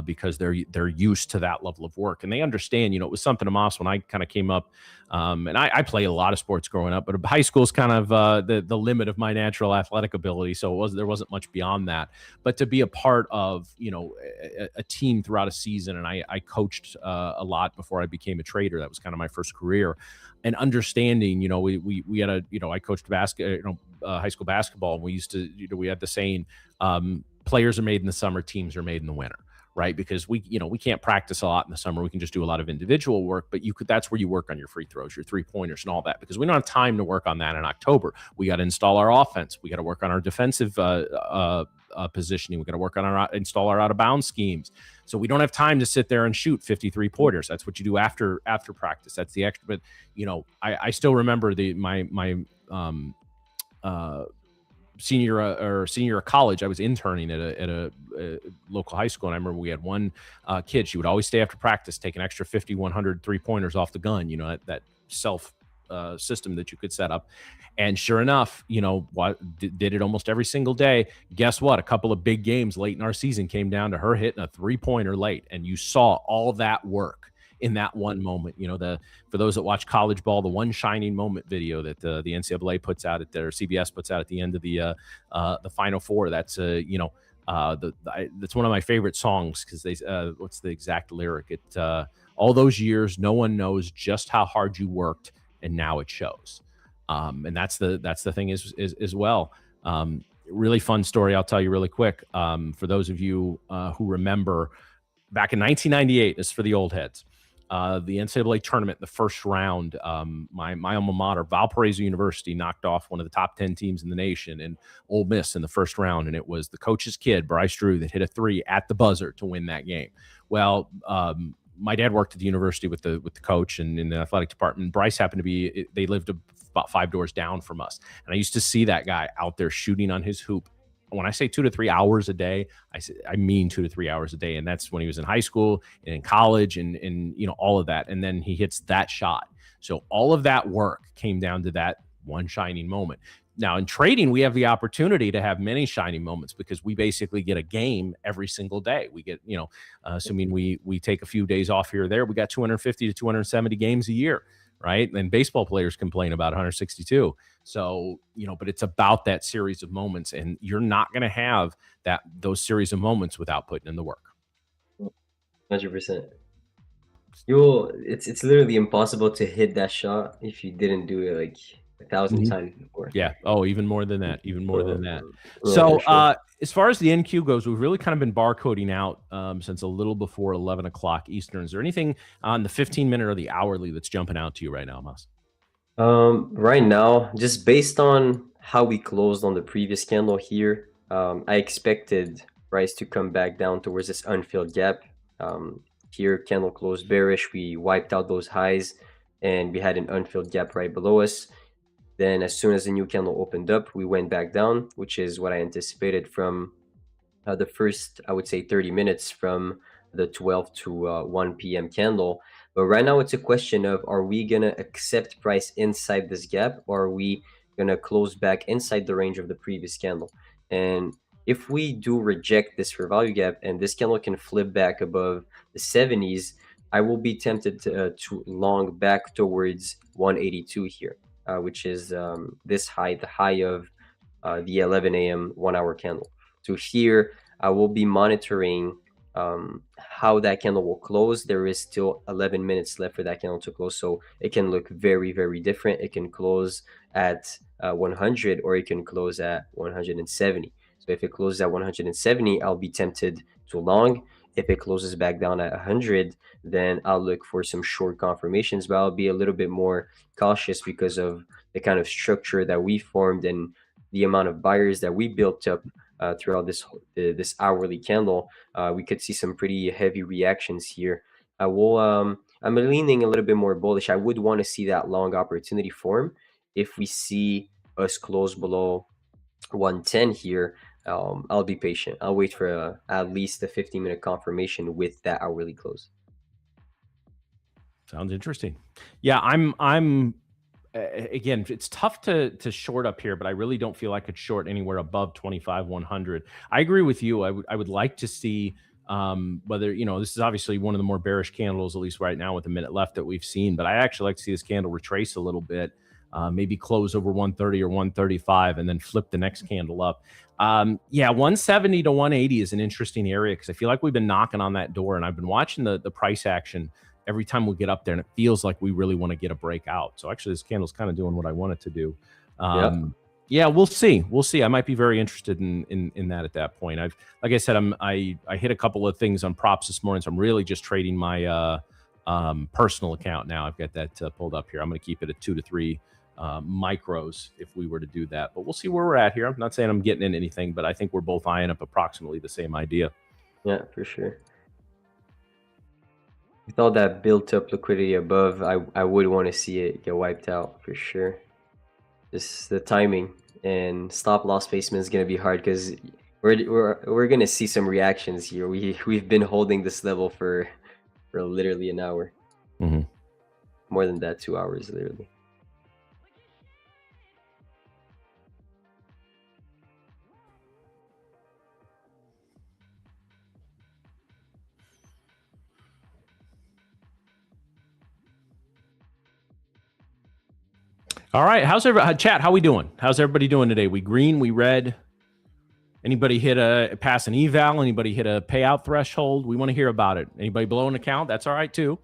because they're used to that level of work, and they understand, you know, it was something Amos when I kind of came up, and I played a lot of sports growing up, but high school is kind of the limit of my natural athletic ability. So there wasn't much beyond that, but to be a part of, you know, a team throughout a season. And I coached a lot before I became a trader. That was kind of my first career, and understanding, you know, we had I coached high school basketball, and we used to, you know, we had the saying, players are made in the summer, teams are made in the winter, right? Because we can't practice a lot in the summer. We can just do a lot of individual work, but that's where you work on your free throws, your 3-pointers and all that, because we don't have time to work on that in October. We got to install our offense. We got to work on our defensive positioning. We got to work on install our out of bounds schemes. So we don't have time to sit there and shoot 53 pointers. That's what you do after practice. That's the extra. But, you know, I still remember my senior of college. I was interning at a local high school, and I remember we had one kid. She would always stay after practice, take an extra 50, 100 3-pointers off the gun. You know, that self system that you could set up. And sure enough, you know, did it almost every single day. Guess what? A couple of big games late in our season came down to her hitting a 3-pointer late, and you saw all that work in that one moment. You know, for those that watch college ball, the one shining moment video that the NCAA puts out at their CBS puts out at the end of the Final Four. That's that's one of my favorite songs, because they what's the exact lyric? All those years, no one knows just how hard you worked, and now it shows. And that's the thing as well. Really fun story I'll tell you really quick. For those of you who remember, back in 1998, this is for the old heads. The NCAA tournament, the first round, my alma mater, Valparaiso University, knocked off one of the top 10 teams in the nation, and Ole Miss in the first round. And it was the coach's kid, Bryce Drew, that hit a 3 at the buzzer to win that game. Well, my dad worked at the university with the coach and in the athletic department. Bryce happened to be, they lived about 5 doors down from us. And I used to see that guy out there shooting on his hoop. When I say 2 to 3 hours a day, I mean 2 to 3 hours a day. And that's when he was in high school and in college and you know, all of that. And then he hits that shot. So all of that work came down to that one shining moment. Now in trading, we have the opportunity to have many shining moments, because we basically get a game every single day. We get, you know, assuming we take a few days off here or there, we got 250 to 270 games a year, right? And baseball players complain about 162. So, you know, but it's about that series of moments, and you're not going to have those series of moments without putting in the work. 100%. It's literally impossible to hit that shot if you didn't do it like 1,000 times before. Yeah. Oh, even more than that. Even more than that. Yeah, So, sure. as far as the NQ goes, we've really kind of been barcoding out since a little before 11 o'clock Eastern. Is there anything on the 15-minute or the hourly that's jumping out to you right now, Mas? Right now, just based on how we closed on the previous candle here, I expected price to come back down towards this unfilled gap. Here, candle closed bearish. We wiped out those highs, and we had an unfilled gap right below us. Then as soon as the new candle opened up, we went back down, which is what I anticipated from the first, I would say, 30 minutes from the 12 to 1 p.m. candle. But right now it's a question of, are we going to accept price inside this gap, or are we going to close back inside the range of the previous candle? And If we do reject this fair value gap and this candle can flip back above the 70s, I will be tempted to long back towards 182 here, which is this high, the high of the 11 a.m. 1 hour candle. So here I will be monitoring how that candle will close. There is still 11 minutes left for that candle to close, so it can look very, very different. It can close at 100 or it can close at 170. So if it closes at 170, I'll be tempted to long. If it closes back down at 100, then I'll look for some short confirmations, but I'll be a little bit more cautious because of the kind of structure that we formed and the amount of buyers that we built up throughout this hourly candle. We could see some pretty heavy reactions here. I'm leaning a little bit more bullish. I would want to see that long opportunity form. If we see us close below 110 here, I'll be patient. I'll wait for at least a 15-minute confirmation with that hourly close. Sounds interesting. Yeah, I'm again, it's tough to short up here, but I really don't feel I could short anywhere above 25,100. I agree with you. I would like to see whether, this is obviously one of the more bearish candles, at least right now with a minute left, that we've seen, but I actually like to see this candle retrace a little bit, maybe close over 130 or 135 and then flip the next candle up. Yeah, 170 to 180 is an interesting area because I feel like we've been knocking on that door, and I've been watching the price action every time we get up there, and it feels like we really want to get a breakout. So actually this candle's kind of doing what I want it to do. Yeah, we'll see. I might be very interested in that at that point. Like I said, I hit a couple of things on props this morning, so I'm really just trading my personal account now. I've got that pulled up here. I'm going to keep it at 2 to 3 micros if we were to do that, but we'll see where we're at here. I'm not saying I'm getting in anything, but I think we're both eyeing up approximately the same idea. Yeah, for sure. With all that built up liquidity above, I would want to see it get wiped out for sure. Just the timing and stop loss placement is going to be hard because we're going to see some reactions here. We've been holding this level for literally an hour. Mm-hmm. More than that, 2 hours literally. All right, how's everybody? Chat, how we doing? How's everybody doing today? We green, we red. Anybody hit a pass an eval? Anybody hit a payout threshold? We want to hear about it. Anybody blow an account? That's all right too.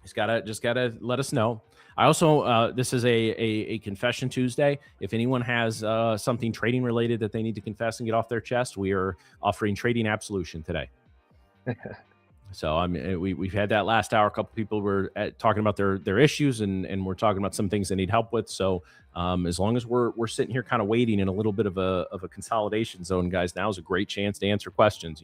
just gotta let us know. I also this is a confession Tuesday. If anyone has something trading related that they need to confess and get off their chest, we are offering trading absolution today. So I mean, we've had that last hour. A couple people were talking about their issues, and we're talking about some things they need help with. So as long as we're sitting here kind of waiting in a little bit of a consolidation zone, guys, now is a great chance to answer questions.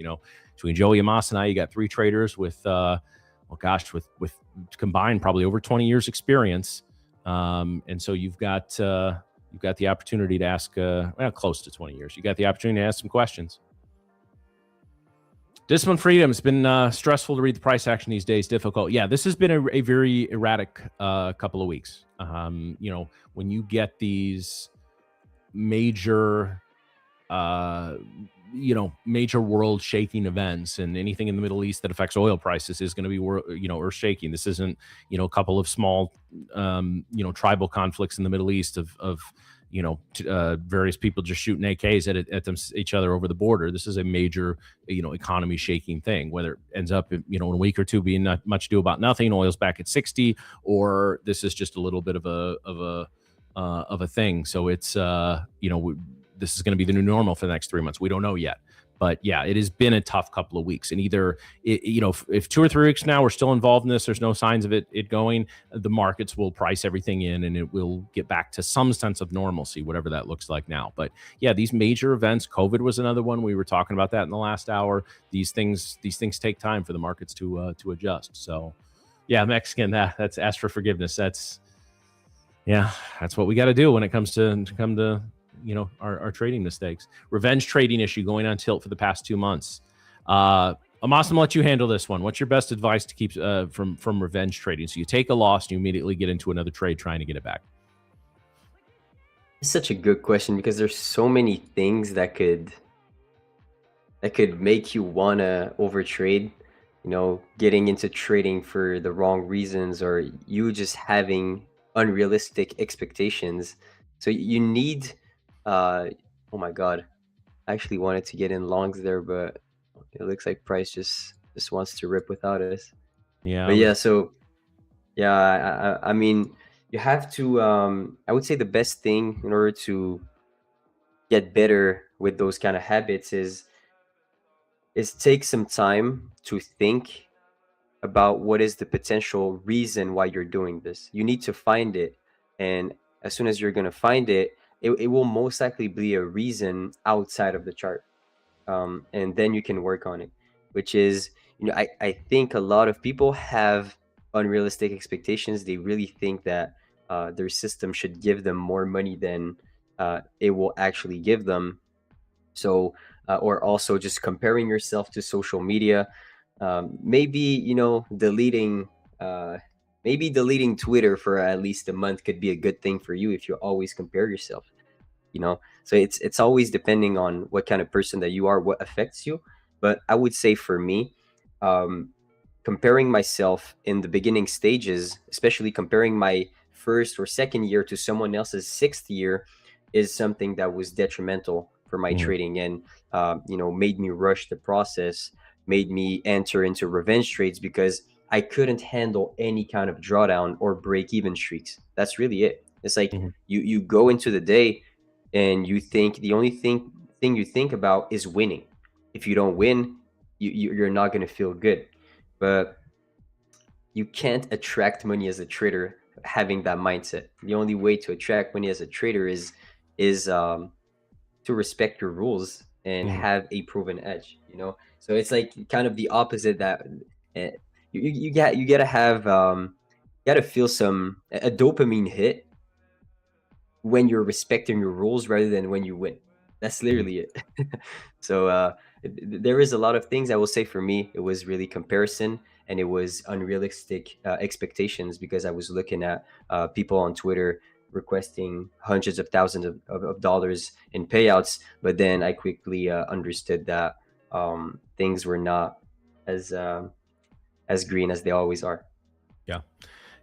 Between Joey Amas and I, you got 3 traders with with combined probably over 20 years experience, and so you've got the opportunity to ask close to 20 years. You got the opportunity to ask some questions. Discipline freedom. It's been stressful to read the price action these days. Difficult. Yeah, this has been a very erratic couple of weeks. When you get these major, major world shaking events, and anything in the Middle East that affects oil prices is going to be, earth shaking. This isn't, a couple of small, tribal conflicts in the Middle East of various people just shooting AKs at each other over the border. This is a major, economy shaking thing, whether it ends up, in a week or two being not much ado about nothing, oil's back at 60, or this is just a little bit of a thing. So it's, this is going to be the new normal for the next 3 months. We don't know yet. But yeah, it has been a tough couple of weeks. And either, if 2 or 3 weeks now we're still involved in this, there's no signs of it going, the markets will price everything in and it will get back to some sense of normalcy, whatever that looks like now. But yeah, these major events, COVID was another one. We were talking about that in the last hour. These things take time for the markets to adjust. So yeah, Mexican, that's ask for forgiveness. That's what we got to do when it comes to our trading mistakes. Revenge trading issue going on tilt for the past 2 months. Amas, I'm gonna let you handle this one. What's your best advice to keep from revenge trading? So you take a loss and you immediately get into another trade trying to get it back. It's such a good question because there's so many things that could that could make you wanna overtrade, you know, getting into trading for the wrong reasons, or you just having unrealistic expectations. So you need oh my god. I actually wanted to get in longs there, but it looks like price just wants to rip without us. Yeah. But yeah, so yeah, I mean, you have to I would say the best thing in order to get better with those kind of habits is take some time to think about what is the potential reason why you're doing this. You need to find it. And as soon as you're going to find it, it will most likely be a reason outside of the chart. And then you can work on it, which is, you know, I think a lot of people have unrealistic expectations. They really think that their system should give them more money than it will actually give them. So, or also just comparing yourself to social media. Maybe, you know, maybe deleting Twitter for at least a month could be a good thing for you if you always compare yourself, you know. So it's always depending on what kind of person that you are, what affects you. But I would say for me, comparing myself in the beginning stages, especially comparing my first or second year to someone else's sixth year, is something that was detrimental for my trading, and you know, made me rush the process, made me enter into revenge trades because I couldn't handle any kind of drawdown or break even streaks. That's really it. It's like you go into the day and you think the only thing you think about is winning. If you don't win, you're not going to feel good. But you can't attract money as a trader having that mindset. The only way to attract money as a trader is to respect your rules and have a proven edge, you know. So it's like kind of the opposite, that you gotta have gotta feel a dopamine hit when you're respecting your rules rather than when you win. That's literally it. So there is a lot of things. I will say for me, it was really comparison, and it was unrealistic expectations, because I was looking at people on Twitter requesting hundreds of thousands of dollars in payouts. But then I quickly understood that things were not as green as they always are. Yeah.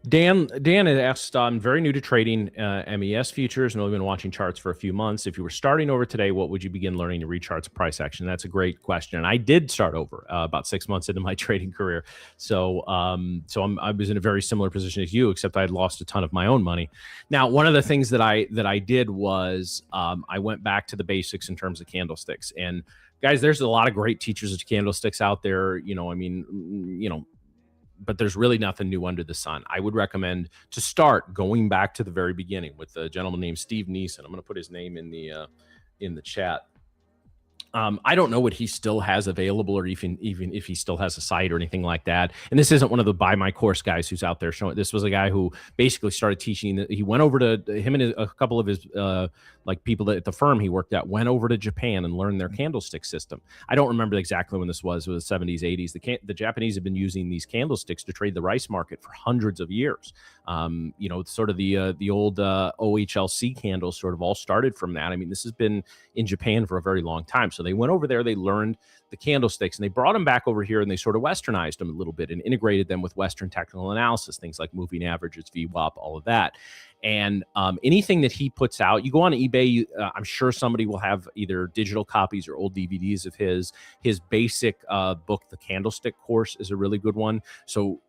Dan had asked, I'm very new to trading MES futures and only been watching charts for a few months. If you were starting over today, what would you begin learning to read charts and price action? That's a great question. And I did start over about 6 months into my trading career. So I was in a very similar position as you, except I had lost a ton of my own money. Now, one of the things that I did was I went back to the basics in terms of candlesticks. And guys, there's a lot of great teachers of candlesticks out there. You know, I mean, you know, but there's really nothing new under the sun. I would recommend to start going back to the very beginning with a gentleman named Steve Neeson. I'm going to put his name in the chat. I don't know what he still has available, or even if he still has a site or anything like that. And this isn't one of the buy my course guys who's out there showing. This was a guy who basically started teaching. He went over to him and a couple of his like people at the firm he worked at went over to Japan and learned their candlestick system. I don't remember exactly when this was. It was the 70s, 80s. The Japanese have been using these candlesticks to trade the rice market for hundreds of years. You know, sort of the old OHLC candles sort of all started from that. I mean, this has been in Japan for a very long time. So they went over there, they learned the candlesticks, and they brought them back over here, and they sort of westernized them a little bit and integrated them with Western technical analysis, things like moving averages, VWAP, all of that. And anything that he puts out, you go on eBay, I'm sure somebody will have either digital copies or old DVDs of his basic book. The Candlestick Course is a really good one. So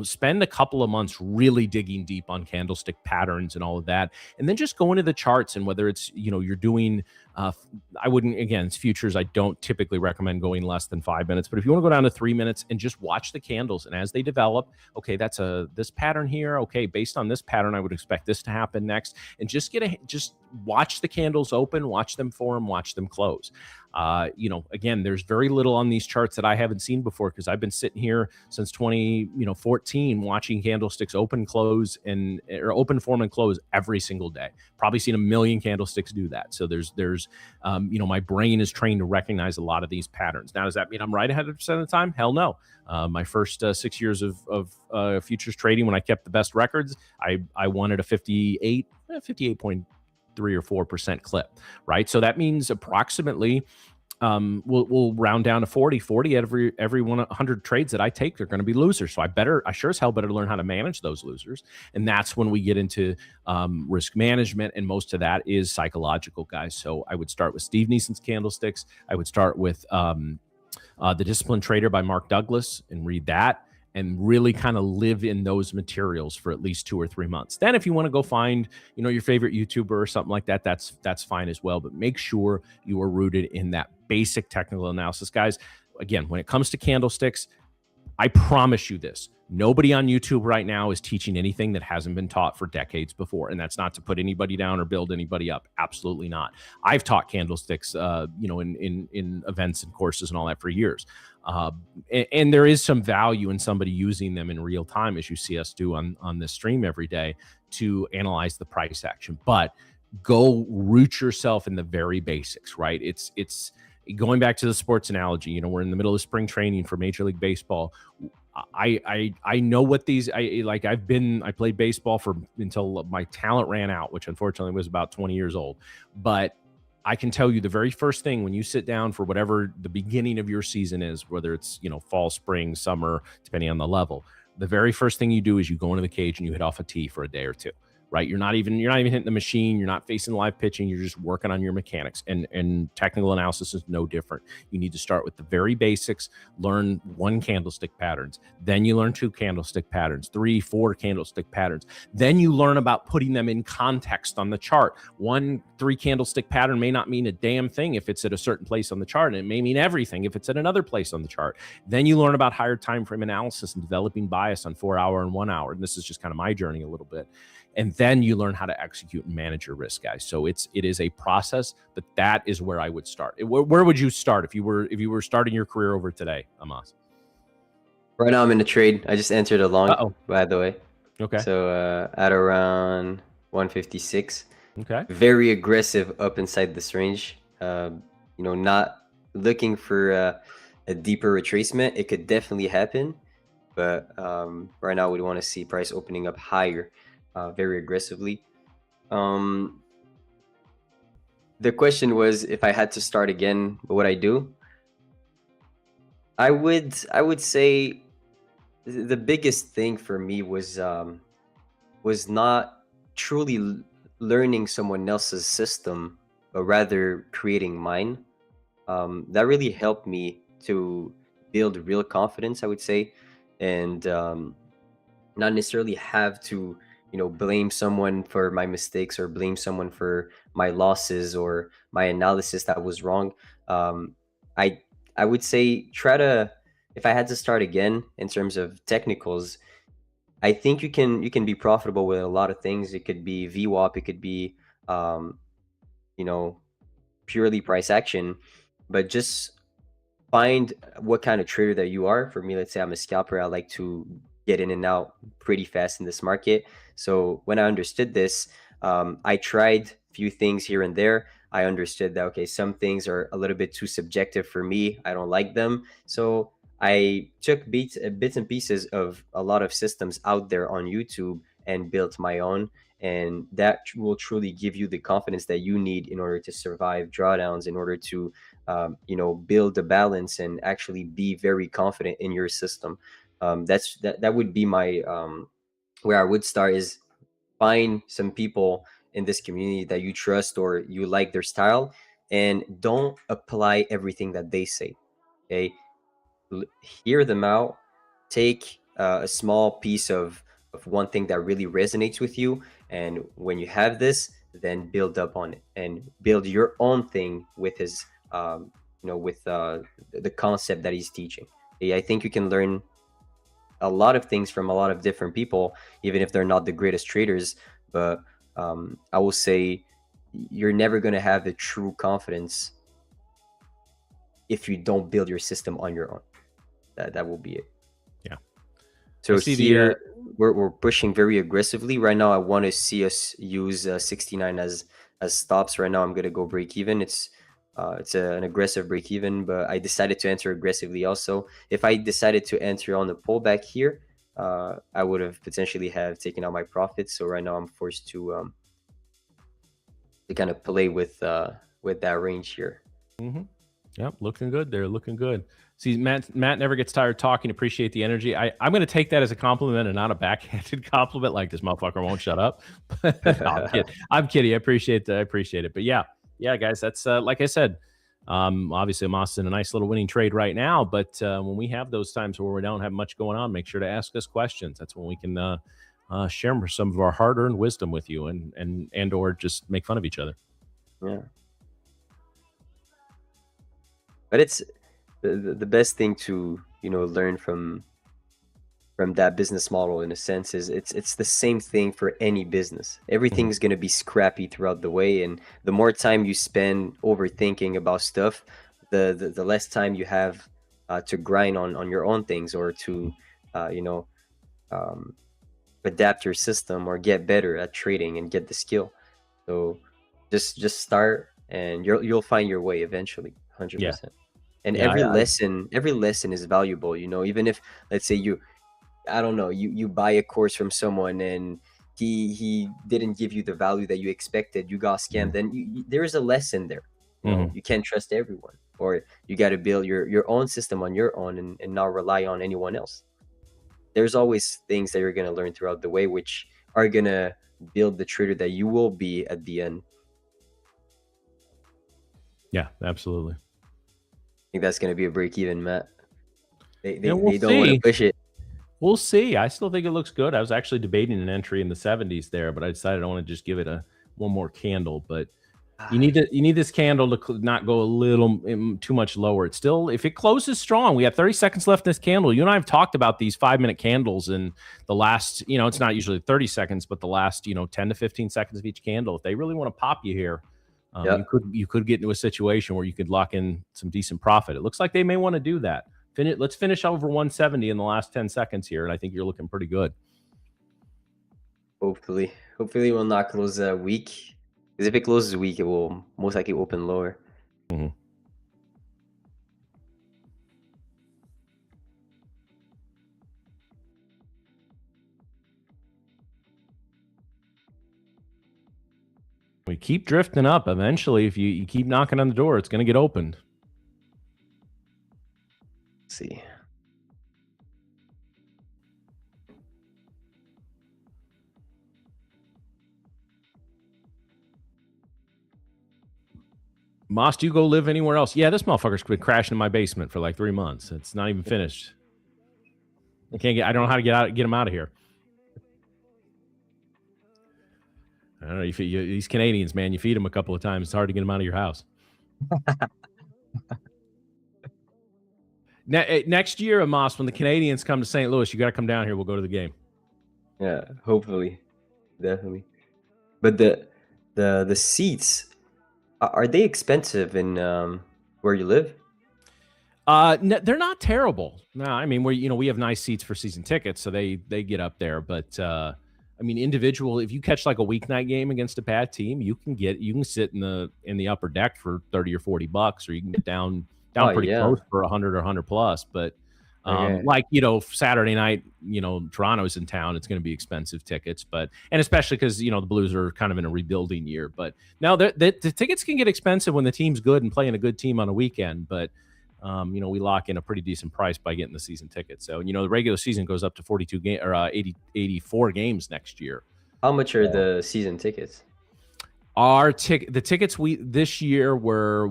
spend a couple of months really digging deep on candlestick patterns and all of that, and then just go into the charts. And whether it's, you know, you're doing I wouldn't, again, it's futures, I don't typically recommend going less than 5 minutes, but if you want to go down to 3 minutes and just watch the candles, and as they develop, okay, that's this pattern here, okay, based on this pattern I would expect this to happen next, and just watch the candles open, watch them form, watch them close. You know, again, there's very little on these charts that I haven't seen before, because I've been sitting here since 2014 watching candlesticks open, close, or open, form, and close every single day. Probably seen a million candlesticks do that. So there's you know, my brain is trained to recognize a lot of these patterns. Now, does that mean I'm right 100% of the time? Hell no. My first 6 years of futures trading, when I kept the best records, I won at a 58.3 or 4% clip, right? So that means approximately we'll round down to 40 every 100 trades that I take, they're going to be losers. So I sure as hell better learn how to manage those losers. And that's when we get into risk management. And most of that is psychological, guys. So I would start with Steve Neeson's candlesticks. I would start with The Disciplined Trader by Mark Douglas and read that, and really kind of live in those materials for at least 2 or 3 months. Then if you want to go find, your favorite YouTuber or something like that, that's fine as well. But make sure you are rooted in that basic technical analysis. Guys, again, when it comes to candlesticks, I promise you this. Nobody on YouTube right now is teaching anything that hasn't been taught for decades before. And that's not to put anybody down or build anybody up. Absolutely not. I've taught candlesticks, in events and courses and all that for years. And there is some value in somebody using them in real time, as you see us do on this stream every day, to analyze the price action. But go root yourself in the very basics, right? It's going back to the sports analogy. We're in the middle of spring training for Major League Baseball. I know what these I played baseball until my talent ran out, which unfortunately was about 20 years old. But I can tell you the very first thing when you sit down for whatever the beginning of your season is, whether it's fall, spring, summer, depending on the level, the very first thing you do is you go into the cage and you hit off a tee for a day or two. Right, you're not even hitting the machine. You're not facing live pitching. You're just working on your mechanics. And technical analysis is no different. You need to start with the very basics. Learn 1 candlestick patterns. Then you learn 2 candlestick patterns, 3, 4 candlestick patterns. Then you learn about putting them in context on the chart. 1 3 candlestick pattern may not mean a damn thing if it's at a certain place on the chart, and it may mean everything if it's at another place on the chart. Then you learn about higher time frame analysis and developing bias on 4 hour and 1 hour. And this is just kind of my journey a little bit. And then you learn how to execute and manage your risk, guys. So it is a process, but that is where I would start. Where would you start if you were starting your career over today, Amos? Right now I'm in a trade. I just entered a long, by the way. Okay. So at around 156. Okay. Very aggressive up inside this range. Not looking for a deeper retracement. It could definitely happen, but right now we want to see price opening up higher. Very aggressively. The question was, if I had to start again, what would I do? I would say the biggest thing for me was not truly learning someone else's system, but rather creating mine. That really helped me to build real confidence, I would say, and not necessarily have to blame someone for my mistakes or blame someone for my losses or my analysis that was wrong. I would say if I had to start again in terms of technicals, I think you can be profitable with a lot of things. It could be VWAP, it could be purely price action, but just find what kind of trader that you are. For me, let's say I'm a scalper. I like to get in and out pretty fast in this market. So when I understood this, I tried a few things here and there. I understood that, okay, some things are a little bit too subjective for me. I don't like them. So I took bits and pieces of a lot of systems out there on YouTube and built my own. And that will truly give you the confidence that you need in order to survive drawdowns, in order to, build a balance and actually be very confident in your system. That would be my where I would start, is find some people in this community that you trust or you like their style, and don't apply everything that they say. Okay, hear them out, take a small piece of one thing that really resonates with you, and when you have this, then build up on it and build your own thing with his with the concept that he's teaching. Okay? I think you can learn a lot of things from a lot of different people, even if they're not the greatest traders. But I will say you're never going to have the true confidence if you don't build your system on your own. That will be it. Yeah. So here we're pushing very aggressively right now. I want to see us use 69 as stops. Right now I'm going to go break even. It's an aggressive break even, but I decided to enter aggressively also. If I decided to enter on the pullback here, I would have potentially have taken out my profits. So right now I'm forced to kind of play with that range here. Mm-hmm. Yep, looking good there. Looking good. See, Matt never gets tired talking. Appreciate the energy. I'm going to take that as a compliment and not a backhanded compliment. Like, this motherfucker won't shut up. No, I'm kidding. I'm kidding. I appreciate that. I appreciate it. But yeah, guys, that's like I said. Obviously, Amos in a nice little winning trade right now. But when we have those times where we don't have much going on, make sure to ask us questions. That's when we can share some of our hard-earned wisdom with you, and or just make fun of each other. Yeah. But it's the best thing to learn from that business model, in a sense, is it's the same thing for any business. Everything's going to be scrappy throughout the way, and the more time you spend overthinking about stuff, the less time you have to grind on your own things, or to adapt your system or get better at trading and get the skill. So just start, and you'll find your way eventually, 100%. Yeah. And every lesson is valuable. Even if, let's say, you buy a course from someone and he didn't give you the value that you expected, you got scammed, then there is a lesson there. You can't trust everyone, or you got to build your own system on your own, and not rely on anyone else. There's always things that you're going to learn throughout the way, which are going to build the trader that you will be at the end. Yeah, absolutely. I think that's going to be a break even, Matt. They we'll don't want to push it. We'll see. I still think it looks good. I was actually debating an entry in the 70s there, but I decided I want to just give it one more candle. But you need this candle to not go a little too much lower. It's still, if it closes strong, we have 30 seconds left in this candle. You and I have talked about these 5-minute candles in the last, it's not usually 30 seconds, but the last, 10 to 15 seconds of each candle. If they really want to pop you here, you could get into a situation where you could lock in some decent profit. It looks like they may want to do that. Let's finish over 170 in the last 10 seconds here, and I think you're looking pretty good. Hopefully it will not close weak. Because if it closes weak, it will most likely open lower. We keep drifting up. Eventually, if you keep knocking on the door, it's going to get opened. Let's see. Moss, do you go live anywhere else? Yeah, this motherfucker's been crashing in my basement for like 3 months. It's not even finished. I don't know how to get him out of here. I don't know. These Canadians, man, you feed them a couple of times, it's hard to get them out of your house. Next year, Amos, when the Canadians come to St. Louis, you got to come down here. We'll go to the game. Yeah, hopefully, definitely. But the seats, are they expensive in where you live? No, they're not terrible. No, I mean, we have nice seats for season tickets, so they get up there. But I mean, individual, if you catch like a weeknight game against a bad team, you can sit in the upper deck for $30 or $40, or you can get down pretty close for 100 or 100 plus. But like, Saturday night, Toronto's in town, it's going to be expensive tickets, and especially because, the Blues are kind of in a rebuilding year. But now the tickets can get expensive when the team's good and playing a good team on a weekend. But, we lock in a pretty decent price by getting the season ticket. So, the regular season goes up to 84 games next year. How much are the season tickets? The tickets this year were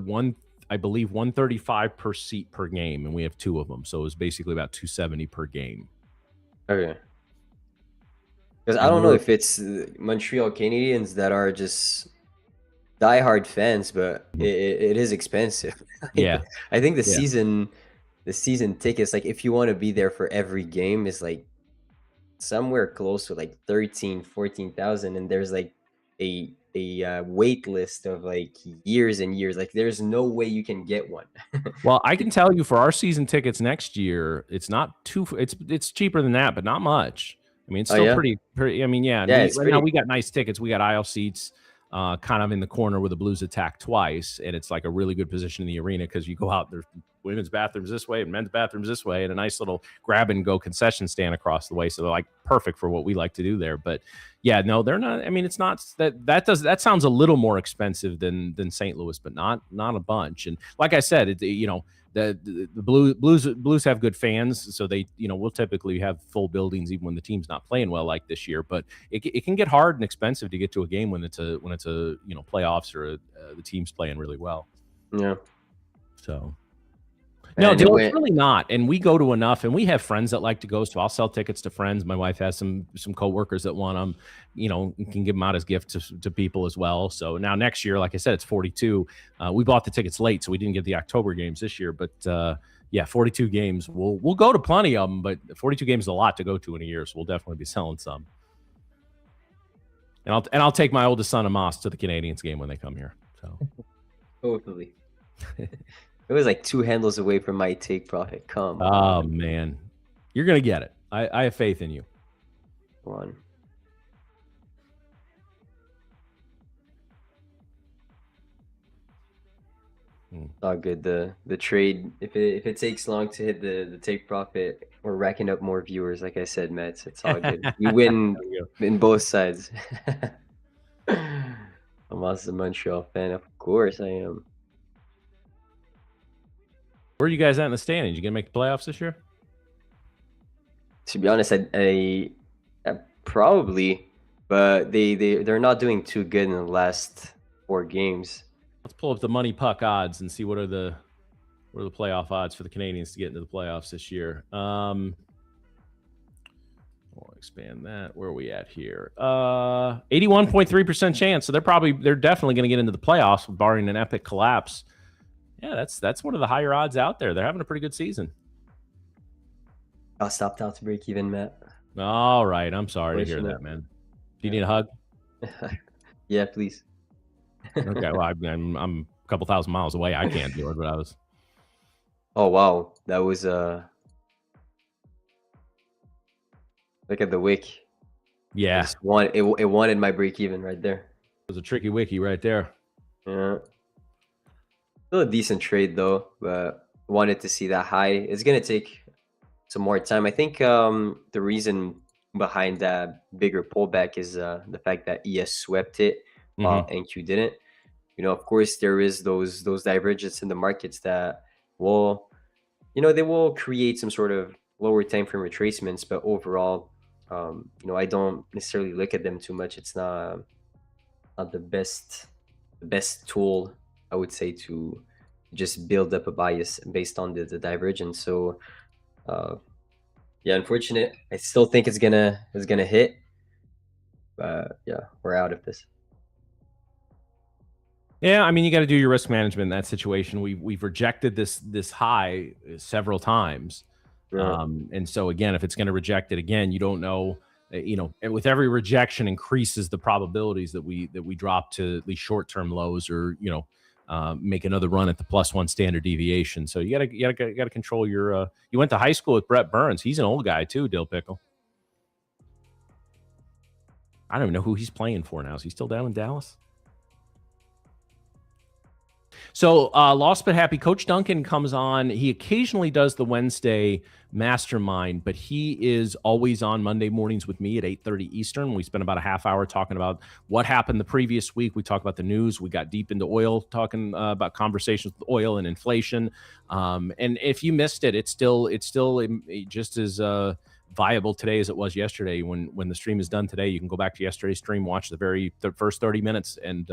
I believe $135 per seat per game, and we have 2 of them, so it was basically about $270 per game. Okay. Because I don't know if it's Montreal Canadiens that are just diehard fans, but it is expensive. Yeah, I think the season tickets, like if you want to be there for every game, is like somewhere close to like 14,000, and there's like a wait list of like years and years. Like there's no way you can get one. Well, I can tell you for our season tickets next year, it's not it's cheaper than that, but not much. I mean, it's still pretty. I mean, yeah. Now we got nice tickets. We got aisle seats, kind of in the corner where the Blues attack twice, and it's like a really good position in the arena because you go out, there's women's bathrooms this way and men's bathrooms this way, and a nice little grab and go concession stand across the way. So they're like perfect for what we like to do there. But yeah, no, they're not. I mean, it's not that sounds a little more expensive than St. Louis, but not a bunch. And like I said, the Blues have good fans, so they, we'll typically have full buildings even when the team's not playing well like this year. But it can get hard and expensive to get to a game when it's a playoffs or the team's playing really well. Yeah. So. No, dude, it's really not. And we go to enough, and we have friends that like to go. So I'll sell tickets to friends. My wife has some coworkers that want them. Can give them out as gifts to people as well. So now next year, like I said, it's 42. We bought the tickets late, so we didn't get the October games this year. But 42 games. We'll go to plenty of them, but 42 games is a lot to go to in a year. So we'll definitely be selling some. And I'll take my oldest son Amos to the Canadians game when they come here. So hopefully. It was like 2 handles away from my take profit. Come on. Oh, man. You're going to get it. I have faith in you. Come on. All good. The trade, if it takes long to hit the take profit, we're racking up more viewers. Like I said, Matt, it's all good. You win in both sides. I'm also a Montreal fan. Of course I am. Where are you guys at in the standings? You gonna make the playoffs this year? To be honest, I probably, but they're not doing too good in the last 4 games. Let's pull up the money puck odds and see what are the playoff odds for the Canadians to get into the playoffs this year. We'll expand that. Where are we at here? 81.3% chance. So they're definitely going to get into the playoffs, barring an epic collapse. Yeah, that's one of the higher odds out there. They're having a pretty good season. I stopped out to break even, Matt. All right. I'm sorry to hear that, man. Do you need a hug? Yeah, please. Okay. Well, I'm a couple thousand miles away. I can't do it, but I was. Oh, wow. That was look at the wick. Yeah. It wanted my break even right there. It was a tricky wiki right there. Yeah. Still a decent trade though, but wanted to see that high. It's gonna take some more time. I think the reason behind that bigger pullback is the fact that ES swept it while NQ didn't. Of course there is those divergences in the markets that will, they will create some sort of lower time frame retracements, but overall, I don't necessarily look at them too much. It's not the best tool, I would say, to just build up a bias based on the divergence. So yeah, unfortunate. I still think it's gonna hit, but yeah, we're out of this. Yeah, I mean, you got to do your risk management in that situation. We've rejected this high several times, and so again, if it's going to reject it again, you don't know. With every rejection increases the probabilities that we drop to at least short-term lows, or make another run at the +1 standard deviation. So you gotta control your. You went to high school with Brett Burns. He's an old guy too, Dill Pickle. I don't even know who he's playing for now. Is he still down in Dallas? So Lost But Happy, Coach Duncan comes on. He occasionally does the Wednesday mastermind, but he is always on Monday mornings with me at 8:30 Eastern. We spent about a half hour talking about what happened the previous week. We talked about the news. We got deep into oil, talking about conversations with oil and inflation. And if you missed it, it's still just as viable today as it was yesterday. When the stream is done today, you can go back to yesterday's stream, watch the first 30 minutes, and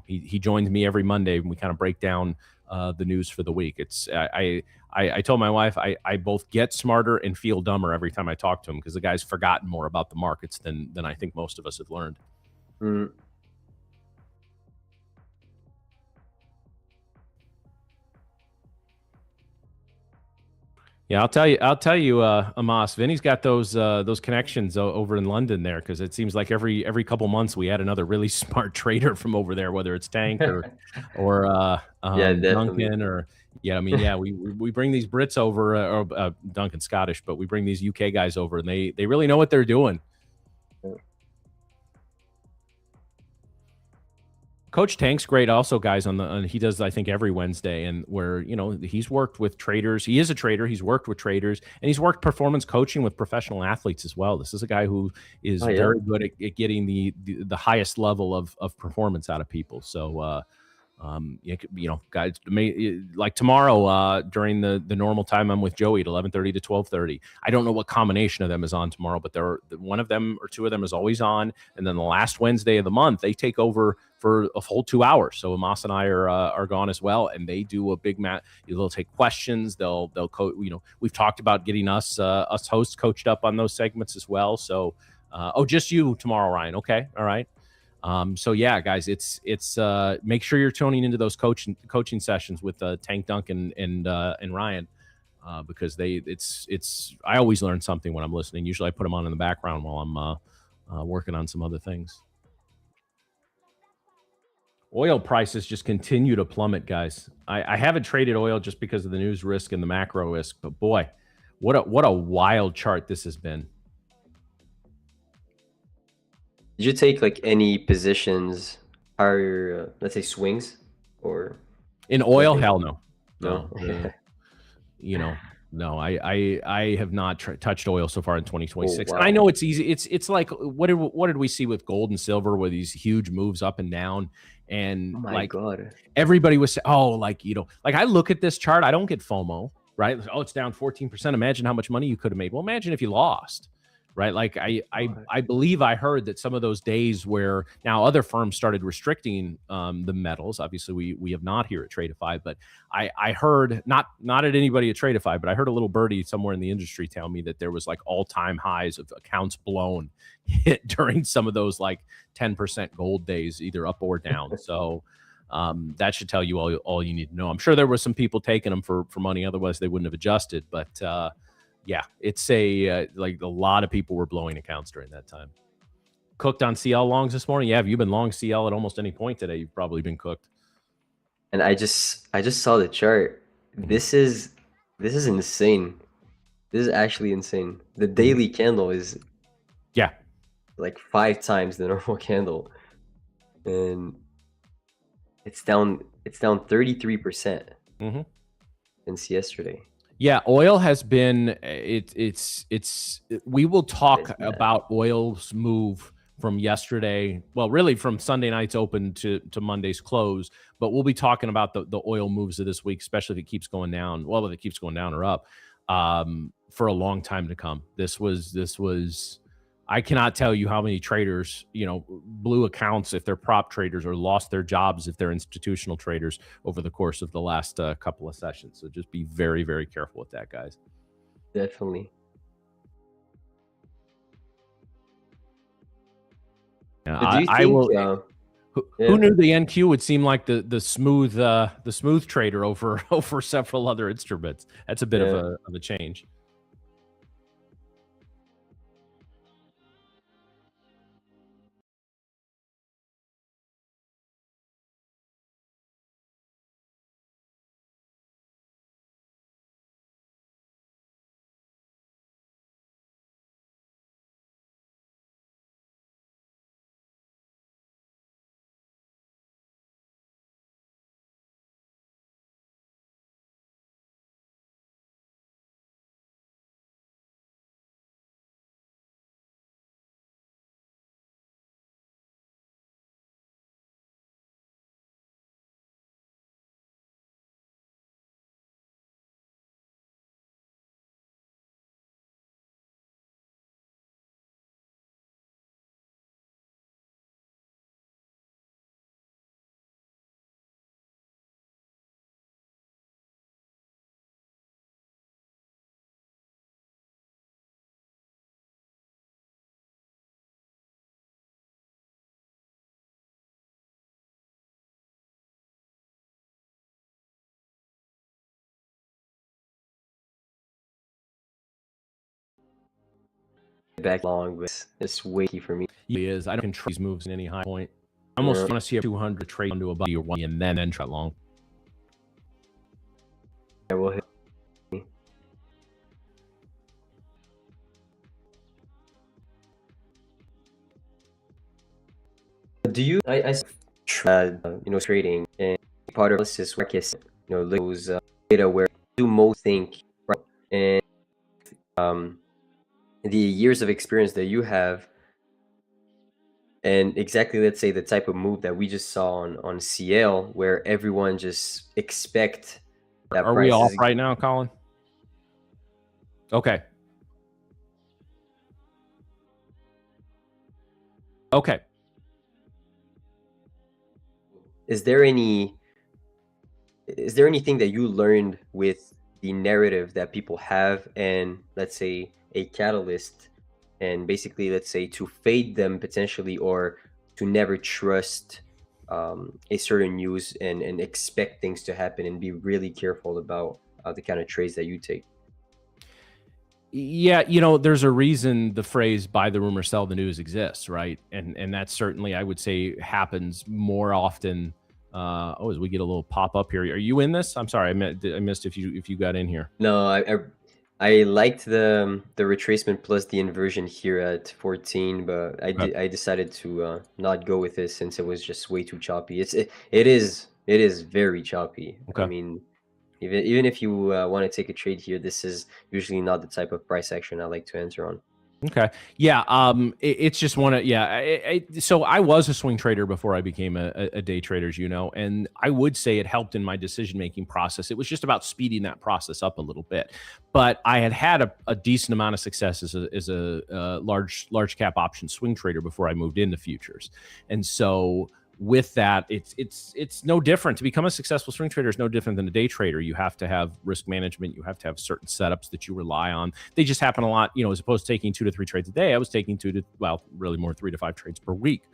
he joins me every Monday and we kind of break down the news for the week. I told my wife I both get smarter and feel dumber every time I talk to him, because the guy's forgotten more about the markets than I think most of us have learned. Yeah, I'll tell you, Amos, Vinny's got those connections over in London there, because it seems like every couple months we add another really smart trader from over there, whether it's Tank or Duncan or we bring these Brits over, or Duncan Scottish, but we bring these UK guys over, and they really know what they're doing. Coach Tank's great also, guys, he does, I think, every Wednesday, and where, he's worked with traders. He is a trader. He's worked with traders, and he's worked performance coaching with professional athletes as well. This is a guy who is very good at getting the highest level of performance out of people. So, guys, like tomorrow during the normal time, I'm with Joey at 11:30 to 12:30. I don't know what combination of them is on tomorrow, but one of them or two of them is always on. And then the last Wednesday of the month, they take over for a full 2 hours. So Amos and I are gone as well, and they do a big match. They'll take questions. They'll we've talked about getting us hosts coached up on those segments as well. So just you tomorrow, Ryan. Okay, all right. So yeah, guys, it's make sure you're tuning into those coaching sessions with Tank Duncan and Ryan, because I always learn something when I'm listening. Usually I put them on in the background while I'm working on some other things. Oil prices just continue to plummet, guys. I haven't traded oil just because of the news risk and the macro risk, but boy, what a wild chart this has been. Did you take like any positions, higher, let's say swings, or in oil? Hell no. No. No, I have not touched oil so far in 2026. Oh, wow. And I know it's easy. It's like what did we see with gold and silver, with these huge moves up and down, and Oh my God. everybody was saying, like I look at this chart, I don't get FOMO, right? Oh, it's down 14%. Imagine how much money you could have made. Well, imagine if you lost. Right. Like I believe I heard that some of those days where now other firms started restricting the metals. Obviously, we have not here at Tradeify, but I heard not at anybody at Tradeify, but I heard a little birdie somewhere in the industry tell me that there was like all-time highs of accounts blown hit during some of those like 10% gold days, either up or down. So that should tell you all you need to know. I'm sure there were some people taking them for money, otherwise they wouldn't have adjusted. But yeah, it's like a lot of people were blowing accounts during that time. Cooked on CL longs this morning. Yeah, have you been long CL at almost any point today? You've probably been cooked. And I just saw the chart. This is insane. This is actually insane. The daily candle is like 5 times the normal candle, and it's down 33% since yesterday. Yeah, oil has been we will talk about oil's move from yesterday. Well, really from Sunday night's open to Monday's close, but we'll be talking about the oil moves of this week, especially if it keeps going down. Well, if it keeps going down or up, for a long time to come. This was I cannot tell you how many traders, blew accounts if they're prop traders, or lost their jobs if they're institutional traders over the course of the last couple of sessions. So just be very, very careful with that, guys. Definitely. Who knew the NQ would seem like the smooth trader over several other instruments? That's a bit of a change. Back long, but it's weighty for me. He is. I don't control these moves in any high point. I almost want to see a 200 trade onto a body or one, and then try long. I will hit me. Do you? I trading, and part of analysis where those data where you most think, right? And the years of experience that you have, and exactly, let's say, the type of move that we just saw on CL, where everyone just expect that Are we price off is right now, Colin? Okay. Okay. Is there anything that you learned with the narrative that people have, and let's say a catalyst, and basically, let's say, to fade them potentially, or to never trust a certain news and expect things to happen and be really careful about the kind of trades that you take? Yeah, there's a reason the phrase "buy the rumor, sell the news" exists, right? And that certainly, I would say, happens more often. As we get a little pop up here. Are you in this? I'm sorry, I missed if you got in here. No, I liked the retracement plus the inversion here at 14, but I decided to not go with this since it was just way too choppy. It is very choppy. Okay. I mean, even if you want to take a trade here, this is usually not the type of price action I like to enter on. Okay. Yeah. It's just one of, so I was a swing trader before I became a day trader, as you know, and I would say it helped in my decision-making process. It was just about speeding that process up a little bit, but I had a decent amount of success as a large cap option swing trader before I moved into futures. And so with that, it's no different. To become a successful swing trader is no different than a day trader. You have to have risk management. You have to have certain setups that you rely on. They just happen a lot, as opposed to taking 2 to 3 trades a day. I was taking 3 to 5 trades per week.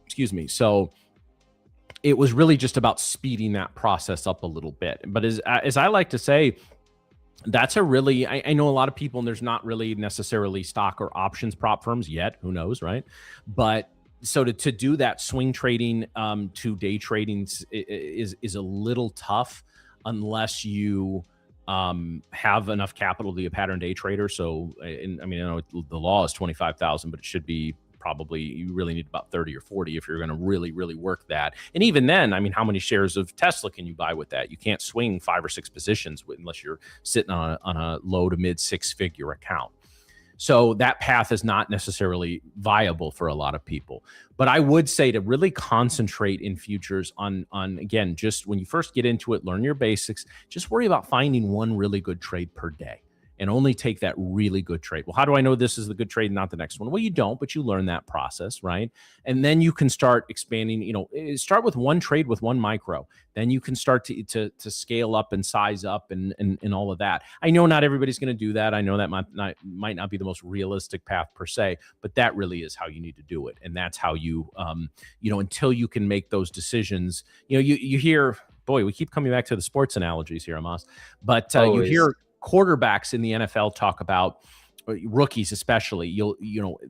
Excuse me. So it was really just about speeding that process up a little bit. But as I like to say, that's a really, I know a lot of people, and there's not really necessarily stock or options prop firms yet. Who knows, right? But so to do that swing trading to day trading is a little tough unless you have enough capital to be a pattern day trader. So, I know the law is 25,000, but it should be probably, you really need about 30 or 40 if you're going to really, really work that. And even then, how many shares of Tesla can you buy with that? You can't swing 5 or 6 positions unless you're sitting on a low to mid 6-figure account. So that path is not necessarily viable for a lot of people. But I would say to really concentrate in futures on again, just when you first get into it, learn your basics, just worry about finding one really good trade per day and only take that really good trade. Well, how do I know this is the good trade and not the next one? Well, you don't, but you learn that process, right? And then you can start expanding, start with one trade with one micro. Then you can start to scale up and size up and all of that. I know not everybody's going to do that. I know that might not be the most realistic path per se, but that really is how you need to do it. And that's how you, until you can make those decisions, you hear, boy, we keep coming back to the sports analogies here, Amos, but you hear quarterbacks in the NFL talk about, rookies especially,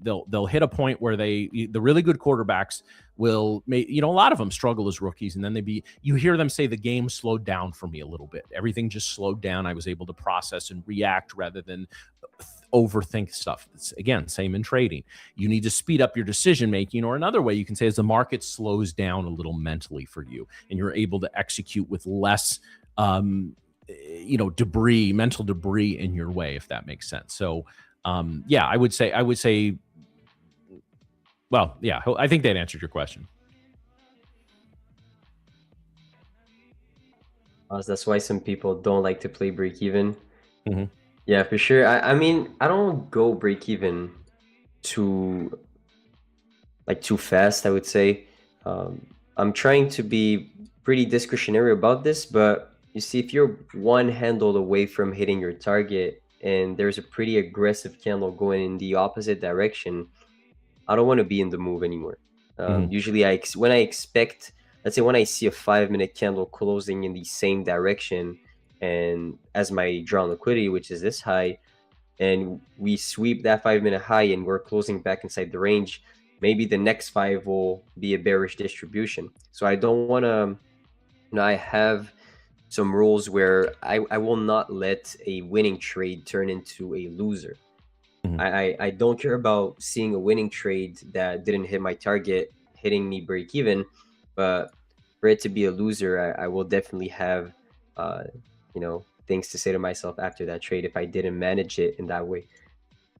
they'll hit a point where the really good quarterbacks will make, a lot of them struggle as rookies, and then you hear them say the game slowed down for me a little bit. Everything just slowed down. I was able to process and react rather than overthink stuff. It's, again, same in trading. You need to speed up your decision making, or another way you can say is the market slows down a little mentally for you, and you're able to execute with less mental debris in your way, if that makes sense. So I would say, well, yeah, I think that answered your question. That's why some people don't like to play break even. Mm-hmm. Yeah, for sure. I don't go break even too fast, I would say. I'm trying to be pretty discretionary about this, but you see, if you're one handle away from hitting your target and there's a pretty aggressive candle going in the opposite direction, I don't want to be in the move anymore. Usually when I expect, let's say when I see a 5-minute candle closing in the same direction and as my drawn liquidity, which is this high, and we sweep that 5-minute high and we're closing back inside the range, maybe the next 5 will be a bearish distribution. So I don't want to, I have some rules where I will not let a winning trade turn into a loser. I don't care about seeing a winning trade that didn't hit my target hitting me break even. But for it to be a loser, I will definitely have, things to say to myself after that trade if I didn't manage it in that way.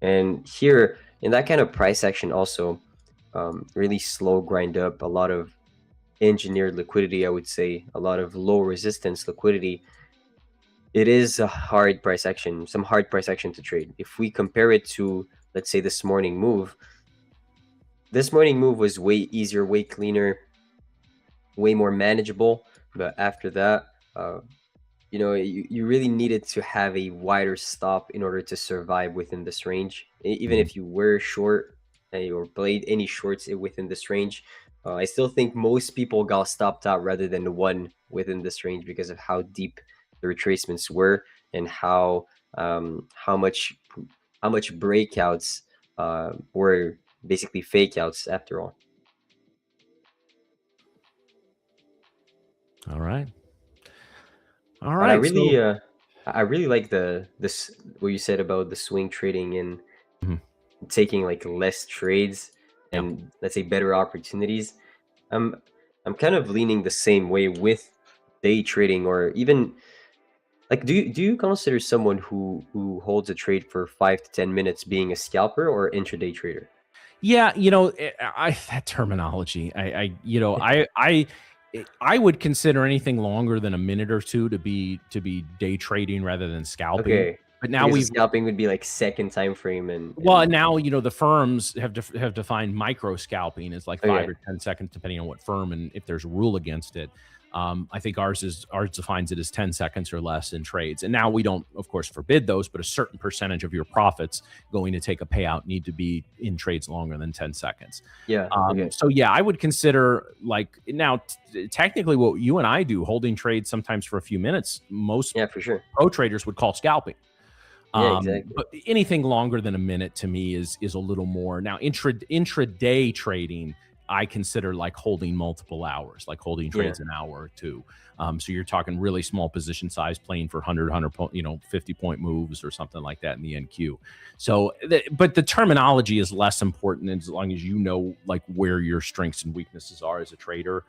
And here in that kind of price action, also really slow grind up, a lot of engineered liquidity, I would say, a lot of low resistance liquidity. It is a hard price action, some hard price action to trade. If we compare it to, let's say, this morning move was way easier, way cleaner, way more manageable. But after that, you really needed to have a wider stop in order to survive within this range. Even if you were short or played any shorts within this range, I still think most people got stopped out rather than won within this range because of how deep the retracements were and how much breakouts were basically fake outs after all. All right. All But right. I really like this what you said about the swing trading and taking like less trades and let's say better opportunities. I'm kind of leaning the same way with day trading, or even like, do you consider someone who holds a trade for 5 to 10 minutes being a scalper or intraday trader? Yeah, that terminology, I would consider anything longer than a minute or two to be day trading rather than scalping. Okay, But now because scalping would be like second time frame well, now the firms have defined micro scalping as like 5 or 10 seconds depending on what firm and if there's a rule against it. I think ours defines it as 10 seconds or less in trades. And now we don't, of course, forbid those, but a certain percentage of your profits going to take a payout need to be in trades longer than 10 seconds. Yeah. So yeah, I would consider like now technically what you and I do, holding trades sometimes for a few minutes, most for sure pro traders would call scalping. Yeah, exactly. But anything longer than a minute to me is a little more. Now intraday trading, I consider like holding multiple hours, like holding trades an hour or two. So you're talking really small position size, playing for 100, 50 point moves or something like that in the NQ. So, but the terminology is less important as long as you know like where your strengths and weaknesses are as a trader.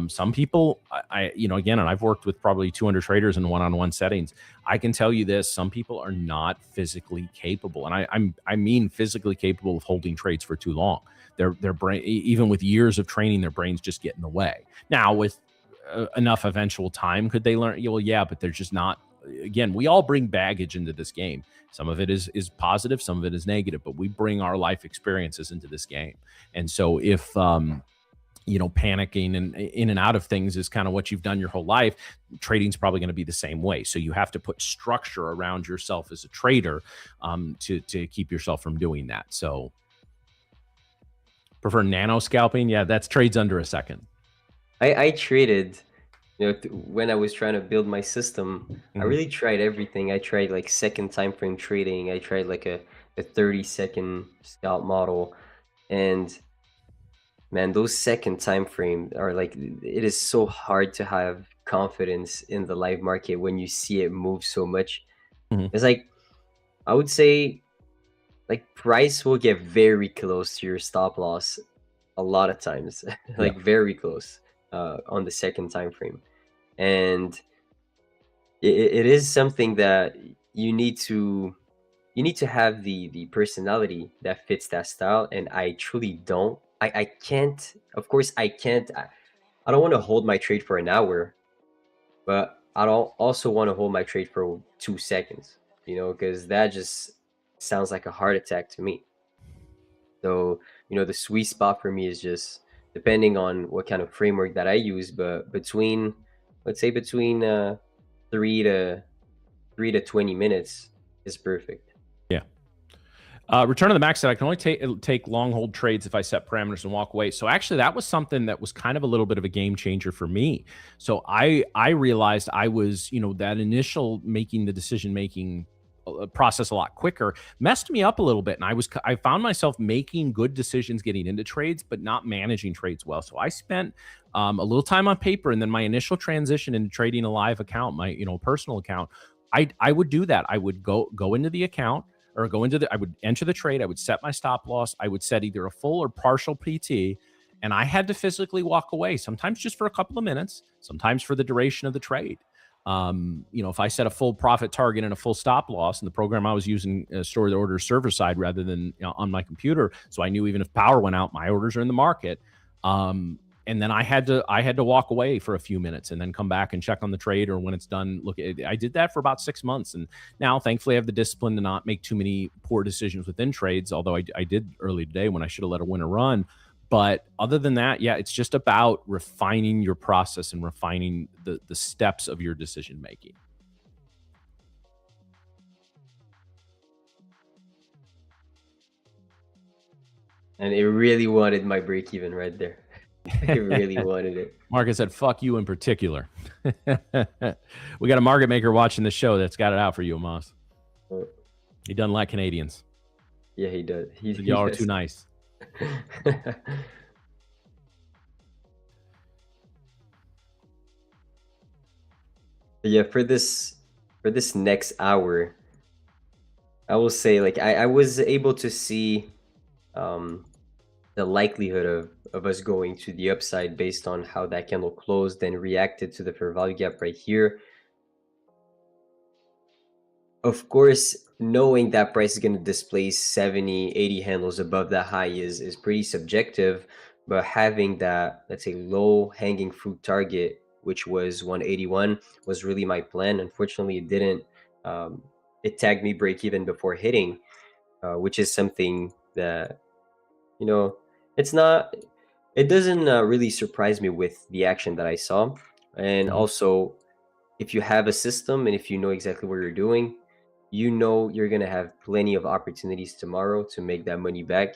Some people, again, and I've worked with probably 200 traders in one-on-one settings. I can tell you this: some people are not physically capable, and I mean physically capable of holding trades for too long. Their brain, even with years of training, their brains just get in the way. Now, with enough eventual time, could they learn? Well, yeah, but they're just not. Again, we all bring baggage into this game. Some of it is positive, some of it is negative, but we bring our life experiences into this game. And so if panicking and in and out of things is kind of what you've done your whole life, trading's probably going to be the same way. So you have to put structure around yourself as a trader to keep yourself from doing that. So prefer nano scalping. Yeah, that's trades under a second. I traded, when I was trying to build my system, I really tried everything. I tried like second time frame trading. I tried like a 30-second scalp model, and man, those second time frame are like, it is so hard to have confidence in the live market when you see it move so much. It's like, I would say like price will get very close to your stop loss a lot of times, like very close on the second time frame. And it is something that you need to have the personality that fits that style. And I truly don't. I can't, of course I can't. I don't want to hold my trade for an hour, but I don't also want to hold my trade for 2 seconds, because that just sounds like a heart attack to me. So, the sweet spot for me is just depending on what kind of framework that I use, but let's say between 3 to 20 minutes is perfect. Return to the max said I can only take long hold trades if I set parameters and walk away. So actually that was something that was kind of a little bit of a game changer for me. So I realized I was, that initial making the decision-making process a lot quicker messed me up a little bit. And I found myself making good decisions getting into trades, but not managing trades well. So I spent a little time on paper, and then my initial transition into trading a live account, my, personal account, I would do that. I would go into the account, or I would enter the trade. I would set my stop loss. I would set either a full or partial PT, And I had to physically walk away, sometimes just for a couple of minutes, sometimes for the duration of the trade. If I set a full profit target and a full stop loss, and the program I was using stored the orders server side rather than on my computer, so I knew even if power went out, my orders are in the market. And then I had to walk away for a few minutes and then come back and check on the trade, or when it's done, look at it. I did that for about 6 months. And now thankfully I have the discipline to not make too many poor decisions within trades, although I did early today when I should have let a winner run. But other than that, yeah, it's just about refining your process and refining the steps of your decision making. And it really wanted my break even right there. It really wanted it. Marcus said, fuck you in particular. We got a market maker watching the show that's got it out for you, Amos. He doesn't like Canadians. Yeah, he does. Y'all are too nice. Yeah, for this next hour, I will say, like, I was able to see the likelihood of us going to the upside based on how that candle closed and reacted to the fair value gap right here. Of course, knowing that price is going to displace 70, 80 handles above that high is pretty subjective, but having that, let's say, low hanging fruit target, which was 181, was really my plan. Unfortunately, it didn't. It tagged me break even before hitting, which is something that, it doesn't really surprise me with the action that I saw. And also, if you have a system and if you know exactly what you're doing, you're going to have plenty of opportunities tomorrow to make that money back.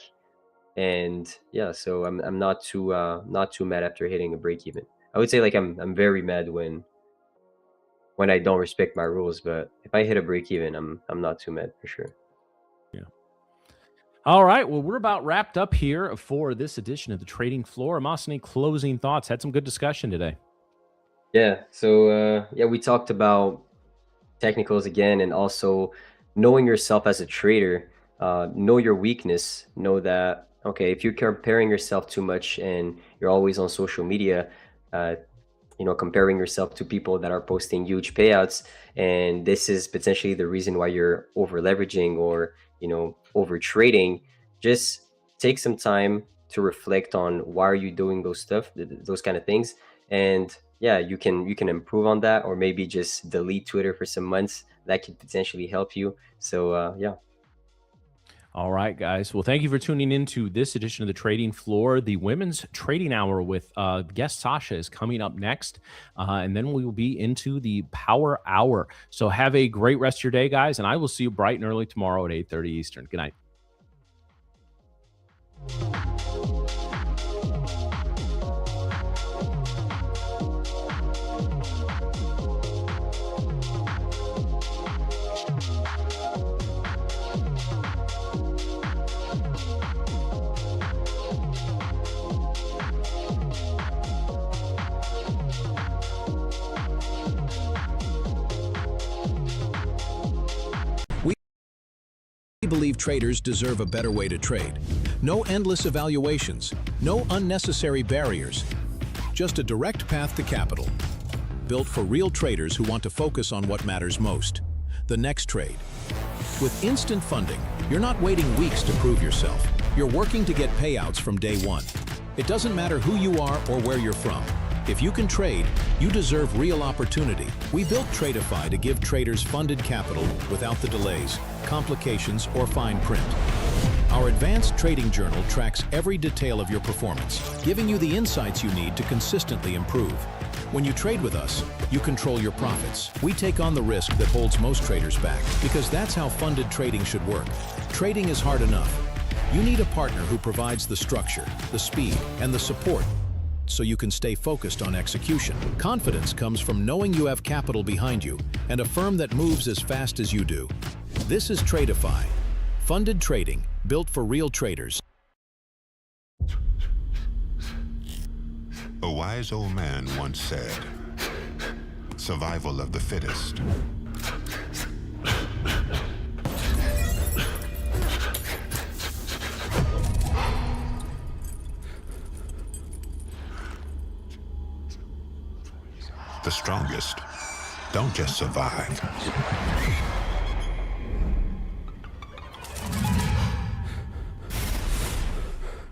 And yeah, so I'm not too mad after hitting a break even. I would say, like, I'm very mad when I don't respect my rules, but if I hit a break even, I'm not too mad for sure. Yeah. All right. Well, we're about wrapped up here for this edition of the Trading Floor. Amos, any closing thoughts? Had some good discussion today. Yeah. So we talked about technicals again, and also knowing yourself as a trader. Know your weakness. Know that, okay, if you're comparing yourself too much and you're always on social media, comparing yourself to people that are posting huge payouts, and this is potentially the reason why you're over leveraging or over trading, just take some time to reflect on why are you doing those kind of things. And yeah, you can improve on that, or maybe just delete Twitter for some months. That could potentially help you. So yeah. All right, guys. Well, thank you for tuning in to this edition of the Trading Floor. The Women's Trading Hour with guest Sasha is coming up next, and then we will be into the Power Hour. So have a great rest of your day, guys, and I will see you bright and early tomorrow at 8:30 Eastern. Good night. We believe traders deserve a better way to trade. No endless evaluations, no unnecessary barriers, just a direct path to capital. Built for real traders who want to focus on what matters most, the next trade. With instant funding, you're not waiting weeks to prove yourself. You're working to get payouts from day one. It doesn't matter who you are or where you're from. If you can trade, you deserve real opportunity. We built Tradeify to give traders funded capital without the delays, complications, or fine print. Our advanced trading journal tracks every detail of your performance, giving you the insights you need to consistently improve. When you trade with us, you control your profits. We take on the risk that holds most traders back, because that's how funded trading should work. Trading is hard enough. You need a partner who provides the structure, the speed, and the support so you can stay focused on execution. Confidence comes from knowing you have capital behind you and a firm that moves as fast as you do. This is Tradeify, funded trading built for real traders. A wise old man once said, "Survival of the fittest." The strongest don't just survive.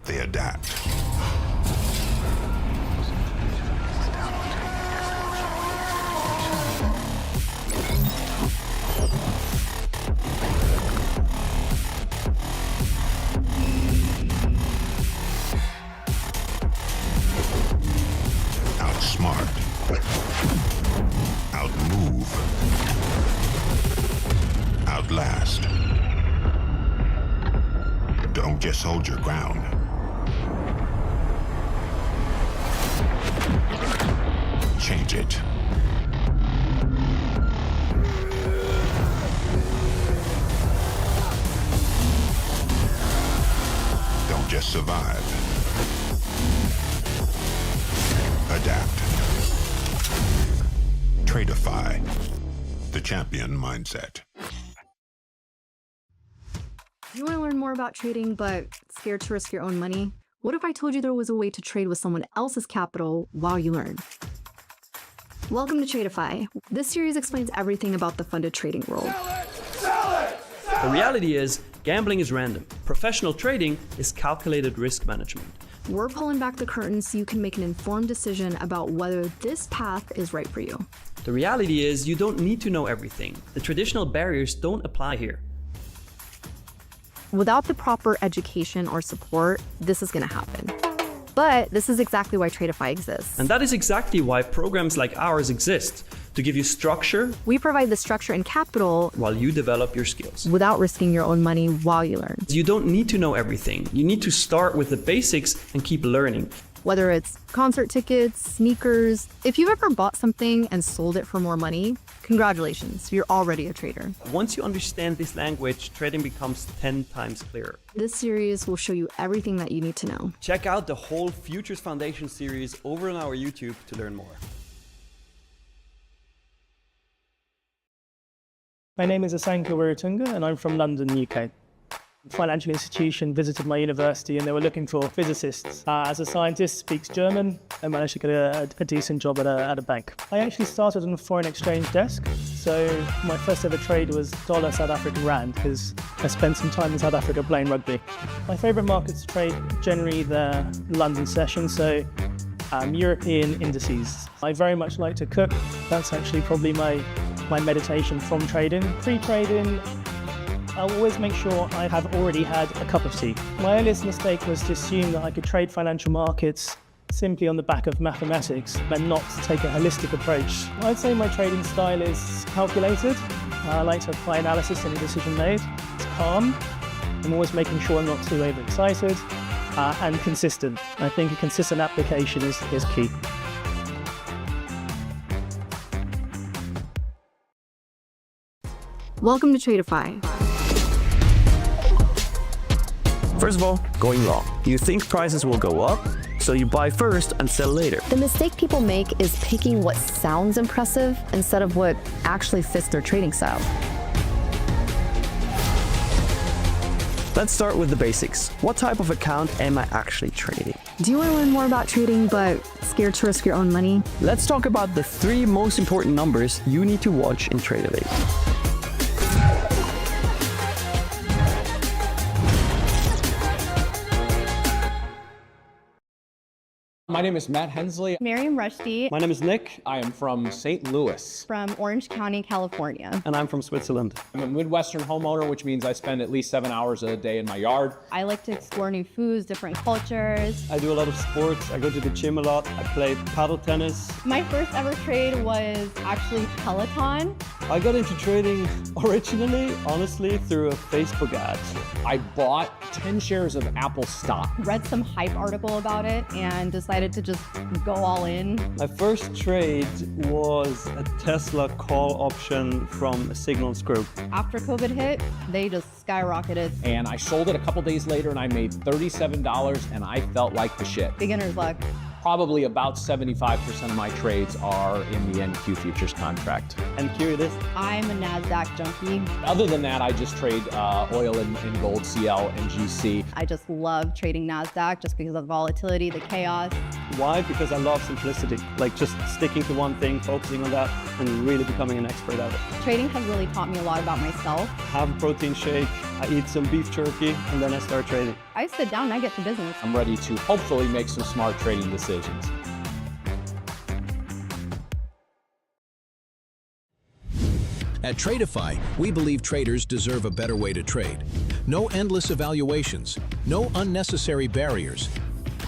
They adapt. Outsmart. Outmove. Outlast. Don't just hold your ground. Change it. Don't just survive. Adapt. Tradeify. The champion mindset. You want to learn more about trading but scared to risk your own money? What if I told you there was a way to trade with someone else's capital while you learn? Welcome to Tradeify. This series explains everything about the funded trading world. The reality is, gambling is random. Professional trading is calculated risk management. We're pulling back the curtain so you can make an informed decision about whether this path is right for you. The reality is, you don't need to know everything. The traditional barriers don't apply here. Without the proper education or support, this is going to happen. But this is exactly why Tradeify exists. And that is exactly why programs like ours exist, to give you structure. We provide the structure and capital while you develop your skills. Without risking your own money while you learn. You don't need to know everything. You need to start with the basics and keep learning. Whether it's concert tickets, sneakers, if you've ever bought something and sold it for more money, congratulations, you're already a trader. Once you understand this language, trading becomes 10 times clearer. This series will show you everything that you need to know. Check out the whole Futures Foundation series over on our YouTube to learn more. My name is Asanka Wiratunga and I'm from London, UK. Financial institution visited my university and they were looking for physicists. As a scientist, speaks German and managed to get a decent job at a bank. I actually started on a foreign exchange desk, so my first ever trade was dollar South African rand because I spent some time in South Africa playing rugby. My favourite markets to trade generally the London session, so European indices. I very much like to cook. That's actually probably my meditation from trading. Pre-trading, I'll always make sure I have already had a cup of tea. My earliest mistake was to assume that I could trade financial markets simply on the back of mathematics and not take a holistic approach. I'd say my trading style is calculated. I like to apply analysis in a decision made. It's calm. I'm always making sure I'm not too overexcited and consistent. I think a consistent application is key. Welcome to Tradeify. First of all, going long. You think prices will go up, so you buy first and sell later. The mistake people make is picking what sounds impressive instead of what actually fits their trading style. Let's start with the basics. What type of account am I actually trading? Do you want to learn more about trading but scared to risk your own money? Let's talk about the 3 most important numbers you need to watch in Tradeify. My name is Matt Hensley. Miriam Rushdie. My name is Nick. I am from St. Louis. From Orange County, California. And I'm from Switzerland. I'm a Midwestern homeowner, which means I spend at least 7 hours a day in my yard. I like to explore new foods, different cultures. I do a lot of sports. I go to the gym a lot. I play paddle tennis. My first ever trade was actually Peloton. I got into trading originally, honestly, through a Facebook ad. I bought 10 shares of Apple stock. Read some hype article about it and decided to just go all in. My first trade was a Tesla call option from a Signals group. After COVID hit, they just skyrocketed. And I sold it a couple days later and I made $37 and I felt like the shit. Beginner's luck. Probably about 75% of my trades are in the NQ futures contract. I'm curious. I'm a NASDAQ junkie. Other than that, I just trade oil and gold, CL and GC. I just love trading NASDAQ just because of the volatility, the chaos. Why? Because I love simplicity. Like just sticking to one thing, focusing on that, and really becoming an expert at it. Trading has really taught me a lot about myself. Have a protein shake, I eat some beef jerky, and then I start trading. I sit down and I get to business. I'm ready to hopefully make some smart trading decisions. At Tradeify, we believe traders deserve a better way to trade. No endless evaluations, no unnecessary barriers,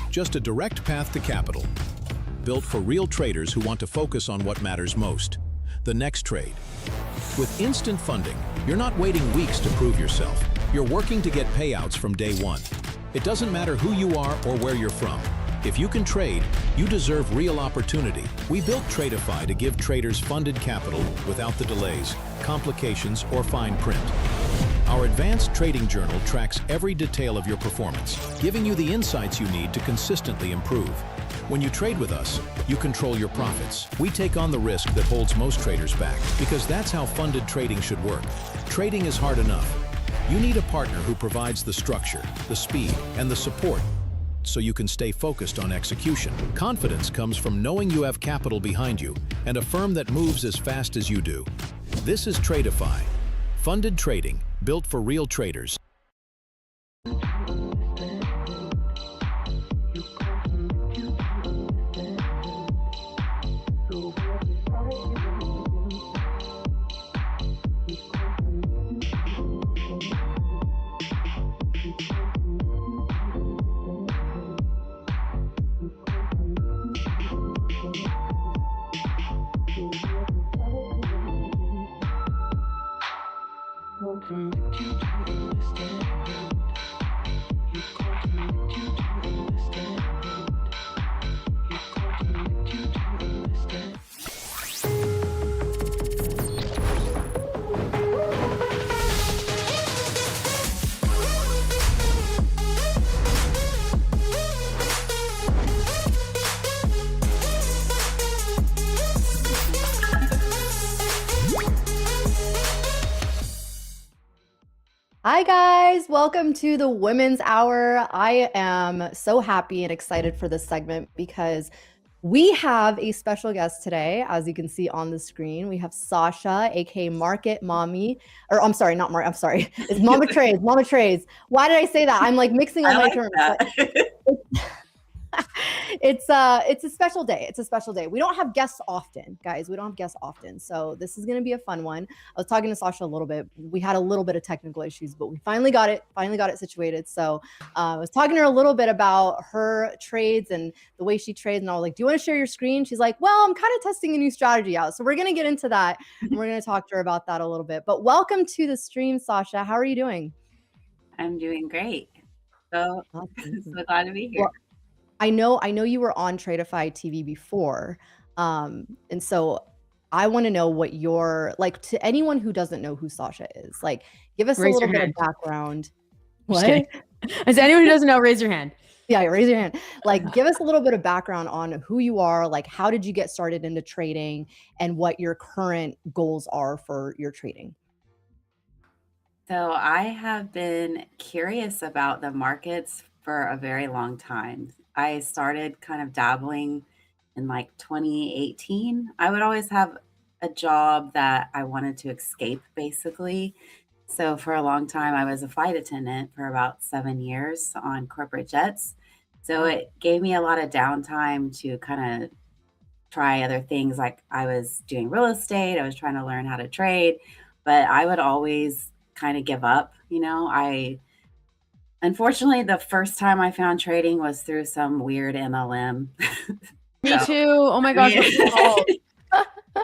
just a direct path to capital. Built for real traders who want to focus on what matters most, the next trade. With instant funding, you're not waiting weeks to prove yourself. You're working to get payouts from day one. It doesn't matter who you are or where you're from. If you can trade, you deserve real opportunity. We built Tradeify to give traders funded capital without the delays, complications, or fine print. Our advanced trading journal tracks every detail of your performance, giving you the insights you need to consistently improve. When you trade with us, you control your profits. We take on the risk that holds most traders back, because that's how funded trading should work. Trading is hard enough. You need a partner who provides the structure, the speed, and the support so you can stay focused on execution. Confidence comes from knowing you have capital behind you and a firm that moves as fast as you do. This is Tradeify, funded trading built for real traders. Hi guys, welcome to the Women's Hour. I am so happy and excited for this segment because we have a special guest today. As you can see on the screen, we have Sasha, aka Market Mommy, or I'm sorry, not Mark. I'm sorry, it's Mama Trays. Mama Trays. Why did I say that? I'm like mixing all my terms. It's a special day. It's a special day. We don't have guests often, guys. We don't have guests often. So this is going to be a fun one. I was talking to Sasha a little bit. We had a little bit of technical issues, but we finally got it situated. So I was talking to her a little bit about her trades and the way she trades. And I was like, do you want to share your screen? She's like, well, I'm kind of testing a new strategy out. So we're going to get into that. And we're going to talk to her about that a little bit. But welcome to the stream, Sasha. How are you doing? I'm doing great. So, so glad to be here. Well, I know you were on Tradeify TV before. And so I want to know what your, like, to anyone who doesn't know who Sasha is, like, give us a little bit of background. What? As anyone who doesn't know, raise your hand. Yeah, raise your hand. Like, give us a little bit of background on who you are, like, how did you get started into trading and what your current goals are for your trading? So I have been curious about the markets for a very long time. I started kind of dabbling in like 2018. I would always have a job that I wanted to escape, basically. So for a long time, I was a flight attendant for about 7 years on corporate jets. So it gave me a lot of downtime to kind of try other things. Like I was doing real estate, I was trying to learn how to trade, but I would always kind of give up. You know, unfortunately, the first time I found trading was through some weird MLM. Me too. Oh my gosh, what's it called?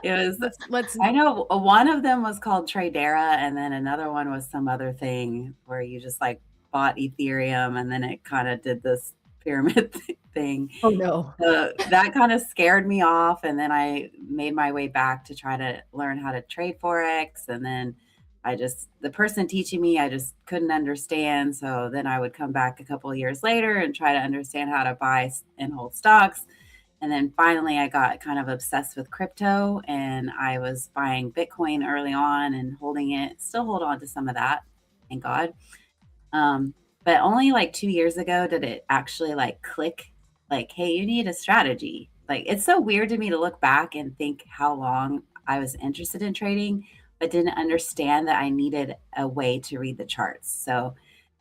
It was, I know one of them was called Tradera, and then another one was some other thing where you just like bought Ethereum and then it kind of did this pyramid thing. Oh no. That kind of scared me off. And then I made my way back to try to learn how to trade Forex. And then the person teaching me, I just couldn't understand. So then I would come back a couple of years later and try to understand how to buy and hold stocks. And then finally I got kind of obsessed with crypto, and I was buying Bitcoin early on and holding it, still hold on to some of that, thank God. But only like 2 years ago did it actually like click, like, hey, you need a strategy. Like, it's so weird to me to look back and think how long I was interested in trading, but didn't understand that I needed a way to read the charts. So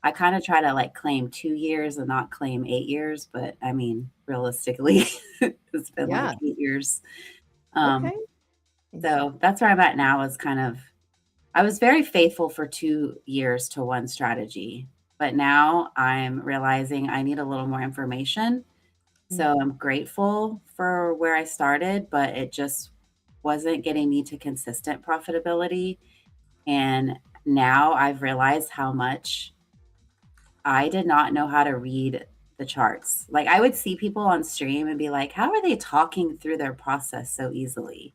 I kind of try to like claim 2 years and not claim 8 years, but I mean, realistically, it's been like 8 years. Okay. So that's where I'm at now, is kind of, I was very faithful for 2 years to one strategy, but now I'm realizing I need a little more information. So I'm grateful for where I started, but it just wasn't getting me to consistent profitability. And now I've realized how much I did not know how to read the charts. Like, I would see people on stream and be like, how are they talking through their process so easily?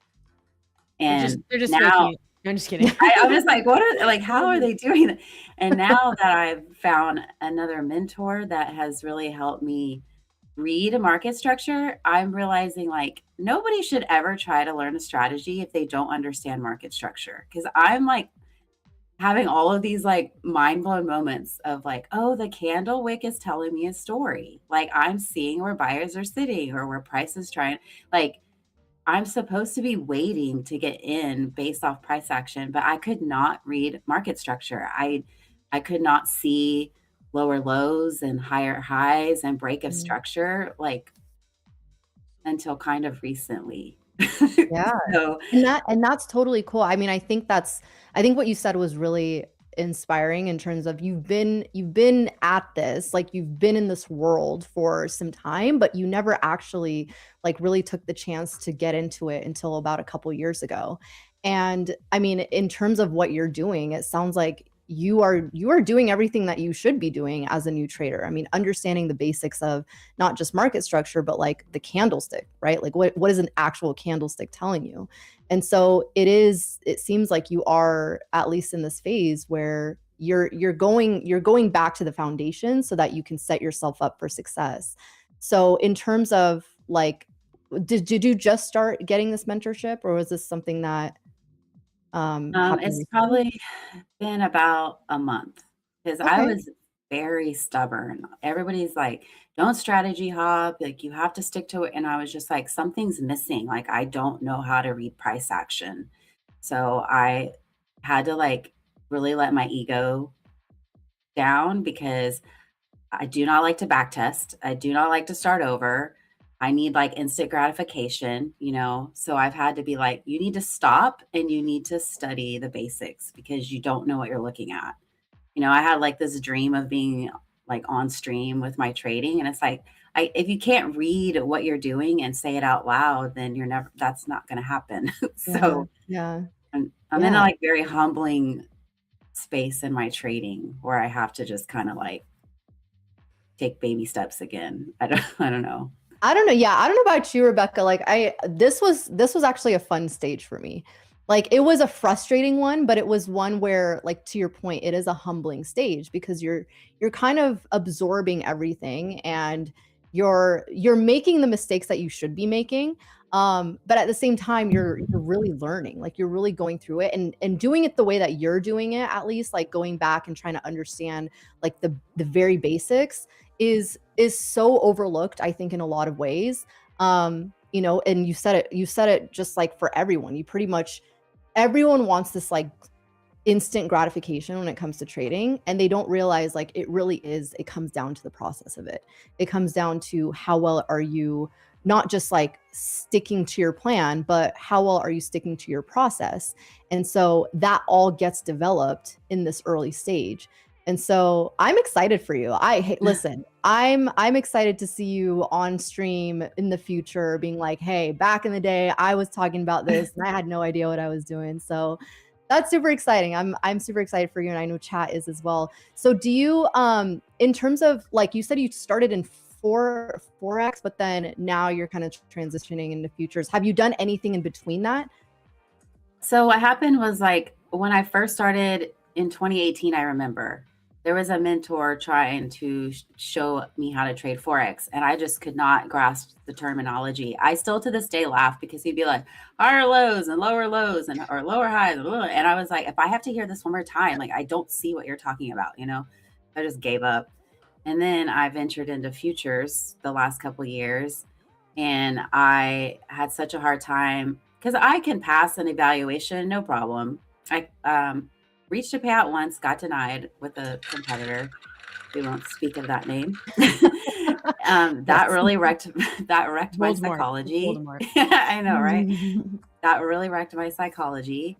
And they're just now faking. I'm just kidding. I'm just like, how are they doing that? And now that I've found another mentor that has really helped me read a market structure, I'm realizing like nobody should ever try to learn a strategy if they don't understand market structure. Because I'm like having all of these like mind blown moments of like, oh, the candle wick is telling me a story. Like, I'm seeing where buyers are sitting or where price is trying, like, I'm supposed to be waiting to get in based off price action, but I could not read market structure. I could not see lower lows and higher highs and break of structure like until kind of recently. Yeah. So, And that's totally cool. I mean, I think what you said was really inspiring in terms of you've been at this, like you've been in this world for some time, but you never actually like really took the chance to get into it until about a couple years ago. And I mean, in terms of what you're doing, it sounds like you are doing everything that you should be doing as a new trader. I mean, understanding the basics of not just market structure, but like the candlestick, right? Like what is an actual candlestick telling you? And so it seems like you are at least in this phase where you're going back to the foundation so that you can set yourself up for success. So in terms of like, did you just start getting this mentorship, or was this something that happened it's recently? probably been about a month, because I Okay. was very stubborn. Everybody's like, don't strategy hop, like you have to stick to it. And I was just like, something's missing. Like, I don't know how to read price action. So I had to like really let my ego down, because I do not like to back test. I do not like to start over. I need like instant gratification, you know? So I've had to be like, you need to stop and you need to study the basics, because you don't know what you're looking at. You know, I had like this dream of being like on stream with my trading. And it's like, if you can't read what you're doing and say it out loud, then that's not going to happen. So Yeah. I'm in a like very humbling space in my trading where I have to just kind of like take baby steps again. I don't know. I don't know. Yeah, I don't know about you, Rebecca. Like this was actually a fun stage for me. Like, it was a frustrating one, but it was one where, like, to your point, it is a humbling stage, because you're kind of absorbing everything, and you're making the mistakes that you should be making. But at the same time, you're really learning, like you're really going through it and doing it the way that you're doing it, at least like going back and trying to understand like the very basics is so overlooked, I think, in a lot of ways. You know, and you said it just like for everyone, everyone wants this like instant gratification when it comes to trading, and they don't realize like it comes down to the process of it. It comes down to how well are you not just like sticking to your plan, but how well are you sticking to your process? And so that all gets developed in this early stage. And so I'm excited for you. Listen, I'm excited to see you on stream in the future being like, hey, back in the day, I was talking about this and I had no idea what I was doing. So that's super exciting. I'm super excited for you, and I know chat is as well. So do you, in terms of, like you said, you started in Forex, but then now you're kind of transitioning into futures. Have you done anything in between that? So what happened was, like, when I first started in 2018, I remember there was a mentor trying to show me how to trade Forex, and I just could not grasp the terminology. I still to this day laugh because he'd be like higher lows and lower lows and or lower highs. And I was like, if I have to hear this one more time, like I don't see what you're talking about, you know? I just gave up. And then I ventured into futures the last couple of years, and I had such a hard time because I can pass an evaluation, no problem. I reached a payout once, got denied with a competitor. We won't speak of that name. That really wrecked my psychology. I know, right? That really wrecked my psychology.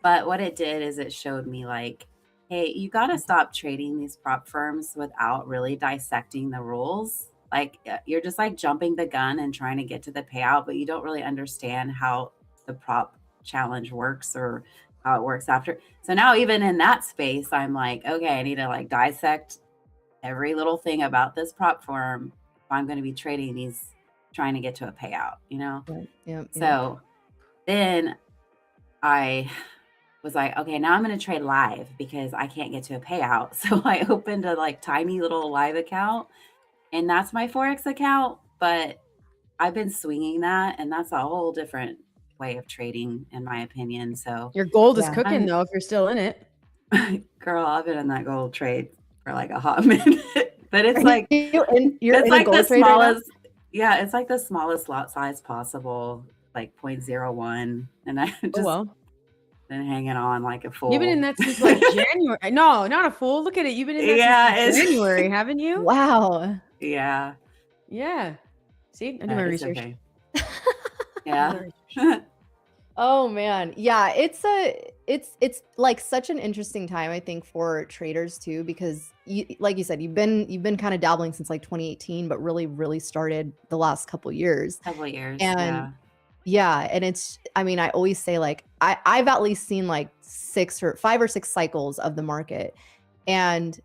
But what it did is it showed me like, hey, you got to stop trading these prop firms without really dissecting the rules. Like you're just like jumping the gun and trying to get to the payout, but you don't really understand how the prop challenge works or how it works after. So now even in that space, I'm like, okay, I need to like dissect every little thing about this prop firm if I'm going to be trading these, trying to get to a payout, you know? Right. Yeah. So then I was like, okay, now I'm going to trade live because I can't get to a payout. So I opened a like tiny little live account, and that's my Forex account, but I've been swinging that, and that's a whole different way of trading in my opinion. So your gold is cooking though if you're still in it. Girl, I've been in that gold trade for like a hot minute. But it's like you're it's in like a gold the trade right now? smallest it's like the smallest lot size possible, like 0.01, and I just been hanging on like a fool. You've been in that since like January. No, not a fool. Look at it. You've been in that since January, haven't you? Wow. Yeah. See, I do my research. Okay. Yeah. Oh man. Yeah, it's like such an interesting time, I think, for traders too, because like you said, you've been kind of dabbling since like 2018, but really started the last couple years. And and it's, I mean, I always say like I've at least seen like 5 or 6 cycles of the market, and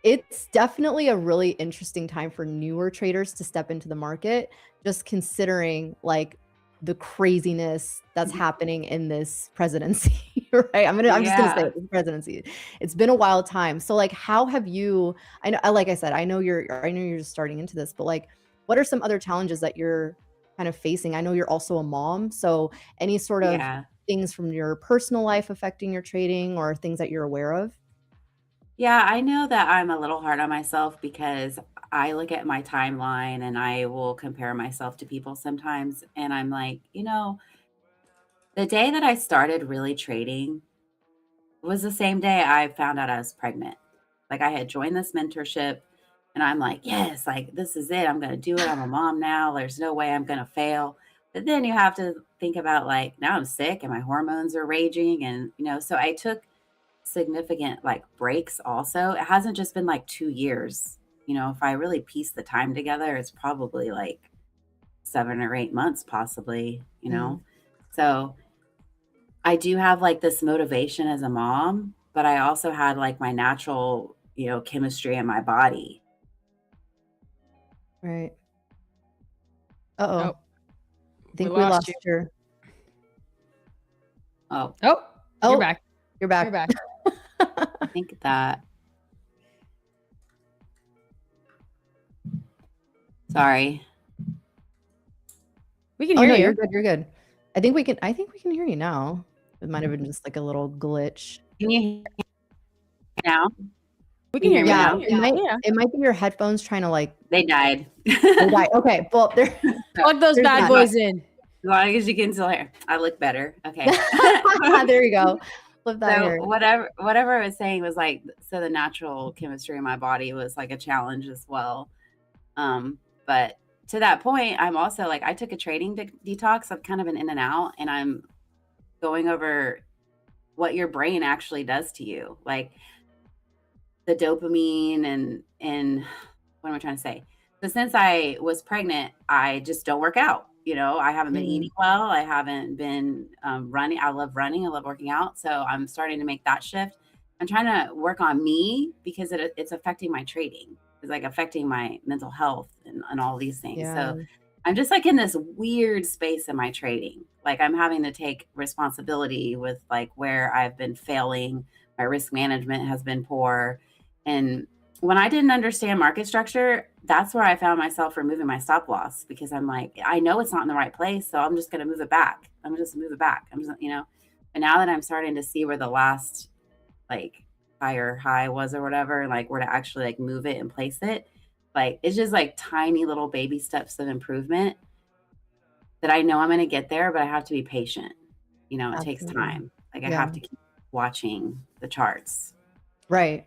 it's definitely a really interesting time for newer traders to step into the market, just considering like the craziness that's happening in this presidency, right? I'm just gonna say it, this presidency. It's been a wild time. So like, how have you? I know, like I said, I know you're just starting into this, but like, what are some other challenges that you're kind of facing? I know you're also a mom, so any sort of things from your personal life affecting your trading, or things that you're aware of? Yeah, I know that I'm a little hard on myself because I look at my timeline and I will compare myself to people sometimes. And I'm like, you know, the day that I started really trading was the same day I found out I was pregnant. Like I had joined this mentorship and I'm like, yes, like this is it. I'm going to do it. I'm a mom now. There's no way I'm going to fail. But then you have to think about like, now I'm sick and my hormones are raging. And, you know, so I took significant like breaks also. It hasn't just been like 2 years. You know, if I really piece the time together, it's probably like 7 or 8 months possibly, you know? So I do have like this motivation as a mom, but I also had like my natural, you know, chemistry in my body. Right. I think we lost your. You're back. You're back. You're back. I think that. Sorry. We can hear you. You're good. You're good. I think we can hear you now. It might have been just like a little glitch. Can you hear me now? We can hear you now. It might be your headphones trying to like. They died. They died. Okay. Well, plug those bad boys in. As long as you can still hear, I look better. Okay. There you go. Flip that So here. whatever I was saying was like, so the natural chemistry in my body was like a challenge as well. But to that point, I'm also like, I took a trading detox. I've kind of been in and out, and I'm going over what your brain actually does to you. Like the dopamine and what am I trying to say? So since I was pregnant, I just don't work out. You know, I haven't been eating well. I haven't been running. I love running. I love working out. So I'm starting to make that shift. I'm trying to work on me because it's affecting my trading. It's like affecting my mental health and all these things. So I'm just like in this weird space in my trading. Like I'm having to take responsibility with like where I've been failing. My risk management has been poor. And when I didn't understand market structure, that's where I found myself removing my stop loss, because I'm like, I know it's not in the right place, so I'm just going to move it back. I'm just and now that I'm starting to see where the last like higher high was or whatever, like where to actually like move it and place it, like it's just like tiny little baby steps of improvement that I know I'm going to get there, but I have to be patient. It takes time. Like I have to keep watching the charts. Right.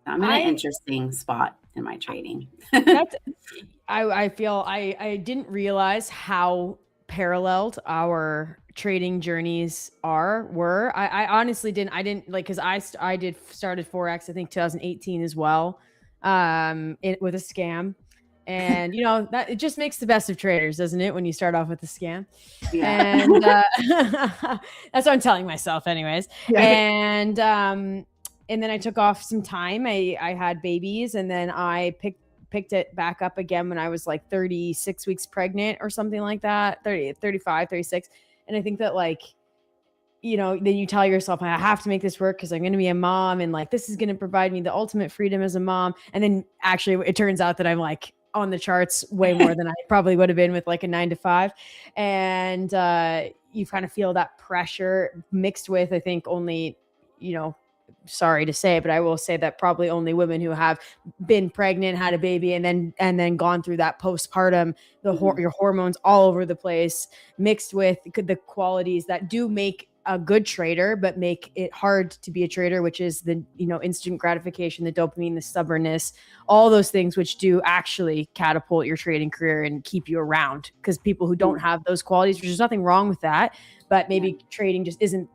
I'm in an interesting spot in my trading. I feel I didn't realize how paralleled our trading journeys were. I honestly didn't. I didn't like, because I started Forex, I think 2018 as well, with a scam. And that it just makes the best of traders, doesn't it, when you start off with a scam? Yeah. And that's what I'm telling myself anyways. Yeah. And then I took off some time. I had babies, and then I picked it back up again when I was like 36 weeks pregnant or something like that, 35, 36. And I think that like, then you tell yourself, I have to make this work because I'm going to be a mom, and like, this is going to provide me the ultimate freedom as a mom. And then actually it turns out that I'm like on the charts way more than I probably would have been with like a 9 to 5. And you kind of feel that pressure mixed with, I think only, sorry to say, but I will say that probably only women who have been pregnant, had a baby, and then gone through that postpartum, your hormones all over the place, mixed with the qualities that do make a good trader, but make it hard to be a trader, which is the, instant gratification, the dopamine, the stubbornness, all those things, which do actually catapult your trading career and keep you around. Because people who don't have those qualities, which there's nothing wrong with that, but maybe trading just isn't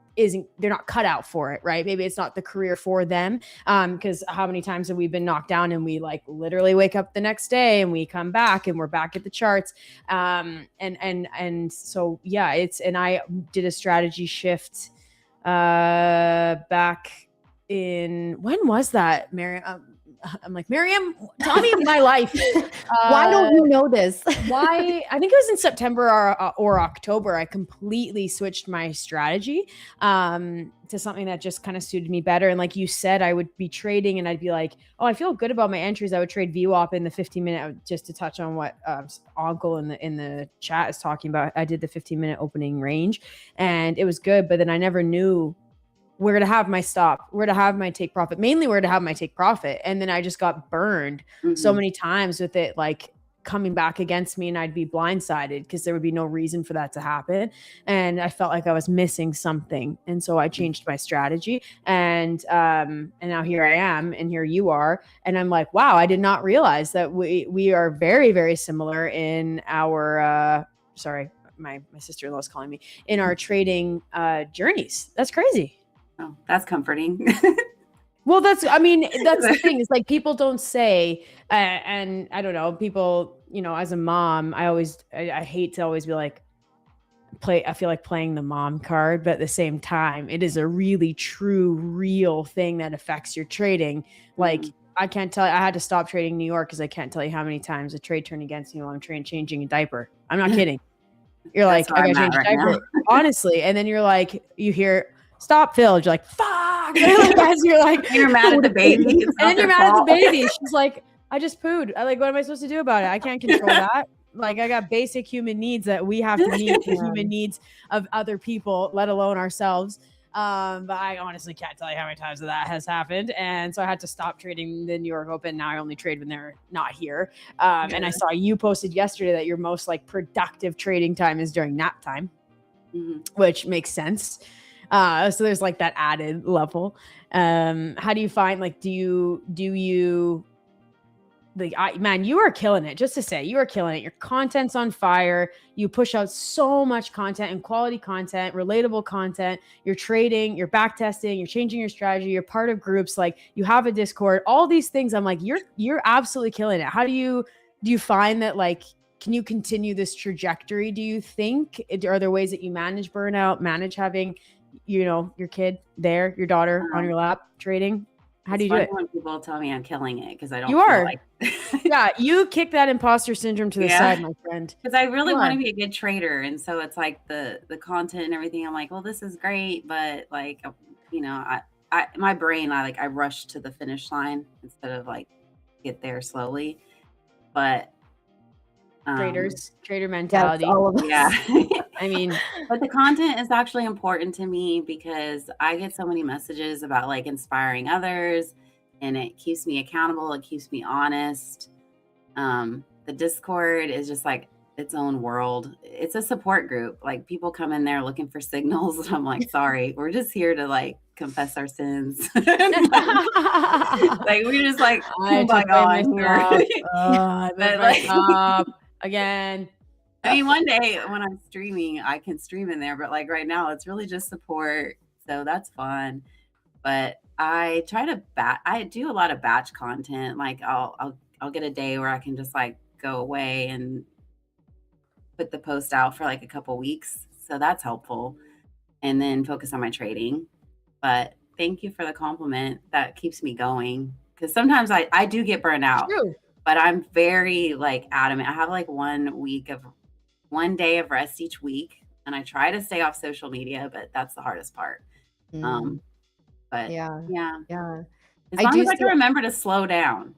they're not cut out for it, right? Maybe it's not the career for them. Because how many times have we been knocked down and we like literally wake up the next day and we come back and we're back at the charts. And so, yeah, and I did a strategy shift back in, when was that, Miriam? I'm like, Miriam, tell me my life. Why don't you know this? Why? I think it was in September or October. I completely switched my strategy to something that just kind of suited me better. And like you said, I would be trading and I'd be like, oh, I feel good about my entries. I would trade VWAP in the 15-minute, just to touch on what Uncle in the chat is talking about. I did the 15-minute opening range and it was good, but then I never knew where to have my stop, where to have my take profit, mainly where to have my take profit. And then I just got burned so many times with it, like coming back against me, and I'd be blindsided because there would be no reason for that to happen. And I felt like I was missing something. And so I changed my strategy, and now here I am, and here you are. And I'm like, wow, I did not realize that we are very, very similar in our, sorry, my sister-in-law is calling me, in our trading journeys. That's crazy. Oh, that's comforting. Well, that's the thing is, like, people don't say, and I don't know, people, as a mom, I hate to always be like, I feel like playing the mom card, but at the same time, it is a really true, real thing that affects your trading. Like, I can't tell you, I had to stop trading New York because I can't tell you how many times a trade turned against me while I'm changing a diaper. I'm not kidding. You're like, I gotta change a diaper. Honestly. And then you're like, you hear, stop, Phil. You're like, fuck. You're like, you're mad at the baby. And then you're mad at the baby. She's like, I just pooed. What am I supposed to do about it? I can't control that. Like, I got basic human needs that we have to meet, the human needs of other people, let alone ourselves. But I honestly can't tell you how many times that has happened. And so I had to stop trading the New York Open. Now I only trade when they're not here. And I saw you posted yesterday that your most like productive trading time is during nap time, which makes sense. So there's like that added level. How do you find, like, do you like, man, you are killing it. Just to say, you are killing it. Your content's on fire. You push out so much content and quality content, relatable content. You're trading, you're back testing, you're changing your strategy. You're part of groups. Like, you have a Discord, all these things. I'm like, you're absolutely killing it. How do you find that, like, can you continue this trajectory? Do you think, are there ways that you manage burnout, manage having, your kid there, your daughter on your lap trading? How do you do it? When people tell me I'm killing it, because I don't. You are. Yeah, you kick that imposter syndrome to the side, my friend. Because I really want to be a good trader, and so it's like the content and everything. I'm like, well, this is great, but like, my brain, I rush to the finish line instead of like get there slowly. But trader mentality. all of us. yeah. I mean, but the content is actually important to me because I get so many messages about like inspiring others, and it keeps me accountable. It keeps me honest. The Discord is just like its own world. It's a support group. Like people come in there looking for signals. And I'm like, sorry, we're just here to like confess our sins. like we just like, oh my God. Again. I mean, one day when I'm streaming, I can stream in there, but like right now, it's really just support. So that's fun. But I try to I do a lot of batch content. Like I'll get a day where I can just like go away and put the post out for like a couple weeks. So that's helpful. And then focus on my trading. But thank you for the compliment. That keeps me going. Because sometimes I do get burned out. True. But I'm very like adamant. I have like 1 day of rest each week, and I try to stay off social media, but that's the hardest part. But yeah. As long as I can remember to slow down,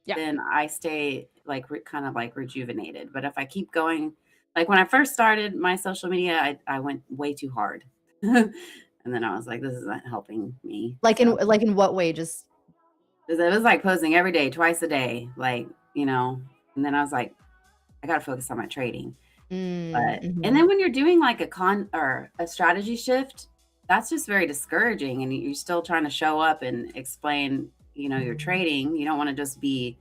then I stay like kind of like rejuvenated. But if I keep going, like when I first started my social media, I went way too hard, and then I was like, this isn't helping me. Like in what way? Just it was like posting every day, twice a day, like and then I was like, I got to focus on my trading. But and then when you're doing like a strategy shift, that's just very discouraging, and you're still trying to show up and explain your trading. You don't want to just be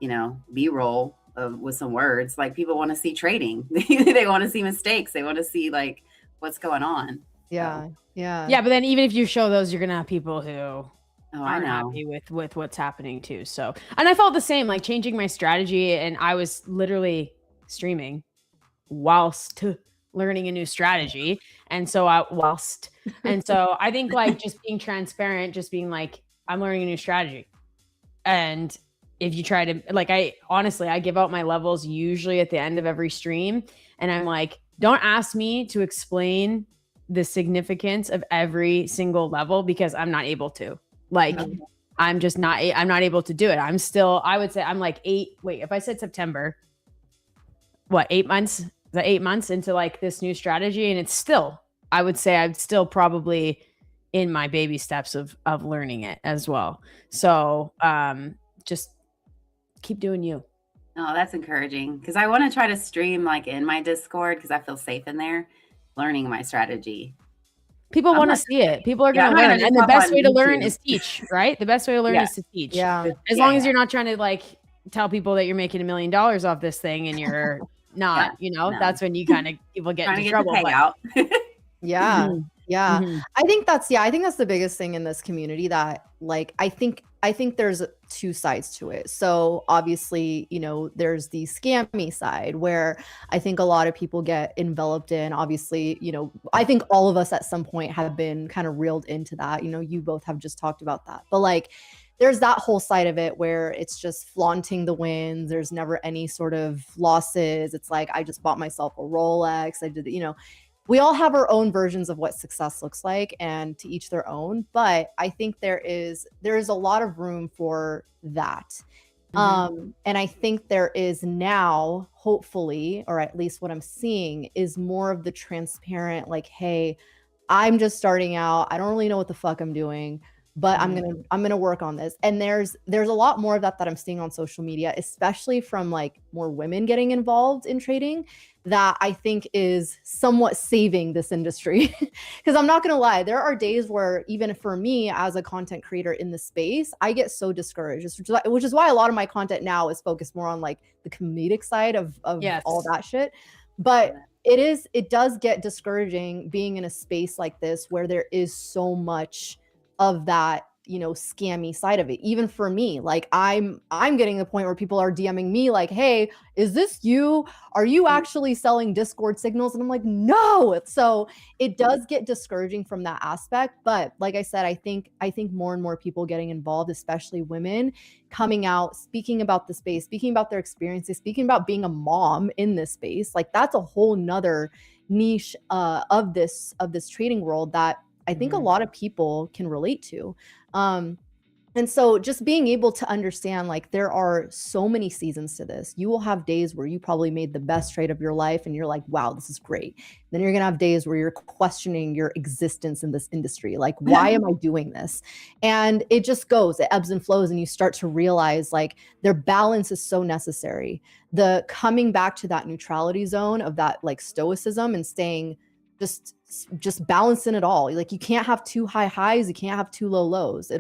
B-roll with some words. Like people want to see trading. They want to see mistakes. They want to see like what's going on. Yeah but then even if you show those, you're gonna have people who aren't I know. happy with what's happening too. So, and I felt the same, like changing my strategy, and I was literally streaming whilst learning a new strategy. And so I think like just being transparent, just being like, I'm learning a new strategy. And if you try to like, I give out my levels usually at the end of every stream. And I'm like, don't ask me to explain the significance of every single level because I'm not able to. Like, I'm not able to do it. I would say I'm like if I said September, 8 months? Is that 8 months into like this new strategy? And it's still, I would say I'm still probably in my baby steps of learning it as well. So just keep doing you. Oh, that's encouraging. Because I want to try to stream like in my Discord because I feel safe in there learning my strategy. People want to see it. People are going to learn. And the best way to learn is teach, right? The best way to learn is to teach. Yeah. As long as you're not trying to like tell people that you're making $1 million off this thing and you're not, that's when you kind of will get into trouble. I think that's the biggest thing in this community that like I think there's two sides to it. So obviously, there's the scammy side where I think a lot of people get enveloped in. Obviously, I think all of us at some point have been kind of reeled into that. You both have just talked about that. But like there's that whole side of it where it's just flaunting the wins. There's never any sort of losses. It's like, I just bought myself a Rolex. I did, we all have our own versions of what success looks like, and to each their own. But I think there is a lot of room for that. And I think there is now, hopefully, or at least what I'm seeing is more of the transparent, like, hey, I'm just starting out. I don't really know what the fuck I'm doing, but I'm gonna work on this. And there's a lot more of that I'm seeing on social media, especially from like more women getting involved in trading, that I think is somewhat saving this industry. Because I'm not gonna lie, there are days where even for me as a content creator in the space, I get so discouraged, which is why a lot of my content now is focused more on like the comedic side of all that shit. But it does get discouraging being in a space like this where there is so much of that, scammy side of it. Even for me, like I'm getting to the point where people are DMing me like, hey, is this you? Are you actually selling Discord signals? And I'm like, no. So it does get discouraging from that aspect. But like I said, I think more and more people getting involved, especially women, coming out, speaking about the space, speaking about their experiences, speaking about being a mom in this space. Like that's a whole nother niche of this trading world that I think a lot of people can relate to. And so just being able to understand, like, there are so many seasons to this. You will have days where you probably made the best trade of your life and you're like, wow, this is great. Then you're going to have days where you're questioning your existence in this industry. Like, why am I doing this? And it just goes, it ebbs and flows. And you start to realize, like, their balance is so necessary. The coming back to that neutrality zone of that, like, stoicism and staying just balancing it all. Like, you can't have too high highs. You can't have too low lows.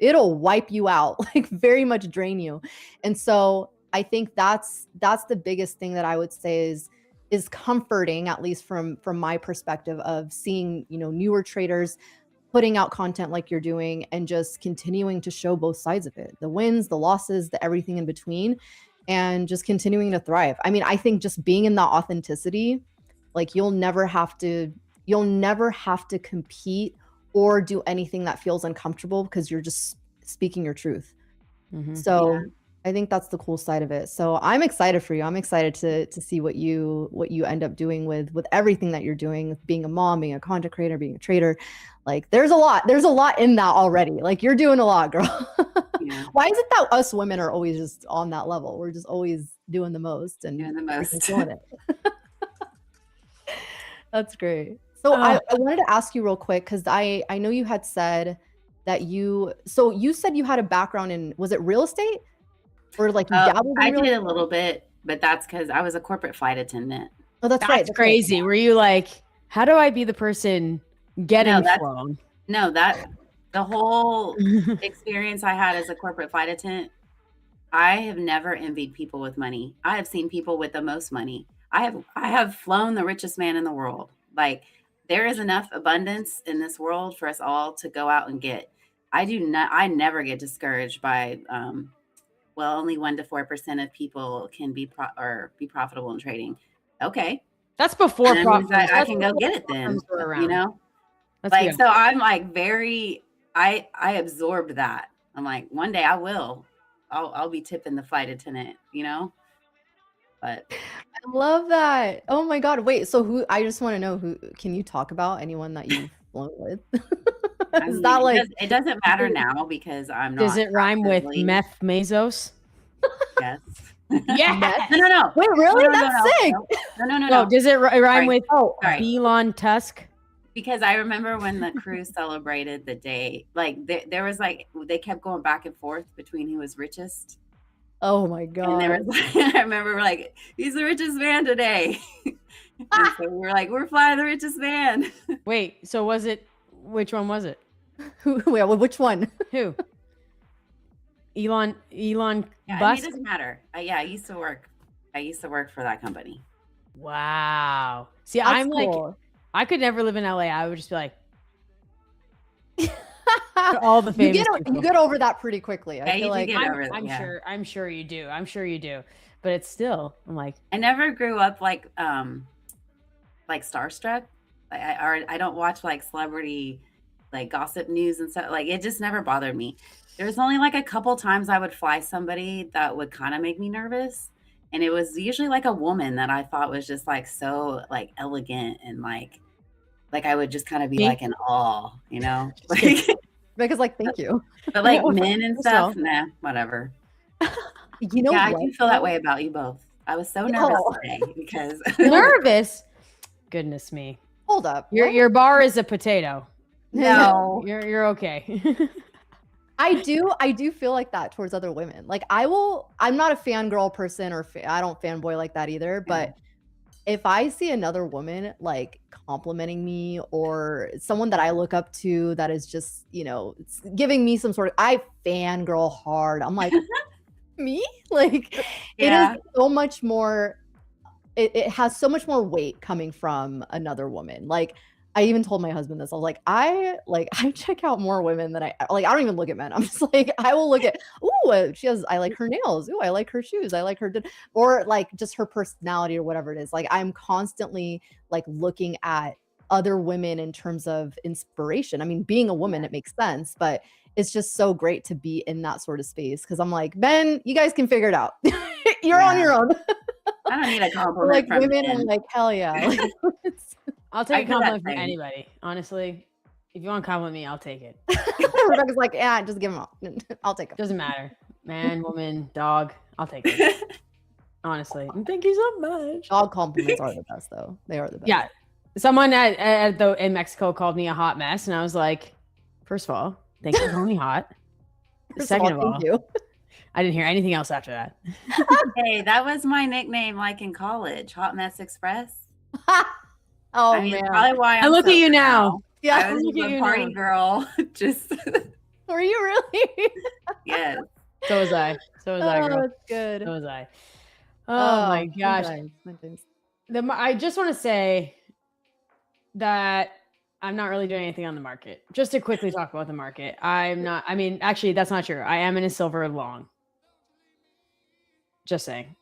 It'll wipe you out, like, very much drain you. And so I think that's the biggest thing that I would say is comforting, at least from my perspective of seeing, newer traders putting out content like you're doing and just continuing to show both sides of it, the wins, the losses, the everything in between, and just continuing to thrive. I mean, I think just being in that authenticity, like, you'll never have to compete or do anything that feels uncomfortable because you're just speaking your truth. So I think that's the cool side of it. So I'm excited for you. I'm excited to see what you end up doing with everything that you're doing, with being a mom, being a content creator, being a trader. Like, there's a lot in that already. Like, you're doing a lot, girl. Why is it that us women are always just on that level? We're just always doing the most and doing it. That's great. So I wanted to ask you real quick, because I know you had said that you said you had a background in, was it real estate? Or like you dabbled in I real did estate? a little bit, but that's because I was a corporate flight attendant. Oh, that's right. That's crazy. Right. Were you like, how do I be the person getting flown? No, the whole experience I had as a corporate flight attendant, I have never envied people with money. I have seen people with the most money. I have flown the richest man in the world. Like, there is enough abundance in this world for us all to go out and get. I never get discouraged by, only 1 to 4% of people can be profitable in trading. Okay. That's before profit. I can go get it then, That's like, good. so I'm like I absorbed that. I'm like, one day I'll be tipping the flight attendant, but I love that. Oh my God. Wait, so I just want to know who, can you talk about anyone that you've flown with? Is that like, it doesn't matter now because I'm not. Does it rhyme with meth Mazos? Yes. Yeah. No. Wait, really? No, That's sick. No. Does it rhyme Sorry. with Sorry. Elon Tusk? Because I remember when the crew celebrated the day, like there was like, they kept going back and forth between who was richest. Oh my God. And there was like, I remember like, he's the richest man today. And so we were like, we're flying the richest man. Wait, so which one was it? Which one? Who? Elon Yeah, Musk? it doesn't matter. I used to work for that company. Wow. See, That's I'm cool. like, I could never live in LA. I would just be like, all the famous you get over that pretty quickly. I feel like I'm sure you do. I'm sure you do. But it's still, I'm like, I never grew up like starstruck. I don't watch like celebrity like gossip news and stuff. Like, it just never bothered me. There was only like a couple times I would fly somebody that would kind of make me nervous. And it was usually like a woman that I thought was just like so like elegant and like I would just kind of be like in awe, because like, thank you. But like men and stuff, nah, whatever. I do feel that way about you both. I was so nervous today because nervous. Goodness me. Hold up. Your bar is a potato. No. You're okay. I do feel like that towards other women. Like, I'm not a fangirl person or I don't fanboy like that either. But if I see another woman like complimenting me or someone that I look up to that is just, giving me some sort of, I fangirl hard. I'm like, me? Like, it is so much more, it has so much more weight coming from another woman. Like, I even told my husband this. I was like, I check out more women than I don't even look at men. I'm just like, I will look at, I like her nails. Ooh, I like her shoes. I like her, or like just her personality or whatever it is. Like, I'm constantly like looking at other women in terms of inspiration. I mean, being a woman, it makes sense, but it's just so great to be in that sort of space. Cause I'm like, men, you guys can figure it out. You're on your own. I don't need a compliment like from women. men. I'm like, hell yeah. Like, I'll take a compliment from anybody. Honestly, If you want to compliment me, I'll take it. Rebecca's like, yeah, just give them all. I'll take them. Doesn't matter. Man, woman, dog. I'll take it. Honestly. And thank you so much. Dog compliments are the best, though. They are the best. Yeah. Someone in Mexico called me a hot mess, and I was like, first of all, thank you for calling me hot. Second of all, thank you. I didn't hear anything else after that. Hey, that was my nickname, like in college, Hot Mess Express. Oh I mean, man, probably why I look at you now. Yeah, I was look at a you party now. girl. Just were you really? yes. So was I. So was I, Oh, girl. that's good. So was I. Oh my gosh. Sometimes. I just want to say that I'm not really doing anything on the market. Just to quickly talk about the market. I'm not, I mean, actually, that's not true. I am in a silver long. Just saying.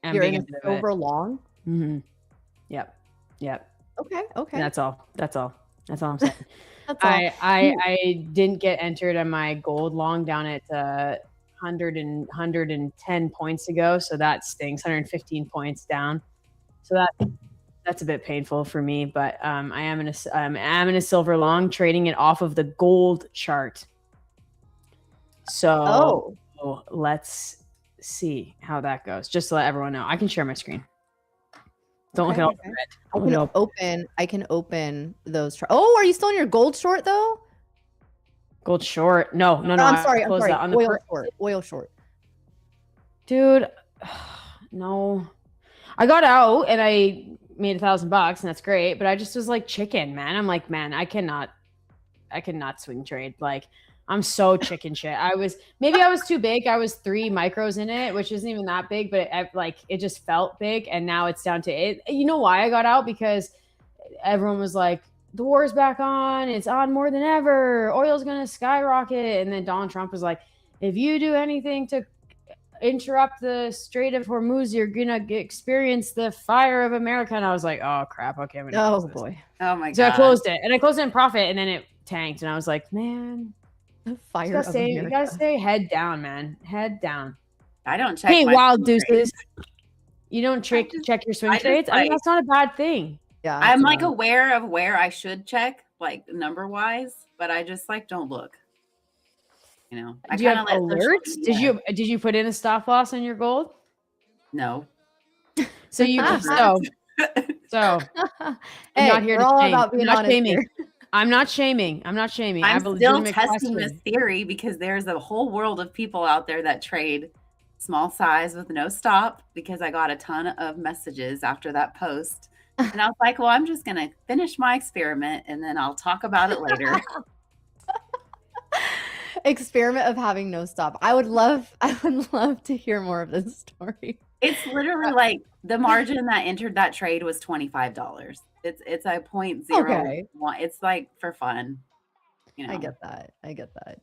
I'm You're being in a bit a of it. silver long. Mm-hmm. Yep. Okay. That's all. That's all I'm saying. That's all. I didn't get entered on my gold long down at 110 points ago, so that stings. 115 points down, so that's a bit painful for me. But I am in a silver long, trading it off of the gold chart. So let's see how that goes. Just to let everyone know, I can share my screen. Don't look at all the red. I can open those. Oh, are you still in your gold short though? Gold short? No. I'm sorry. closed that on the Oil short. Dude, no. I got out and I made $1,000 and that's great, but I just was like chicken, man. I'm like, man, I cannot swing trade. Like, I'm so chicken shit. I was too big. I was 3 micros in it, which isn't even that big, but it just felt big. And now it's down to it. You know why I got out? Because everyone was like, the war's back on. It's on more than ever. Oil's going to skyrocket. And then Donald Trump was like, if you do anything to interrupt the Strait of Hormuz, you're going to experience the fire of America. And I was like, oh, crap. Okay. Oh, boy. Oh, my God. So I closed it. And I closed it in profit. And then it tanked. And I was like, man. The fire of America. You gotta stay head down, man. Head down. I don't check. Hey, my wild swing deuces. trades. You don't check your swing I just, trades? I mean, like- that's not a bad thing. Yeah. I'm like aware of where I should check, like number wise, but I just like don't look. You know, I Do you have kinda let social alerts? media- Did you put in a stop loss on your gold? No. So you so Hey, I'm not here we're to all shame. about being I'm not honest shaming. here. I'm not shaming. I I'm have a still legitimate testing question. this theory because there's a whole world of people out there that trade small size with no stop because I got a ton of messages after that post. And I was like, well, I'm just going to finish my experiment and then I'll talk about it later. Experiment of having no stop. I would love to hear more of this story. It's literally like the margin that entered that trade was $25. It's a 0.01. Okay. It's like for fun. You know. I get that.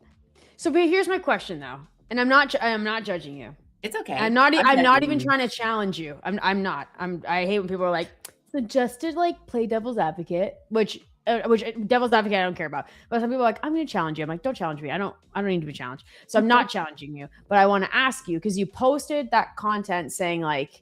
So, but here's my question though, and I'm not judging you. It's okay. I'm not even trying to challenge you. I'm not. I hate when people are like, so just to like play devil's advocate, which devil's advocate I don't care about. But some people are like, I'm going to challenge you. I'm like, don't challenge me. I don't need to be challenged. So I'm not challenging you, but I want to ask you because you posted that content saying like,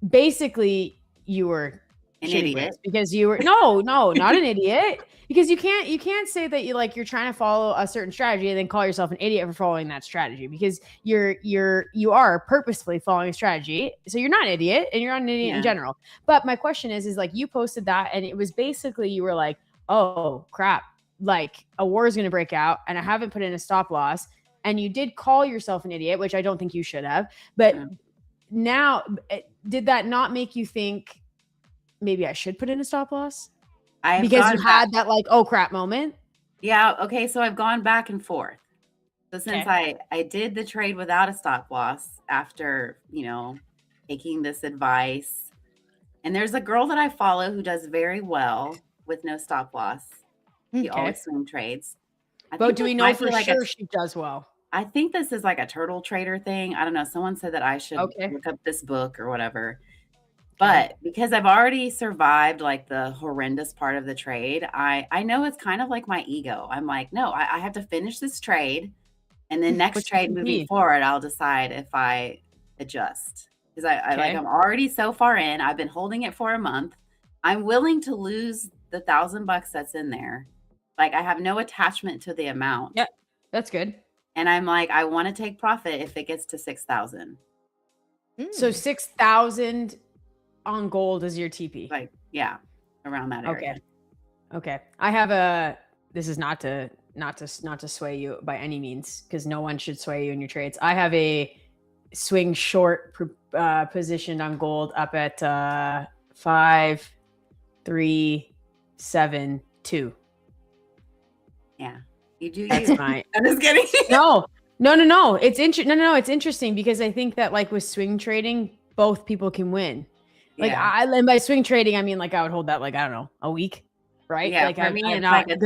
basically you were an shitty idiot because you were no, not an idiot. Because you can't say that you're trying to follow a certain strategy and then call yourself an idiot for following that strategy because you are purposefully following a strategy. So you're not an idiot and you're not an idiot in general. But my question is like you posted that and it was basically you were like, oh crap, like a war is going to break out and I haven't put in a stop loss. And you did call yourself an idiot, which I don't think you should have. But now, did that not make you think maybe I should put in a stop loss? Because you had that like, oh crap moment. Yeah. Okay. So I've gone back and forth. So since I did the trade without a stop loss after, taking this advice, and there's a girl that I follow who does very well with no stop loss. She always swing trades. But do we know for sure she does well? I think this is like a turtle trader thing. I don't know. Someone said that I should look up this book or whatever. But because I've already survived like the horrendous part of the trade, I know it's kind of like my ego. I'm like, no, I have to finish this trade. And then next trade moving forward, I'll decide if I adjust. Because I'm already so far in. I've been holding it for a month. I'm willing to lose the $1,000 that's in there. Like I have no attachment to the amount. Yeah, that's good. And I'm like, I want to take profit if it gets to 6,000. So 6,000 on gold is your TP. Like, yeah, around that area. Okay. I have a, this is not to sway you by any means, because no one should sway you in your trades. I have a swing short positioned on gold up at 5, 3, 7, 2. Yeah. You do. That's my. I'm just kidding. No. It's it's interesting because I think that like with swing trading, both people can win. Like and by swing trading, I mean like I would hold that like I don't know a week, right? Yeah. Like For me, it's not like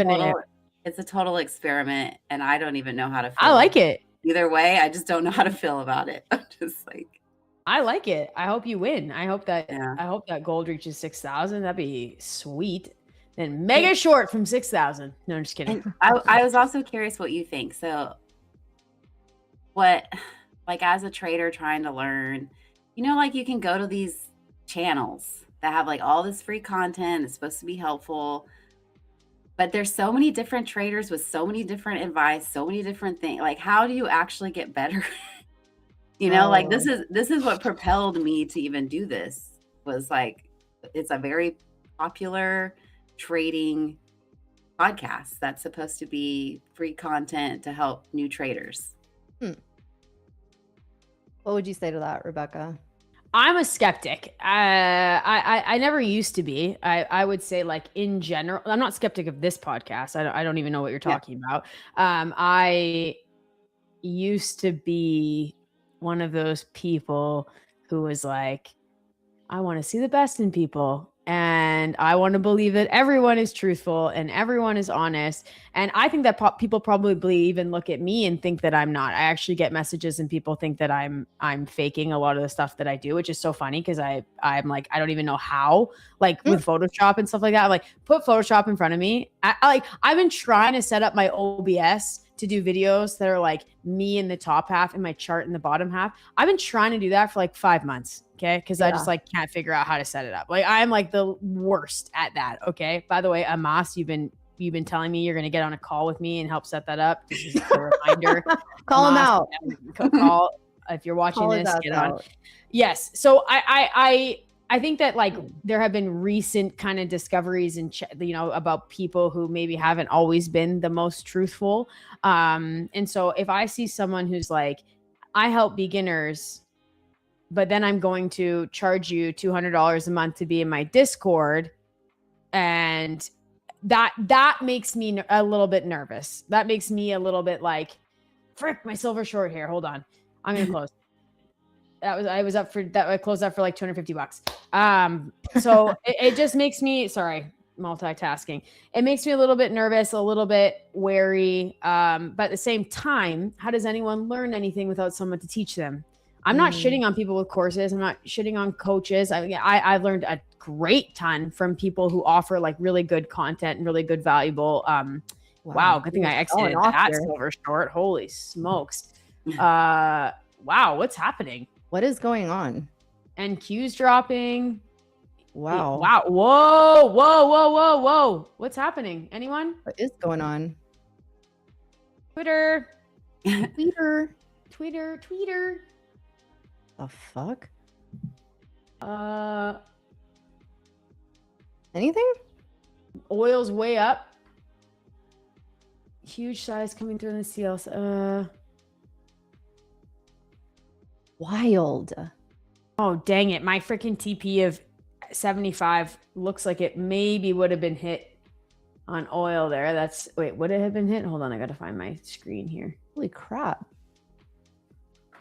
it's a total experiment, and I don't even know how to feel. I like it. Either way, I just don't know how to feel about it. I'm just like. I like it. I hope you win. I hope that gold reaches 6,000. That'd be sweet. Then mega short from 6,000. No, I'm just kidding. I was also curious what you think. So what, like as a trader trying to learn, you know, like you can go to these channels that have like all this free content. It's supposed to be helpful, but there's so many different traders with so many different advice, so many different things. Like, how do you actually get better? You know, like this is what propelled me to even do this. Was like, it's a very popular trading podcast that's supposed to be free content to help new traders. What would you say to that, Rebecca? I'm a skeptic. I never used to be. I would say like in general, I'm not skeptic of this podcast. I don't even know what you're talking about. I used to be one of those people who was like, I want to see the best in people. And I want to believe that everyone is truthful and everyone is honest. And I think that people probably even look at me and think that I'm not. I actually get messages and people think that I'm faking a lot of the stuff that I do, which is so funny because I'm like, I don't even know how, like with Photoshop and stuff like that. I'm like, put Photoshop in front of me. I've been trying to set up my OBS to do videos that are like me in the top half and my chart in the bottom half. I've been trying to do that for like 5 months. Okay. Cause I just like can't figure out how to set it up. Like I'm like the worst at that. Okay. By the way, Amas, you've been telling me you're going to get on a call with me and help set that up. This is a reminder. Call him out. Call if you're watching this, get on. Yes. So I think that like there have been recent kind of discoveries and you know about people who maybe haven't always been the most truthful. And so if I see someone who's like, I help beginners, but then I'm going to charge you $200 a month to be in my Discord, and that makes me a little bit nervous. That makes me a little bit like, frick, my silver short here. Hold on, I'm gonna close. I closed up for like $250. So it just makes me, sorry, multitasking. It makes me a little bit nervous, a little bit wary. But at the same time, how does anyone learn anything without someone to teach them? I'm not shitting on people with courses. I'm not shitting on coaches. I've learned a great ton from people who offer like really good content and really good valuable. Wow. Good thing I exited that silver short. Holy smokes. Wow. What's happening? What is going on? And Q's dropping. Wow. Wow. Whoa. What's happening? Anyone? What is going on? Twitter. Twitter. The fuck? Anything? Oil's way up. Huge size coming through in the seals. Wild. Oh, dang it. My freaking TP of 75 looks like it maybe would have been hit on oil there. Wait, would it have been hit? Hold on. I got to find my screen here. Holy crap.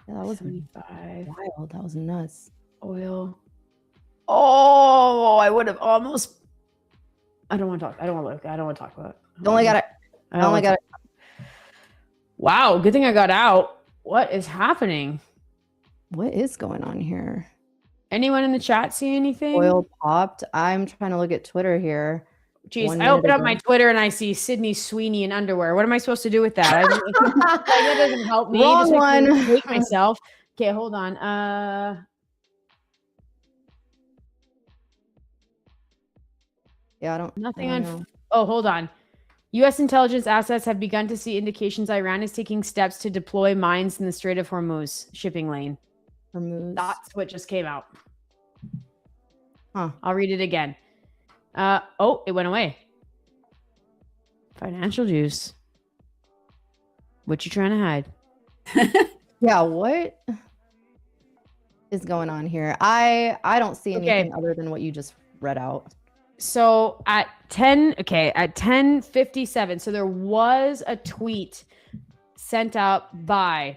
Yeah, that was 75. wild. That was nuts. Oil. Oh, I would have almost. I don't want to talk. I don't want to look. I don't want to talk about it. Only got it. I only got it. Wow. Good thing I got out. What is happening? What is going on here? Anyone in the chat see anything? Oil popped. I'm trying to look at Twitter here. Jeez, I open up my Twitter and I see Sydney Sweeney in underwear. What am I supposed to do with that? That doesn't help me. Wrong one. Hate myself. Okay, hold on. Yeah, I don't. Nothing I on. don't know. Oh, hold on. U.S. intelligence assets have begun to see indications Iran is taking steps to deploy mines in the Strait of Hormuz shipping lane. Hormuz. That's what just came out. Huh. I'll read it again. Oh, it went away. Financial juice. What you trying to hide? Yeah, what is going on here? I don't see anything other than what you just read out. So at 10:57, so there was a tweet sent out by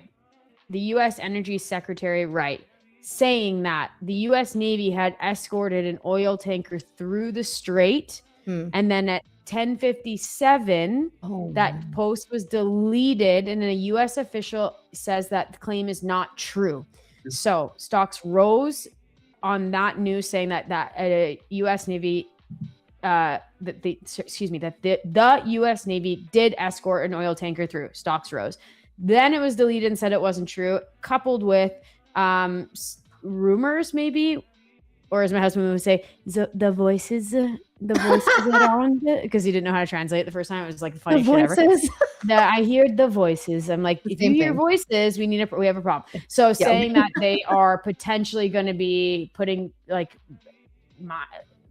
the U.S. Energy Secretary, right, saying that the U.S. Navy had escorted an oil tanker through the strait. And then at 10:57, that post was deleted, and a U.S. official says that the claim is not true. So stocks rose on that news, saying that U.S. Navy, the U.S. Navy did escort an oil tanker through. Stocks rose. Then it was deleted and said it wasn't true, coupled with rumors, maybe, or as my husband would say, the voices around it, because he didn't know how to translate it the first time. It was like the funniest shit ever. I hear the voices. I'm like, if you hear voices, we have a problem. So saying that they are potentially going to be putting like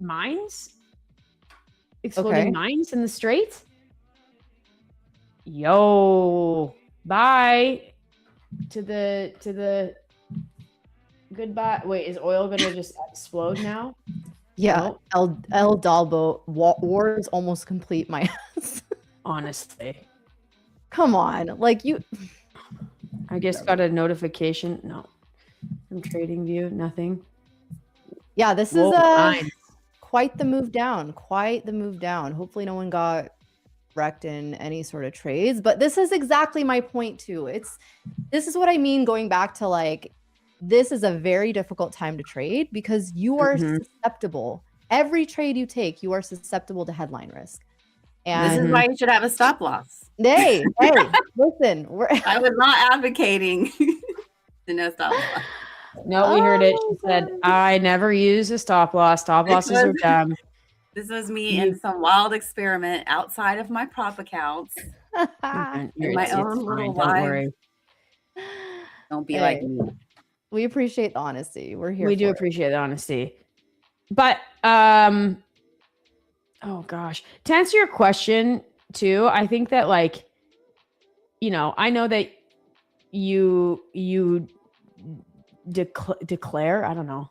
mines, exploding mines in the strait. Yo, bye to the goodbye. Wait, is oil going to just explode now? Yeah, El Dalbo, war is almost complete, my ass. Honestly. Come on, like you. I guess got a notification. No. From TradingView, nothing. Yeah, this is quite the move down. Quite the move down. Hopefully no one got wrecked in any sort of trades. But this is exactly my point too. This is what I mean, going back to like, this is a very difficult time to trade because you are susceptible. Every trade you take, you are susceptible to headline risk. And this is why you should have a stop loss. Hey, listen. I was not advocating to no stop loss. No, we heard it. She said, I never use a stop loss. Stop losses are dumb. This was me in some wild experiment outside of my prop accounts. In my own little life. Don't be like me. We appreciate the honesty. We're here. We do appreciate the honesty. But oh gosh. To answer your question too, I think that like, I know that you declare, I don't know.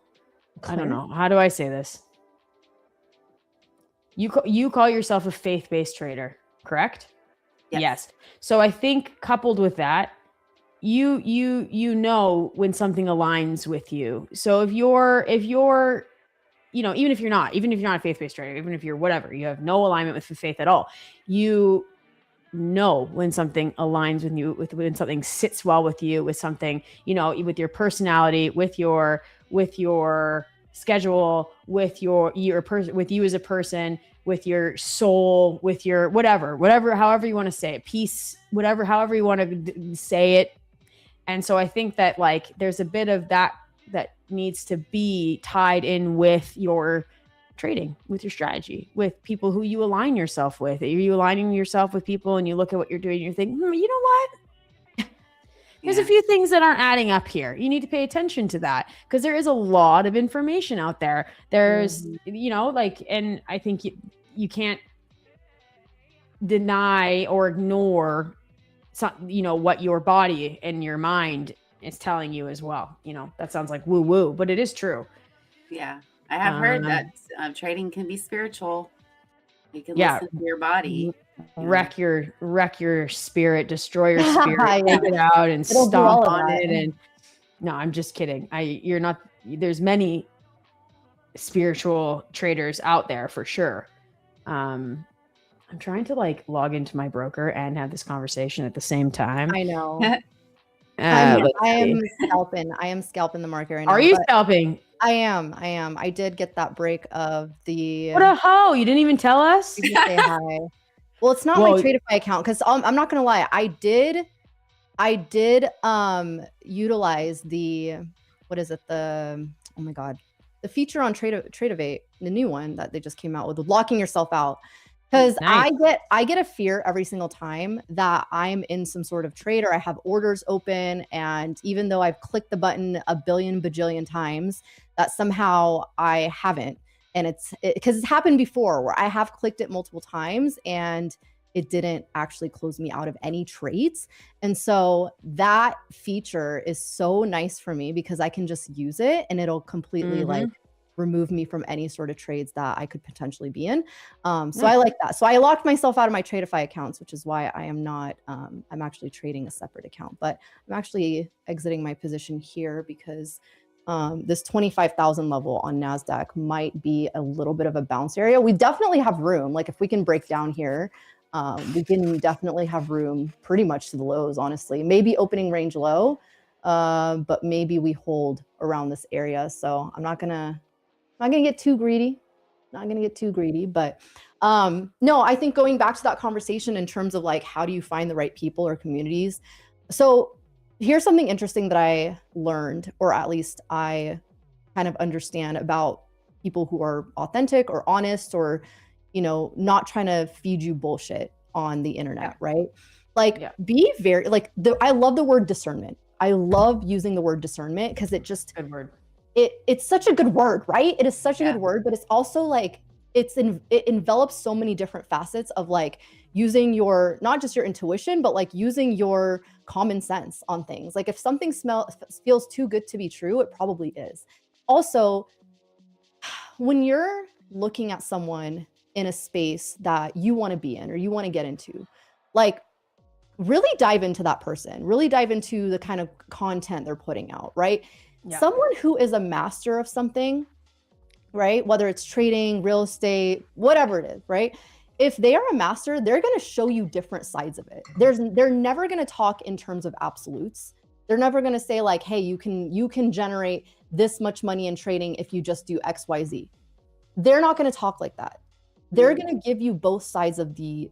How do I say this? You call yourself a faith-based trader, correct? Yes. So I think coupled with that, you know when something aligns with you. So if you're even if you're not a faith-based trader, even if you're whatever, you have no alignment with the faith at all, you know when something aligns with you, when something sits well with you, with something, with your personality, with your schedule, with with you as a person, with your soul, with your whatever, however you want to say it, peace, however you want to say it. And so I think that like there's a bit of that needs to be tied in with your trading, with your strategy, with people who you align yourself with. Are you aligning yourself with people and you look at what you're doing and you think, you know what? There's a few things that aren't adding up here. You need to pay attention to that because there is a lot of information out there. There's, and I think you can't deny or ignore what your body and your mind is telling you as well. That sounds like woo woo, but it is true. Yeah. I have heard that trading can be spiritual. You can listen to your body. Wreck your spirit, destroy your spirit, take it out and stomp on it. And no, I'm just kidding. You're not, there's many spiritual traders out there for sure. I'm trying to like log into my broker and have this conversation at the same time. I know. I am scalping the market right now. Are you scalping? I am. I did get that break of the. What a hoe! You didn't even tell us. You say hi. Well, it's not my Tradeify account because I'm not gonna lie. I did utilize the the feature on Tradeify, the new one that they just came out with locking yourself out. Because Nice. I get a fear every single time that I'm in some sort of trade or I have orders open, and even though I've clicked the button a billion bajillion times, that somehow I haven't. And it's because it's happened before where I have clicked it multiple times and it didn't actually close me out of any trades. And so that feature is so nice for me because I can just use it and it'll completely like remove me from any sort of trades that I could potentially be in. So I like that. So I locked myself out of my Tradeify accounts, which is why I am not, I'm actually trading a separate account, but I'm actually exiting my position here because this 25,000 level on NASDAQ might be a little bit of a bounce area. We definitely have room. Like if we can break down here, we can definitely have room pretty much to the lows, honestly. Maybe opening range low, but maybe we hold around this area. So I'm not gonna get too greedy. Not gonna get too greedy, but no, I think going back to that conversation in terms of like, how do you find the right people or communities? So here's something interesting that I learned, or at least I kind of understand about people who are authentic or honest or, you know, not trying to feed you bullshit on the internet, right? Like be very, like I love the word discernment. I love using the word discernment because it just, good word. It's such a good word, right? It is such a good word, but it's also like, it envelops so many different facets of like using your, not just your intuition, but like using your common sense on things. Like if something feels too good to be true, it probably is. Also, when you're looking at someone in a space that you want to be in or you want to get into, like really dive into that person, really dive into the kind of content they're putting out, right? Someone who is a master of something, right? Whether it's trading, real estate, whatever it is, right? If they are a master, they're going to show you different sides of it. They're never going to talk in terms of absolutes. They're never going to say like, hey, you can generate this much money in trading if you just do XYZ. They're not going to talk like that. They're going to give you both sides of the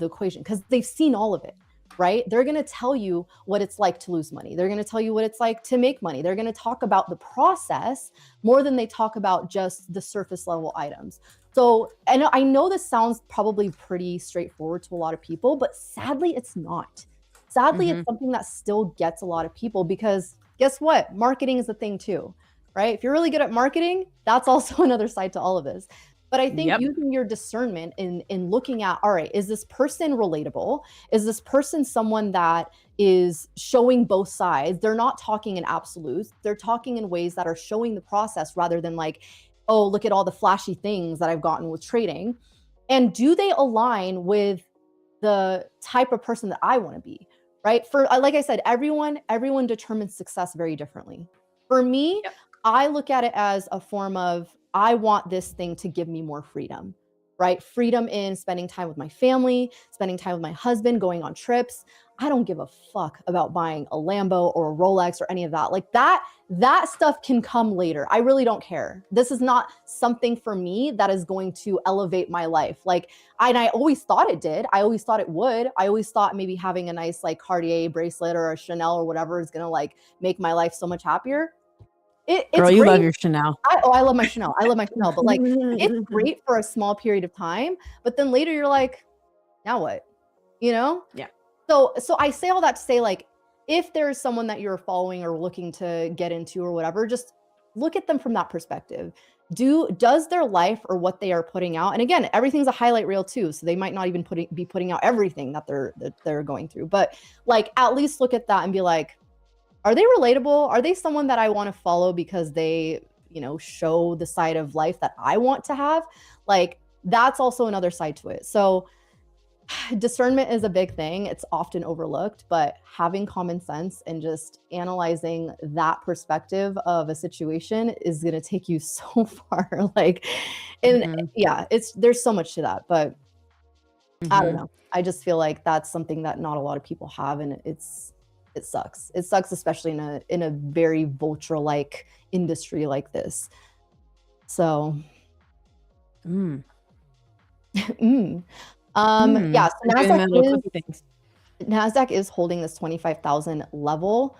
equation because they've seen all of it, right? They're going to tell you what it's like to lose money. They're going to tell you what it's like to make money. They're going to talk about the process more than they talk about just the surface level items. So, and I know this sounds probably pretty straightforward to a lot of people, but sadly it's not. Sadly, it's something that still gets a lot of people because guess what? Marketing is a thing too, right? If you're really good at marketing, that's also another side to all of this. But I think using your discernment in looking at, all right, is this person relatable? Is this person someone that is showing both sides? They're not talking in absolutes. They're talking in ways that are showing the process rather than like, oh, look at all the flashy things that I've gotten with trading. And do they align with the type of person that I want to be, right? For, like I said, everyone determines success very differently. For me, I look at it as a form of, I want this thing to give me more freedom, right? Freedom in spending time with my family, spending time with my husband, going on trips. I don't give a fuck about buying a Lambo or a Rolex or any of that. Like that stuff can come later. I really don't care. This is not something for me that is going to elevate my life. Like, I always thought it did. I always thought it would. I always thought maybe having a nice like Cartier bracelet or a Chanel or whatever is going to like make my life so much happier. It's Girl, you great. love your Chanel. I love my Chanel. I love my Chanel, but like it's great for a small period of time. But then later you're like, now what? You know? Yeah. So I say all that to say, like, if there's someone that you're following or looking to get into or whatever, just look at them from that perspective. Does their life or what they are putting out? And again, everything's a highlight reel too, so they might not even be putting out everything that they're going through. But like, at least look at that and be like, are they relatable? Are they someone that I want to follow because they, you know, show the side of life that I want to have? Like, that's also another side to it. So discernment is a big thing. It's often overlooked, but having common sense and just analyzing that perspective of a situation is going to take you so far. Like, and yeah, there's so much to that, but I don't know. I just feel like that's something that not a lot of people have, and it sucks. It sucks, especially in a very vulture-like industry like this. So, yeah. So NASDAQ is holding this 25,000 level.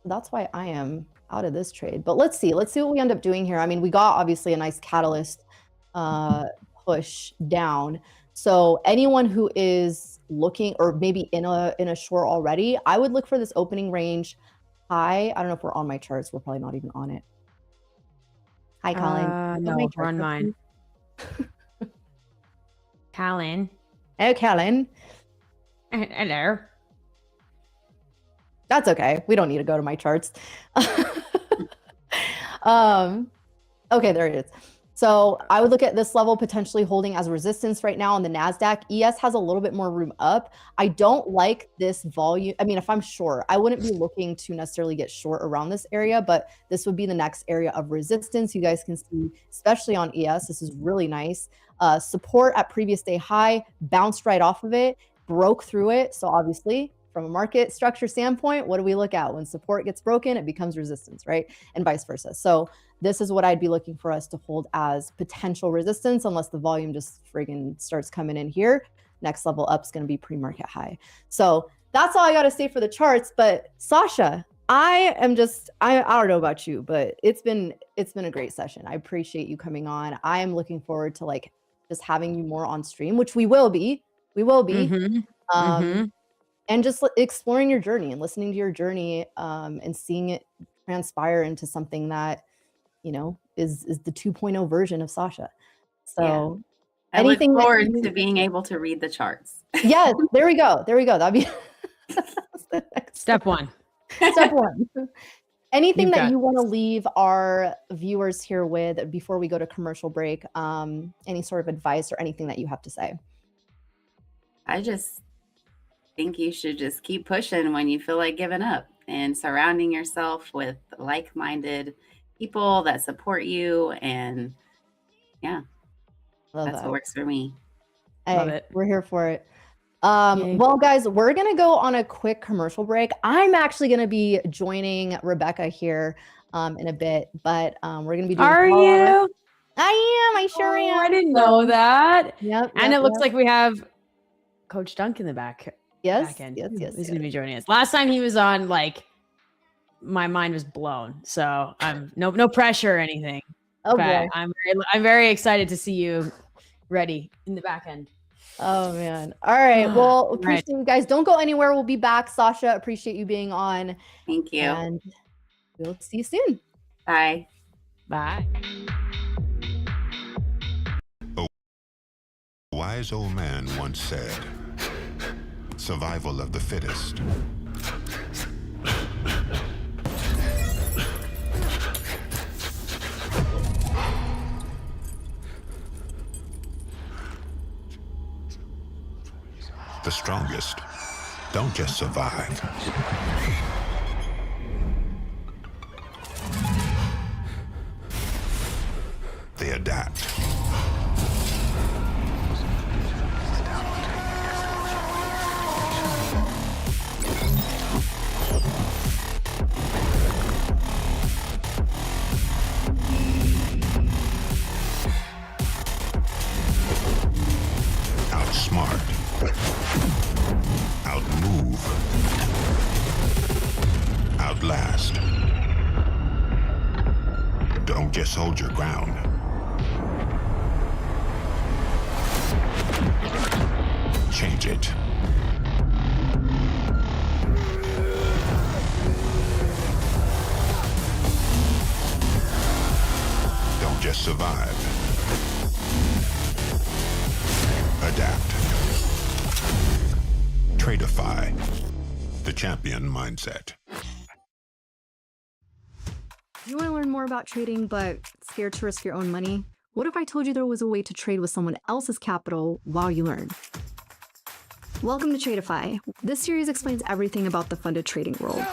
That's why I am out of this trade. But let's see what we end up doing here. I mean, we got obviously a nice catalyst push down. So anyone who is looking, or maybe in a short already, I would look for this opening range high. I don't know if we're on my charts. We're probably not even on it. Hi, Colin. No, we're on mine. Colin. Oh, Colin. Hello. That's okay. We don't need to go to my charts. Okay, there it is. So I would look at this level potentially holding as resistance right now on the NASDAQ. ES has a little bit more room up. I don't like this volume. I mean, if I'm short, I wouldn't be looking to necessarily get short around this area, but this would be the next area of resistance. You guys can see, especially on ES, this is really nice. Support at previous day high, bounced right off of it, broke through it. So obviously, from a market structure standpoint, what do we look at? When support gets broken, it becomes resistance, right? And vice versa. So this is what I'd be looking for us to hold as potential resistance, unless the volume just friggin' starts coming in here. Next level up is going to be pre-market high. So that's all I got to say for the charts. But Sasha, I don't know about you, but it's been a great session. I appreciate you coming on. I am looking forward to like just having you more on stream, which we will be. And just exploring your journey and listening to your journey, and seeing it transpire into something that, you know, is the 2.0 version of Sasha. So I look forward to being able to read the charts. Yes, there we go. That'd be Step one. Step one. Anything that you want to leave our viewers here with before we go to commercial break? Any sort of advice or anything that you have to say? I just think you should just keep pushing when you feel like giving up, and surrounding yourself with like-minded people that support you. And yeah, that's what works for me. Hey, Love it. We're here for it. Well, guys, we're going to go on a quick commercial break. I'm actually going to be joining Rebecca here in a bit, but we're going to be doing Are you? I am. I sure am. I didn't know that. Yep. And it looks like we have Coach Dunk in the back. Yes. He's going to be joining us. Last time he was on, like, my mind was blown. So I'm no pressure or anything. Oh, but boy. I'm very excited to see you ready in the back end. Oh, man. All right. Well, appreciate you guys. Don't go anywhere. We'll be back. Sasha, appreciate you being on. Thank you. And we'll see you soon. Bye. Bye. A wise old man once said, survival of the fittest. The strongest don't just survive. They adapt. Outsmart. Outmove. Outlast. Don't just hold your ground. Change it. Don't just survive. Adapt. Tradeify, the champion mindset. Do you want to learn more about trading but scared to risk your own money? What if I told you there was a way to trade with someone else's capital while you learn? Welcome to Tradeify. This series explains everything about the funded trading world.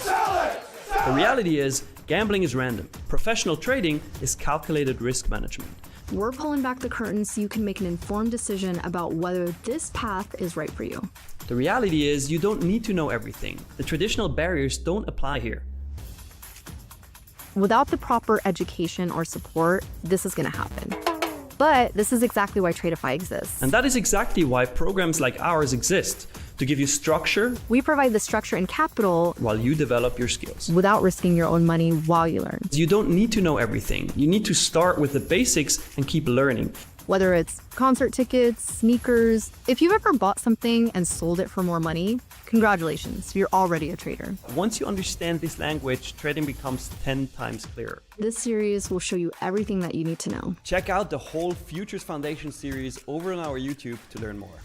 The reality is, gambling is random. Professional trading is calculated risk management. We're pulling back the curtain so you can make an informed decision about whether this path is right for you. The reality is, you don't need to know everything. The traditional barriers don't apply here. Without the proper education or support, this is going to happen. But this is exactly why Tradeify exists. And that is exactly why programs like ours exist, to give you structure. We provide the structure and capital while you develop your skills. Without risking your own money while you learn. You don't need to know everything. You need to start with the basics and keep learning. Whether it's concert tickets, sneakers, if you've ever bought something and sold it for more money, congratulations, you're already a trader. Once you understand this language, trading becomes 10 times clearer. This series will show you everything that you need to know. Check out the whole Futures Foundation series over on our YouTube to learn more.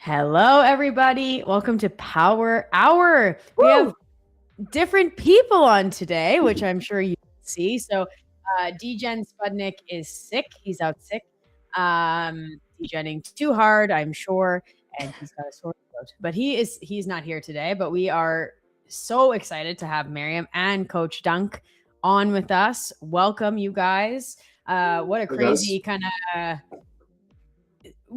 Hello, everybody. Welcome to Power Hour. We have different people on today, which I'm sure you can see. So DGen Spudnik is sick. He's out sick. DGenning too hard, I'm sure, and he's got a sore throat. But he's not here today. But we are so excited to have Miriam and Coach Dunk on with us. Welcome, you guys. What a crazy kind of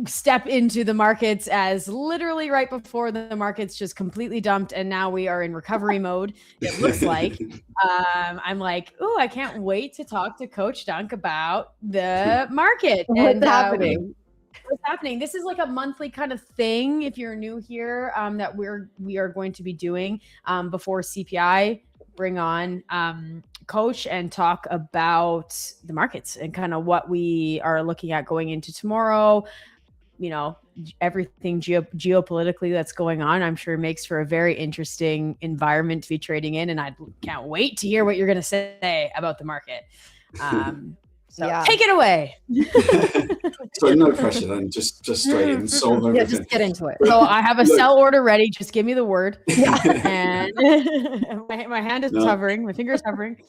step into the markets, as literally right before the markets just completely dumped, and now we are in recovery mode, it looks like. I'm like, oh, I can't wait to talk to Coach Dunk about the market. What's happening? What's happening? This is like a monthly kind of thing, if you're new here, that we are going to be doing before CPI. Bring on Coach and talk about the markets and kind of what we are looking at going into tomorrow. You know, everything geopolitically that's going on, I'm sure makes for a very interesting environment to be trading in. And I can't wait to hear what you're going to say about the market. So take it away. So no pressure then, just straight in, solve everything. Yeah, just get into it. So I have a sell order ready. Just give me the word. And my hand is hovering, my finger is hovering.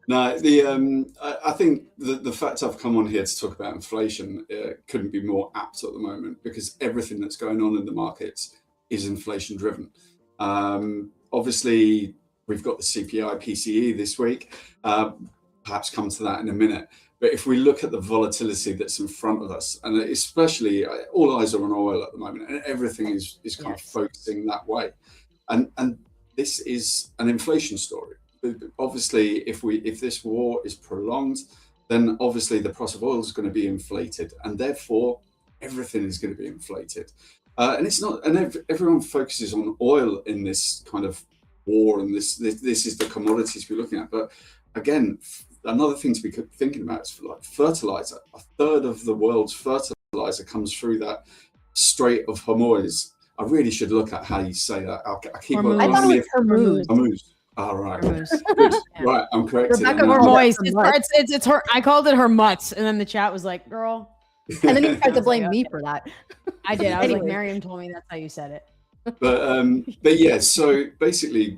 No, I think the fact I've come on here to talk about inflation couldn't be more apt at the moment, because everything that's going on in the markets is inflation driven. Obviously, we've got the CPI PCE this week. Perhaps come to that in a minute. But if we look at the volatility that's in front of us, and especially all eyes are on oil at the moment, and everything is kind of focusing that way. And this is an inflation story. Obviously, if this war is prolonged, then obviously the price of oil is going to be inflated, and therefore everything is going to be inflated. And it's not, and everyone focuses on oil in this kind of war, and this is the commodities we're looking at. But again, another thing to be thinking about is like fertilizer. A third of the world's fertilizer comes through that Strait of Hormuz. I really should look at how you say that. I keep on. I thought it was Hormuz. Hormuz. All right. Good. Right, I'm correct. Rebecca Hormoise. It's her. I called it her mutts, and then the chat was like, "Girl." And then you tried to blame me for that. I did. I was like, Miriam told me that's how you said it. But yeah. So basically,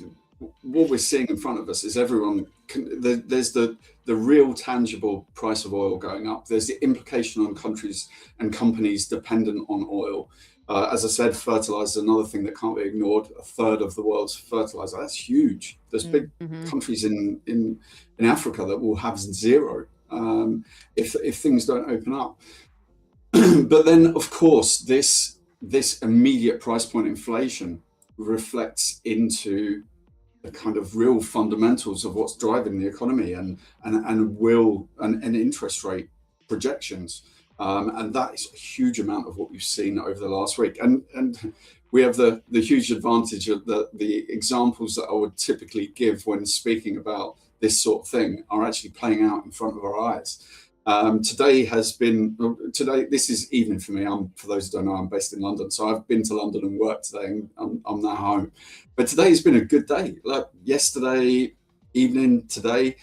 what we're seeing in front of us is everyone. There's the real tangible price of oil going up. There's the implication on countries and companies dependent on oil. As I said, fertilizer is another thing that can't be ignored. A third of the world's fertilizer. That's huge. There's big countries in Africa that will have zero if things don't open up. But then, of course, this immediate price point inflation reflects into the kind of real fundamentals of what's driving the economy and interest rate projections. And that is a huge amount of what we've seen over the last week. And we have the huge advantage of the examples that I would typically give when speaking about this sort of thing are actually playing out in front of our eyes. Today, this is evening for me. For those who don't know, I'm based in London. So I've been to London and worked today, and I'm now home. But today has been a good day. Like yesterday evening, today,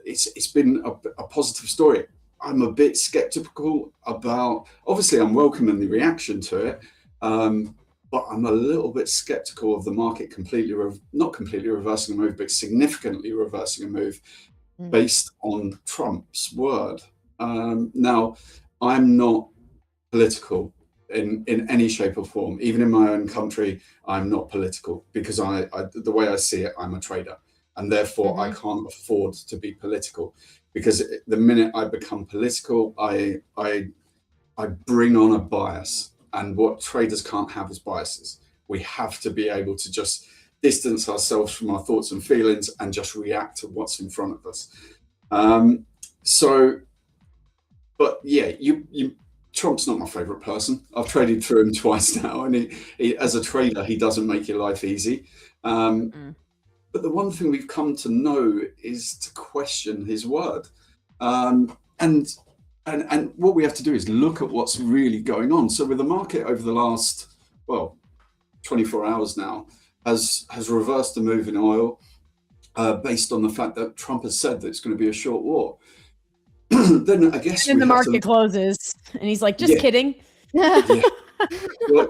it's been a positive story. I'm a bit skeptical about, obviously I'm welcoming the reaction to it, but I'm a little bit skeptical of the market not completely reversing a move, but significantly reversing a move based on Trump's word. Now, I'm not political in any shape or form. Even in my own country, I'm not political because the way I see it, I'm a trader. And therefore I can't afford to be political, because the minute I become political, I bring on a bias. And what traders can't have is biases. We have to be able to just distance ourselves from our thoughts and feelings and just react to what's in front of us. But yeah, Trump's not my favorite person. I've traded through him twice now, and he as a trader, he doesn't make your life easy. But the one thing we've come to know is to question his word. And what we have to do is look at what's really going on. So with the market over the last, 24 hours now, has reversed the move in oil based on the fact that Trump has said that it's going to be a short war. Then I guess and the market closes, and he's like, just kidding. Well,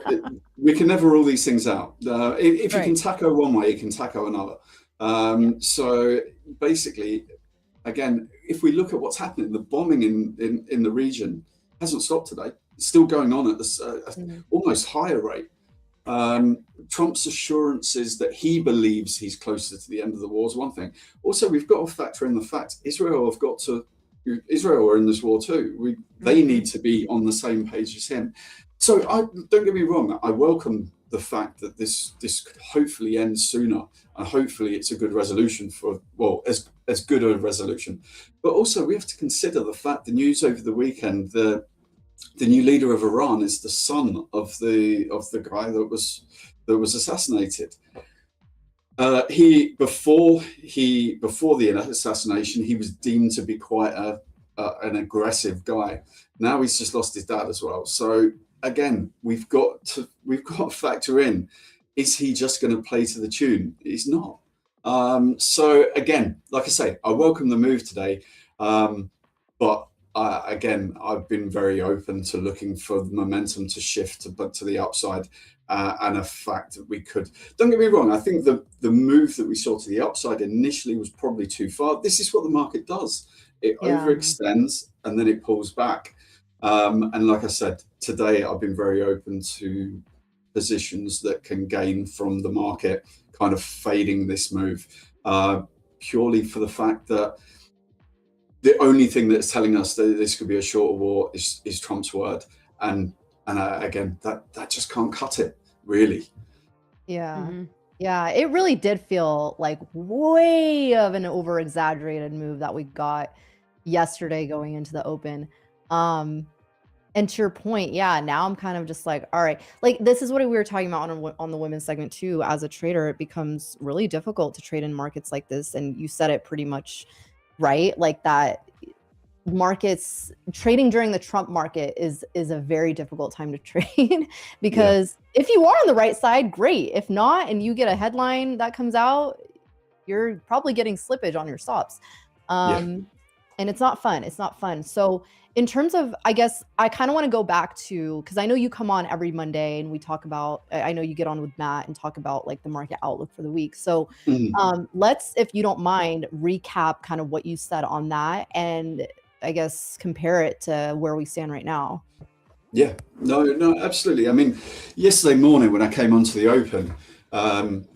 we can never rule these things out. If you can taco one way, you can taco another. So basically, again, if we look at what's happening, the bombing in the region hasn't stopped today. It's still going on at this almost higher rate. Trump's assurances that he believes he's closer to the end of the war is one thing. Also, we've got to factor in the fact Israel are in this war too. They need to be on the same page as him. So don't get me wrong, I welcome the fact that this could hopefully end sooner, and hopefully it's a good resolution as good a resolution. But also we have to consider the fact, the news over the weekend, the new leader of Iran is the son of the guy that was assassinated. Before the assassination, he was deemed to be quite an aggressive guy. Now he's just lost his dad as well. So again, we've got to factor in: is he just going to play to the tune? He's not. So again, like I say, I welcome the move today, but again, I've been very open to looking for the momentum to shift to the upside. And a fact that we could, don't get me wrong, I think the move that we saw to the upside initially was probably too far. This is what the market does. It overextends and then it pulls back. And like I said, today I've been very open to positions that can gain from the market kind of fading this move, purely for the fact that the only thing that's telling us that this could be a shorter war is Trump's word. And again, that just can't cut it, really. Yeah. Yeah, it really did feel like way of an over-exaggerated move that we got yesterday going into the open. And to your point, yeah, now I'm kind of just like, all right, like this is what we were talking about on the women's segment too. As a trader, it becomes really difficult to trade in markets like this. And you said it pretty much right, like that. Markets trading during the Trump market is a very difficult time to trade because if you are on the right side, great. If not, and you get a headline that comes out, you're probably getting slippage on your stops. And it's not fun. It's not fun. So in terms of, I guess I kind of want to go back to, because I know you come on every Monday and we talk about, I know you get on with Matt and talk about like the market outlook for the week. So let's, if you don't mind, recap kind of what you said on that and I guess compare it to where we stand right now. Yeah, no, absolutely. I mean, yesterday morning when I came onto the open,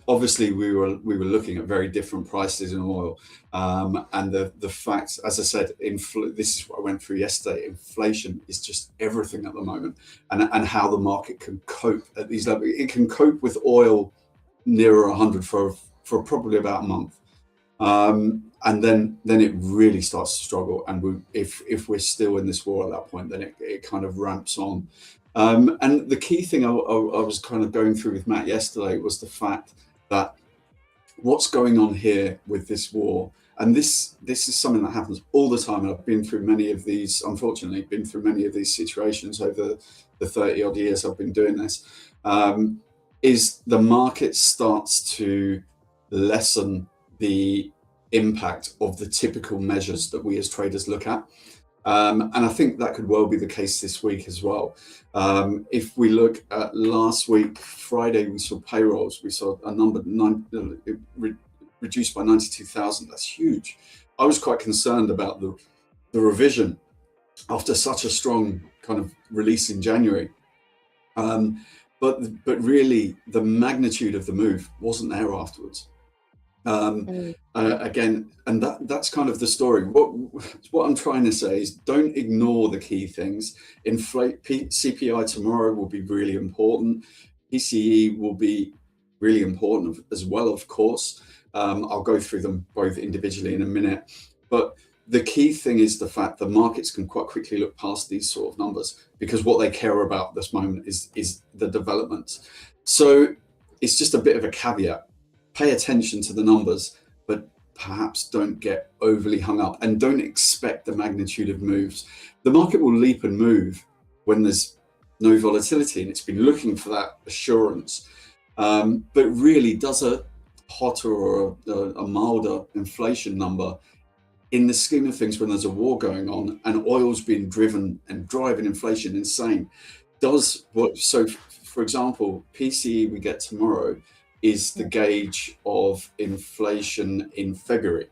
obviously we were looking at very different prices in oil, and the fact, as I said, this is what I went through yesterday. Inflation is just everything at the moment, and how the market can cope at these levels. It can cope with oil nearer 100 for probably about a month. And then it really starts to struggle. And if we're still in this war at that point, then it kind of ramps on. And the key thing I was kind of going through with Matt yesterday was the fact that what's going on here with this war, and this is something that happens all the time. And I've been through many of these, unfortunately, many of these situations over the 30 odd years I've been doing this, is the market starts to lessen the impact of the typical measures that we as traders look at. And I think that could well be the case this week as well. If we look at last week, Friday, we saw payrolls. We saw a number reduced by 92,000. That's huge. I was quite concerned about the revision after such a strong kind of release in January. But really, the magnitude of the move wasn't there afterwards. Again, and that's kind of the story. What I'm trying to say is, don't ignore the key things. CPI tomorrow will be really important. PCE will be really important as well, of course. I'll go through them both individually in a minute, but the key thing is the fact that markets can quite quickly look past these sort of numbers, because what they care about at this moment is the developments. So it's just a bit of a caveat. Pay attention to the numbers, but perhaps don't get overly hung up and don't expect the magnitude of moves. The market will leap and move when there's no volatility, and it's been looking for that assurance. But really, does a hotter or a milder inflation number, in the scheme of things, when there's a war going on and oil's being driven and driving inflation insane, so for example, PCE we get tomorrow is the gauge of inflation in February.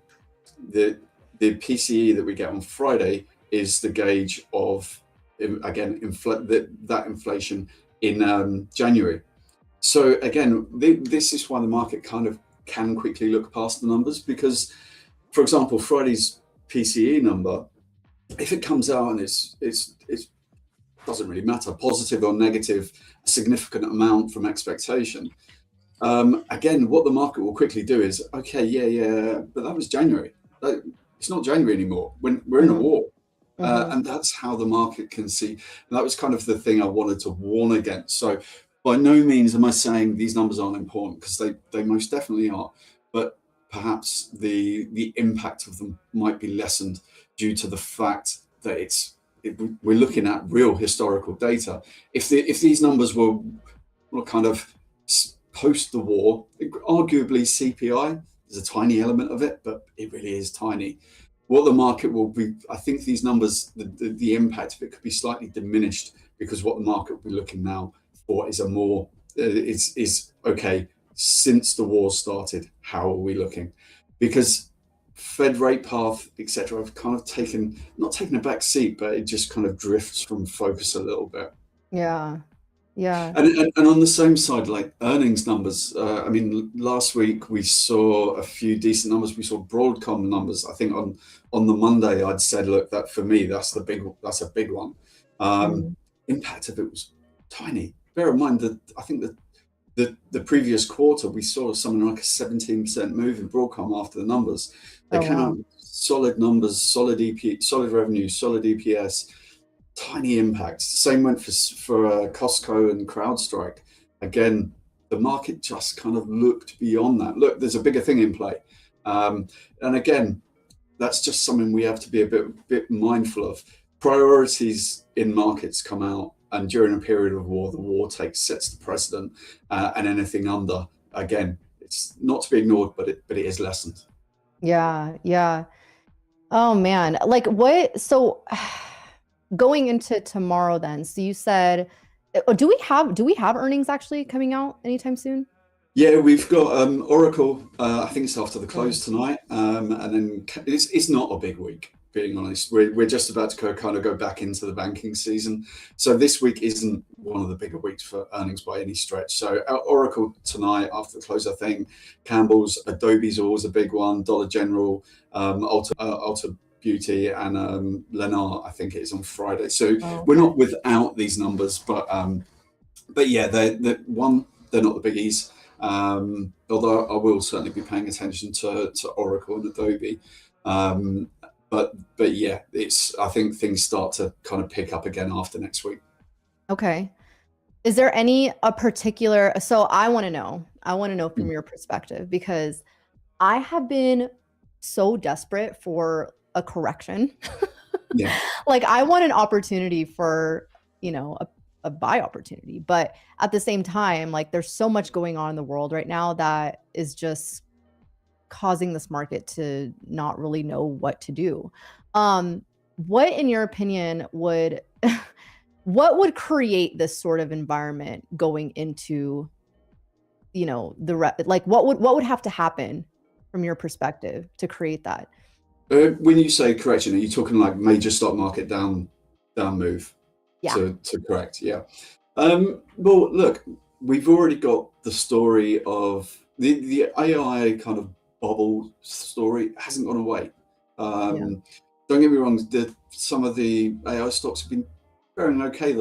The PCE that we get on Friday is the gauge of, again, that inflation in January. So again, this is why the market kind of can quickly look past the numbers, because, for example, Friday's PCE number, if it comes out and it doesn't really matter, positive or negative, a significant amount from expectation. Again, what the market will quickly do is, okay, yeah, but that was January. It's not January anymore. When we're in a war. And that's how the market can see. And that was kind of the thing I wanted to warn against. So by no means am I saying these numbers aren't important, because they most definitely are. But perhaps the impact of them might be lessened due to the fact that we're looking at real historical data. If these numbers were kind of post the war, arguably CPI is a tiny element of it, but it really is tiny. What the market will be, I think these numbers, the impact of it could be slightly diminished, because what the market will be looking now for is okay, since the war started, how are we looking? Because Fed rate path, etc., have kind of not taken a back seat, but it just kind of drifts from focus a little bit. Yeah. And on the same side, like earnings numbers, I mean, last week we saw a few decent numbers. We saw Broadcom numbers. I think on the Monday I'd said, look, that for me, that's a big one. Impact of it was tiny. Bear in mind that I think that the previous quarter we saw something like a 17% move in Broadcom after the numbers. They came out with solid numbers, solid revenue, solid EPS. Tiny impact. Same went for Costco and CrowdStrike. Again, the market just kind of looked beyond that. Look, there's a bigger thing in play. And again, that's just something we have to be a bit mindful of. Priorities in markets come out, and during a period of war, the war sets the precedent, and anything under, again, it's not to be ignored, but it is lessened. Yeah. Oh man, like what? So going into tomorrow then, so you said, do we have earnings actually coming out anytime soon? Yeah, we've got Oracle, I think it's after the close tonight, and then it's not a big week, being honest. We're just about to kind of go back into the banking season, so this week isn't one of the bigger weeks for earnings by any stretch. So Oracle tonight after the close, I think. Campbell's, Adobe's always a big one, Dollar General, Ulta Beauty, and Lennar, I think it is on Friday. So we're not without these numbers, but yeah, they're not the biggies. Although I will certainly be paying attention to Oracle and Adobe. But yeah, I think things start to kind of pick up again after next week. Okay. Is there a particular, so I want to know from your perspective, because I have been so desperate for a correction. Yeah. Like I want an opportunity for, a buy opportunity, but at the same time, like there's so much going on in the world right now that is just causing this market to not really know what to do. What, in your opinion, would what would create this sort of environment going into, you know, like what would have to happen from your perspective to create that? When you say correction, are you talking like major stock market down move? Yeah. To correct, yeah. Well, look, we've already got the story of the AI kind of bubble story hasn't gone away. Don't get me wrong, some of the AI stocks have been faring okay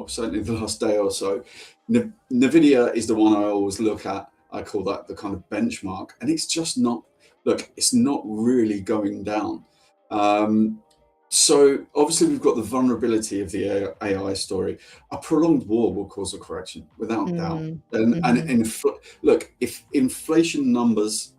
certainly the last day or so. Nvidia is the one I always look at. I call that the kind of benchmark, and it's just not. Look, it's not really going down. So obviously we've got the vulnerability of the AI story. A prolonged war will cause a correction, without doubt. Look, if inflation numbers,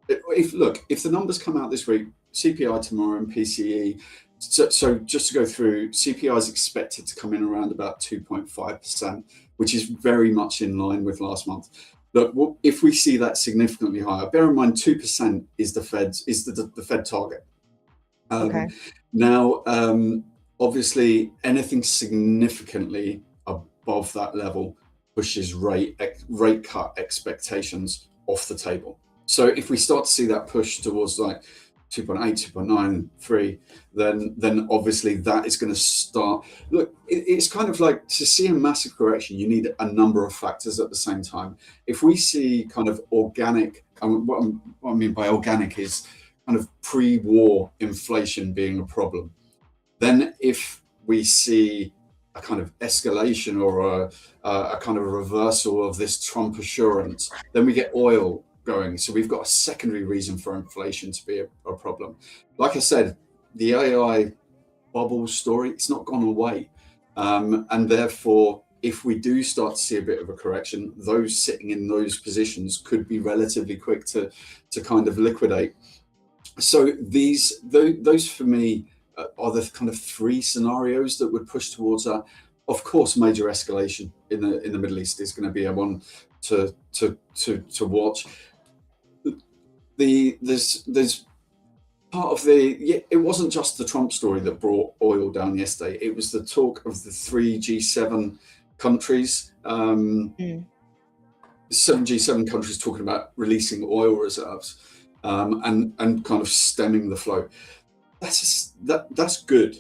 if the numbers come out this week, CPI tomorrow and PCE. So just to go through, CPI is expected to come in around about 2.5%, which is very much in line with last month. Look, if we see that significantly higher, bear in mind 2% is the Fed target. Okay. Now, obviously, anything significantly above that level pushes rate cut expectations off the table. So if we start to see that push towards like 2.8, 2.9, 3, then obviously that is going to start. Look, it's kind of like, to see a massive correction, you need a number of factors at the same time. If we see kind of organic, and what I mean by organic is kind of pre-war inflation being a problem, then if we see a kind of escalation or a kind of reversal of this Trump assurance, then we get oil going. So we've got a secondary reason for inflation to be a problem. Like I said, the AI bubble story, it's not gone away. And therefore, if we do start to see a bit of a correction, those sitting in those positions could be relatively quick to kind of liquidate. So those for me are the kind of three scenarios that would push towards that. Of course, major escalation in the Middle East is going to be a one to watch. There's part of it wasn't just the Trump story that brought oil down yesterday. It was the talk of the 3 G7 countries, 7 G7 countries talking about releasing oil reserves, and kind of stemming the flow. That's good,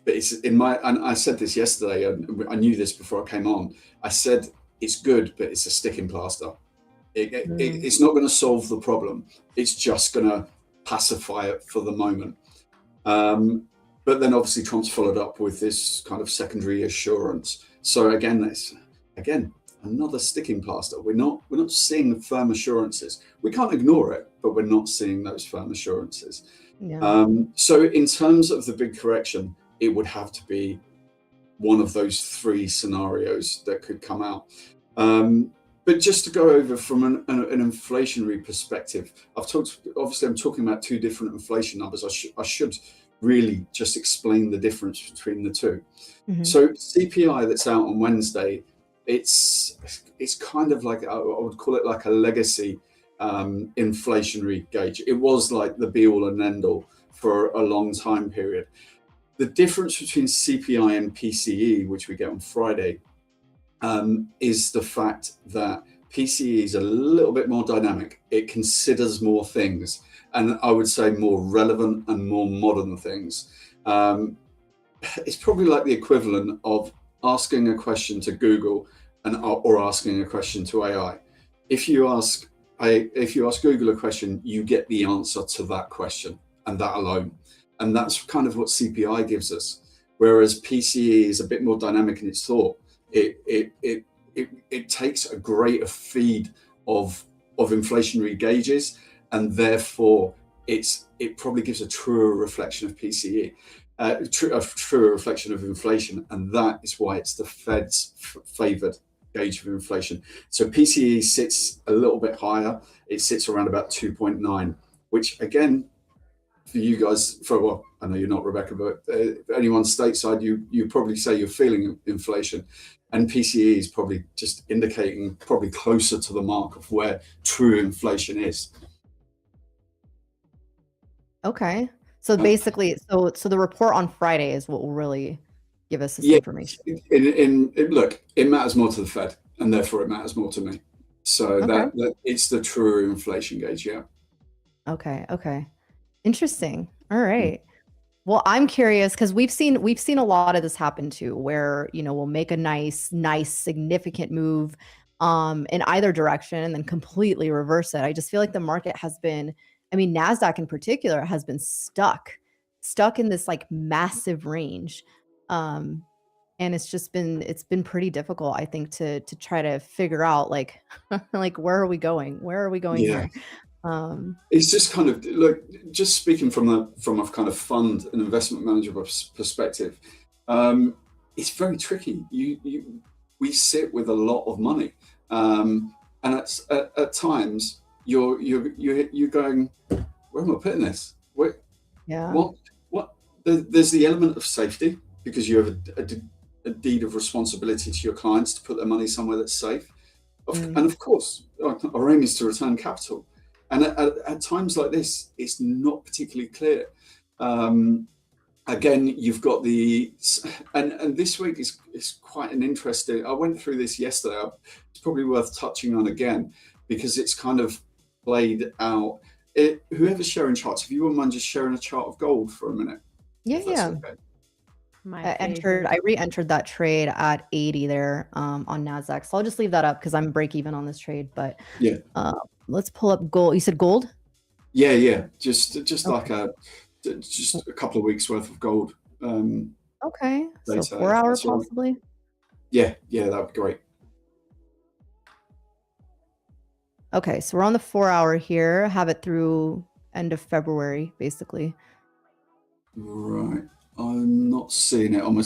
but it's and I said this yesterday, and I knew this before I came on. I said it's good, but it's a sticking plaster. It's not going to solve the problem. It's just going to pacify it for the moment. But then obviously Trump's followed up with this kind of secondary assurance. So again, another sticking plaster. We're not seeing firm assurances. We can't ignore it, but we're not seeing those firm assurances. Yeah. So in terms of the big correction, it would have to be one of those three scenarios that could come out. But just to go over from an inflationary perspective, I'm talking about two different inflation numbers. I should really just explain the difference between the two. Mm-hmm. So CPI that's out on Wednesday, it's kind of like, I would call it like a legacy inflationary gauge. It was like the be all and end all for a long time period. The difference between CPI and PCE, which we get on Friday, is the fact that PCE is a little bit more dynamic. It considers more things, and I would say more relevant and more modern things. It's probably like the equivalent of asking a question to Google or asking a question to AI. If you ask Google a question, you get the answer to that question and that alone. And that's kind of what CPI gives us. Whereas PCE is a bit more dynamic in its thought. It takes a greater feed of inflationary gauges, and therefore it probably gives a truer reflection of PCE, a truer reflection of inflation, and that is why it's the Fed's favored gauge of inflation. So PCE sits a little bit higher. It sits around about 2.9, which again, for you guys, I know you're not, Rebecca, but anyone stateside, you probably say you're feeling inflation, and PCE is probably just indicating probably closer to the mark of where true inflation is. Okay. So basically, so the report on Friday is what will really give us this Yeah, information. look, it matters more to the Fed, and therefore it matters more to me. So Okay. that it's the truer inflation gauge. Yeah. Okay. Okay. Interesting. All right. Well, I'm curious because we've seen a lot of this happen too, where we'll make a nice significant move in either direction and then completely reverse it. I just feel like the market has been, I mean, NASDAQ in particular has been stuck in this like massive range. And it's been pretty difficult, I think, to try to figure out like like where are we going? Where are we going Yeah. here? It's just kind of look, just speaking from a kind of fund and investment manager perspective, it's very tricky. We sit with a lot of money, and at times you're going, where am I putting this? Yeah. What? There's the element of safety because you have a deed of responsibility to your clients to put their money somewhere that's safe, and of course, our aim is to return capital. And at times like this, it's not particularly clear. Again, you've got and this week is quite an interesting. I went through this yesterday. It's probably worth touching on again because it's kind of played out. Whoever's sharing charts, if you wouldn't mind just sharing a chart of gold for a minute. Yeah, yeah. Okay. I re-entered that trade at 80 there on NASDAQ. So I'll just leave that up because I'm break even on this trade. But yeah, let's pull up gold. You said gold? Yeah. Just Okay. like just a couple of weeks worth of gold. Okay. So Data, 4 hour that's all right. possibly. Yeah, that'd be great. Okay, so we're on the 4 hour here. Have it through end of February, basically. Right. I'm not seeing it on my.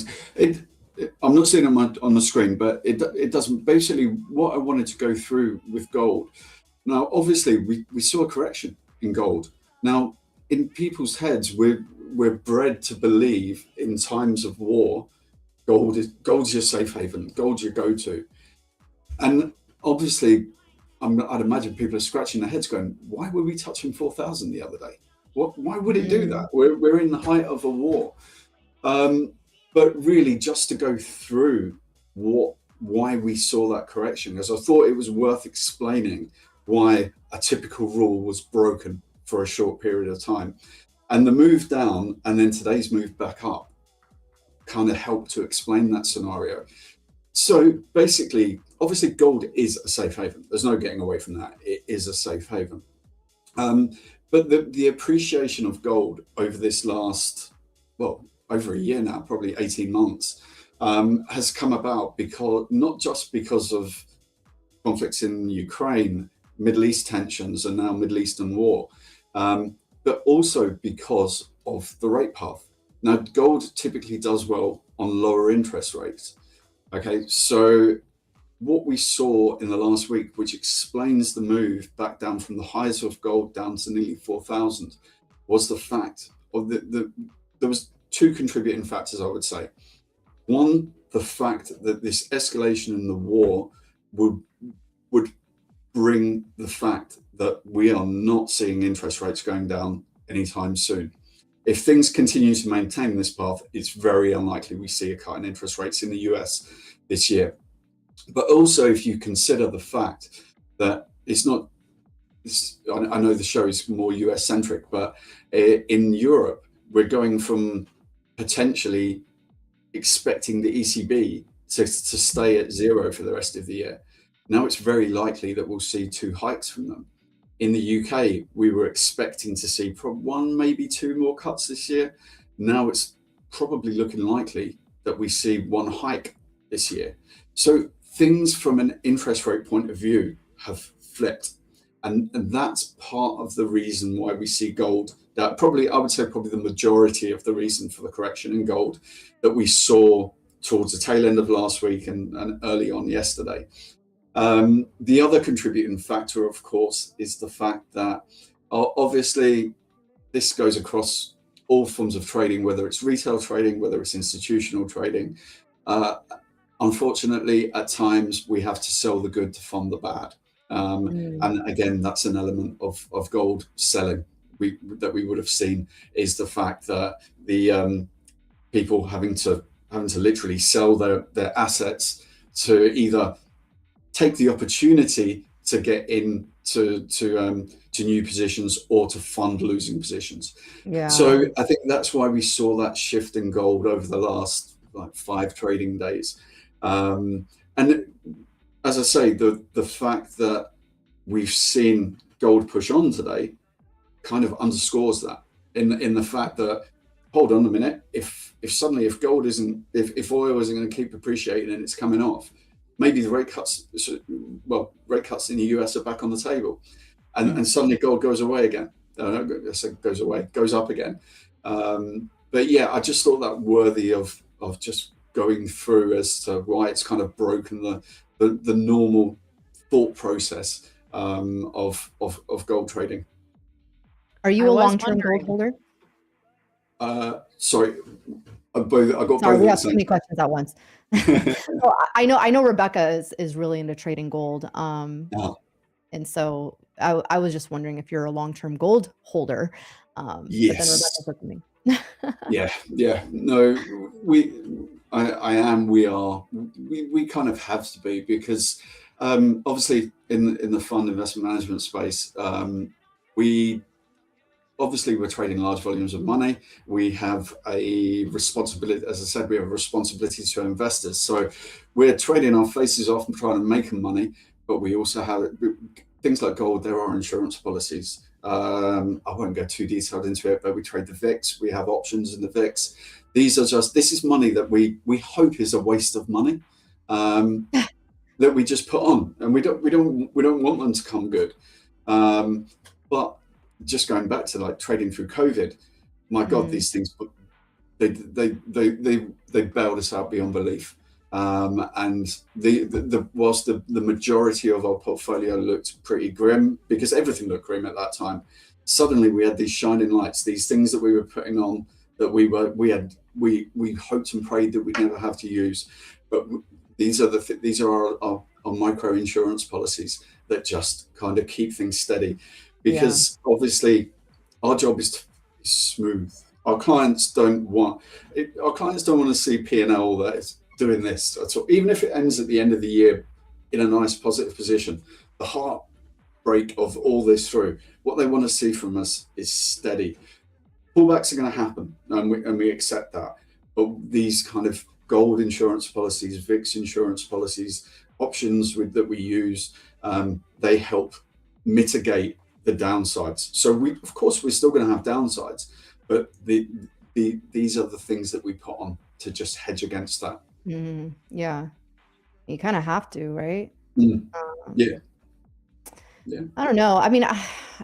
I'm not seeing it on the screen, but it doesn't. Basically, what I wanted to go through with gold. Now, obviously, we saw a correction in gold. Now, in people's heads, we're bred to believe in times of war, gold's your safe haven, gold's your go-to, and obviously, I'd imagine people are scratching their heads, going, "Why were we touching 4,000 the other day? Why would it do that? We're in the height of a war." But really, just to go through why we saw that correction, because I thought it was worth explaining why a typical rule was broken for a short period of time. And the move down and then today's move back up kind of helped to explain that scenario. So basically, obviously, gold is a safe haven. There's no getting away from that. It is a safe haven. But the appreciation of gold over this last, over a year now, probably 18 months, has come about because not just because of conflicts in Ukraine, Middle East tensions, and now Middle Eastern war, but also because of the rate path. Now, gold typically does well on lower interest rates. Okay, so what we saw in the last week, which explains the move back down from the highs of gold down to nearly 4,000, was the fact of there was two contributing factors, I would say. One, the fact that this escalation in the war would bring the fact that we are not seeing interest rates going down anytime soon. If things continue to maintain this path, it's very unlikely we see a cut in interest rates in the US this year. But also, if you consider the fact that I know the show is more US centric, but in Europe, we're going from potentially expecting the ECB to stay at zero for the rest of the year. Now it's very likely that we'll see 2 hikes from them. In the UK, we were expecting to see one, maybe 2 more cuts this year. Now it's probably looking likely that we see 1 hike this year. So things from an interest rate point of view have flipped. And that's part of the reason why we see gold, that I would say probably the majority of the reason for the correction in gold that we saw towards the tail end of last week and early on yesterday. The other contributing factor, of course, is the fact that obviously this goes across all forms of trading, whether it's retail trading, whether it's institutional trading. Unfortunately, at times we have to sell the good to fund the bad. And again, that's an element of gold selling we would have seen is the fact that the people having to literally sell their assets to either take the opportunity to get in to new positions or to fund losing positions. Yeah. So I think that's why we saw that shift in gold over the last like 5 trading days. And as I say, the fact that we've seen gold push on today kind of underscores that in the fact that, hold on a minute, if gold isn't, if oil isn't going to keep appreciating and it's coming off, maybe the rate cuts in the US are back on the table, and suddenly gold goes away again. Goes up again. But yeah, I just thought that worthy of just going through as to why it's kind of broken the normal thought process of gold trading. Are you a long-term gold holder? Sorry, I got both. Sorry, we have so many questions at once. So I know Rebecca is really into trading gold. And so I was just wondering if you're a long-term gold holder. Yes. But then Rebecca's with me. Yeah. No, I am. We are. We kind of have to be, because obviously in the fund investment management space, we're trading large volumes of money. We have a responsibility, as I said, we have a responsibility to investors. So we're trading our faces off and trying to make money, but we also have things like gold. There are insurance policies. I won't go too detailed into it, but we trade the VIX. We have options in the VIX. This is money that we hope is a waste of money, that we just put on, and we don't want them to come good. But just going back to like trading through COVID, my God, these things, they bailed us out beyond belief. And whilst the majority of our portfolio looked pretty grim, because everything looked grim at that time, suddenly we had these shining lights, these things that we were putting on that we hoped and prayed that we'd never have to use. But these are our micro insurance policies that just kind of keep things steady. Because obviously our job is to be smooth. Our clients don't want to see P&L that is doing this at all. Even if it ends at the end of the year in a nice positive position, the heartbreak of all this through, what they want to see from us is steady. Pullbacks are going to happen, and we accept that. But these kind of gold insurance policies, VIX insurance policies, options that we use, they help mitigate the downsides. So of course we're still going to have downsides, but these are the things that we put on to just hedge against that. Yeah, you kind of have to, right? Yeah. I don't know. I mean,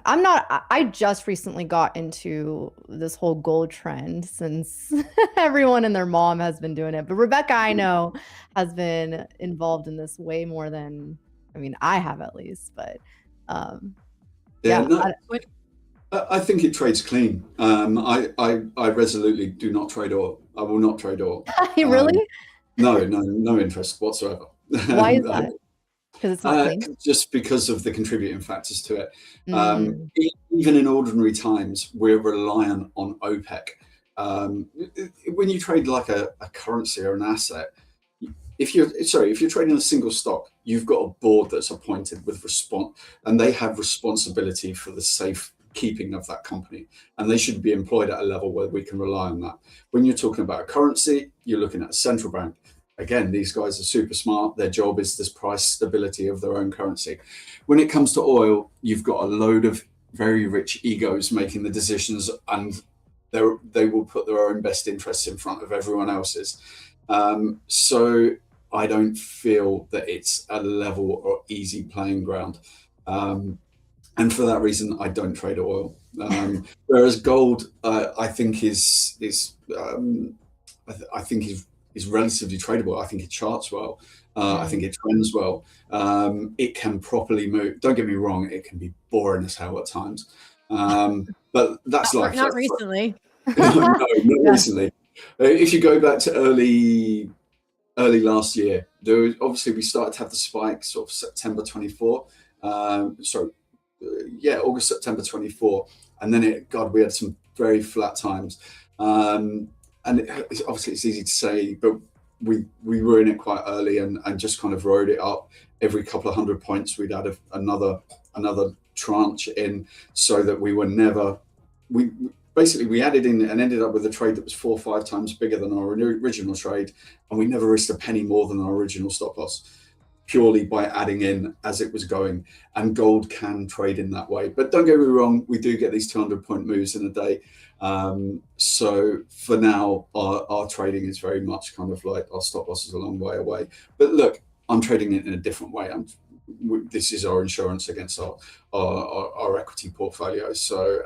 I just recently got into this whole gold trend, since everyone and their mom has been doing it. But Rebecca, I know, has been involved in this way more than, I mean, I have at least, but I think it trades clean. I resolutely do not trade oil. I will not trade oil. Really? No interest whatsoever. Why is that? Because it's not clean? Just because of the contributing factors to it. Even in ordinary times, we're reliant on OPEC. When you trade like a currency or an asset, if you're trading a single stock, you've got a board that's appointed with and they have responsibility for the safe keeping of that company, and they should be employed at a level where we can rely on that. When you're talking about a currency, you're looking at a central bank. Again, these guys are super smart. Their job is this price stability of their own currency. When it comes to oil, you've got a load of very rich egos making the decisions, and they will put their own best interests in front of everyone else's. So I don't feel that it's a level or easy playing ground. And for that reason, I don't trade oil. Whereas gold, I think is relatively tradable. I think it charts well. I think it trends well. It can properly move. Don't get me wrong; it can be boring as hell at times. But that's life. Not recently. Not recently. If you go back to early last year, obviously we started to have the spike sort of September 24. August, September 24. and then we had some very flat times. And obviously it's easy to say, but we were in it quite early and just kind of rode it up. Every couple of 100 points, we'd add another tranche in, so that we were never, we added in and ended up with a trade that was 4 or 5 times bigger than our original trade, and we never risked a penny more than our original stop loss, purely by adding in as it was going. And gold can trade in that way. But don't get me wrong, we do get these 200-point moves in a day. So for now, our trading is very much kind of like our stop loss is a long way away. But look, I'm trading it in a different way. This is our insurance against our equity portfolio. So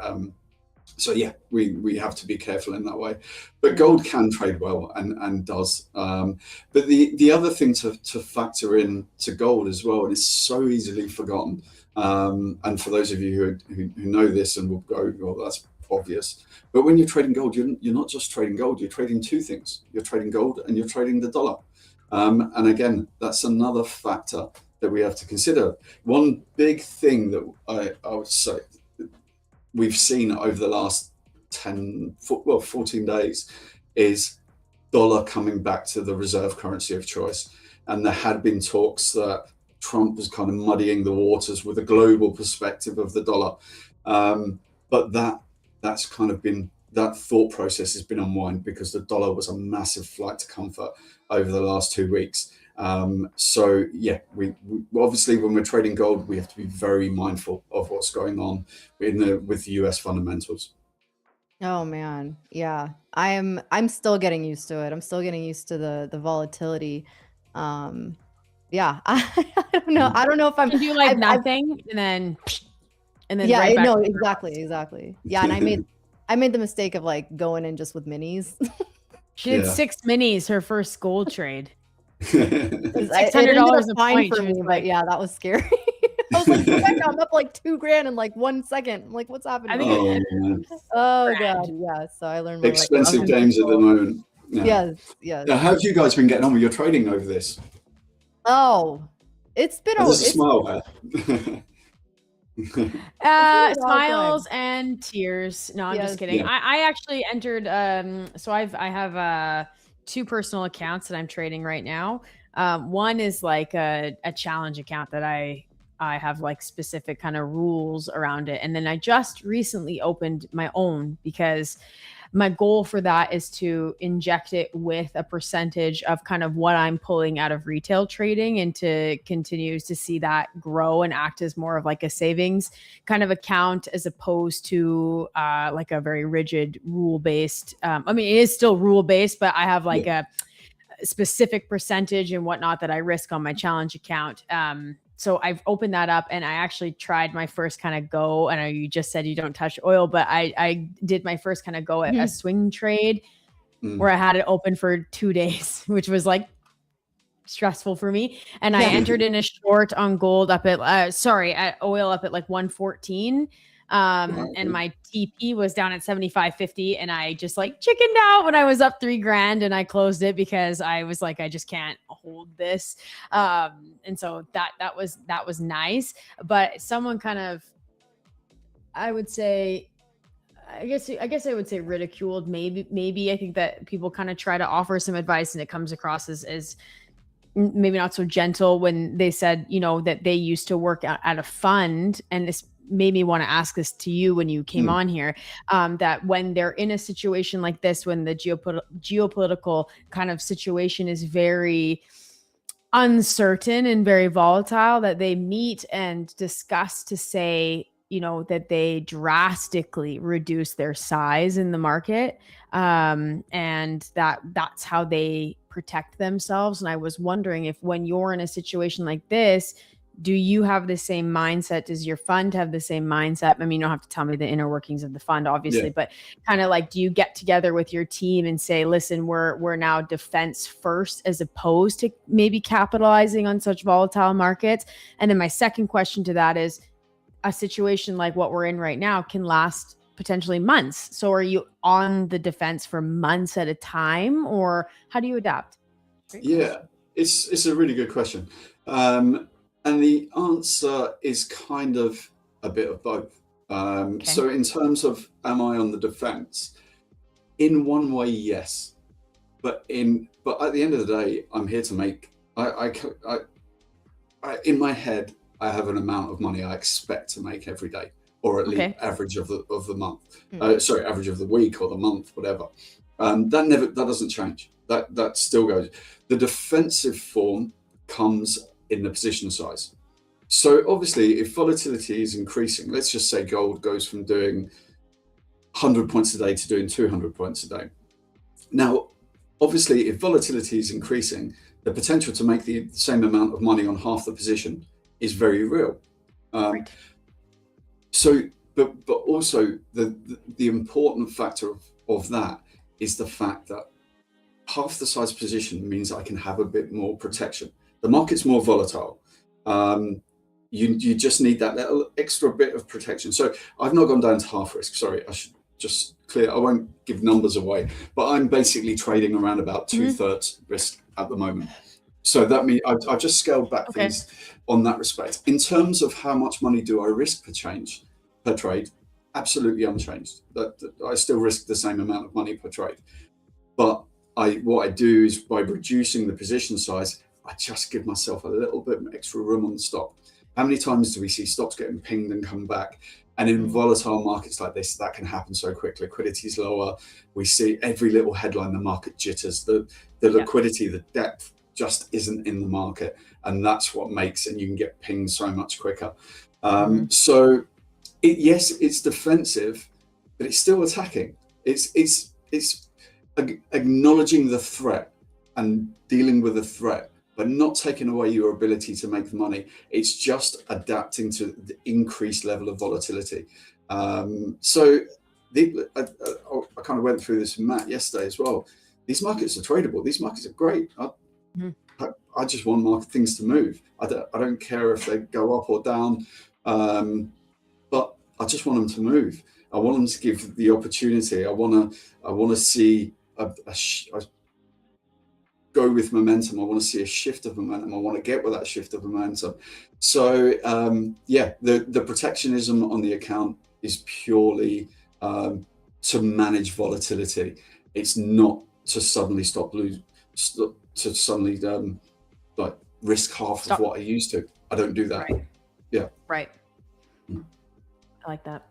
yeah, we have to be careful in that way. But gold can trade well and does. But the other thing to factor in to gold as well, and it's so easily forgotten, and for those of you who know this and will go, well, that's obvious. But when you're trading gold, you're not just trading gold, you're trading 2 things. You're trading gold and you're trading the dollar. And again, that's another factor that we have to consider. One big thing that I would say we've seen over the last 14 days is dollar coming back to the reserve currency of choice. And there had been talks that Trump was kind of muddying the waters with a global perspective of the dollar. But that's kind of been, that thought process has been unwound because the dollar was a massive flight to comfort over the last 2 weeks. So yeah, we obviously, when we're trading gold, we have to be very mindful of what's going on with the US fundamentals. Oh man, yeah. I'm still getting used to it. I'm still getting used to the volatility. Yeah, I don't know. I don't know if I'm You do like nothing and then yeah, right back no, to exactly. Yeah, and I made the mistake of like going in just with minis. She did 6 minis her first gold trade. $600 a fine point. for She me, was but like, yeah, that was scary. I was like, I'm up like $2,000 in like 1 second. I'm like, what's happening? Oh god, yeah. So I learned my expensive games at the moment. Yeah. Yes. Now, how have you guys been getting on with your trading over this? Oh, it's been There's a smile there. Smiles and tears. No, I'm just kidding. Yeah. I actually entered so I have 2 personal accounts that I'm trading right now. One is like a challenge account that I have like specific kind of rules around it. And then I just recently opened my own because my goal for that is to inject it with a percentage of kind of what I'm pulling out of retail trading and to continue to see that grow and act as more of like a savings kind of account as opposed to like a very rigid rule-based. I mean, it is still rule-based, but I have like a specific percentage and whatnot that I risk on my challenge account. So I've opened that up and I actually tried my first kind of go. I know you just said you don't touch oil, but I did my first kind of go at a swing trade where I had it open for 2 days, which was like stressful for me. And I entered in a short on gold up at, at oil up at like 114. And my TP was down at 75.50 and I just like chickened out when I was up $3,000 and I closed it because I was like, I just can't hold this. And so that was nice, but someone kind of, I would say, I guess I would say ridiculed. Maybe I think that people kind of try to offer some advice and it comes across as maybe not so gentle when they said, you know, that they used to work at a fund, and this made me want to ask this to you when you came on here, that when they're in a situation like this, when the geopolitical kind of situation is very uncertain and very volatile, that they meet and discuss to say, you know, that they drastically reduce their size in the market, and that's how they protect themselves. And I was wondering if when you're in a situation like this, do you have the same mindset? Does your fund have the same mindset? I mean, you don't have to tell me the inner workings of the fund, obviously, but kind of like, do you get together with your team and say, listen, we're now defense first as opposed to maybe capitalizing on such volatile markets? And then my second question to that is, a situation like what we're in right now can last potentially months. So are you on the defense for months at a time, or how do you adapt? Yeah, it's a really good question. And the answer is kind of a bit of both. So in terms of am I on the defense? In one way, yes, but at the end of the day, I'm here to make. I in my head, I have an amount of money I expect to make every day, or at least average of the month. Average of the week or the month, whatever. That doesn't change. That still goes. The defensive form comes in the position size. So obviously, if volatility is increasing, let's just say gold goes from doing 100 points a day to doing 200 points a day. Now, obviously, if volatility is increasing, the potential to make the same amount of money on half the position is very real. So, but also the important factor of that is the fact that half the size position means I can have a bit more protection. The market's more volatile. You just need that little extra bit of protection. So I've not gone down to half risk. Sorry, I should just clear. I won't give numbers away, but I'm basically trading around about 2/3 risk at the moment. So that means I've just scaled back things on that respect. In terms of how much money do I risk per trade, absolutely unchanged. I still risk the same amount of money per trade. But what I do is by reducing the position size, I just give myself a little bit extra room on the stop. How many times do we see stocks getting pinged and come back? And in volatile markets like this, that can happen so quick. Liquidity is lower. We see every little headline, the market jitters. The liquidity, the depth just isn't in the market. And that's what makes, and you can get pinged so much quicker. So yes, it's defensive, but it's still attacking. It's acknowledging the threat and dealing with the threat, but not taking away your ability to make the money. It's just adapting to the increased level of volatility. So I kind of went through this with Matt yesterday as well. These markets are tradable. These markets are great. I just want things to move. I don't care if they go up or down, but I just want them to move. I want them to give the opportunity. I want to see go with momentum. I want to see a shift of momentum. I want to get with that shift of momentum. So the protectionism on the account is purely to manage volatility. It's not to suddenly like risk half of what I used to. I don't do that. Right. I like that.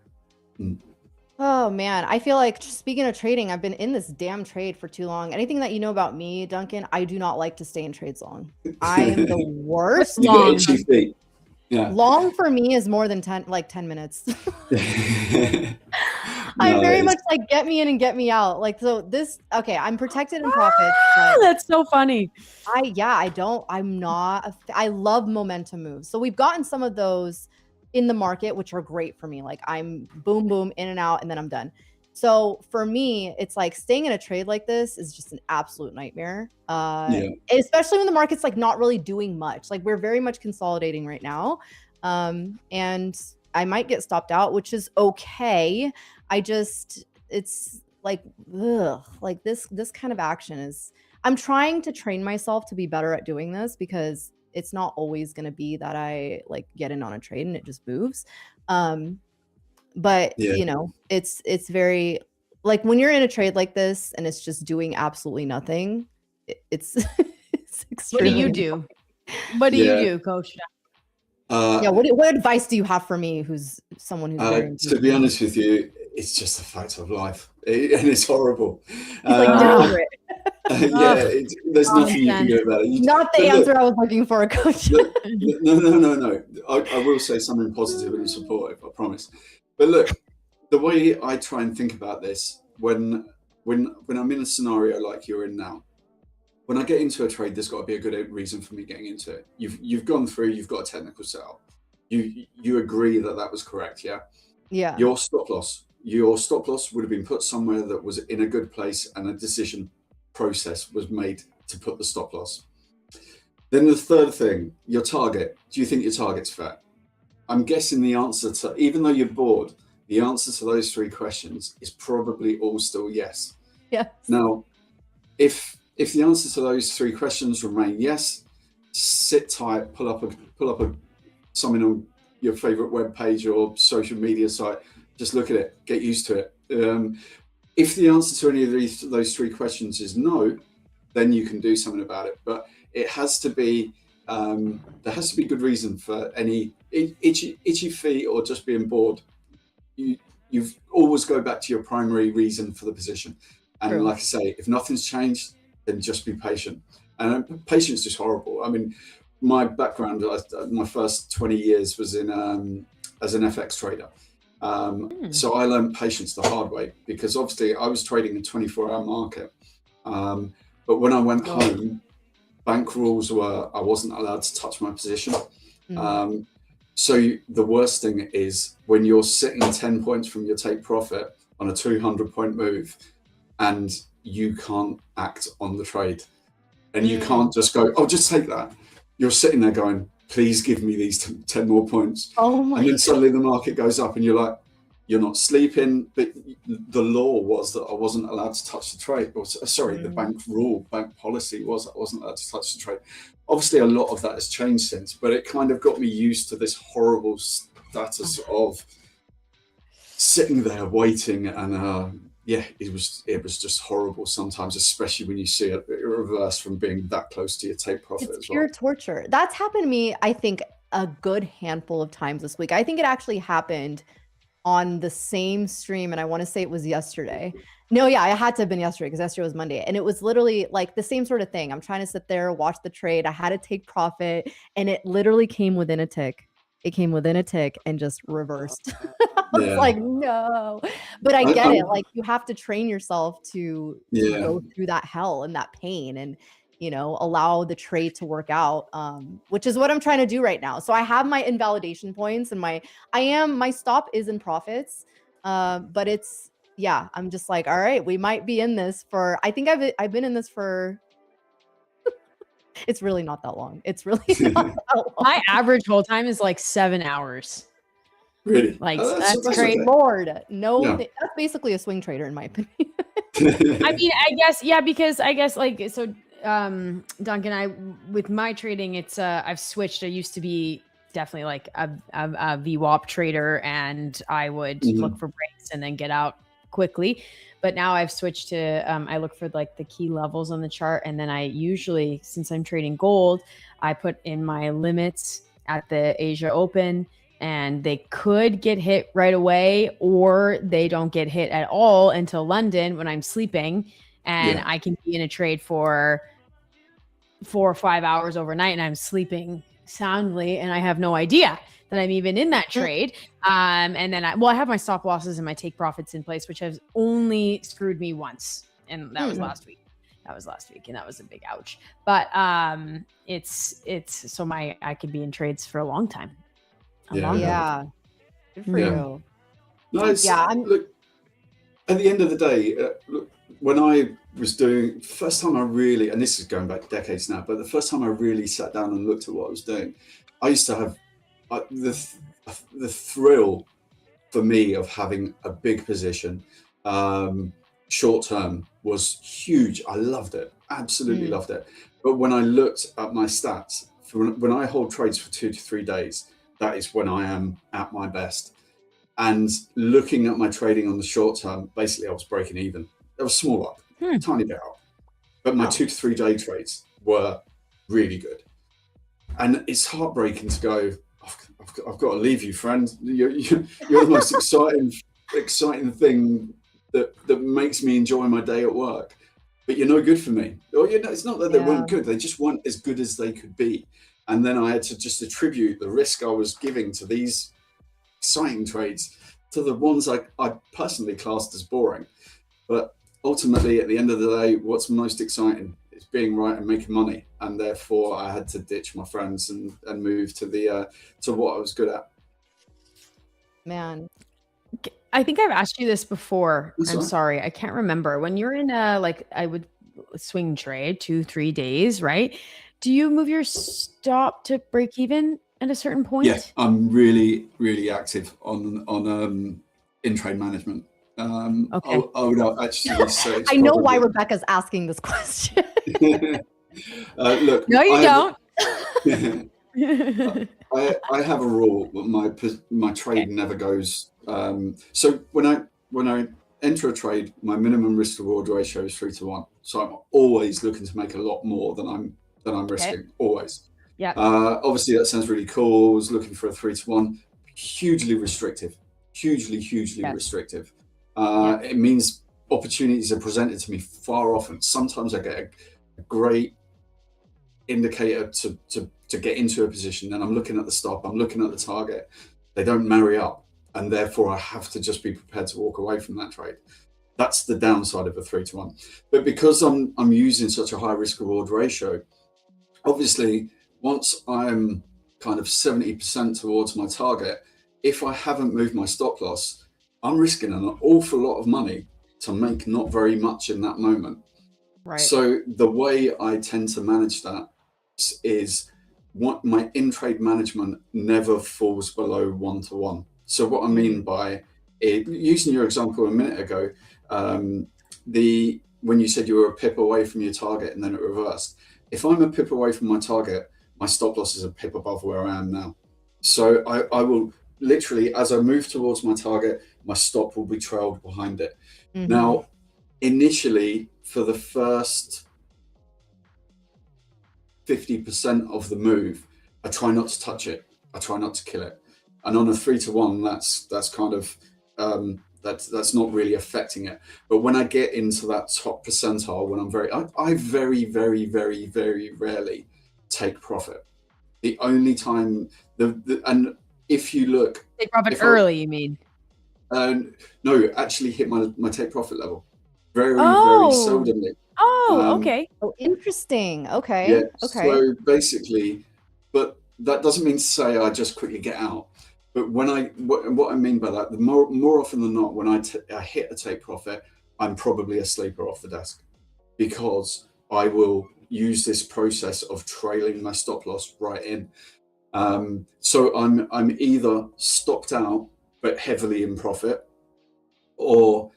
Oh man, I feel like, speaking of trading, I've been in this damn trade for too long. Anything that you know about me, Duncan, I do not like to stay in trades long. I am the worst. Long. Yeah. Long for me is more than 10 minutes. I very much like get me in and get me out. Like, so this, I'm protected in profits. That's so funny. I love momentum moves. So we've gotten some of those in the market, which are great for me. Like, I'm boom, boom, in and out, and then I'm done. So for me, it's like staying in a trade like this is just an absolute nightmare. Especially when the market's like not really doing much. Like, we're very much consolidating right now. And I might get stopped out, which is okay. It's like, like this kind of action is, I'm trying to train myself to be better at doing this, because it's not always going to be that I like get in on a trade and it just moves. But you know, it's very, like, when you're in a trade like this and it's just doing absolutely nothing, it's extremely. What do you do? What do you do, Coach? What advice do you have for me, who's someone who's very to be honest with you, it's just a fact of life, and it's horrible. There's nothing you can do about it. Not the answer I was looking for, Coach. No. I will say something positive and supportive, I promise. But look, the way I try and think about this, when I'm in a scenario like you're in now, when I get into a trade, there's got to be a good reason for me getting into it. You've gone through, you've got a technical setup. You agree that was correct, yeah? Yeah. Your stop loss would have been put somewhere that was in a good place, and a decision process was made to put the stop loss. Then the third thing, your target. Do you think your target's fair? I'm guessing the answer to, even though you're bored, the answer to those three questions is probably all still yes. Yeah. Now, if the answer to those three questions remain yes, sit tight, pull up a something on your favorite web page or social media site. Just look at it, get used to it. If the answer to any of those three questions is no, then you can do something about it. But it has to be, there has to be good reason for any itchy feet or just being bored. You've always go back to your primary reason for the position. And True. like I say, if nothing's changed, then just be patient. And patience is horrible. I mean, my background, my first 20 years was in as an FX trader. So I learned patience the hard way, because obviously I was trading a 24-hour market. But when I went home, bank rules were I wasn't allowed to touch my position. So the worst thing is when you're sitting 10 points from your take profit on a 200-point move and you can't act on the trade. And you can't just go, oh, just take that. You're sitting there going, please give me these 10 more points. And then suddenly the market goes up and you're like, you're not sleeping. But the law was that I wasn't allowed to touch the trade. Or, sorry, the bank policy was I wasn't allowed to touch the trade. Obviously, a lot of that has changed since, but it kind of got me used to this horrible status of sitting there waiting. And yeah, it was just horrible sometimes, especially when you see it reverse from being that close to your take profit as well. Pure torture. That's happened to me, I think, a good handful of times this week. I think it actually happened on the same stream, and I want to say it was yesterday. No, yeah, it had to have been yesterday because yesterday was Monday. And it was literally like the same sort of thing. I'm trying to sit there, watch the trade. I had to take profit, and it literally came within a tick. It came within a tick and just reversed. I was like, no. But I get it. Like, you have to train yourself to go through that hell and that pain and, you know, allow the trade to work out, which is what I'm trying to do right now. So I have my invalidation points and my stop is in profits. But it's, yeah, I'm just like, all right, we might be in this for, I think I've been in this for, it's really not that long. It's really not that long. My average hold time is like 7 hours. Really? Like that's great. okay. Lord, no, Yeah. that's basically a swing trader in my opinion. I mean, I guess, yeah, because I guess like, so Duncan, with my trading, it's I've switched. I used to be definitely like a VWAP trader, and I would look for breaks and then get out quickly. But now I've switched to I look for like the key levels on the chart, and then I usually, since I'm trading gold, I put in my limits at the Asia Open, and they could get hit right away, or they don't get hit at all until London when I'm sleeping, and I can be in a trade for 4 or 5 hours overnight, and I'm sleeping soundly, and I have no idea that I'm even in that trade. And then I have my stop losses and my take profits in place, which has only screwed me once, and that was last week. That was last week, and that was a big ouch. But it's so I could be in trades for a long time. Yeah, good for you. No, it's, look, at the end of the day, look, when I was doing, first time I really, and this is going back decades now, but the first time I really sat down and looked at what I was doing, I used to have the thrill for me of having a big position. Short term was huge. I loved it, absolutely loved it. But when I looked at my stats, when I hold trades for 2 to 3 days, that is when I am at my best. And looking at my trading on the short term, basically I was breaking even. It was small up, tiny bit up. But my 2 to 3 day trades were really good. And it's heartbreaking to go, I've got to leave you, friend. You're the most exciting thing that makes me enjoy my day at work. But you're no good for me. Or, you know, it's not that they weren't good. They just weren't as good as they could be. And then I had to just attribute the risk I was giving to these exciting trades to the ones I personally classed as boring. But ultimately, at the end of the day, what's most exciting is being right and making money. And therefore, I had to ditch my friends and move to to what I was good at. Man, I think I've asked you this before. I'm sorry, I can't remember. When you're in like I would swing trade 2-3 days, right? Do you move your stop to break even at a certain point? Yeah, I'm really, really active on in trade management. Okay. I would actually say it's I know why Rebecca's asking this question. look, no, you don't. I have a rule. My trade never goes. So when I enter a trade, my minimum risk reward ratio is 3-1. So I'm always looking to make a lot more than I'm risking. Always. Yeah. Obviously, that sounds really cool. I was looking for a 3-1. Hugely restrictive. Hugely restrictive. It means opportunities are presented to me far often. Sometimes I get a great indicator to get into a position, and I'm looking at the stop, I'm looking at the target. They don't marry up, and therefore I have to just be prepared to walk away from that trade. That's the downside of a 3-1. But because I'm using such a high risk reward ratio, obviously once I'm kind of 70% towards my target, if I haven't moved my stop loss, I'm risking an awful lot of money to make not very much in that moment. Right. So the way I tend to manage that is what my in-trade management never falls below 1-1. So what I mean by it, using your example a minute ago, when you said you were a pip away from your target and then it reversed. If I'm a pip away from my target, my stop loss is a pip above where I am now. So I will literally, as I move towards my target, my stop will be trailed behind it. Now, initially, for the first 50% of the move, I try not to touch it. I try not to kill it. And on a 3-1, that's kind of that's not really affecting it. But when I get into that top percentile, when I very, very, very, very rarely take profit. The only time and if you look, take profit early, you mean? No, actually hit my take profit level. Very seldomly. Okay. Oh, interesting. Okay. Yeah. Okay. So basically, but that doesn't mean to say I just quickly get out. But what I mean by that, the more often than not, when I hit a take profit, I'm probably a sleeper off the desk, because I will use this process of trailing my stop loss right in. So I'm either stopped out but heavily in profit, or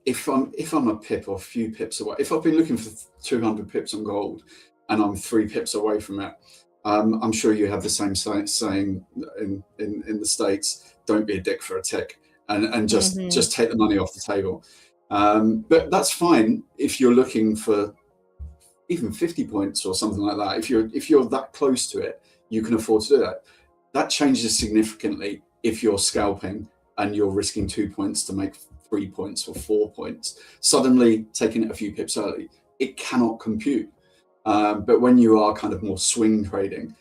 if I'm a pip or a few pips away, if I've been looking for 200 pips on gold and I'm 3 pips away from it, I'm sure you have the same saying in the States: don't be a dick for a tick, and just take the money off the table. But that's fine if you're looking for even 50 points or something like that. If you're that close to it, you can afford to do that. That changes significantly if you're scalping and you're risking 2 points to make 3 points or 4 points. Suddenly taking it a few pips early, it cannot compute. But when you are kind of more swing trading,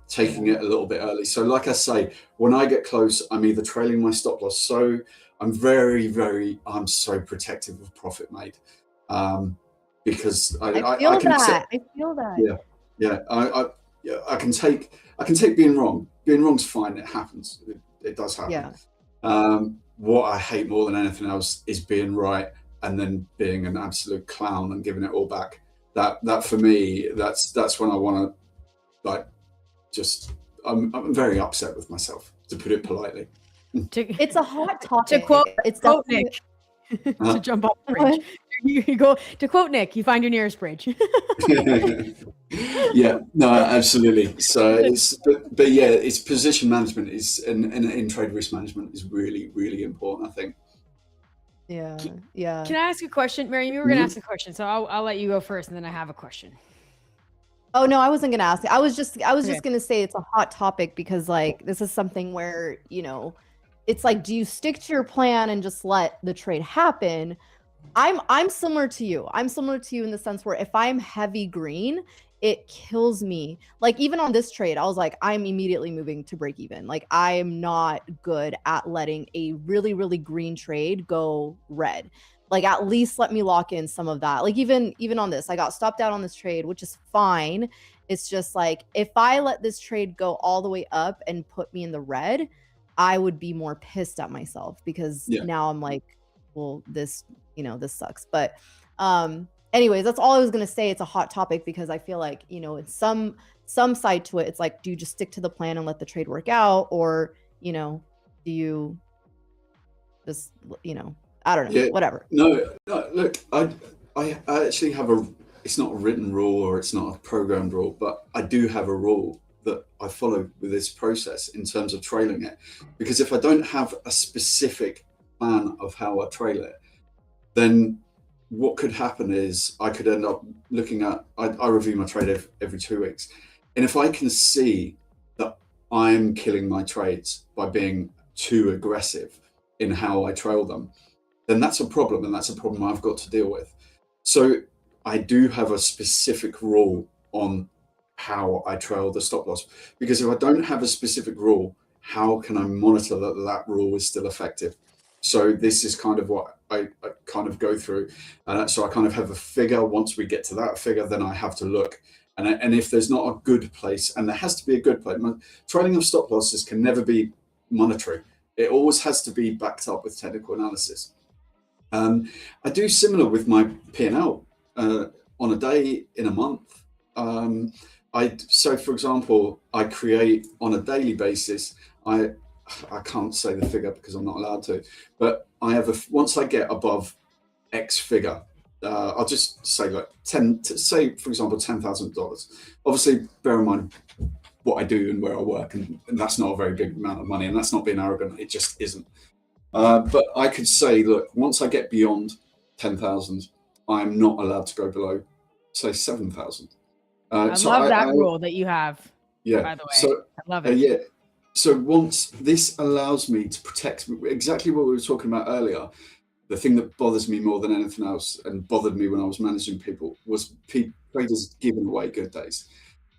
taking it a little bit early. So like I say, when I get close, I'm either trailing my stop loss. So I'm I'm so protective of profit made. Because I feel can that. I feel that. Yeah. I can take being wrong. Being wrong's fine. It happens. It does happen. Yeah. What I hate more than anything else is being right and then being an absolute clown and giving it all back. That for me, that's when I want to I'm very upset with myself, to put it politely. It's a hot topic. To quote definitely... Nick, to jump off the bridge. You go to quote Nick. You find your nearest bridge. Yeah, no, absolutely. So but yeah, it's position management in trade risk management is really, really important, I think. Yeah. Can I ask a question, Mary? You were going to ask a question, so I'll let you go first, and then I have a question. Oh no, I wasn't gonna ask. I was just gonna say it's a hot topic because like this is something where it's like, do you stick to your plan and just let the trade happen? I'm similar to you. I'm similar to you in the sense where if I'm heavy green, it kills me. Like even on this trade, I was like, I'm immediately moving to break even. Like I am not good at letting a really, really green trade go red. Like at least let me lock in some of that. Like even on this, I got stopped out on this trade, which is fine. It's just like, if I let this trade go all the way up and put me in the red, I would be more pissed at myself because now I'm like, well, this sucks. But anyways, that's all I was going to say. It's a hot topic because I feel like, in some side to it, it's like, do you just stick to the plan and let the trade work out? Or, do you just, I don't know, whatever. No, look, I actually have it's not a written rule or it's not a programmed rule, but I do have a rule that I follow with this process in terms of trailing it. Because if I don't have a specific plan of how I trail it, then what could happen is I could end up looking at, I review my trade every 2 weeks. And if I can see that I'm killing my trades by being too aggressive in how I trail them, then that's a problem, and that's a problem I've got to deal with. So I do have a specific rule on how I trail the stop loss, because if I don't have a specific rule, how can I monitor that that rule is still effective? So this is kind of what I kind of go through. So I kind of have a figure. Once we get to that figure, then I have to look. And if there's not a good place, and there has to be a good place, trailing of stop losses can never be monetary. It always has to be backed up with technical analysis. I do similar with my P&L on a day, in a month. So for example, I create on a daily basis, I can't say the figure because I'm not allowed to, but I have once I get above X figure, I'll just say like say for example $10,000. Obviously, bear in mind what I do and where I work, and that's not a very big amount of money, and that's not being arrogant. It just isn't. But I could say, look, once I get beyond 10,000, I'm not allowed to go below, say 7,000. I love that rule that you have. Yeah. By the way, So I love it. yeah. So once this allows me to protect exactly what we were talking about earlier, the thing that bothers me more than anything else and bothered me when I was managing people was traders giving away good days.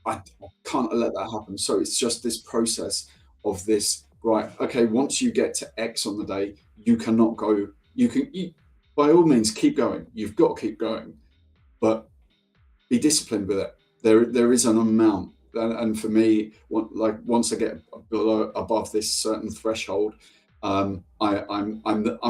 I can't let that happen. So it's just this process of this, right? Okay, once you get to X on the day, you cannot go. You by all means keep going. You've got to keep going, but be disciplined with it. There is an amount, and for me, once I get above this certain threshold, I'm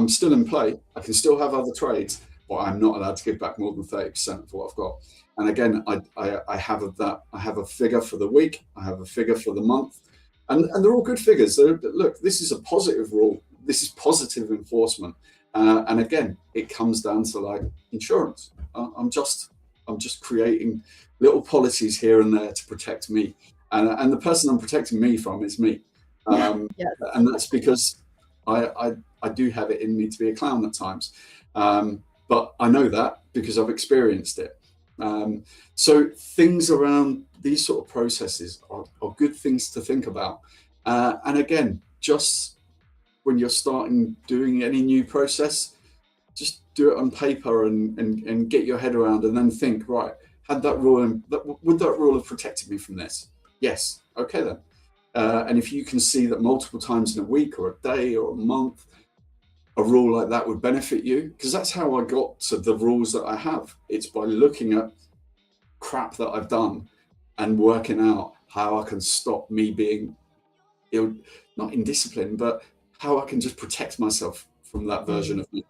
still in play. I can still have other trades, but I'm not allowed to give back more than 30% of what I've got. And again, I have a figure for the week. I have a figure for the month, and they're all good figures. Look, this is a positive rule. This is positive enforcement. And again, it comes down to like insurance. I'm just creating little policies here and there to protect me, and the person I'm protecting me from is me. Yes. And that's because I do have it in me to be a clown at times, but I know that because I've experienced it. So things around these sort of processes are good things to think about. And again, just when you're starting doing any new process, just do it on paper and get your head around, and then think, right, had that rule, would that rule have protected me from this? Yes. Okay then. And if you can see that multiple times in a week or a day or a month, a rule like that would benefit you, because that's how I got to the rules that I have. It's by looking at crap that I've done and working out how I can stop me being not indisciplined, but how I can just protect myself from that version of me.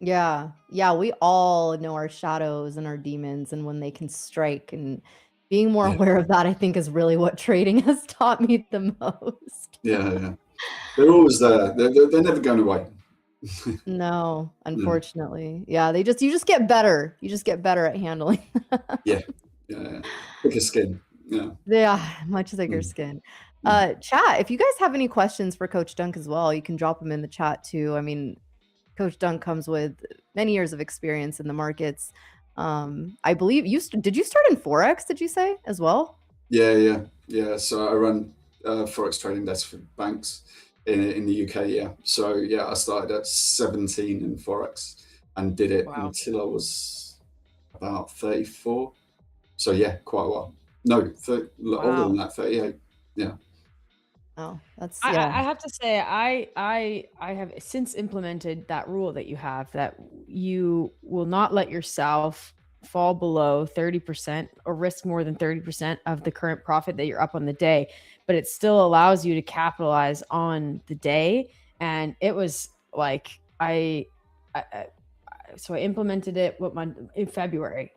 Yeah. Yeah. We all know our shadows and our demons and when they can strike, and being more aware of that, I think, is really what trading has taught me the most. Yeah. They're always there. They're never going away. No, unfortunately. Yeah. You just get better. You just get better at handling. Yeah. Thicker skin. Yeah. Much thicker skin. Chat, if you guys have any questions for Coach Dunk as well, you can drop them in the chat too. I mean, Coach Dunk comes with many years of experience in the markets. I believe did you start in Forex, did you say, as well? Yeah. So I run Forex trading desk for banks in the UK. Yeah. So yeah, I started at 17 in Forex and did it until I was about 34. So yeah, quite a while. No, older than that, 38. Yeah. Oh, that's I have to say, I have since implemented that rule that you have, that you will not let yourself fall below 30% or risk more than 30% of the current profit that you're up on the day, but it still allows you to capitalize on the day. And it was like, so I implemented it in February,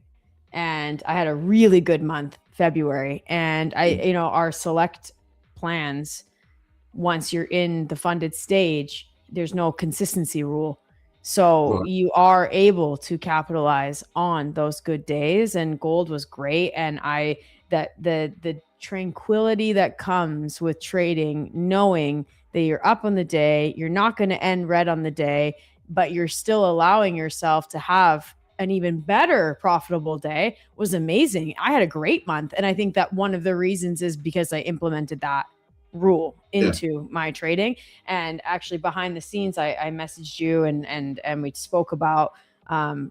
and I had a really good month, February. And our select plans, once you're in the funded stage, there's no consistency rule. So Right. you are able to capitalize on those good days, and gold was great. And the tranquility that comes with trading, knowing that you're up on the day, you're not going to end red on the day, but you're still allowing yourself to have an even better profitable day, was amazing. I had a great month. And I think that one of the reasons is because I implemented that rule into my trading. And actually behind the scenes, I messaged you and we spoke about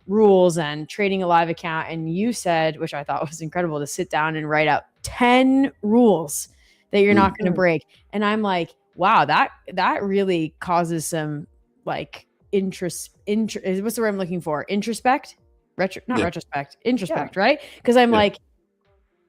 rules and trading a live account. And you said, which I thought was incredible, to sit down and write out 10 rules that you're not going to break. And I'm like, wow, that really causes some like what's the word I'm looking for? Introspect, introspect, right? Because I'm like,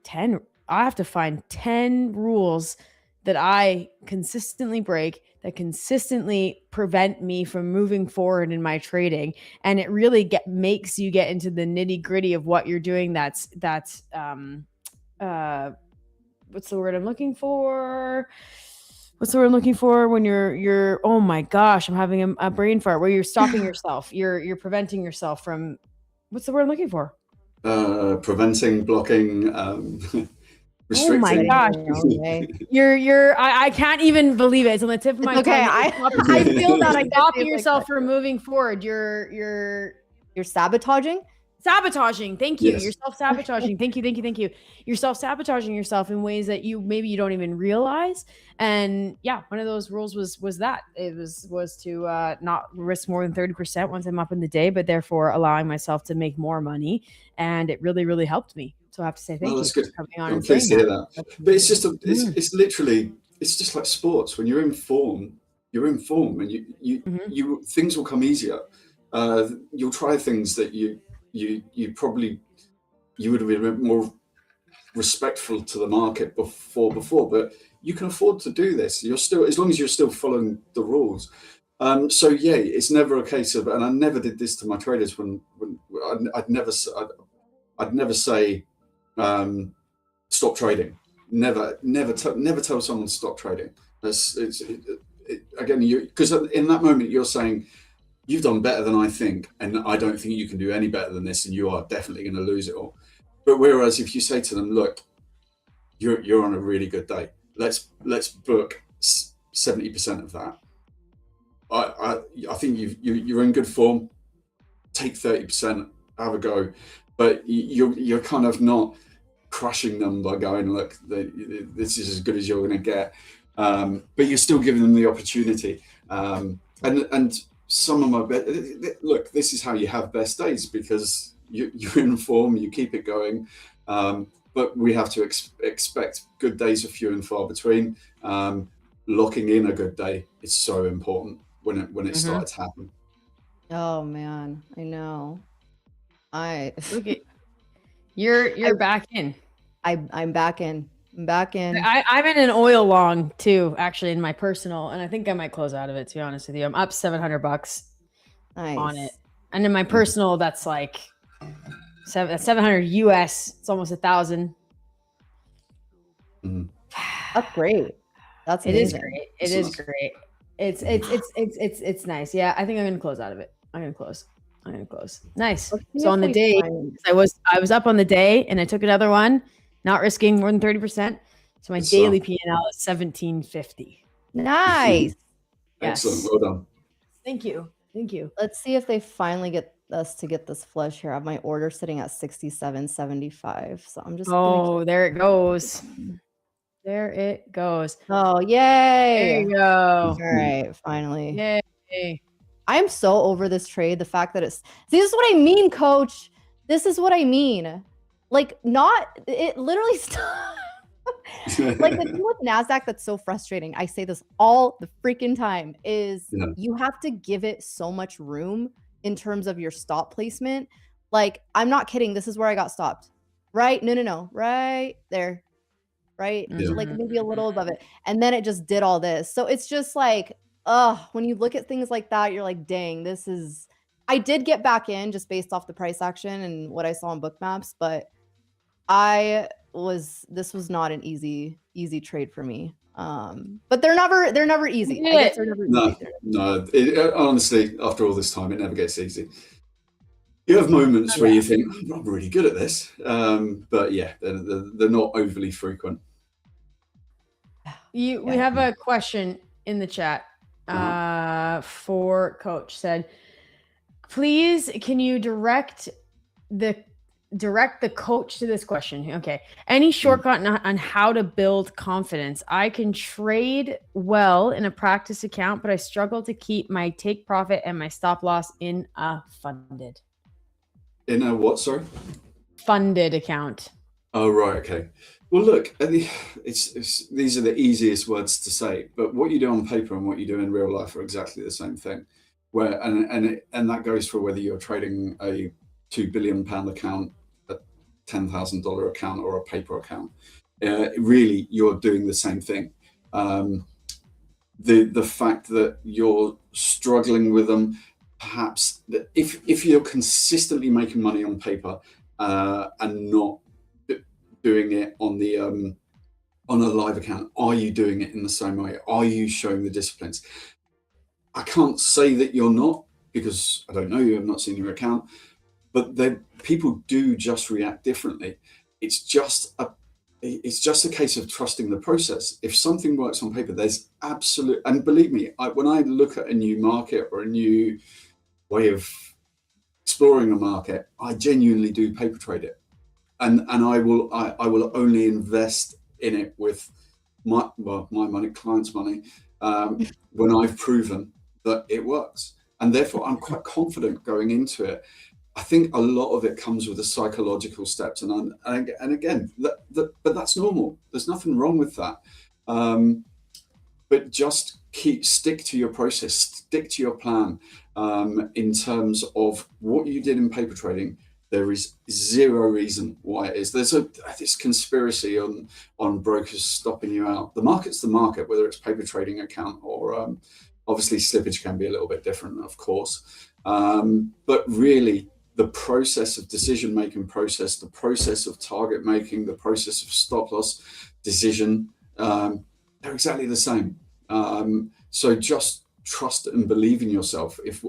10, I have to find 10 rules that I consistently break, that consistently prevent me from moving forward in my trading. And it really makes you get into the nitty gritty of what you're doing. That's what's the word I'm looking for? When you're oh my gosh, I'm having a brain fart, where you're stopping yourself. You're preventing yourself from, what's the word I'm looking for? Preventing, blocking, restricting. Oh my gosh. I can't even believe it. It's on the tip of my tongue. I feel that. You're stopping yourself from moving forward. You're sabotaging. Thank you. Yes. You're self-sabotaging. Thank you. You're self-sabotaging yourself in ways that you don't even realize. And yeah, one of those rules was that it was to not risk more than 30% once I'm up in the day, but therefore allowing myself to make more money. And it really, really helped me. So I have to say thank you That's good. for coming on I'm and saying pleased to hear that. that. But it's just it's literally, it's just like sports. When you're in form, and you things will come easier. You'll try things that you would have been a bit more respectful to the market before, but you can afford to do this. You're still, as long as you're still following the rules. So yeah, it's never a case of, and I never did this to my traders when I'd never say stop trading. Never tell someone to stop trading. Again, because in that moment you're saying, you've done better than I think, and I don't think you can do any better than this, and you are definitely going to lose it all. But whereas if you say to them, look, you're on a really good day, let's book 70% of that. I think you're in good form. Take 30%, have a go, but you're kind of not crushing them by going, look, this is as good as you're going to get, but you're still giving them the opportunity. And some of my look, this is how you have best days, because you're in form, you keep it going. But we have to expect good days are few and far between. Locking in a good day is so important when it starts to happen. Oh man, I know. Look at you're back in. I'm back in. I'm back in. I'm in an oil long too, actually, in my personal, and I think I might close out of it, to be honest with you. I'm up $700 on it, and in my personal, that's like 700 US. It's almost 1,000. That's great. That's amazing. It is great. It's nice. Yeah, I think I'm gonna close out of it. I'm gonna close. Nice. So on the day, I was up on the day, and I took another one, not risking more than 30%. So my daily P&L is 1750. Nice. Excellent. Well done. Thank you. Let's see if they finally get us to get this flush here. I have my order sitting at 67.75. So I'm just there it goes. There it goes. Oh, yay. There you go. All right, finally. Yay. I am so over this trade. The fact that this is what I mean, coach. This is what I mean. Like, it literally like the thing with NASDAQ that's so frustrating, I say this all the freaking time, is you have to give it so much room in terms of your stop placement. Like, I'm not kidding. This is where I got stopped. Right? No. Right there. Right? Like maybe a little above it. And then it just did all this. So it's just like, when you look at things like that, you're like, dang, I did get back in just based off the price action and what I saw on book maps, but I was not an easy trade for me. But they're never easy. I guess they're never No, easy. no. Honestly, after all this time, it never gets easy. You have moments where you think, I'm really good at this. But yeah, they're not overly frequent. We have a question in the chat for Coach. Said, please, can you direct the coach to this question? Okay. Any shortcut on how to build confidence? I can trade well in a practice account, but I struggle to keep my take profit and my stop loss in a funded. In a what, sorry? Funded account. Oh, right. Okay. Well, look, these are the easiest words to say, but what you do on paper and what you do in real life are exactly the same thing. And that goes for whether you're trading a £2 billion account, a $10,000 account, or a paper account. Really, you're doing the same thing. The fact that you're struggling with them, perhaps that if you're consistently making money on paper and not doing it on a live account, are you doing it in the same way? Are you showing the disciplines? I can't say that you're not, because I don't know you, I've not seen your account, but people do just react differently. It's just a case of trusting the process. If something works on paper, there's absolute, and believe me, when I look at a new market or a new way of exploring a market, I genuinely do paper trade it, and I will only invest in it with my money, clients' money, when I've proven that it works, and therefore I'm quite confident going into it. I think a lot of it comes with the psychological steps, and again, but that's normal. There's nothing wrong with that. But just stick to your process, stick to your plan. In terms of what you did in paper trading, there is zero reason why it is. There's this conspiracy on brokers stopping you out. The market's the market, whether it's paper trading account or obviously slippage can be a little bit different, of course. But really, the process of decision-making process, the process of target making, the process of stop loss decision, they're exactly the same. So just trust and believe in yourself. If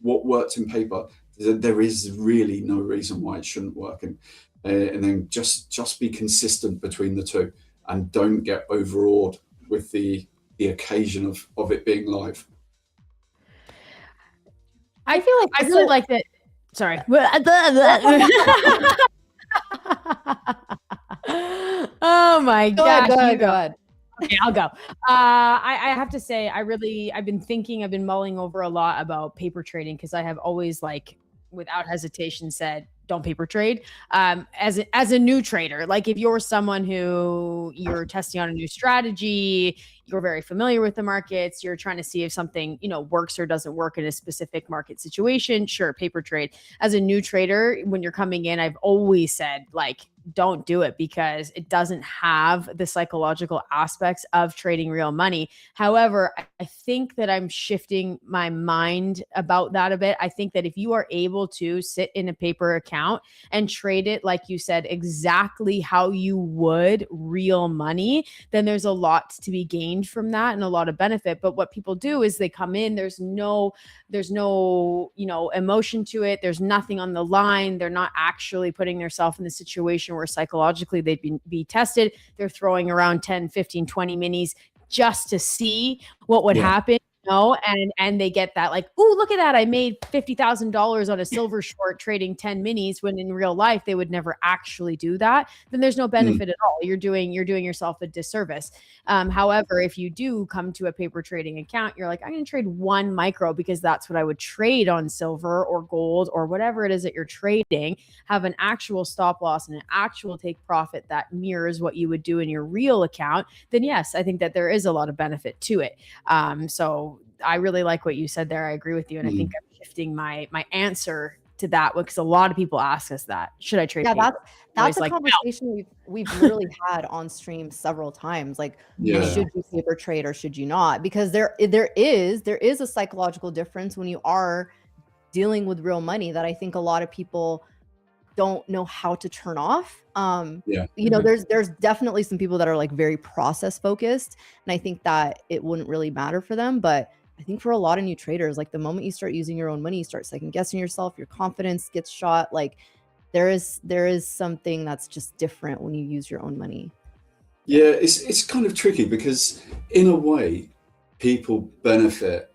what works in paper, there is really no reason why it shouldn't work. And then just be consistent between the two, and don't get overawed with the occasion of it being live. I feel like I really like that. Sorry. Oh my gosh. Go ahead. Okay, I'll go. I have to say, I've been mulling over a lot about paper trading, because I have always, without hesitation, said, don't paper trade. As a new trader, like if you're someone who you're testing out a new strategy, you're very familiar with the markets, you're trying to see if something, works or doesn't work in a specific market situation, sure, paper trade. As a new trader, when you're coming in, I've always said, don't do it, because it doesn't have the psychological aspects of trading real money. However, I think that I'm shifting my mind about that a bit. I think that if you are able to sit in a paper account and trade it, like you said, exactly how you would real money, then there's a lot to be gained from that and a lot of benefit. But what people do is they come in, there's no emotion to it. There's nothing on the line. They're not actually putting themselves in the situation where psychologically they'd be tested. They're throwing around 10, 15, 20 minis just to see what would happen. And they get that oh, look at that, I made $50,000 on a silver short trading 10 minis, when in real life they would never actually do that. Then there's no benefit at all. You're doing yourself a disservice. However, if you do come to a paper trading account, you're like, I'm going to trade one micro because that's what I would trade on silver or gold or whatever it is that you're trading, have an actual stop loss and an actual take profit that mirrors what you would do in your real account, then yes, I think that there is a lot of benefit to it. So I really like what you said there. I agree with you. And I think I'm shifting my answer to that, because a lot of people ask us that. Should I trade paper? Yeah, that's a conversation we've literally had on stream several times. Should you paper trade or should you not? Because there is a psychological difference when you are dealing with real money that I think a lot of people don't know how to turn off. Yeah. You know, there's definitely some people that are like very process focused, and I think that it wouldn't really matter for them. But I think for a lot of new traders, like the moment you start using your own money, you start second guessing yourself, your confidence gets shot. Like there is something that's just different when you use your own money. Yeah, it's kind of tricky because in a way, people benefit.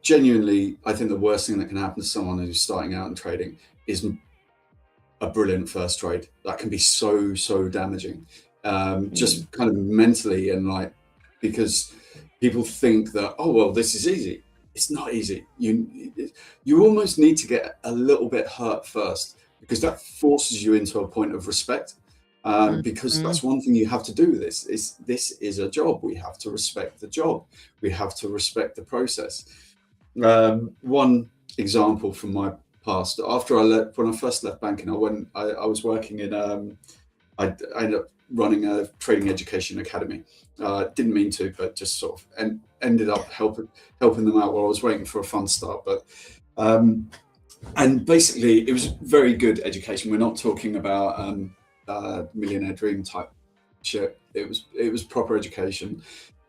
Genuinely, I think the worst thing that can happen to someone who's starting out in trading is a brilliant first trade. That can be so damaging, just kind of mentally, and like, because people think that, oh well, this is easy. It's not easy. You almost need to get a little bit hurt first, because that forces you into a point of respect. Because that's one thing you have to do with this is a job. We have to respect the job. We have to respect the process. One example from my past, when I first left banking, I was working in, I ended up running a trading education academy. Didn't mean to, but just sort of, and ended up helping them out while I was waiting for a fund start. But, and basically it was very good education. We're not talking about, millionaire dream type shit. It was proper education.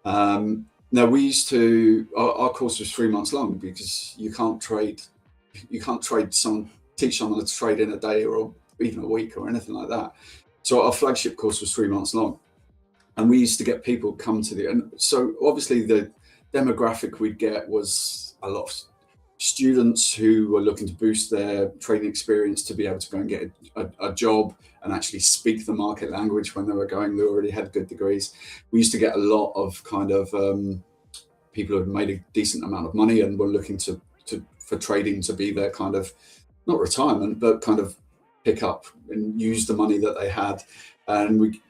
Now we used to, our course was 3 months long, because you can't teach someone to trade in a day or even a week or anything like that. So our flagship course was 3 months long, and we used to get people come to and so obviously the demographic we'd get was a lot of students who were looking to boost their trading experience to be able to go and get a job and actually speak the market language when they already had good degrees. We used to get a lot of kind of people who had made a decent amount of money and were looking for trading to be their kind of, not retirement, but kind of pick up and use the money that they had. And we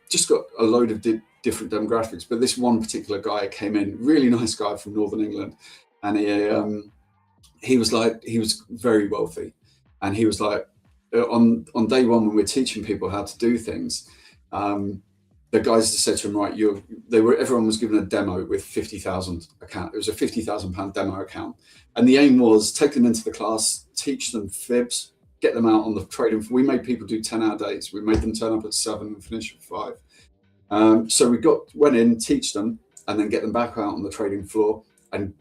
just got a load of different demographics. But this one particular guy came in, really nice guy from Northern England, and he was very wealthy, and he was like, on day one when we're teaching people how to do things, the guys just said to him, right, everyone was given a demo with 50,000 account. It was a £50,000 demo account, and the aim was take them into the class, teach them fibs, get them out on the trading. We made people do 10-hour days. We made them turn up at 7 and finish at 5. So we went in, teach them, and then get them back out on the trading floor and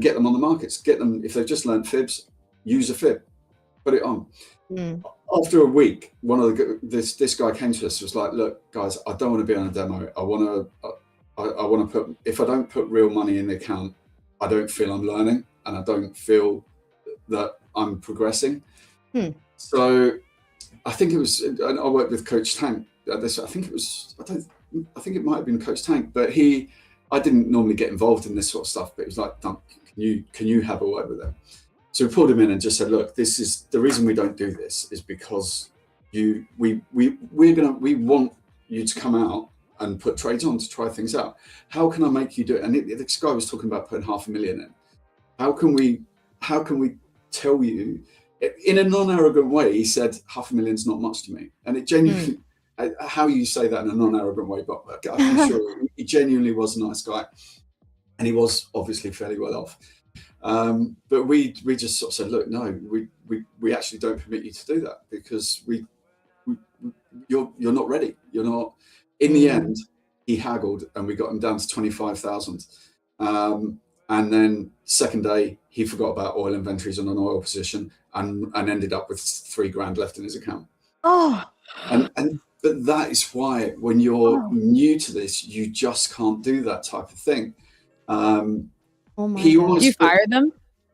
get them on the markets. Get them, if they've just learned fibs, use a fib, put it on. After a week, this guy came to us, was like, look guys, I don't want to be on a demo. I want to put, if I don't put real money in the account, I don't feel I'm learning, and I don't feel that I'm progressing. So I think it was, I worked with Coach Tank. I think it might have been Coach Tank, but I didn't normally get involved in this sort of stuff, but it was like, can you have a word with them? So we pulled him in and just said, look, this is the reason we don't do this, is because we want you to come out and put trades on to try things out. How can I make you do it? And this guy was talking about putting $500,000 in. How can we tell you in a non-arrogant way? He said, $500,000 is not much to me. And it genuinely, how you say that in a non-arrogant way, but I'm sure he genuinely was a nice guy, and he was obviously fairly well off. But we just sort of said, look, no, we actually don't permit you to do that, because you're not ready. You're not. In the end, he haggled, and we got him down to 25,000. And then second day, he forgot about oil inventories on an oil position, and ended up with $3,000 left in his account. But that is why, when you're new to this, you just can't do that type of thing. Do you fire them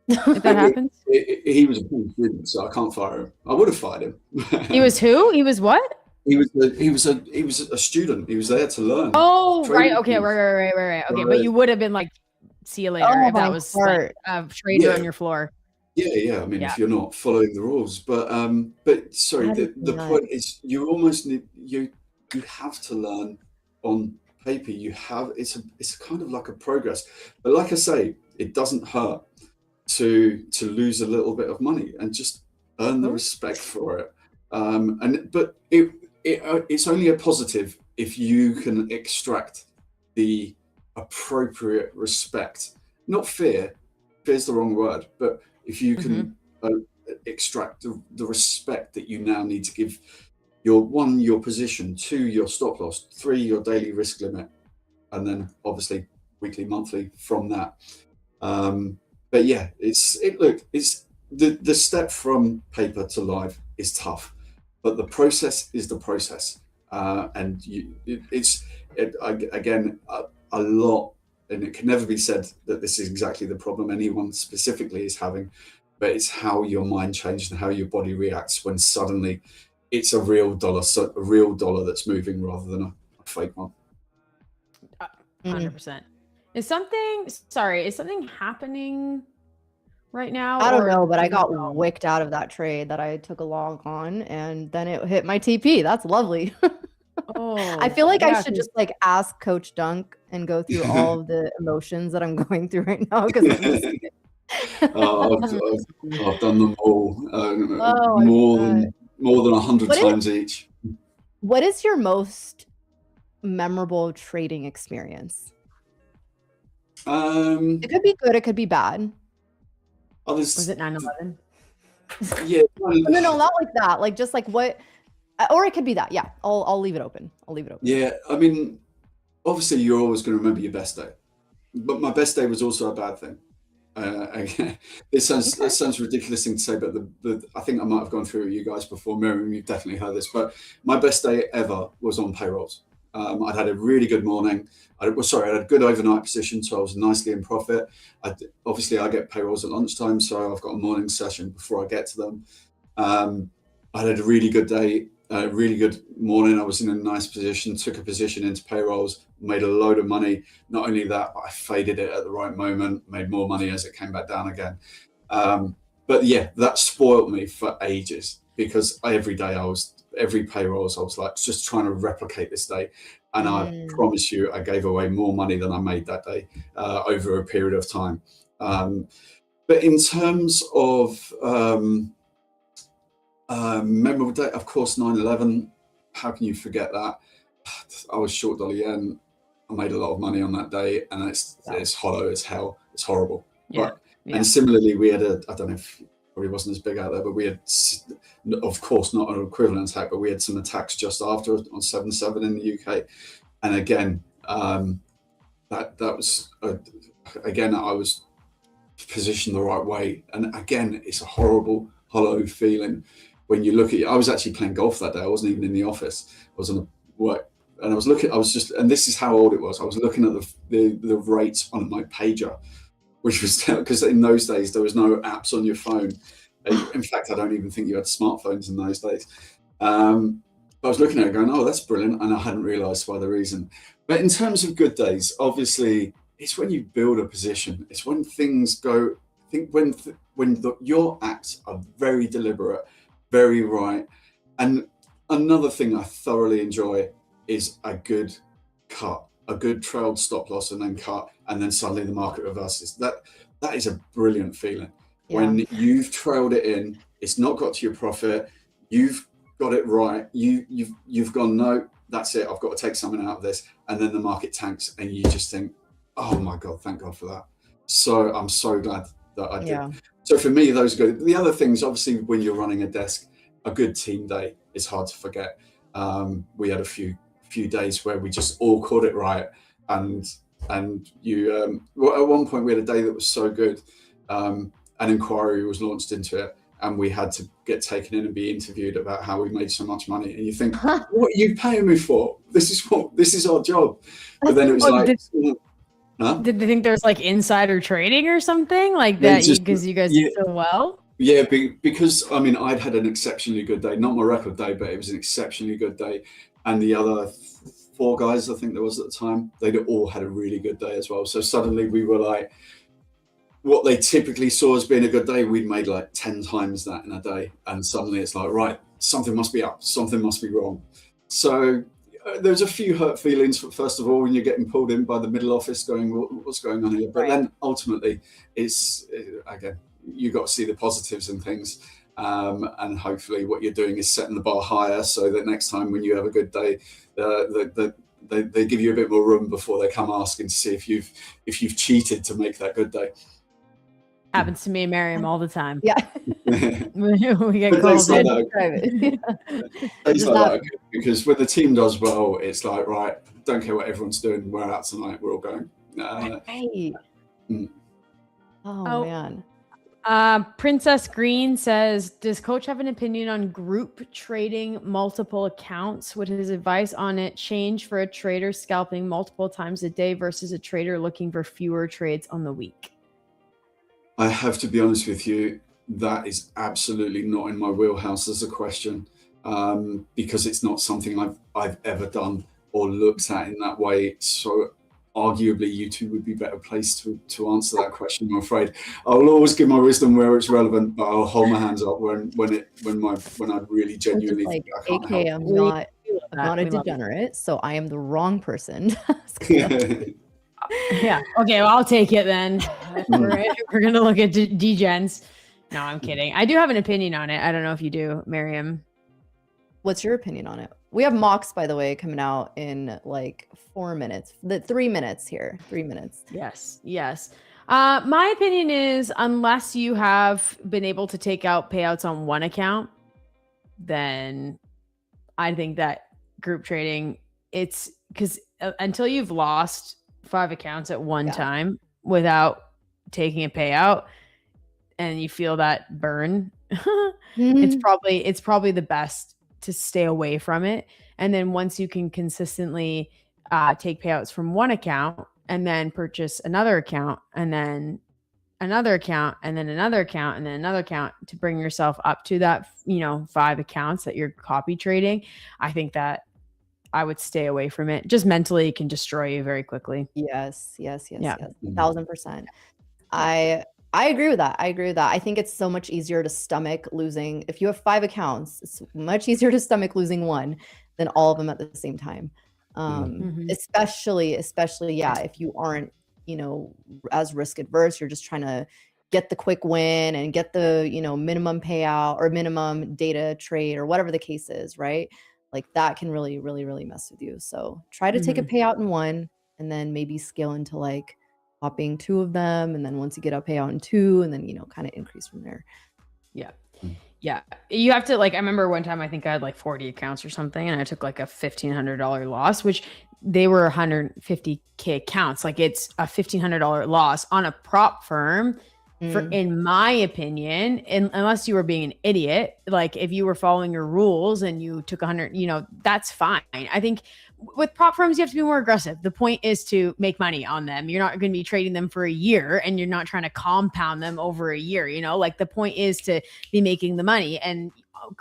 if that happens? He was a poor student, so I can't fire him. I would have fired him. He was who? He was what? He was a student. He was there to learn. Oh, right. Okay, right. Okay, but you would have been like, see you later, if that was like a trader on your floor. Yeah. I mean, if you're not following the rules, but sorry, the point is, you almost need you have to learn on paper. It's kind of like a progress, but like I say, it doesn't hurt to lose a little bit of money and just earn the respect for it. But it's only a positive if you can extract the appropriate respect, not fear. Fear's the wrong word, but if you can extract the respect that you now need to give your position, 2, your stop loss, 3, your daily risk limit, and then obviously weekly, monthly from that. But yeah, it's the step from paper to live is tough, but the process is the process. And again, a lot, and it can never be said that this is exactly the problem anyone specifically is having, but it's how your mind changed and how your body reacts when suddenly it's a real dollar that's moving rather than a fake one. 100%. Is something happening right now? I don't or know, but I do you got know? wicked out of that trade that I took a long on, and then it hit my TP. That's lovely. Oh, I feel like I yeah, should just like ask Coach Dunk and go through all of the emotions that I'm going through right now because I'm just I've done them all, Oh, more than 100 times each. What is your most memorable trading experience? It could be good, it could be bad. Was it 9/11? Yeah. No, not like that. Like just like what, or it could be that. Yeah, I'll leave it open. Yeah, I mean, obviously you're always going to remember your best day, but my best day was also a bad thing. It sounds ridiculous thing to say, but I think I might have gone through it with you guys before. Miriam, you've definitely heard this, but my best day ever was on payrolls. I'd had a really good morning. I had a good overnight position, so I was nicely in profit. Obviously, I get payrolls at lunchtime, so I've got a morning session before I get to them. I had a really good day, a really good morning. I was in a nice position, took a position into payrolls, made a load of money. Not only that, but I faded it at the right moment, made more money as it came back down again. But yeah, that spoiled me for ages because every payrolls, I was like just trying to replicate this day. And I promise you, I gave away more money than I made that day over a period of time. But in terms of memorable day, of course, 9/11. How can you forget that? I was short dollar yen. I made a lot of money on that day, and it's hollow as hell. It's horrible. Yeah. And similarly, we had I don't know if it probably wasn't as big out there, but we had, of course, not an equivalent attack, but we had some attacks just after on 7/7 in the UK. And again, that was again, I was positioned the right way. And again, it's a horrible, hollow feeling when you look at it. I was actually playing golf that day. I wasn't even in the office. I was on a work, and and this is how old it was. I was looking at the rates on my pager, which was because in those days there was no apps on your phone. In fact, I don't even think you had smartphones in those days. I was looking at it going, oh, that's brilliant. And I hadn't realized by the reason. But in terms of good days, obviously, it's when you build a position. It's when things go, I think when your acts are very deliberate, very right. And another thing I thoroughly enjoy is a good cut, a good trailed stop loss and then cut, and then suddenly the market reverses. That is a brilliant feeling. Yeah. When you've trailed it in, it's not got to your profit, you've got it right, you've gone, no, that's it, I've got to take something out of this, and then the market tanks and you just think, oh my God, thank God for that. So I'm so glad that I did. Yeah. So for me, those are good. The other things, obviously, when you're running a desk, a good team day is hard to forget. We had a few days where we just all caught it right, and you at one point we had a day that was so good, an inquiry was launched into it, and we had to get taken in and be interviewed about how we made so much money. And you think, what are you paying me for? This is our job. But then it was like, did they think there's like insider trading or something like that because you guys did so well? Yeah, because I mean, I'd had an exceptionally good day, not my record day, but it was an exceptionally good day. And the other 4 guys, I think there was at the time, they'd all had a really good day as well. So suddenly we were like, what they typically saw as being a good day, we'd made like 10 times that in a day. And suddenly it's like, right, something must be up, something must be wrong. So there's a few hurt feelings, first of all, when you're getting pulled in by the middle office going, what's going on here? But then ultimately, again, you got to see the positives and things. And hopefully what you're doing is setting the bar higher so that next time when you have a good day, they give you a bit more room before they come asking to see if you've cheated to make that good day. Happens to me and Miriam all the time. Yeah. We get But called things like in. that, things like that are good, because when the team does well, it's like, right, don't care what everyone's doing. We're out tonight. We're all going. Right. Oh, man. Princess Green says, does coach have an opinion on group trading multiple accounts? Would his advice on it change for a trader scalping multiple times a day versus a trader looking for fewer trades on the week? I have to be honest with you, that is absolutely not in my wheelhouse as a question, because it's not something I've ever done or looked at in that way. So arguably you two would be better placed to answer that question, I'm afraid. I'll always give my wisdom where it's relevant, but I'll hold my hands up when I really genuinely think I can't AK, help. I'm not a degenerate, so I am the wrong person to ask that. Yeah. Okay. Well, I'll take it then. We're going to look at degens. No, I'm kidding. I do have an opinion on it. I don't know if you do, Miriam. What's your opinion on it? We have mocks, by the way, coming out in like 4 minutes. 3 minutes here. 3 minutes. Yes. Yes. My opinion is, unless you have been able to take out payouts on one account, then I think that group trading, it's because until you've lost 5 accounts at one time without taking a payout and you feel that burn, it's probably the best to stay away from it. And then once you can consistently take payouts from one account and then purchase another account and then another account and then another account and then another account to bring yourself up to that, 5 accounts that you're copy trading, I think that I would stay away from it. Just mentally, it can destroy you very quickly. Yes. 1000%. I agree with that. I think it's so much easier to stomach losing. If you have 5 accounts, it's much easier to stomach losing one than all of them at the same time. Especially, if you aren't, as risk adverse, you're just trying to get the quick win and get the, minimum payout or minimum data trade or whatever the case is, right? Like that can really, really, really mess with you. So try to take a payout in one and then maybe scale into like popping 2 of them. And then once you get a payout in 2 and then, kind of increase from there. Yeah. Yeah. You have to, like, I remember one time I think I had like 40 accounts or something and I took like a $1,500 loss, which they were 150K accounts. Like it's a $1,500 loss on a prop firm. In my opinion, unless you were being an idiot, like if you were following your rules and you took 100, that's fine. I think with prop firms, you have to be more aggressive. The point is to make money on them. You're not going to be trading them for a year and you're not trying to compound them over a year, like the point is to be making the money. And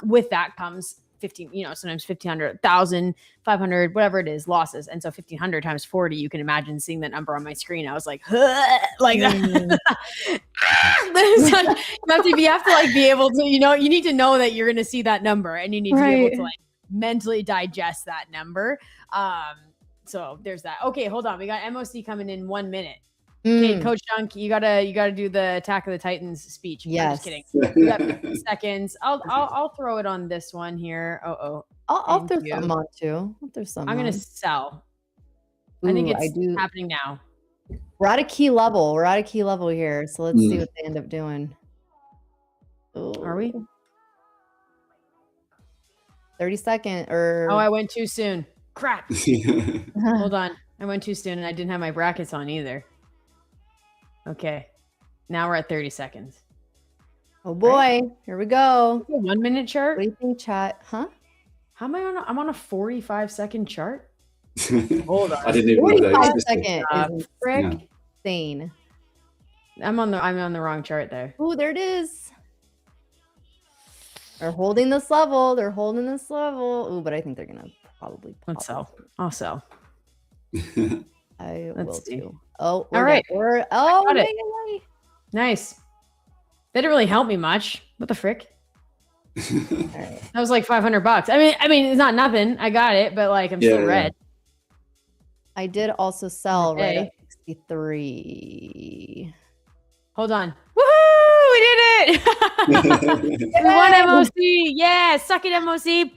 with that comes 15, sometimes 1,500, 1,000, 500, whatever it is, losses. And so 1,500 times 40, you can imagine seeing that number on my screen. I was like, like that. You have to like be able to, you need to know that you're going to see that number and you need to be able to like mentally digest that number. So there's that. Okay, hold on. We got MOC coming in 1 minute. Okay, Coach Dunk, you gotta do the Attack of the Titans speech. Yes. I'm just kidding. We got 50 seconds. I'll throw it on this one here. I'll throw some on too. I'm gonna sell. I think it's happening now. We're at a key level. Here. So let's see what they end up doing. Are we? 30-second or I went too soon. Crap. Hold on. I went too soon and I didn't have my brackets on either. Okay. Now we're at 30 seconds. Oh boy. Here we go. 1 minute chart. What do you think, chat? Huh? How am I on? I'm on a 45-second chart. Hold on. I didn't even know that 45 seconds is frick insane. I'm on the wrong chart there. Oh, there it is. They're holding this level. Oh, but I think they're gonna probably Let's sell. I'll sell. I Let's will see. too. Oh, all right. Got it. Nice. That didn't really help me much. What the frick? Right. That was like $500. I mean, it's not nothing. I got it, but like I'm still red. I did also sell right at 63. Hold on. Woohoo! We did it! We won MOC. Yeah, suck it, MOC.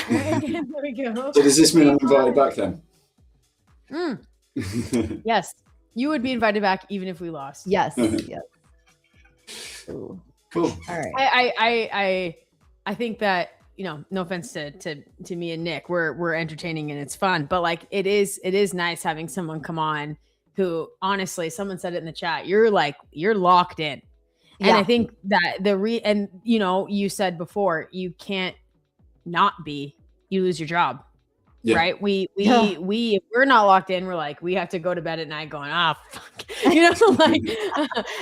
There we go. So does this mean I'm invited back then? Yes. You would be invited back even if we lost. Yes. Yes. Ooh. Cool. All right. I think that, you know, no offense to me and Nick, we're entertaining and it's fun, but like it is nice having someone come on who, honestly, someone said it in the chat, you're locked in. And I think that and you know, you said before, you can't not be, you lose your job. Yeah. Right. We if we're not locked in, we're like, we have to go to bed at night going, fuck. You know, like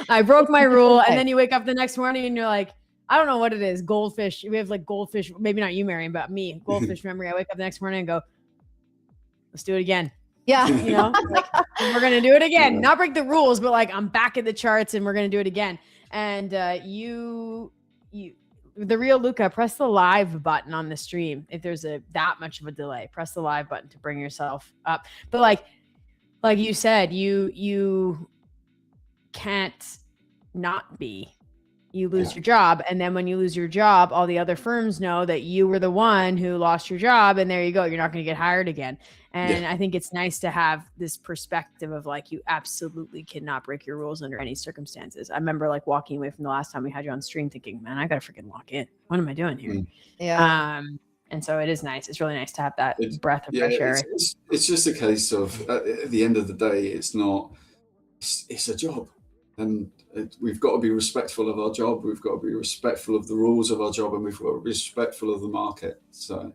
I broke my rule. And then you wake up the next morning and you're like, I don't know what it is. Goldfish. We have like goldfish, maybe not you, Marion, but me, goldfish memory. I wake up the next morning and go, let's do it again. Yeah. You know, like, we're going to do it again. Not break the rules, but like I'm back in the charts and we're going to do it again. And the real Luca, press the live button on the stream. If there's that much of a delay, press the live button to bring yourself up. But like you said, you can't not be. You lose your job. And then when you lose your job, all the other firms know that you were the one who lost your job. And there you go. You're not going to get hired again. And I think it's nice to have this perspective of like, you absolutely cannot break your rules under any circumstances. I remember like walking away from the last time we had you on stream thinking, man, I got to freaking lock in. What am I doing here? Yeah. And so it is nice. It's really nice to have that breath of fresh air. It's just a case of, at the end of the day, it's a job. And we've got to be respectful of our job. We've got to be respectful of the rules of our job, and we've got to be respectful of the market. So,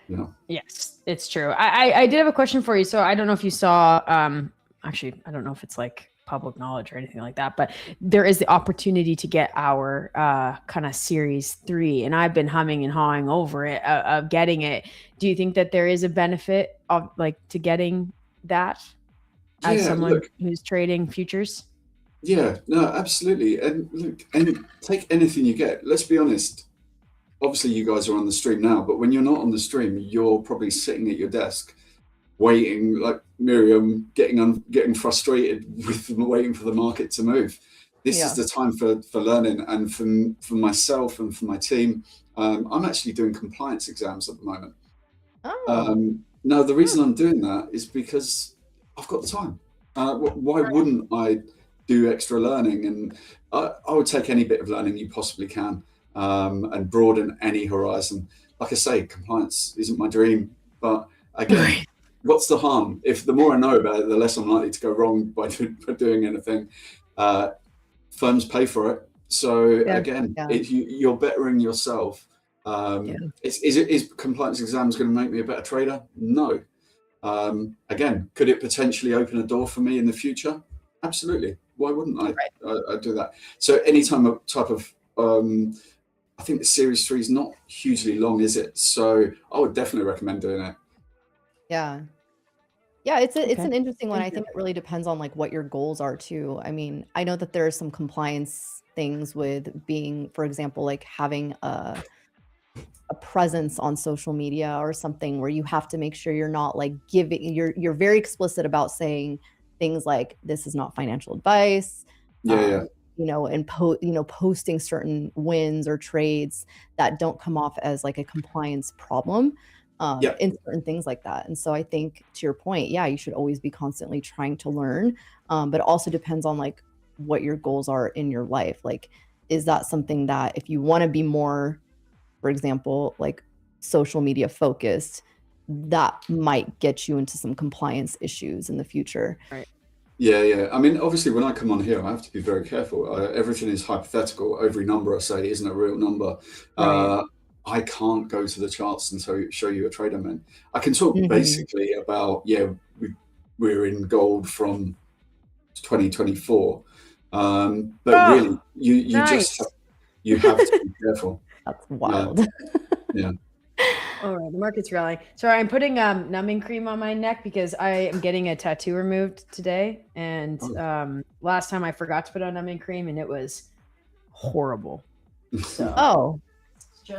you know. Yes, it's true. I did have a question for you. So I don't know if you saw, actually, I don't know if it's like public knowledge or anything like that, but there is the opportunity to get our kind of series 3, and I've been humming and hawing over it of getting it. Do you think that there is a benefit of like to getting that as someone who's trading futures? Yeah, no, absolutely. And look, and take anything you get. Let's be honest. Obviously, you guys are on the stream now, but when you're not on the stream, you're probably sitting at your desk, waiting, like Miriam, getting frustrated with waiting for the market to move. This is the time for learning, and for myself and for my team. I'm actually doing compliance exams at the moment. Now, the reason I'm doing that is because I've got the time. Why wouldn't I do extra learning? And I would take any bit of learning you possibly can, and broaden any horizon. Like I say, compliance isn't my dream, but again, what's the harm? If the more I know about it, the less I'm likely to go wrong by doing anything. Firms pay for it. So again, you're bettering yourself. Is compliance exams going to make me a better trader? No. Again, could it potentially open a door for me in the future? Absolutely. Why wouldn't I? I do that. So any type of I think the series 3 is not hugely long, is it? So I would definitely recommend doing it. Yeah, it's an interesting one. I think it really depends on like what your goals are too. I mean, I know that there are some compliance things with being, for example, like having a presence on social media or something where you have to make sure you're not like you're very explicit about saying things like, this is not financial advice. You know, and posting certain wins or trades that don't come off as like a compliance problem in certain things like that. And so I think, to your point, you should always be constantly trying to learn, but it also depends on like what your goals are in your life. Like, is that something that if you want to be more, for example, like social media focused, that might get you into some compliance issues in the future. Right. Yeah. I mean, obviously, when I come on here, I have to be very careful. Everything is hypothetical. Every number I say isn't a real number. Right. I can't go to the charts and show you a trade I'm in. I can talk basically about, we're in gold from 2024. But really, you just have to be careful. That's wild. Yeah. All right, the market's rallying. Sorry, I'm putting numbing cream on my neck because I am getting a tattoo removed today. And last time I forgot to put on numbing cream and it was horrible. So,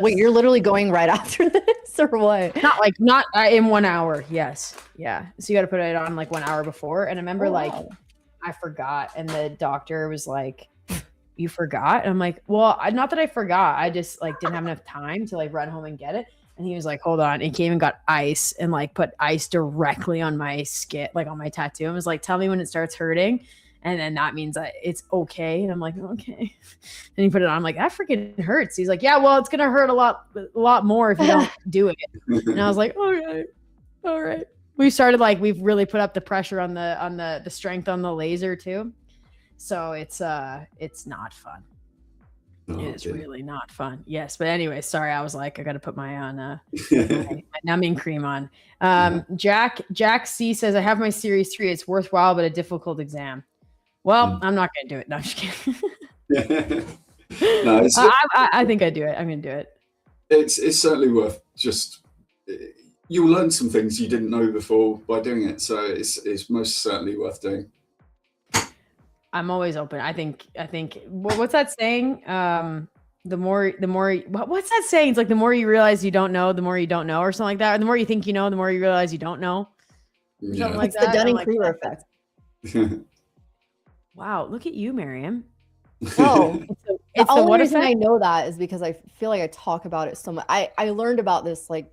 wait, you're literally going right after this or what? Not in 1 hour. Yes. Yeah. So you got to put it on like 1 hour before. And I remember I forgot. And the doctor was like, you forgot? And I'm like, well, not that I forgot. I just like didn't have enough time to like run home and get it. And he was like, hold on. And he came and got ice and like put ice directly on my skin, like on my tattoo. And was like, tell me when it starts hurting. And then that means that it's okay. And I'm like, okay. And he put it on. I'm like, that freaking hurts. He's like, yeah, well, it's going to hurt a lot more if you don't do it. And I was like, all right. We've really put up the pressure on the strength on the laser too. So it's not fun. It's really not fun. Yes. But anyway, sorry. I was like, I got to put my my numbing cream on. Jack C says, I have my series 3. It's worthwhile, but a difficult exam. Well, I'm not going to do it. No, I'm just kidding. No, I think I do it. I'm going to do it. It's certainly worth you'll learn some things you didn't know before by doing it. So it's most certainly worth doing. I'm always open. I think what's that saying? The more what's that saying? It's like the more you realize you don't know, the more you don't know, or something like that. Or the more you think you know, the more you realize you don't know. Something like that. The Dunning-Kruger effect. Wow, look at you, Miriam. Oh, it's the only what reason effect? I know that is because I feel like I talk about it so much. I learned about this like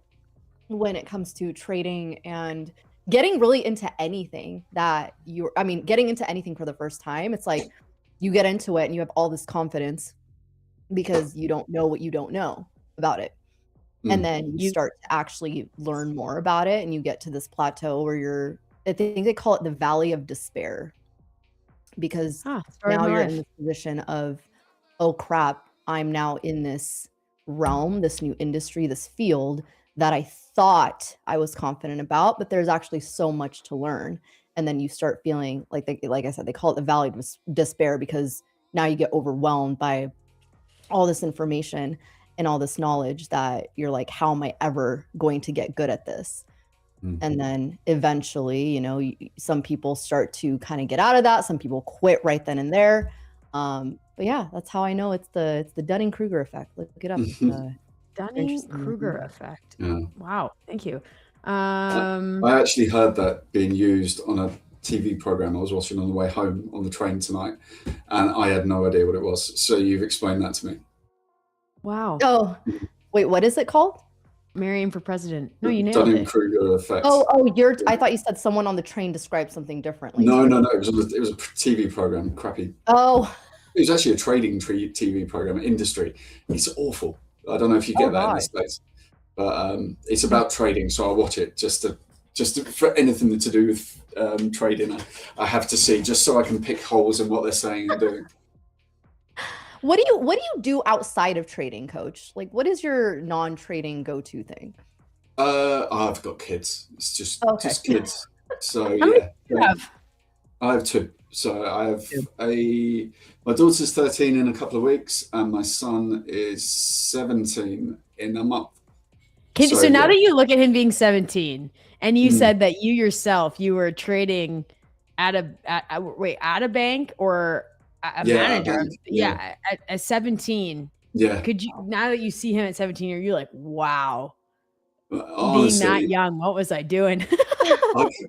when it comes to trading and getting really into anything getting into anything for the first time. It's like you get into it and you have all this confidence because you don't know what you don't know about it. And then you start to actually learn more about it and you get to this plateau where I think they call it the valley of despair. Because now you're in this position of, oh crap, I'm now in this realm, this new industry, this field that I thought I was confident about, but there's actually so much to learn. And then you start feeling like I said, they call it the valley of despair because now you get overwhelmed by all this information and all this knowledge that you're like, how am I ever going to get good at this? And then eventually, some people start to kind of get out of that. Some people quit right then and there. But yeah, that's how I know it's the Dunning-Kruger effect. Look it up. Dunning-Kruger effect. Yeah. Wow. Thank you. I actually heard that being used on a TV program I was watching on the way home on the train tonight, and I had no idea what it was. So you've explained that to me. Wow. Oh, wait, what is it called? Miriam for president. No, you nailed it. Dunning-Kruger effect. I thought you said someone on the train described something differently. No. It was a TV program. Crappy. Oh. It was actually a trading TV program. Industry. It's awful. I don't know if you get that in the States, but it's about trading. So I watch it just for anything to do with trading. I have to see just so I can pick holes in what they're saying and doing. What do you do outside of trading, Coach? Like, what is your non-trading go-to thing? I've got kids. It's just kids. So How many do you have? I have 2. So I have my daughter's 13 in a couple of weeks, and my son is 17 in a month. So now that you look at him being 17, and you said that you yourself you were trading at a bank or a manager, at 17. Yeah. Could you, now that you see him at 17, you're like, wow, honestly, being that young, what was I doing?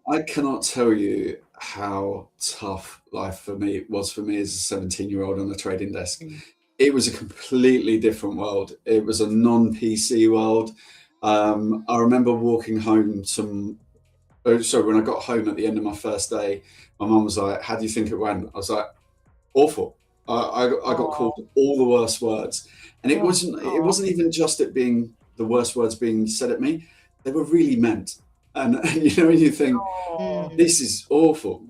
I cannot tell you how tough life for me was as a 17-year-old on a trading desk. It was a completely different world. It was a non-PC world. I remember walking home when I got home at the end of my first day, my mum was like, how do you think it went? I was like, awful. I got called all the worst words, and it wasn't even just it being the worst words being said at me. They were really meant, and when you think this is awful.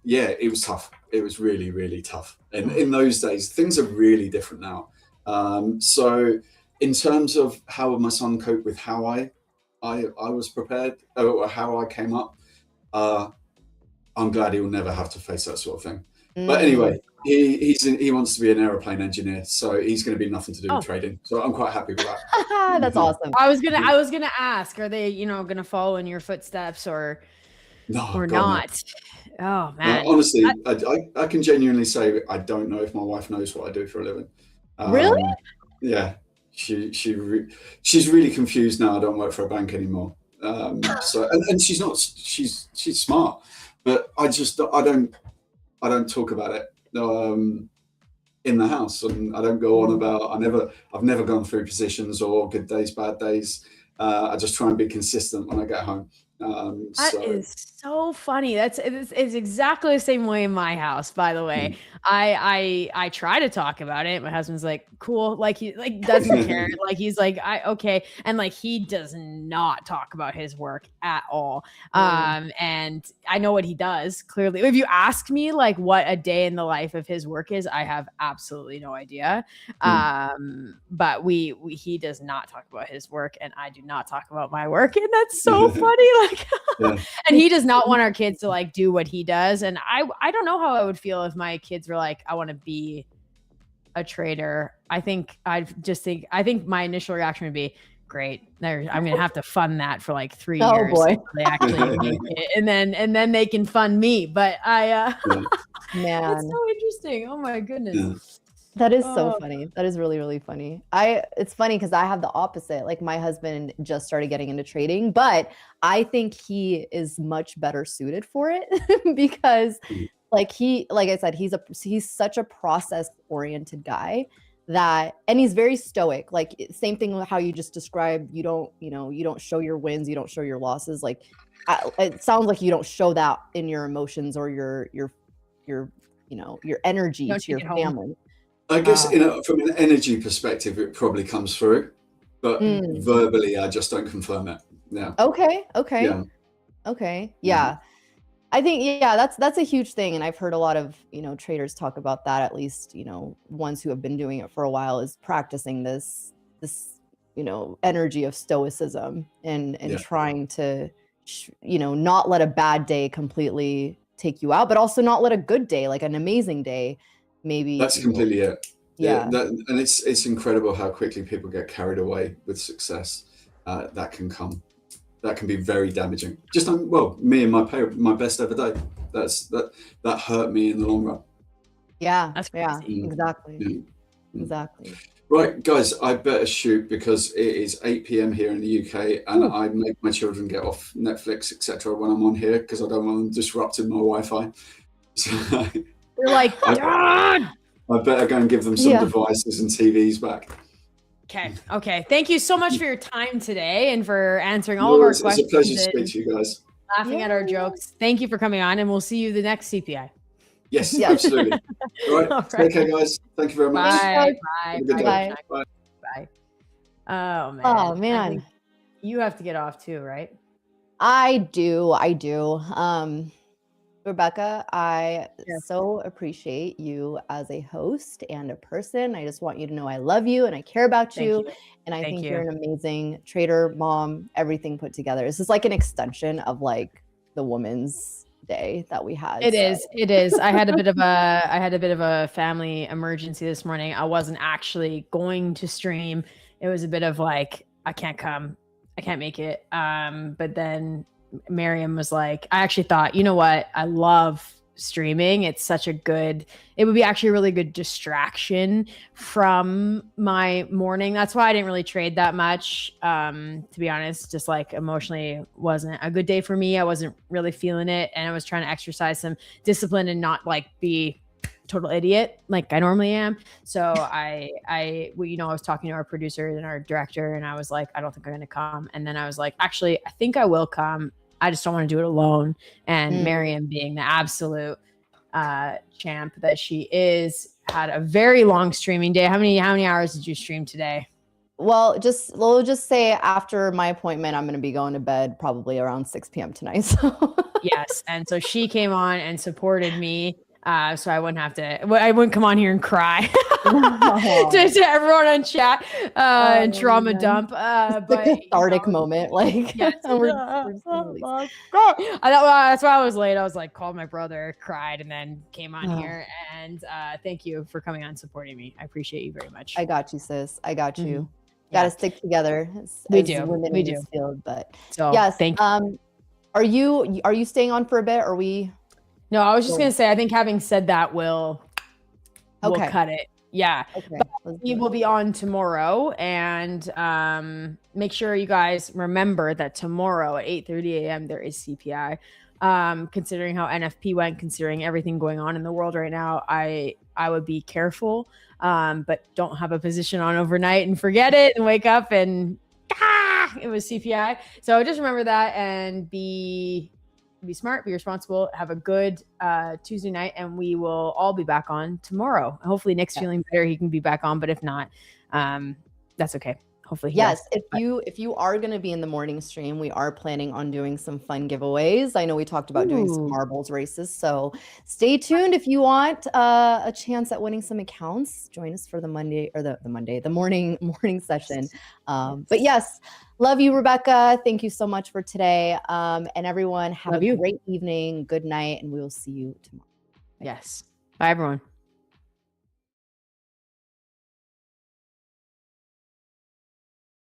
It was tough. It was really, really tough. And in those days, things are really different now. So in terms of how my son coped with how I was prepared, or how I came up, I'm glad he will never have to face that sort of thing. But anyway, he wants to be an aeroplane engineer, so he's going to be nothing to do with trading. So I'm quite happy with that. That's awesome. I was gonna ask, are they gonna follow in your footsteps or not? No. Oh man, honestly, I can genuinely say I don't know if my wife knows what I do for a living. Really? Yeah, she's really confused now. I don't work for a bank anymore. So and she's not. She's smart, but I don't talk about it in the house, and I don't go on about. I've never gone through positions or good days, bad days. I just try and be consistent when I get home, That is so funny. It's exactly the same way in my house, by the way. I try to talk about it. My husband's like, cool. Like he doesn't care. Like he's like, okay. And like he does not talk about his work at all. And I know what he does, clearly. If you ask me like what a day in the life of his work is, I have absolutely no idea. But he does not talk about his work, and I do not talk about my work. And that's so funny. Like and he does not want our kids to like do what he does. And I don't know how I would feel if my kids were like, I want to be a trader. I think my initial reaction would be, great. I'm going to have to fund that for like 3 years. Oh boy. Until they actually make it. And then they can fund me. But man, that's so interesting. Oh my goodness. That is so funny. That is really, really funny. It's funny because I have the opposite. Like my husband just started getting into trading, but I think he is much better suited for it because like I said, he's such a process oriented guy and he's very stoic. Like same thing with how you just described, you don't show your wins, you don't show your losses. Like it sounds like you don't show that in your emotions or your energy to your family. I guess from an energy perspective, it probably comes through, but verbally, I just don't confirm it. Yeah. Okay. Yeah. Okay. Yeah. I think, that's a huge thing. And I've heard a lot of, traders talk about that, at least, ones who have been doing it for a while, is practicing this, energy of stoicism and trying to, not let a bad day completely take you out, but also not let a good day, like an amazing day, maybe. That's completely it. Yeah. And it's incredible how quickly people get carried away with success. That can be very damaging. Just me and my best ever day. That hurt me in the long run. Yeah. Exactly. Exactly. Right, guys, I better shoot because it is 8 p.m. here in the UK, and I make my children get off Netflix, etc. when I'm on here because I don't want them disrupting my Wi-Fi. So you're like, Dad! I better go and give them some devices and TVs back. Okay. Thank you so much for your time today and for answering all of our questions. It's a pleasure to speak to you guys. Laughing at our jokes. Thank you for coming on, and we'll see you the next CPI. Yes, absolutely. All right. Take care, guys. Thank you very much. Bye. Bye. Oh, man. Oh, man. You have to get off too, right? I do. Rebecca, I so appreciate you as a host and a person. I just want you to know I love you and I care about you. And I think you're an amazing trader, mom, everything put together. This is like an extension of like the Women's Day that we had. It is. I had a bit of a family emergency this morning. I wasn't actually going to stream. It was a bit of like, I can't come. I can't make it. But then Miriam was like, I actually thought, you know what? I love streaming. It would be actually a really good distraction from my morning. That's why I didn't really trade that much. To be honest, just like emotionally wasn't a good day for me. I wasn't really feeling it. And I was trying to exercise some discipline and not like be total idiot like I normally am. So I was talking to our producer and our director, and I was like, I don't think I'm going to come. And then I was like, actually, I think I will come. I just don't want to do it alone. And Miriam, being the absolute champ that she is, had a very long streaming day. How many hours did you stream today? Well, we'll just say after my appointment, I'm going to be going to bed probably around 6 p.m. tonight. So yes. And so she came on and supported me. So I wouldn't come on here and cry to everyone on chat and trauma dump. But the cathartic moment, like yes. That's why I was late. I was like, called my brother, cried, and then came on here. And thank you for coming on and supporting me. I appreciate you very much. I got you, sis. I got you. Got to stick together. We do. Women in this field, but so, yes. Thank you. Are you staying on for a bit? Or are we? No, I was just going to say, I think having said that, we'll cut it. Yeah. Okay. But we will be on tomorrow, and make sure you guys remember that tomorrow at 8:30 a.m. there is CPI. Considering how NFP went, considering everything going on in the world right now, I would be careful, but don't have a position on overnight and forget it and wake up and It was CPI. So just remember that and be smart, be responsible, have a good Tuesday night, and we will all be back on tomorrow. Hopefully Nick's feeling better. He can be back on, but if not, that's okay. Hopefully, yes. If you are going to be in the morning stream, we are planning on doing some fun giveaways. I know we talked about doing some marbles races, so stay tuned if you want a chance at winning some accounts. Join us for the morning session. But yes, love you, Rebecca. Thank you so much for today. And everyone, have a great evening, good night, and we will see you tomorrow. Yes. Bye, everyone.